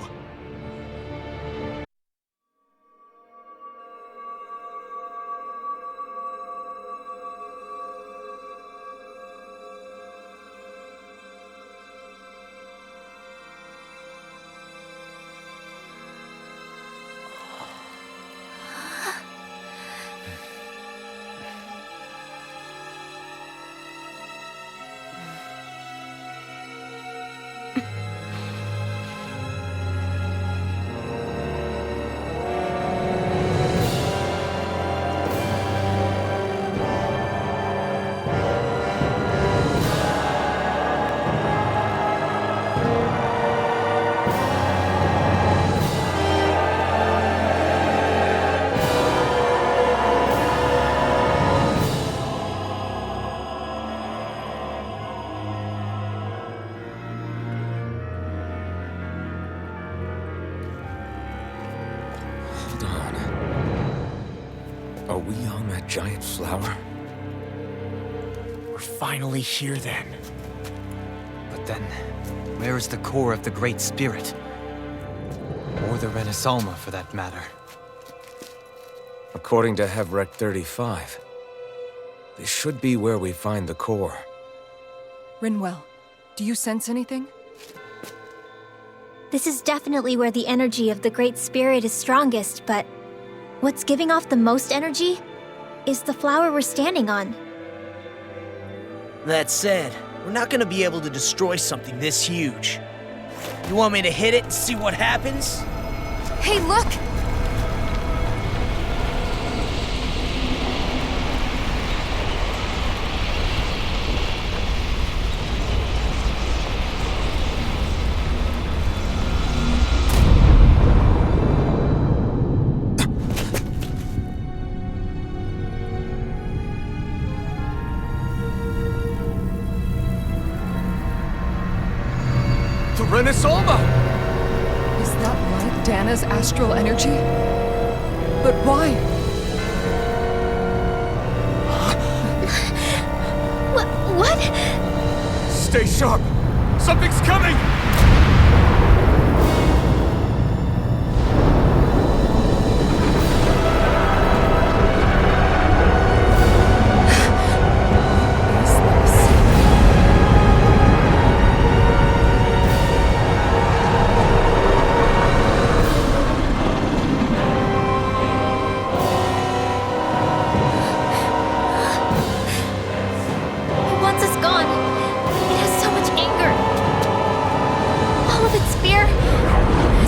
Are we on that giant flower? We're finally here then. But then, where is the core of the Great Spirit? Or the Renaissance, for that matter. According to Hevrek 35, this should be where we find the core. Rinwell, do you sense anything? This is definitely where the energy of the Great Spirit is strongest, but what's giving off the most energy is the flower we're standing on. That said, we're not gonna be able to destroy something this huge. You want me to hit it and see what happens? Hey, look! The Renaissance! Is that like Dana's astral energy? But why? What? Stay sharp! Something's coming!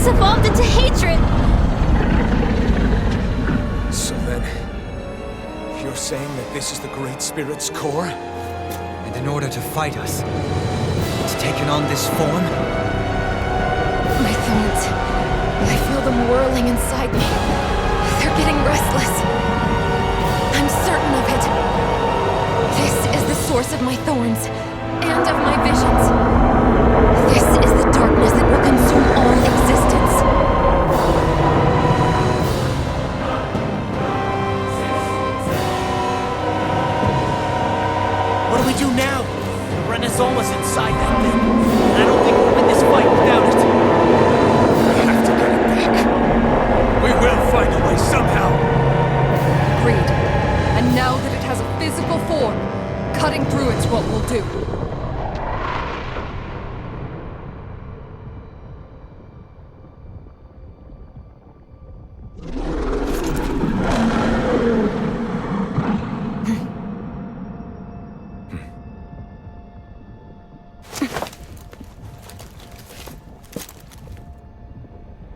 Evolved into hatred! So then, you're saying that this is the Great Spirit's core? And in order to fight us, it's taken on this form? My thorns. I feel them whirling inside me. They're getting restless. I'm certain of it. This is the source of my thorns, and of my visions. This is the darkness that will consume all existence. What do we do now? The Renaissance is inside that thing. And I don't think we'll win this fight without it. We have to get it back. We will find a way somehow. Agreed. And now that it has a physical form, cutting through it's what we'll do.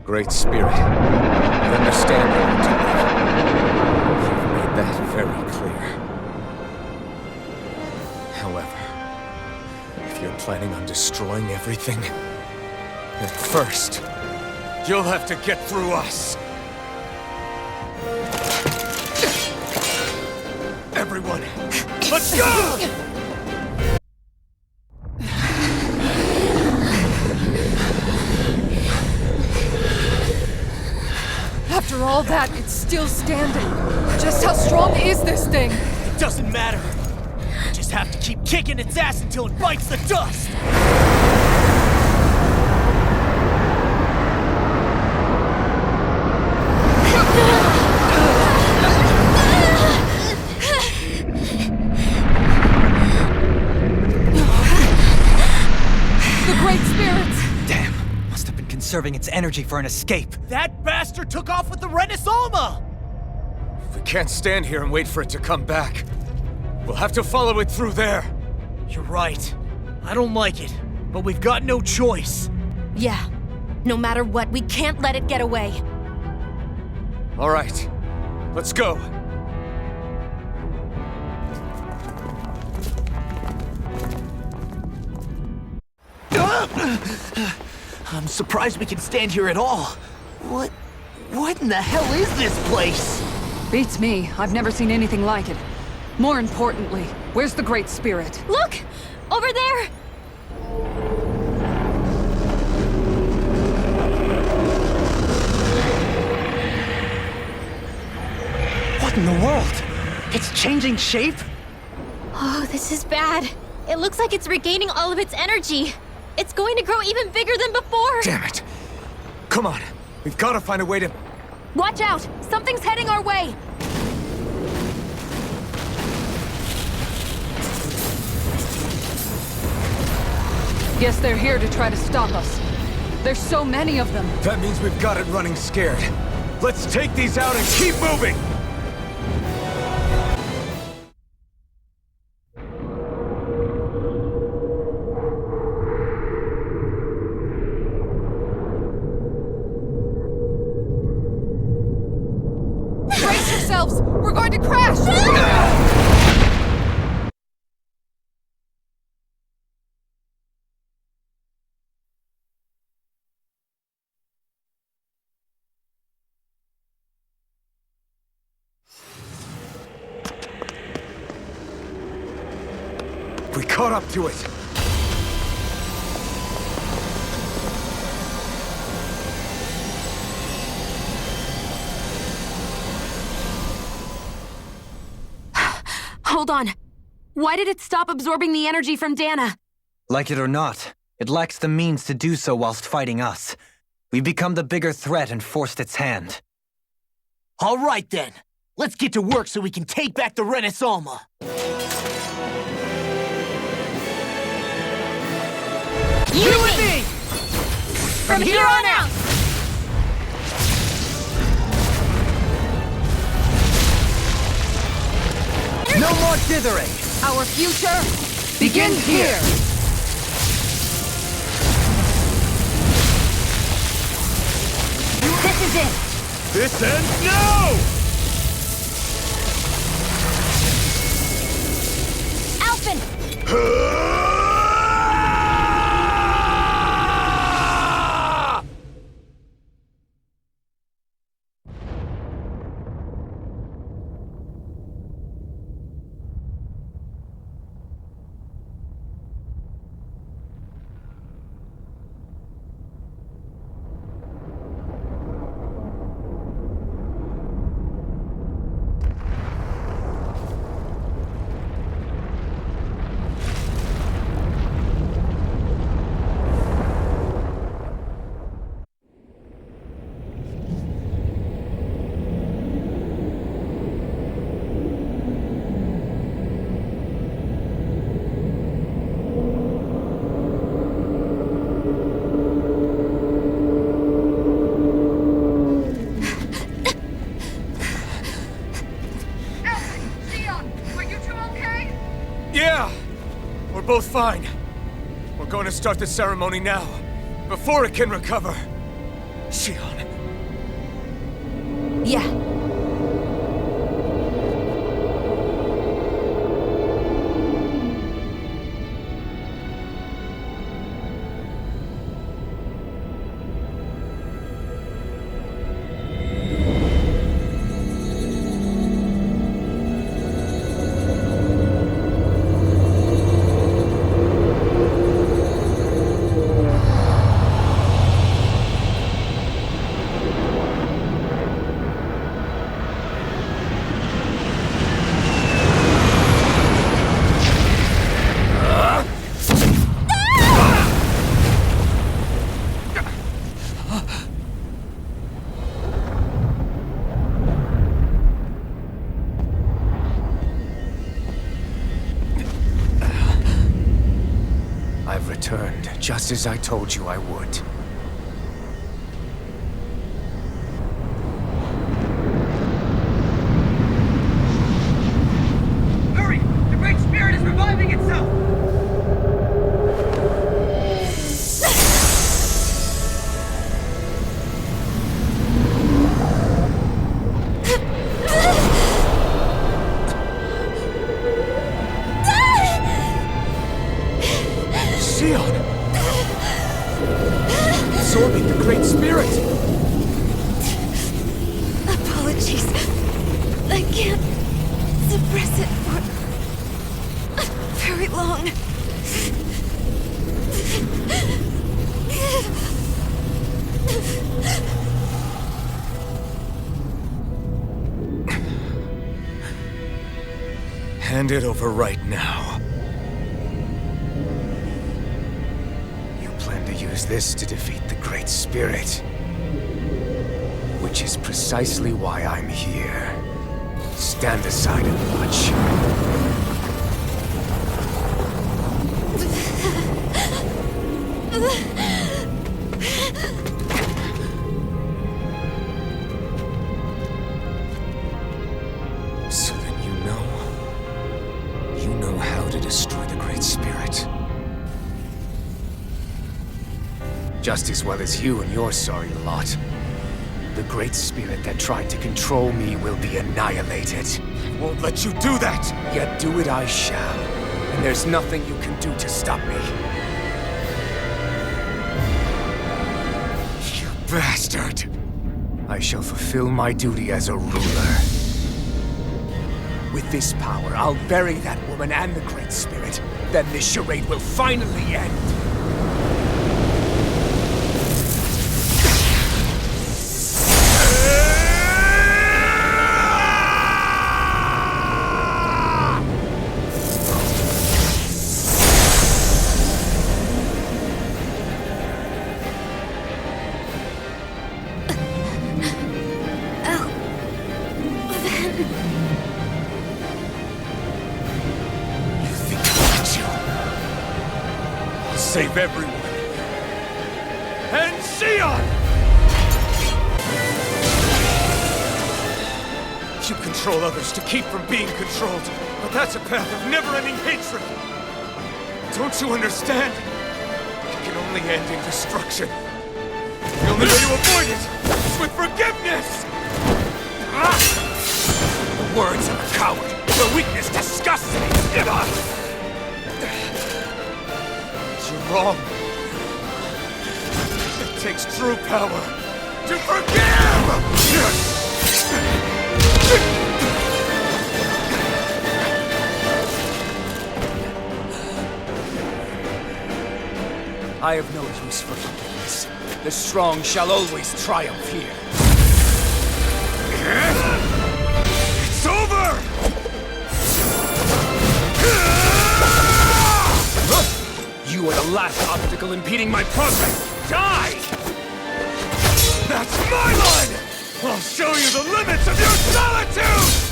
Great Spirit, I understand you want to live. You've made that very clear. However, if you're planning on destroying everything, then first, you'll have to get through us. Everyone, let's go! After all that, it's still standing. Just how strong is this thing? It doesn't matter. We just have to keep kicking its ass until it bites the dust! The Great Spirits! Damn, must have been conserving its energy for an escape. That bastard took off with the Renaissance! We can't stand here and wait for it to come back. We'll have to follow it through there. You're right. I don't like it, but we've got no choice. Yeah. No matter what, we can't let it get away. All right, let's go. I'm surprised we can stand here at all. What in the hell is this place? Beats me. I've never seen anything like it. More importantly, where's the Great Spirit? Look! Over there! What in the world? It's changing shape? Oh, this is bad. It looks like it's regaining all of its energy. It's going to grow even bigger than before. Damn it. Come on. We've got to find a way to... Watch out! Something's heading our way! Guess they're here to try to stop us. There's so many of them. That means we've got it running scared. Let's take these out and keep moving! Brace yourselves! We're going to crash! We caught up to it. Hold on. Why did it stop absorbing the energy from Dana? Like it or not, it lacks the means to do so whilst fighting us. We've become the bigger threat and forced its hand. All right then. Let's get to work so we can take back the Renaissance. You and me! From here on out! No more dithering! Our future begins here! This is it! This ends now! Alphen! Yeah! We're both fine. We're going to start the ceremony now, before it can recover. Shion. Yeah. Returned, just as I told you I would. Hurry! The Great Spirit is reviving itself! Absorbing the Great Spirit! Apologies. I can't suppress it for very long. Hand it over right now. You plan to use this to defeat the Great Spirit. Which is precisely why I'm here. Stand aside and watch. So then you know how to destroy the Great Spirit. Just as well as you and your sorry lot. The Great Spirit that tried to control me will be annihilated. I won't let you do that! Yet do it I shall. And there's nothing you can do to stop me. You bastard! I shall fulfill my duty as a ruler. With this power, I'll bury that woman and the Great Spirit. Then this charade will finally end. Save everyone. And Xion! You control others to keep from being controlled, but that's a path of never-ending hatred. Don't you understand? It can only end in destruction. The only way to avoid it is with forgiveness! The words of a coward. Your weakness disgusts me. You're wrong. It takes true power to forgive! I have no use for forgiveness. The strong shall always triumph here. It's over! You are the last obstacle impeding my progress. Die! That's my line! I'll show you the limits of your solitude!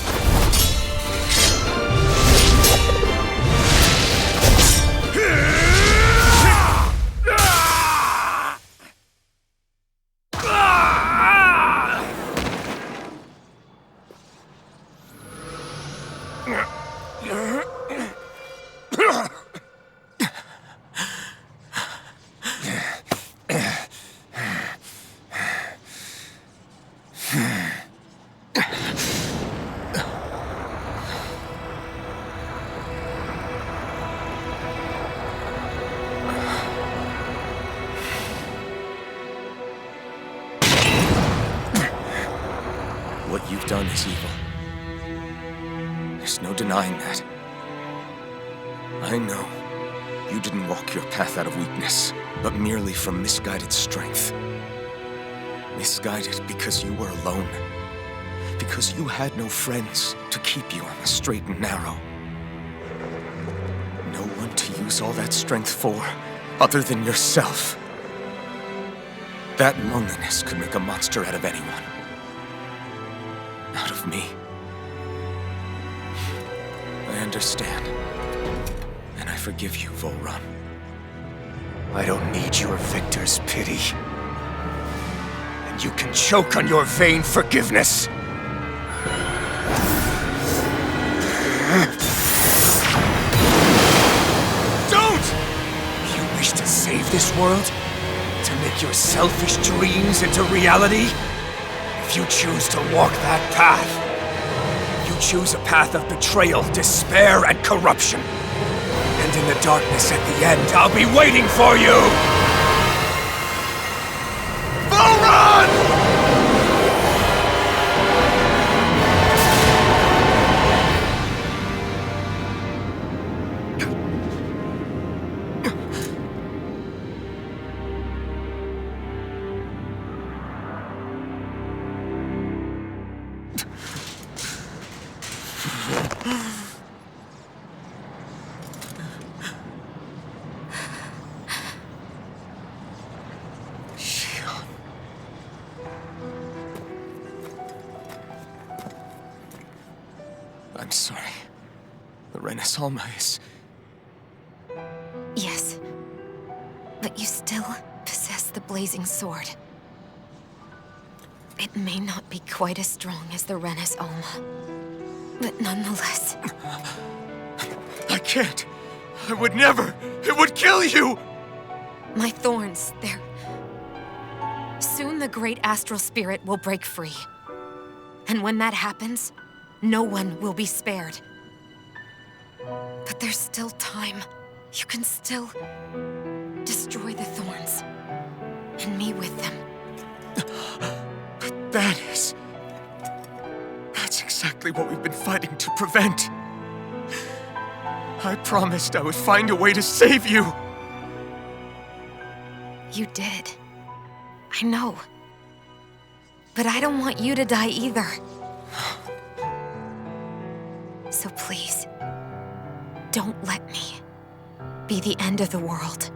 What you've done is evil. There's no denying that. I know you didn't walk your path out of weakness, but merely from misguided strength. Misguided because you were alone. Because you had no friends to keep you on the straight and narrow. No one to use all that strength for, other than yourself. That loneliness could make a monster out of anyone. Out of me. I understand. And I forgive you, Volron. I don't need your victor's pity. And you can choke on your vain forgiveness. Don't! You wish to save this world? To make your selfish dreams into reality? If you choose to walk that path, you choose a path of betrayal, despair, and corruption. And in the darkness at the end, I'll be waiting for you! Volron! I'm sorry. The Renis Alma is... Yes. But you still possess the blazing sword. It may not be quite as strong as the Renis Alma, but nonetheless... I can't! I would never! It would kill you! My thorns, they're... Soon the great astral spirit will break free. And when that happens, no one will be spared. But there's still time. You can still destroy the thorns. And me with them. But that's exactly what we've been fighting to prevent. I promised I would find a way to save you. You did. I know. But I don't want you to die either. So please, don't let me be the end of the world.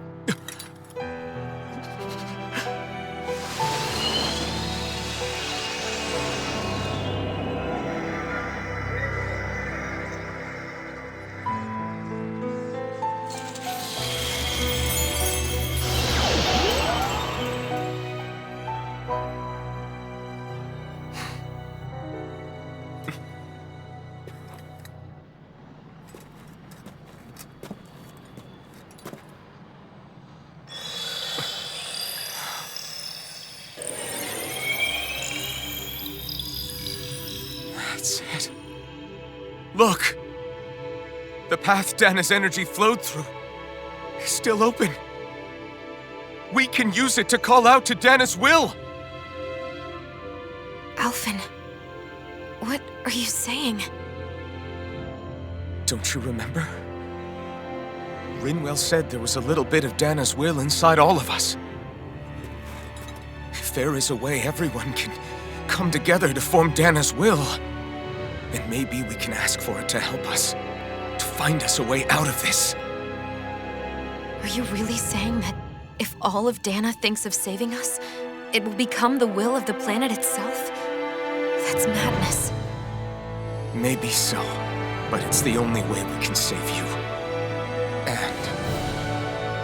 That's it. Look! The path Dana's energy flowed through is still open. We can use it to call out to Dana's will! Alphen, what are you saying? Don't you remember? Rinwell said there was a little bit of Dana's will inside all of us. If there is a way everyone can come together to form Dana's will, then maybe we can ask for it to help us, to find us a way out of this. Are you really saying that if all of Dana thinks of saving us, it will become the will of the planet itself? That's madness. Maybe so, but it's the only way we can save you. And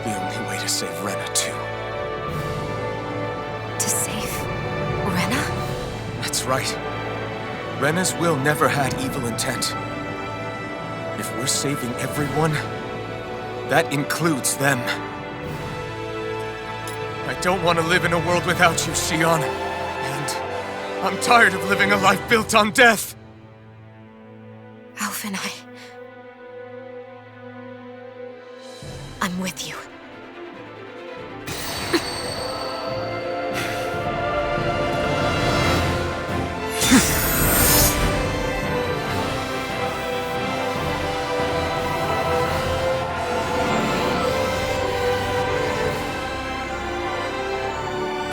the only way to save Rena, too. To save Rena? That's right. Rena's will never had evil intent. If we're saving everyone, that includes them. I don't want to live in a world without you, Xion. And I'm tired of living a life built on death. Alphen, I'm with you.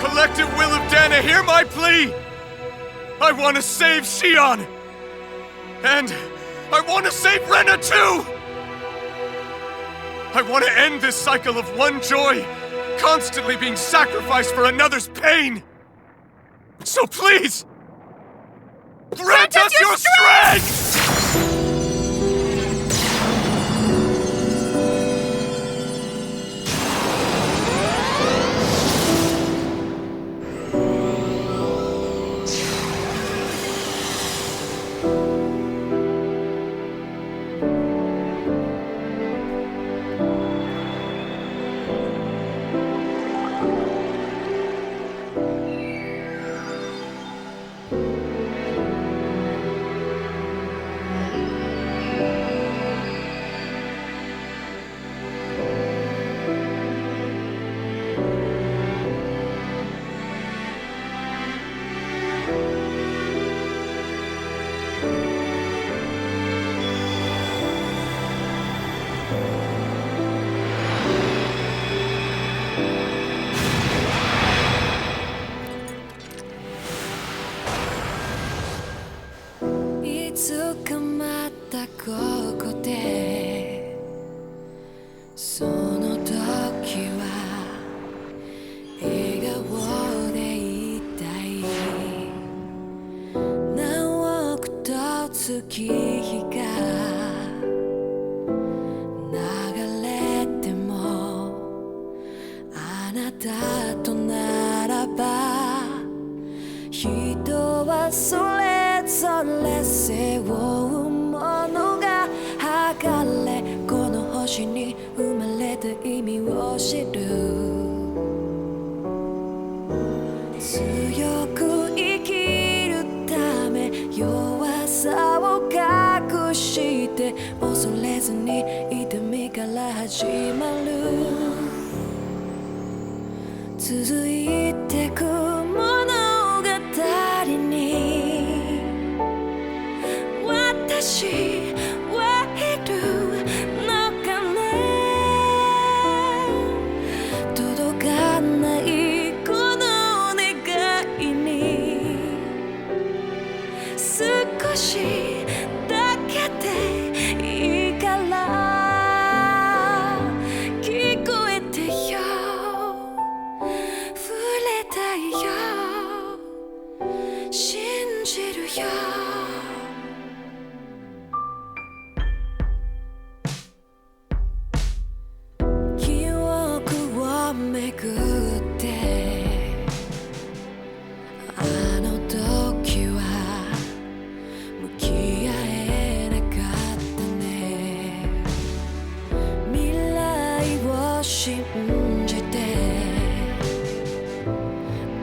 Collective will of Dana, hear my plea! I want to save Xion! And I want to save Rena too! I want to end this cycle of one joy, constantly being sacrificed for another's pain! So please, grant us your strength! 月日が流れてもあなたとならば人はそれぞれ背負うものが剥がれこの星に生まれた意味を知る強く生きるため弱さを隠して恐れずに痛みから始まる続いてく物語に私はいるのかな届かないこの願いに少しだけでいいから聞こえてよ触れたいよ信じるよ記憶をめぐってあの時は向き合えなかったね未来を信じて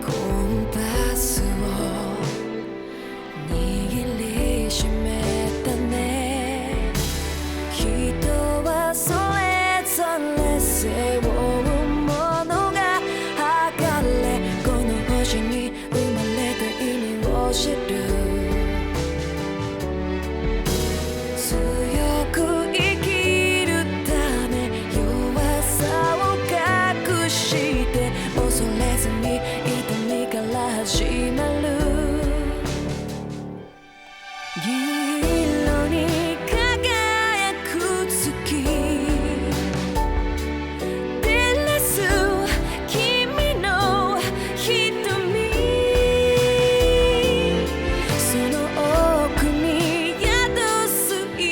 コンパスを握りしめたね人はそれぞれ背負うものが剥がれこの星に生まれた意味を知る強く生きるため弱さを隠して恐れずに痛みから始まる銀色に輝く月照らす君の瞳その奥に宿す痛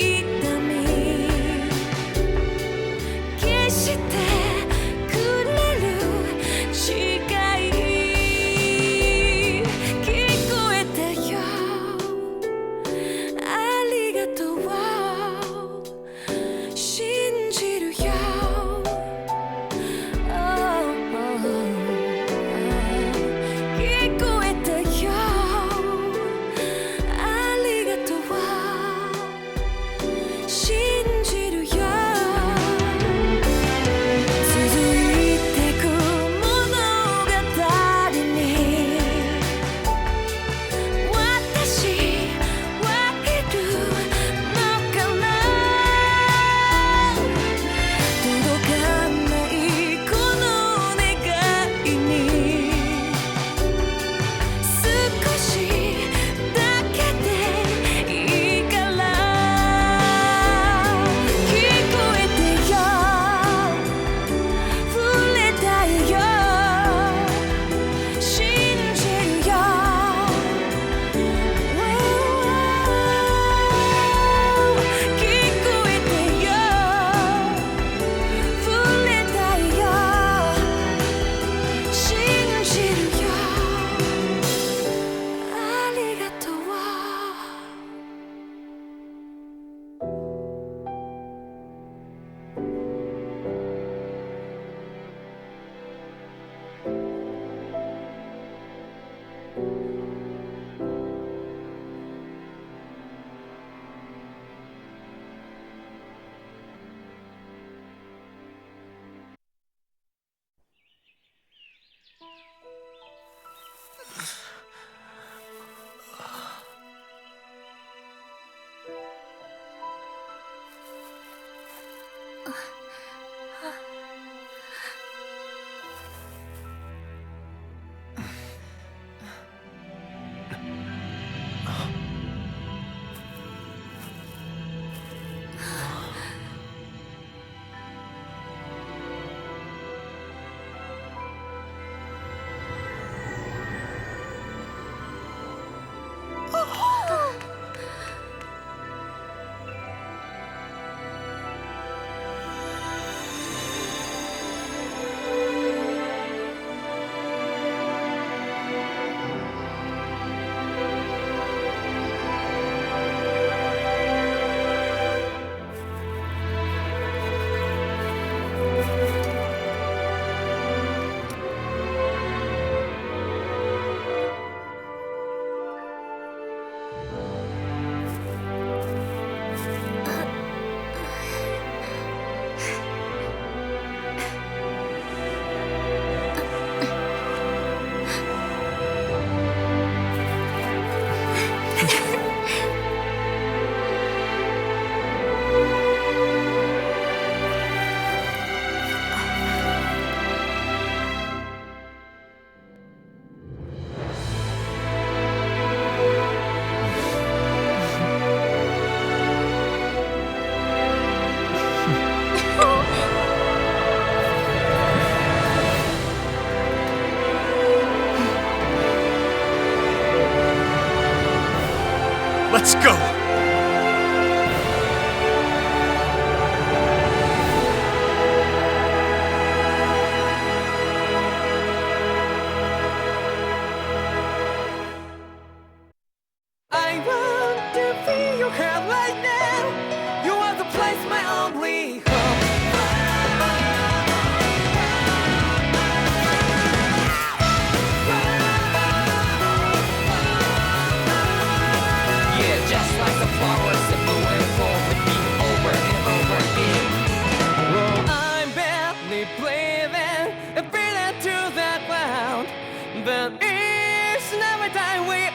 み消してくれる誓い聞こえてよ Let's go! I want to feel your hand right now. You are the place, my only home. Yeah, just like the flowers that bloom and fall with me over and over again. Well, I'm barely breathing and breathing to that ground, but each and every time we